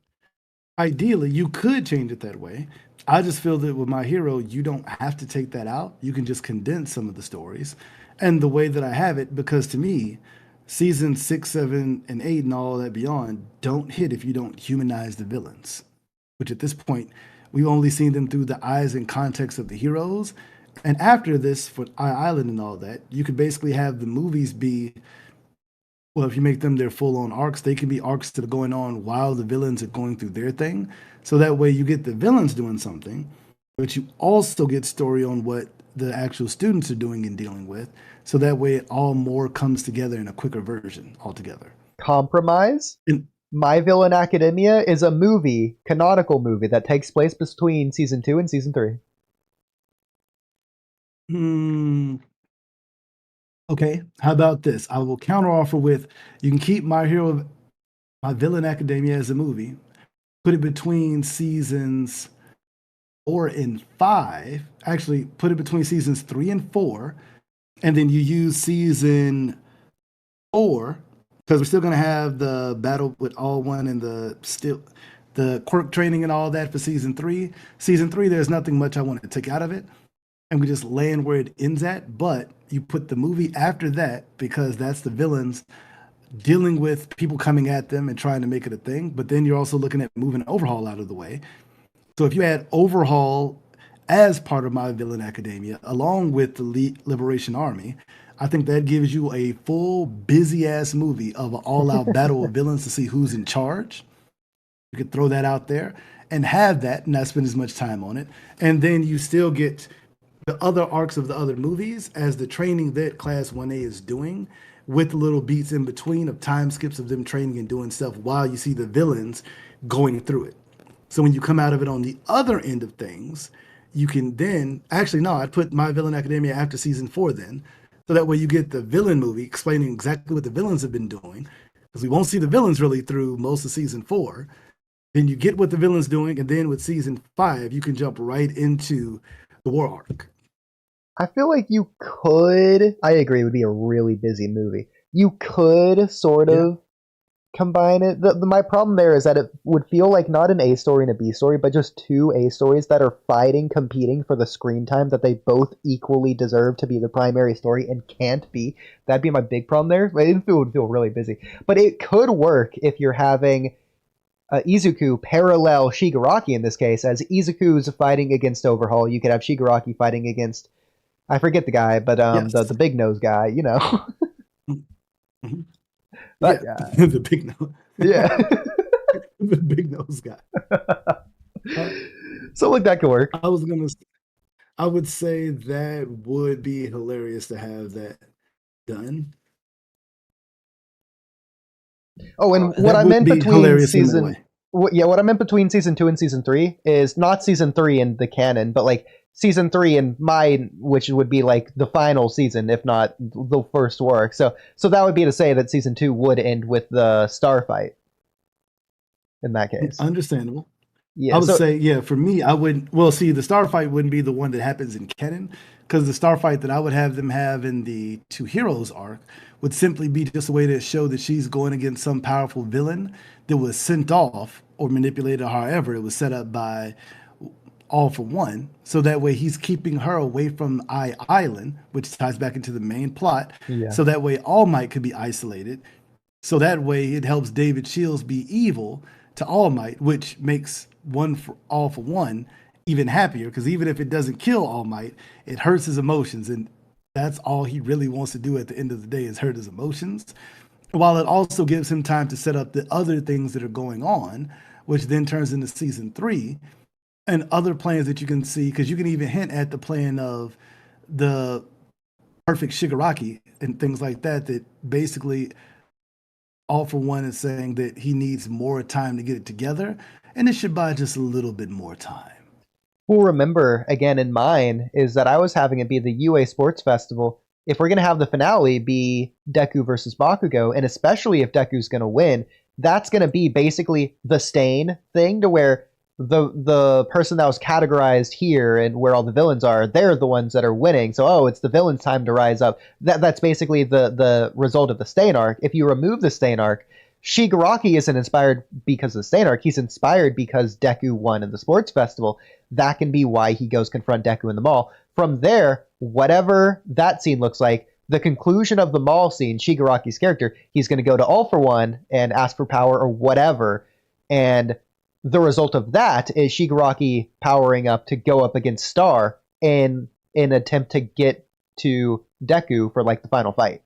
ideally, you could change it that way. I just feel that with My Hero, you don't have to take that out. You can just condense some of the stories. And the way that I have it, because to me, season 6, 7, and 8, and all that beyond don't hit if you don't humanize the villains, which at this point, we've only seen them through the eyes and context of the heroes. And after this, for Island and all that, you could basically have the movies be, well, if you make them their full-on arcs, they can be arcs that are going on while the villains are going through their thing. So that way you get the villains doing something, but you also get story on what the actual students are doing and dealing with. So that way it all more comes together in a quicker version altogether. Compromise? And My Villain Academia is a movie, canonical movie, that takes place between season 2 and season 3. Okay, how about this? I will counteroffer with, you can keep My Villain Academia as a movie, put it between seasons 4 and 5. Actually, put it between seasons 3 and 4, and then you use season 4 because we're still going to have the battle with all one and the quirk training and all that for season 3. Season 3, there's nothing much I want to take out of it, and we just land where it ends at. But you put the movie after that because that's the villains dealing with people coming at them and trying to make it a thing. But then you're also looking at moving Overhaul out of the way. So if you add Overhaul as part of My Villain Academia, along with the Liberation Army, I think that gives you a full busy ass movie of an all-out battle of villains to see who's in charge. You could throw that out there and have that, and not spend as much time on it. And then you still get the other arcs of the other movies as the training that Class 1A is doing, with little beats in between of time skips of them training and doing stuff while you see the villains going through it. So when you come out of it on the other end of things, you can then actually, no, I'd put My Villain Academia after season 4 then. So that way you get the villain movie explaining exactly what the villains have been doing, because we won't see the villains really through most of season 4. Then you get what the villain's doing, and then with season 5, you can jump right into the war arc. I feel like you could. I agree, it would be a really busy movie. You could sort of combine it. My problem there is that it would feel like not an A story and a B story, but just two A stories that are fighting, competing for the screen time that they both equally deserve to be the primary story and can't be. That'd be my big problem there. It would feel really busy. But it could work if you're having Izuku parallel Shigaraki in this case. As Izuku's fighting against Overhaul, you could have Shigaraki fighting against, I forget the guy, but the big nose guy, you know. Mm-hmm. That guy. The big nose. Yeah. The big nose guy. So like that could work. I would say that would be hilarious to have that done. Oh, and what I meant between season what I meant between season 2 and season 3 is not season 3 in the canon, but like season 3 in mine, which would be like the final season, if not the first work. So that would be to say that season 2 would end with the star fight. In that case, understandable. Yeah, I would say, for me, I wouldn't. Well, see, the star fight wouldn't be the one that happens in canon, because the star fight that I would have them have in the Two Heroes arc would simply be just a way to show that she's going against some powerful villain that was sent off or manipulated, however it was set up by All for One. So that way he's keeping her away from Island, which ties back into the main plot. Yeah. So that way All Might could be isolated. So that way it helps David Shields be evil to All Might, which makes All for One even happier, because even if it doesn't kill All Might, it hurts his emotions, and that's all he really wants to do at the end of the day, is hurt his emotions, while it also gives him time to set up the other things that are going on, which then turns into season 3 and other plans that you can see, because you can even hint at the plan of the perfect Shigaraki and things like that, that basically All for One is saying that he needs more time to get it together, and it should buy just a little bit more time. Who remember again in mine is that I was having it be the UA Sports Festival. If we're gonna have the finale be Deku versus Bakugo, and especially if Deku's gonna win, that's gonna be basically the Stain thing, to where the person that was categorized here and where all the villains are, they're the ones that are winning. So it's the villain's time to rise up. That's basically the result of the Stain arc. If you remove the Stain arc, Shigaraki isn't inspired because of the Stain arc. He's inspired because Deku won in the sports festival. That can be why he goes confront Deku in the mall. From there, whatever that scene looks like, the conclusion of the mall scene, Shigaraki's character, he's going to go to All For One and ask for power or whatever. And the result of that is Shigaraki powering up to go up against Star in an attempt to get to Deku for like the final fight.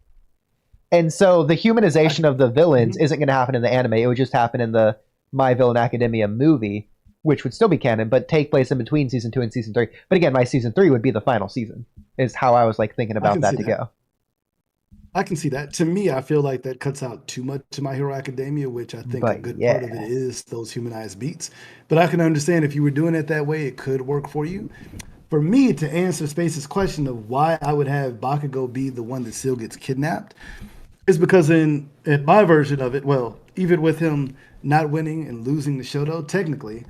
And so the humanization of the villains isn't going to happen in the anime. It would just happen in the My Villain Academia movie, which would still be canon, but take place in between season 2 and season 3. But again, my season 3 would be the final season, is how I was like thinking about that to go. I can see that. To me, I feel like that cuts out too much to My Hero Academia, which I think a good part of it is those humanized beats. But I can understand if you were doing it that way, it could work for you. For me, to answer Space's question of why I would have Bakugo be the one that still gets kidnapped, is because in my version of it, well, even with him not winning and losing the Shoto, technically,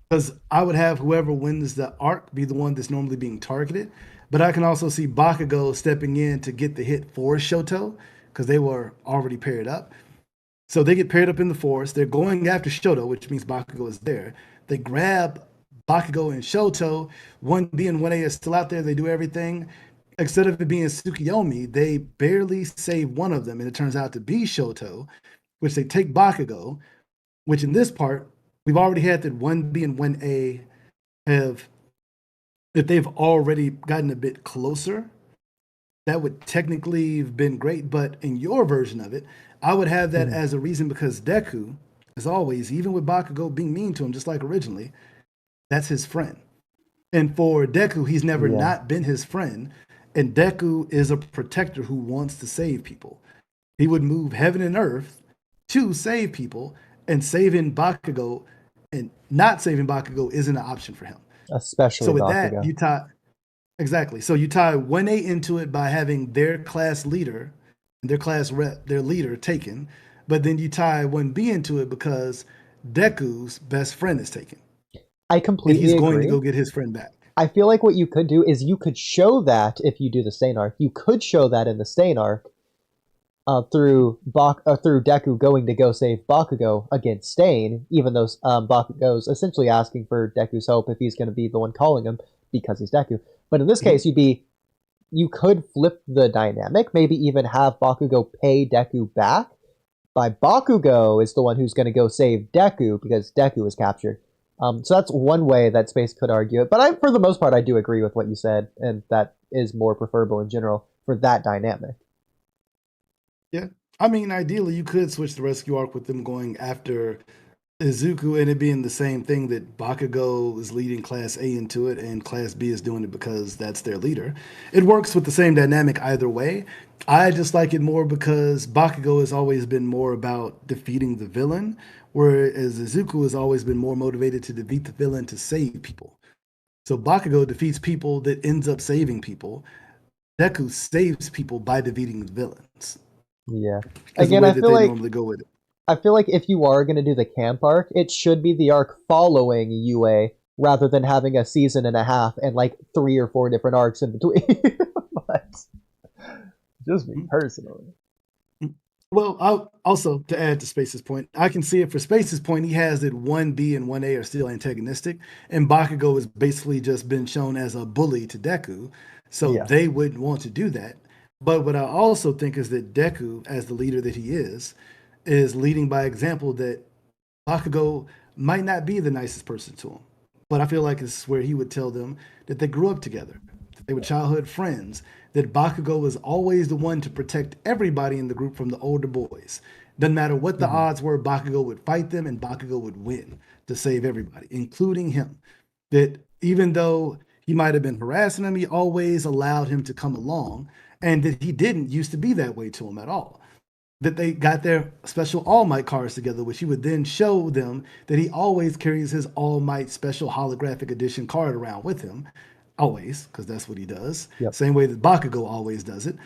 because I would have whoever wins the arc be the one that's normally being targeted. But I can also see Bakugo stepping in to get the hit for Shoto, because they were already paired up. So they get paired up in the forest. They're going after Shoto, which means Bakugo is there. They grab Bakugo and Shoto. 1B and 1A is still out there. They do everything. Instead of it being Tsukuyomi, they barely save one of them, and it turns out to be Shoto, which they take Bakugo, which in this part, we've already had that 1B and 1A have, if they've already gotten a bit closer, that would technically have been great. But in your version of it, I would have that as a reason because Deku, as always, even with Bakugo being mean to him, just like originally, that's his friend. And for Deku, he's never not been his friend. And Deku is a protector who wants to save people. He would move heaven and earth to save people, and saving Bakugo and not saving Bakugo isn't an option for him. Especially so with Bakugo. That, you tie exactly. So you tie 1A into it by having their class leader, their class rep, their leader taken, but then you tie 1B into it because Deku's best friend is taken. I completely agree. He's agree. going to go get his friend back. I feel like what you could do is you could show that if you do the Stain arc. You could show that in the Stain arc through Deku going to go save Bakugo against Stain, even though Bakugo's essentially asking for Deku's help if he's going to be the one calling him because he's Deku. But in this case, you could flip the dynamic, maybe even have Bakugo pay Deku back by Bakugo is the one who's going to go save Deku because Deku was captured. So that's one way that Space could argue it. But for the most part, I do agree with what you said, and that is more preferable in general for that dynamic. Yeah. I mean, ideally, you could switch the rescue arc with them going after Izuku and it being the same thing, that Bakugo is leading Class A into it and Class B is doing it because that's their leader. It works with the same dynamic either way. I just like it more because Bakugo has always been more about defeating the villain, whereas Izuku has always been more motivated to defeat the villain to save people. So Bakugo defeats people that ends up saving people. Deku saves people by defeating the villains. Yeah. Again, I feel like normally go with it. I feel like if you are going to do the camp arc, it should be the arc following UA rather than having a season and a half and like 3 or 4 different arcs in between. But just me personally. Well, also to add to Space's point, I can see it for Space's point. He has that 1B and 1A are still antagonistic, and Bakugo has basically just been shown as a bully to Deku, so they wouldn't want to do that. But what I also think is that Deku, as the leader that he is leading by example, that Bakugo might not be the nicest person to him. But I feel like this is where he would tell them that they grew up together, that they were childhood friends, that Bakugo was always the one to protect everybody in the group from the older boys. Doesn't matter what the odds were, Bakugo would fight them and Bakugo would win to save everybody, including him. That even though he might have been harassing him, he always allowed him to come along, and that he didn't used to be that way to him at all. that they got their special All Might cards together, which he would then show them that he always carries his All Might special holographic edition card around with him. Always, because that's what he does. Yep. Same way that Bakugo always does it.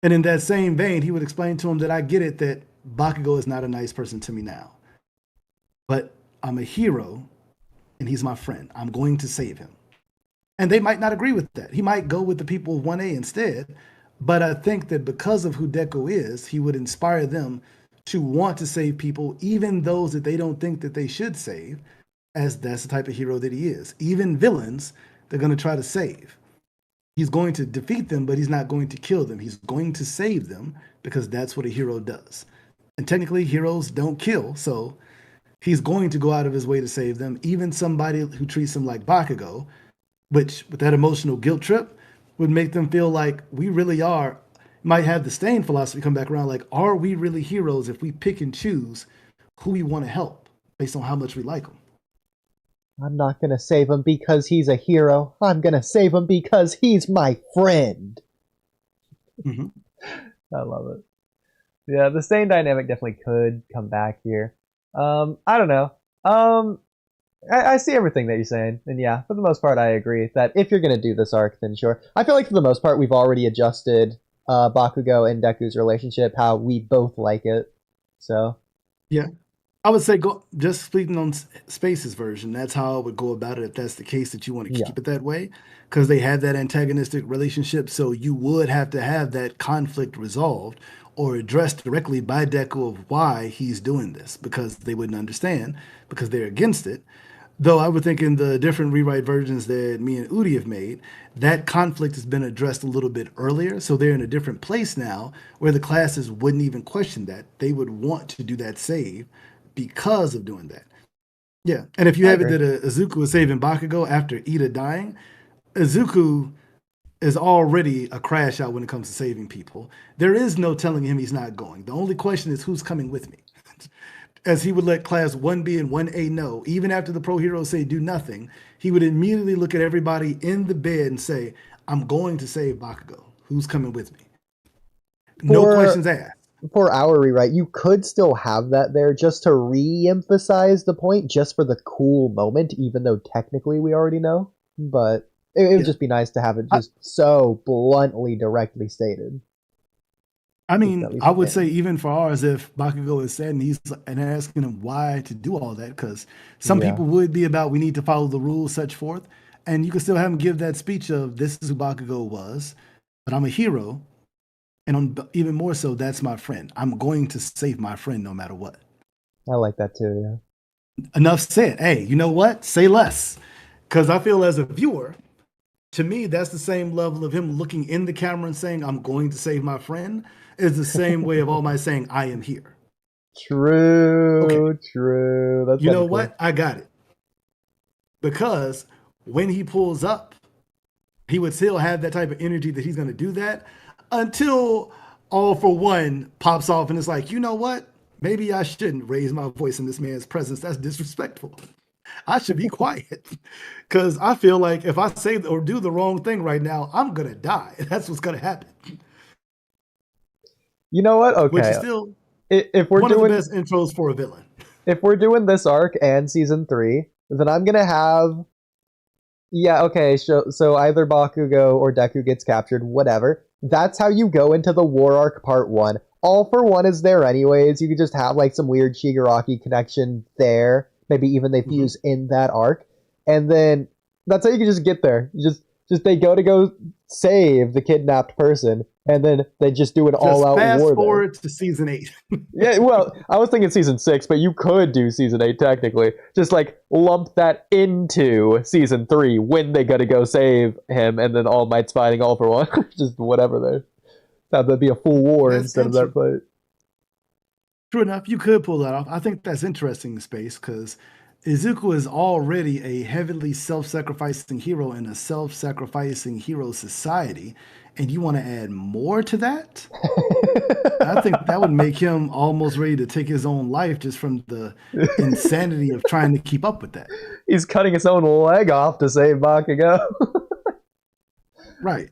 And in that same vein, he would explain to him that I get it that Bakugo is not a nice person to me now. But I'm a hero, and he's my friend. I'm going to save him. And they might not agree with that. He might go with the people of 1A instead. But I think that because of who Deku is, he would inspire them to want to save people, even those that they don't think that they should save, as that's the type of hero that he is. Even villains, they're going to try to save. He's going to defeat them, but he's not going to kill them. He's going to save them because that's what a hero does. And technically, heroes don't kill, so he's going to go out of his way to save them. Even somebody who treats him like Bakugo, which with that emotional guilt trip would make them feel like we really are, might have the Stain philosophy come back around, like, are we really heroes if we pick and choose who we want to help based on how much we like them? I'm not gonna save him because he's a hero. I'm gonna save him because he's my friend. Mm-hmm. I love it. Yeah, the Stain dynamic definitely could come back here. I don't know. I see everything that you're saying, and yeah, for the most part, I agree that if you're gonna do this arc, then sure. I feel like for the most part, we've already adjusted Bakugo and Deku's relationship, how we both like it. So yeah, I would say go just speaking on Space's version. That's how I would go about it if that's the case that you want to keep it that way, because they have that antagonistic relationship. So you would have to have that conflict resolved or addressed directly by Deku of why he's doing this, because they wouldn't understand because they're against it. Though I would think in the different rewrite versions that me and Oodie have made, that conflict has been addressed a little bit earlier. So they're in a different place now where the classes wouldn't even question that. They would want to do that save because of doing that. Yeah. And if you have it that Izuku is saving Bakugo after Ida dying, Izuku is already a crash out when it comes to saving people. There is no telling him he's not going. The only question is who's coming with me. As he would let class 1B and 1A know, even after the pro heroes say do nothing, he would immediately look at everybody in the bed and say, I'm going to save Bakugo. Who's coming with me? No questions asked. For our rewrite, you could still have that there just to re-emphasize the point, just for the cool moment, even though technically we already know. But it would just be nice to have it just so bluntly, directly stated. I mean, I would say even for ours, if Bakugo is sad and he's and asking him why to do all that, because some people would be about we need to follow the rules, such forth, and you can still have him give that speech of this is who Bakugo was, but I'm a hero, and even more so, that's my friend. I'm going to save my friend no matter what. I like that too. Yeah. Enough said. Hey, you know what? Say less, because I feel as a viewer, to me, that's the same level of him looking in the camera and saying, I'm going to save my friend, is the same way of All Might saying, I am here. True, true. That's you know what? I got it. Because when he pulls up, he would still have that type of energy that he's going to do that until All for One pops off and it's like, you know what? Maybe I shouldn't raise my voice in this man's presence. That's disrespectful. I should be quiet because I feel like if I say or do the wrong thing right now, I'm going to die. That's what's going to happen. You know what? Okay. Which is still if we're one doing of the best intros for a villain. If we're doing this arc and season 3, then I'm going to have... Yeah, okay, so either Bakugo or Deku gets captured, whatever. That's how you go into the War Arc Part 1. All for One is there anyways. You could just have like some weird Shigaraki connection there. Maybe even they fuse in that arc. And then that's how you can just get there. Just they go save the kidnapped person, and then they just do an all-out war. Fast forward to season 8. Yeah, well, I was thinking season 6, but you could do season 8 technically. Just like lump that into season 3 when they gotta go save him, and then All Might's fighting All for One. Just whatever there. That'd be a full war instead of that fight. True enough, you could pull that off. I think that's interesting in space because Izuku is already a heavily self-sacrificing hero in a self-sacrificing hero society, and you want to add more to that? I think that would make him almost ready to take his own life just from the insanity of trying to keep up with that. He's cutting his own leg off to save Bakugo. Right.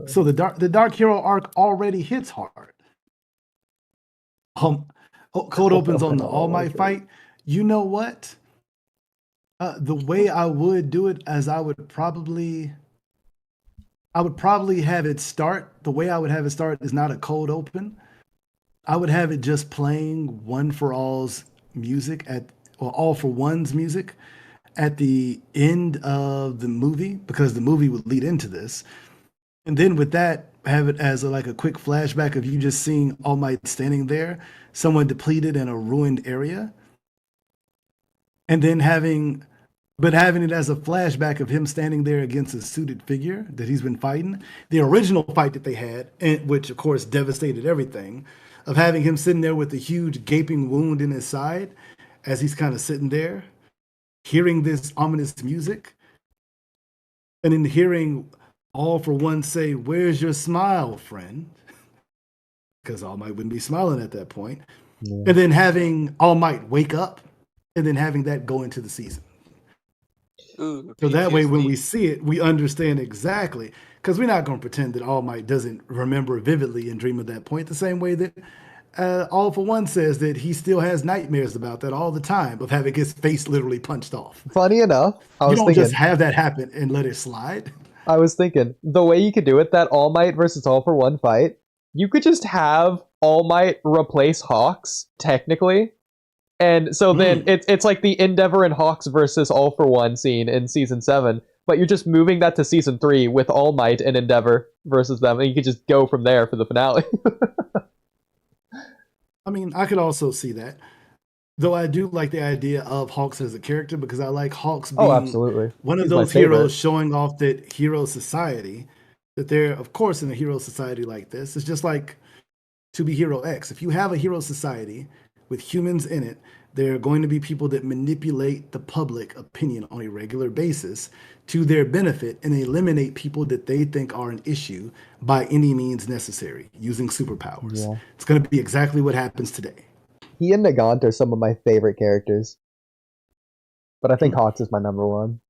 So the Dark Hero arc already hits hard. Cold opens on the All Might fight. You know what? The way I would do it, as I would probably have it start. The way I would have it start is not a cold open. I would have it just playing One for All's music or All for One's music at the end of the movie, because the movie would lead into this. And then with that, have it as like a quick flashback of you just seeing All Might standing there, somewhat depleted in a ruined area. And then having it as a flashback of him standing there against a suited figure that he's been fighting. The original fight that they had, which of course devastated everything, of having him sitting there with a huge gaping wound in his side as he's kind of sitting there, hearing this ominous music, and then hearing All for One say, "Where's your smile, friend?" Because All Might wouldn't be smiling at that point. Yeah. And then having All Might wake up, and then having that go into the season. Ooh, so that way, when we see it, we understand exactly. Because we're not going to pretend that All Might doesn't remember vividly and dream of that point, the same way that All for One says that he still has nightmares about that all the time, of having his face literally punched off. Funny enough, you don't just have that happen and let it slide. I was thinking, the way you could do it, that All Might versus All for One fight, you could just have All Might replace Hawks, technically. And so then it's like the Endeavor and Hawks versus All for One scene in season 7, but you're just moving that to season 3 with All Might and Endeavor versus them, and you could just go from there for the finale. I mean, I could also see that. Though I do like the idea of Hawks as a character, because I like Hawks being absolutely. One of those heroes showing off that hero society, that they're, of course, in a hero society like this. It's just like To Be Hero X. If you have a hero society with humans in it, there are going to be people that manipulate the public opinion on a regular basis to their benefit and eliminate people that they think are an issue by any means necessary, using superpowers. Yeah. It's going to be exactly what happens today. He and Nagant are some of my favorite characters. But I think Hawks is my number one.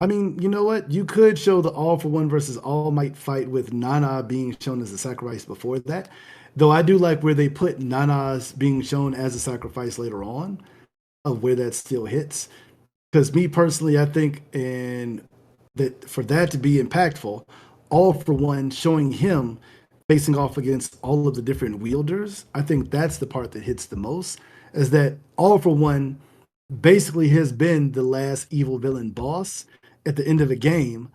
I mean, you know what? You could show the All for One versus All Might fight with Nana being shown as a sacrifice before that. Though I do like where they put Nana's being shown as a sacrifice later on, of where that still hits. Because me personally, I think that for that to be impactful, All for One showing him facing off against all of the different wielders, I think that's the part that hits the most, is that All for One basically has been the last evil villain boss at the end of the game,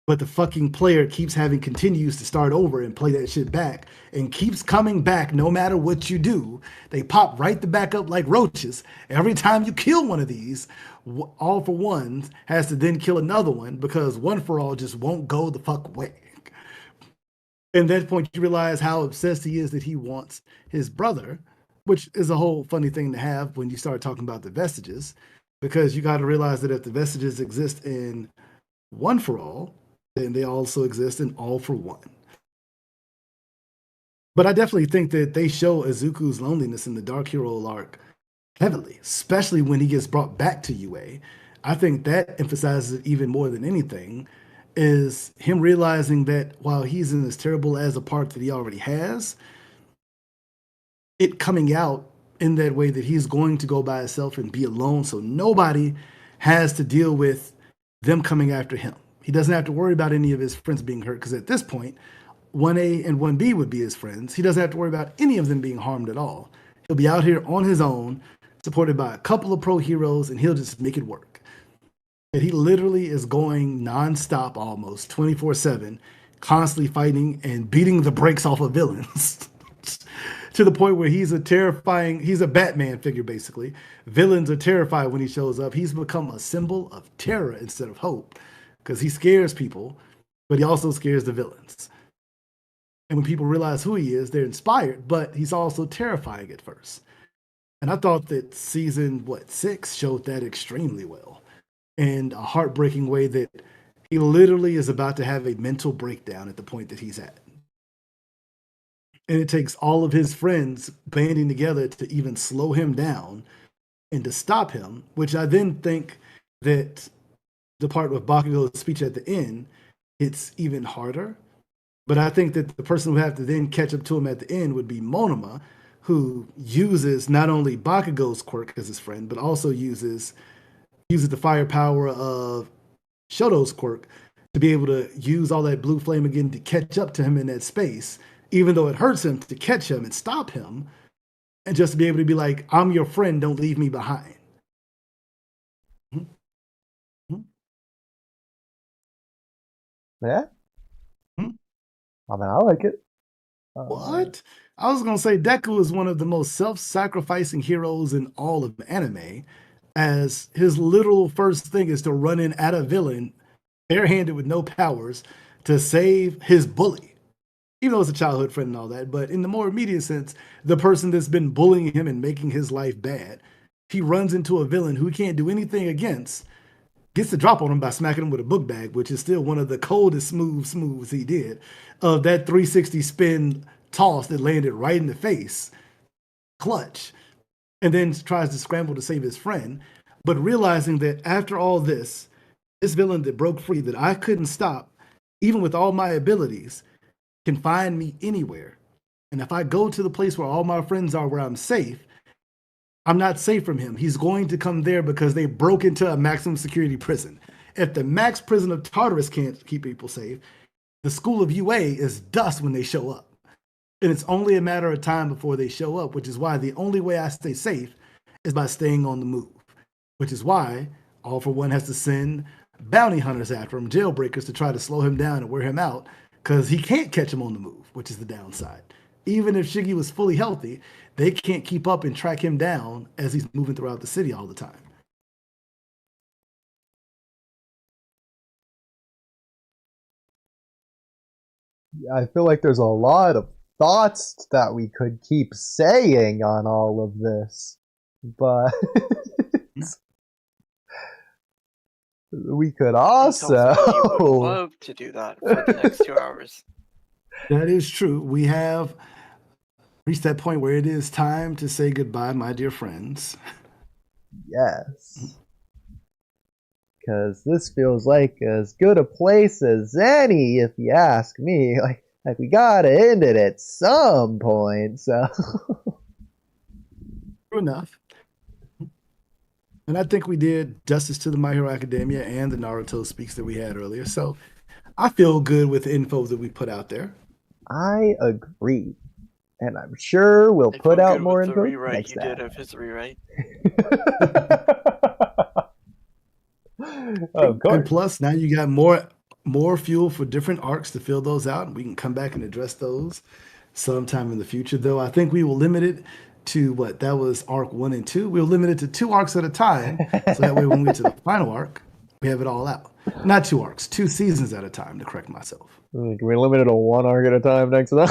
but the fucking player continues to start over and play that shit back and keeps coming back no matter what you do. They pop right the back up like roaches. Every time you kill one of these, All for One has to then kill another one, because One for All just won't go the fuck away. And at that point, you realize how obsessed he is that he wants his brother, which is a whole funny thing to have when you start talking about the vestiges, because you got to realize that if the vestiges exist in One for All, then they also exist in All for One. But I definitely think that they show Izuku's loneliness in the Dark Hero arc heavily, especially when he gets brought back to UA. I think that emphasizes it even more than anything, is him realizing that while he's in as terrible as a part that he already has, it coming out in that way that he's going to go by himself and be alone, so nobody has to deal with them coming after him. He doesn't have to worry about any of his friends being hurt, because at this point, 1A and 1B would be his friends. He doesn't have to worry about any of them being harmed at all. He'll be out here on his own, supported by a couple of pro heroes, and he'll just make it work. And he literally is going nonstop, almost 24/7, constantly fighting and beating the brakes off of villains. To the point where he's a Batman figure, basically. Villains are terrified when he shows up. He's become a symbol of terror instead of hope, because he scares people, but he also scares the villains. And when people realize who he is, they're inspired, but he's also terrifying at first. And I thought that season 6 showed that extremely well, in a heartbreaking way, that he literally is about to have a mental breakdown at the point that he's at. And it takes all of his friends banding together to even slow him down and to stop him, which I then think that the part with Bakugo's speech at the end it's even harder. But I think that the person who have to then catch up to him at the end would be Monoma, who uses not only Bakugo's quirk as his friend, but also uses the firepower of Shoto's quirk to be able to use all that blue flame again to catch up to him in that space, even though it hurts him to catch him and stop him, and just to be able to be like, I'm your friend, don't leave me behind. Yeah. Hmm? I mean, I like it. What? I was gonna say Deku is one of the most self-sacrificing heroes in all of anime, as his literal first thing is to run in at a villain, barehanded with no powers, to save his bully. Even though it's a childhood friend and all that, but in the more immediate sense, the person that's been bullying him and making his life bad, he runs into a villain who he can't do anything against, gets the drop on him by smacking him with a book bag, which is still one of the coldest moves he did, of that 360 spin toss that landed right in the face, clutch, and then tries to scramble to save his friend, but realizing that after all this villain that broke free that I couldn't stop, even with all my abilities, can find me anywhere. And if I go to the place where all my friends are, where I'm safe, I'm not safe from him. He's going to come there because they broke into a maximum security prison. If the max prison of Tartarus can't keep people safe, the school of UA is dust when they show up. And it's only a matter of time before they show up, which is why the only way I stay safe is by staying on the move. Which is why All For One has to send bounty hunters after him, jailbreakers, to try to slow him down and wear him out, because he can't catch him on the move, which is the downside. Even if Shiggy was fully healthy, they can't keep up and track him down as he's moving throughout the city all the time. I feel like there's a lot of thoughts that we could keep saying on all of this, but we could also You would love to do that for the next 2 hours. That is true. We have reached that point where it is time to say goodbye, my dear friends. Yes. Because this feels like as good a place as any, if you ask me. Like we gotta end it at some point, so. True enough. And I think we did justice to the My Hero Academia and the Naruto speaks that we had earlier. So I feel good with the info that we put out there. I agree. And I'm sure we'll put out more info next you did of his rewrite. Of course. And plus, now you got more fuel for different arcs to fill those out, and we can come back and address those sometime in the future. Though I think we will limit it to what that was arc 1 and 2. We'll limit it to 2 arcs at a time, so that way when we get to the final arc, we have it all out. Not 2 arcs, 2 seasons at a time, to correct myself. Can we limit it to 1 arc at a time next time?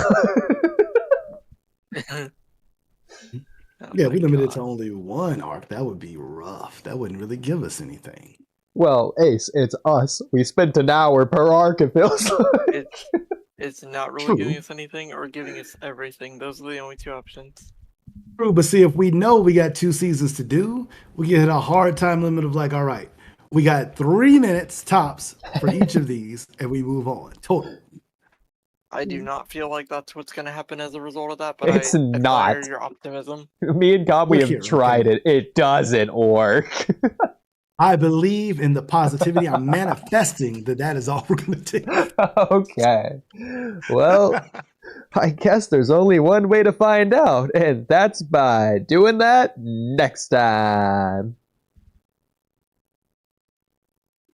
Yeah, we limit it to only 1 arc. That would be rough. That wouldn't really give us anything. Well, Ace, it's us. We spent an hour per arc, it feels like. It's not really giving us anything or giving us everything. Those are the only 2 options. True, but see, if we know we got 2 seasons to do, we get a hard time limit of like, all right, we got 3 minutes tops for each of these, and we move on. Total. I do not feel like that's what's going to happen as a result of that, but It's I not. admire your optimism. Me and Cobb, we have tried it. It doesn't work. I believe in the positivity. I'm manifesting that is all we're going to take. Okay. Well, I guess there's only one way to find out, and that's by doing that next time.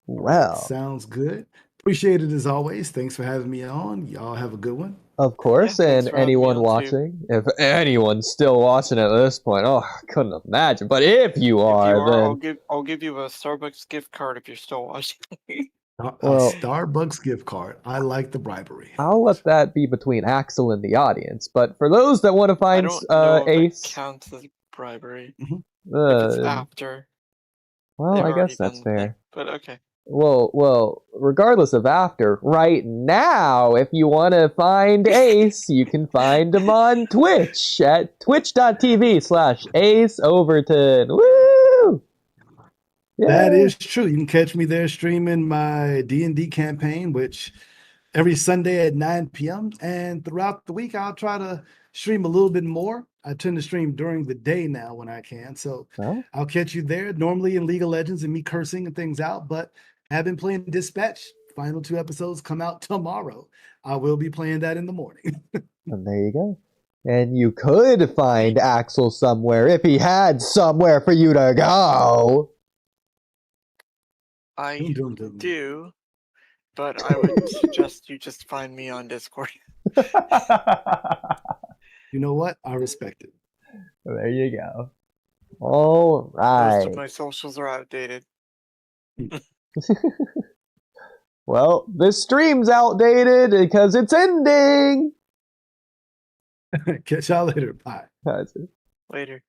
Well. Sounds good. Appreciate it as always. Thanks for having me on. Y'all have a good one. Of course, Yeah, and anyone watching, if anyone's still watching at this point, I couldn't imagine. But if you are, then I'll give you a Starbucks gift card if you're still watching. A Starbucks gift card. I like the bribery. I'll let that be between Axel and the audience. But for those that want to find I don't know Ace, if it counts as bribery. Mm-hmm. If it's after. Well, I guess that's fair. But okay. Well, regardless of after, right now, if you want to find Ace, you can find him on Twitch at twitch.tv/Ace Overton. Woo! That is true. You can catch me there streaming my D&D campaign, which every Sunday at 9 p.m. And throughout the week, I'll try to stream a little bit more. I tend to stream during the day now when I can. So Oh, I'll catch you there, normally in League of Legends and me cursing and things out, but I've been playing Dispatch. Final 2 episodes come out tomorrow. I will be playing that in the morning. and there you go. And you could find Axel somewhere if he had somewhere for you to go. I Dum, dum, dum. do, but I would suggest you just find me on Discord. You know what? I respect it. There you go. All Most right. of my socials are outdated. Well, this stream's outdated because it's ending. Catch y'all later. Bye. That's it. Later.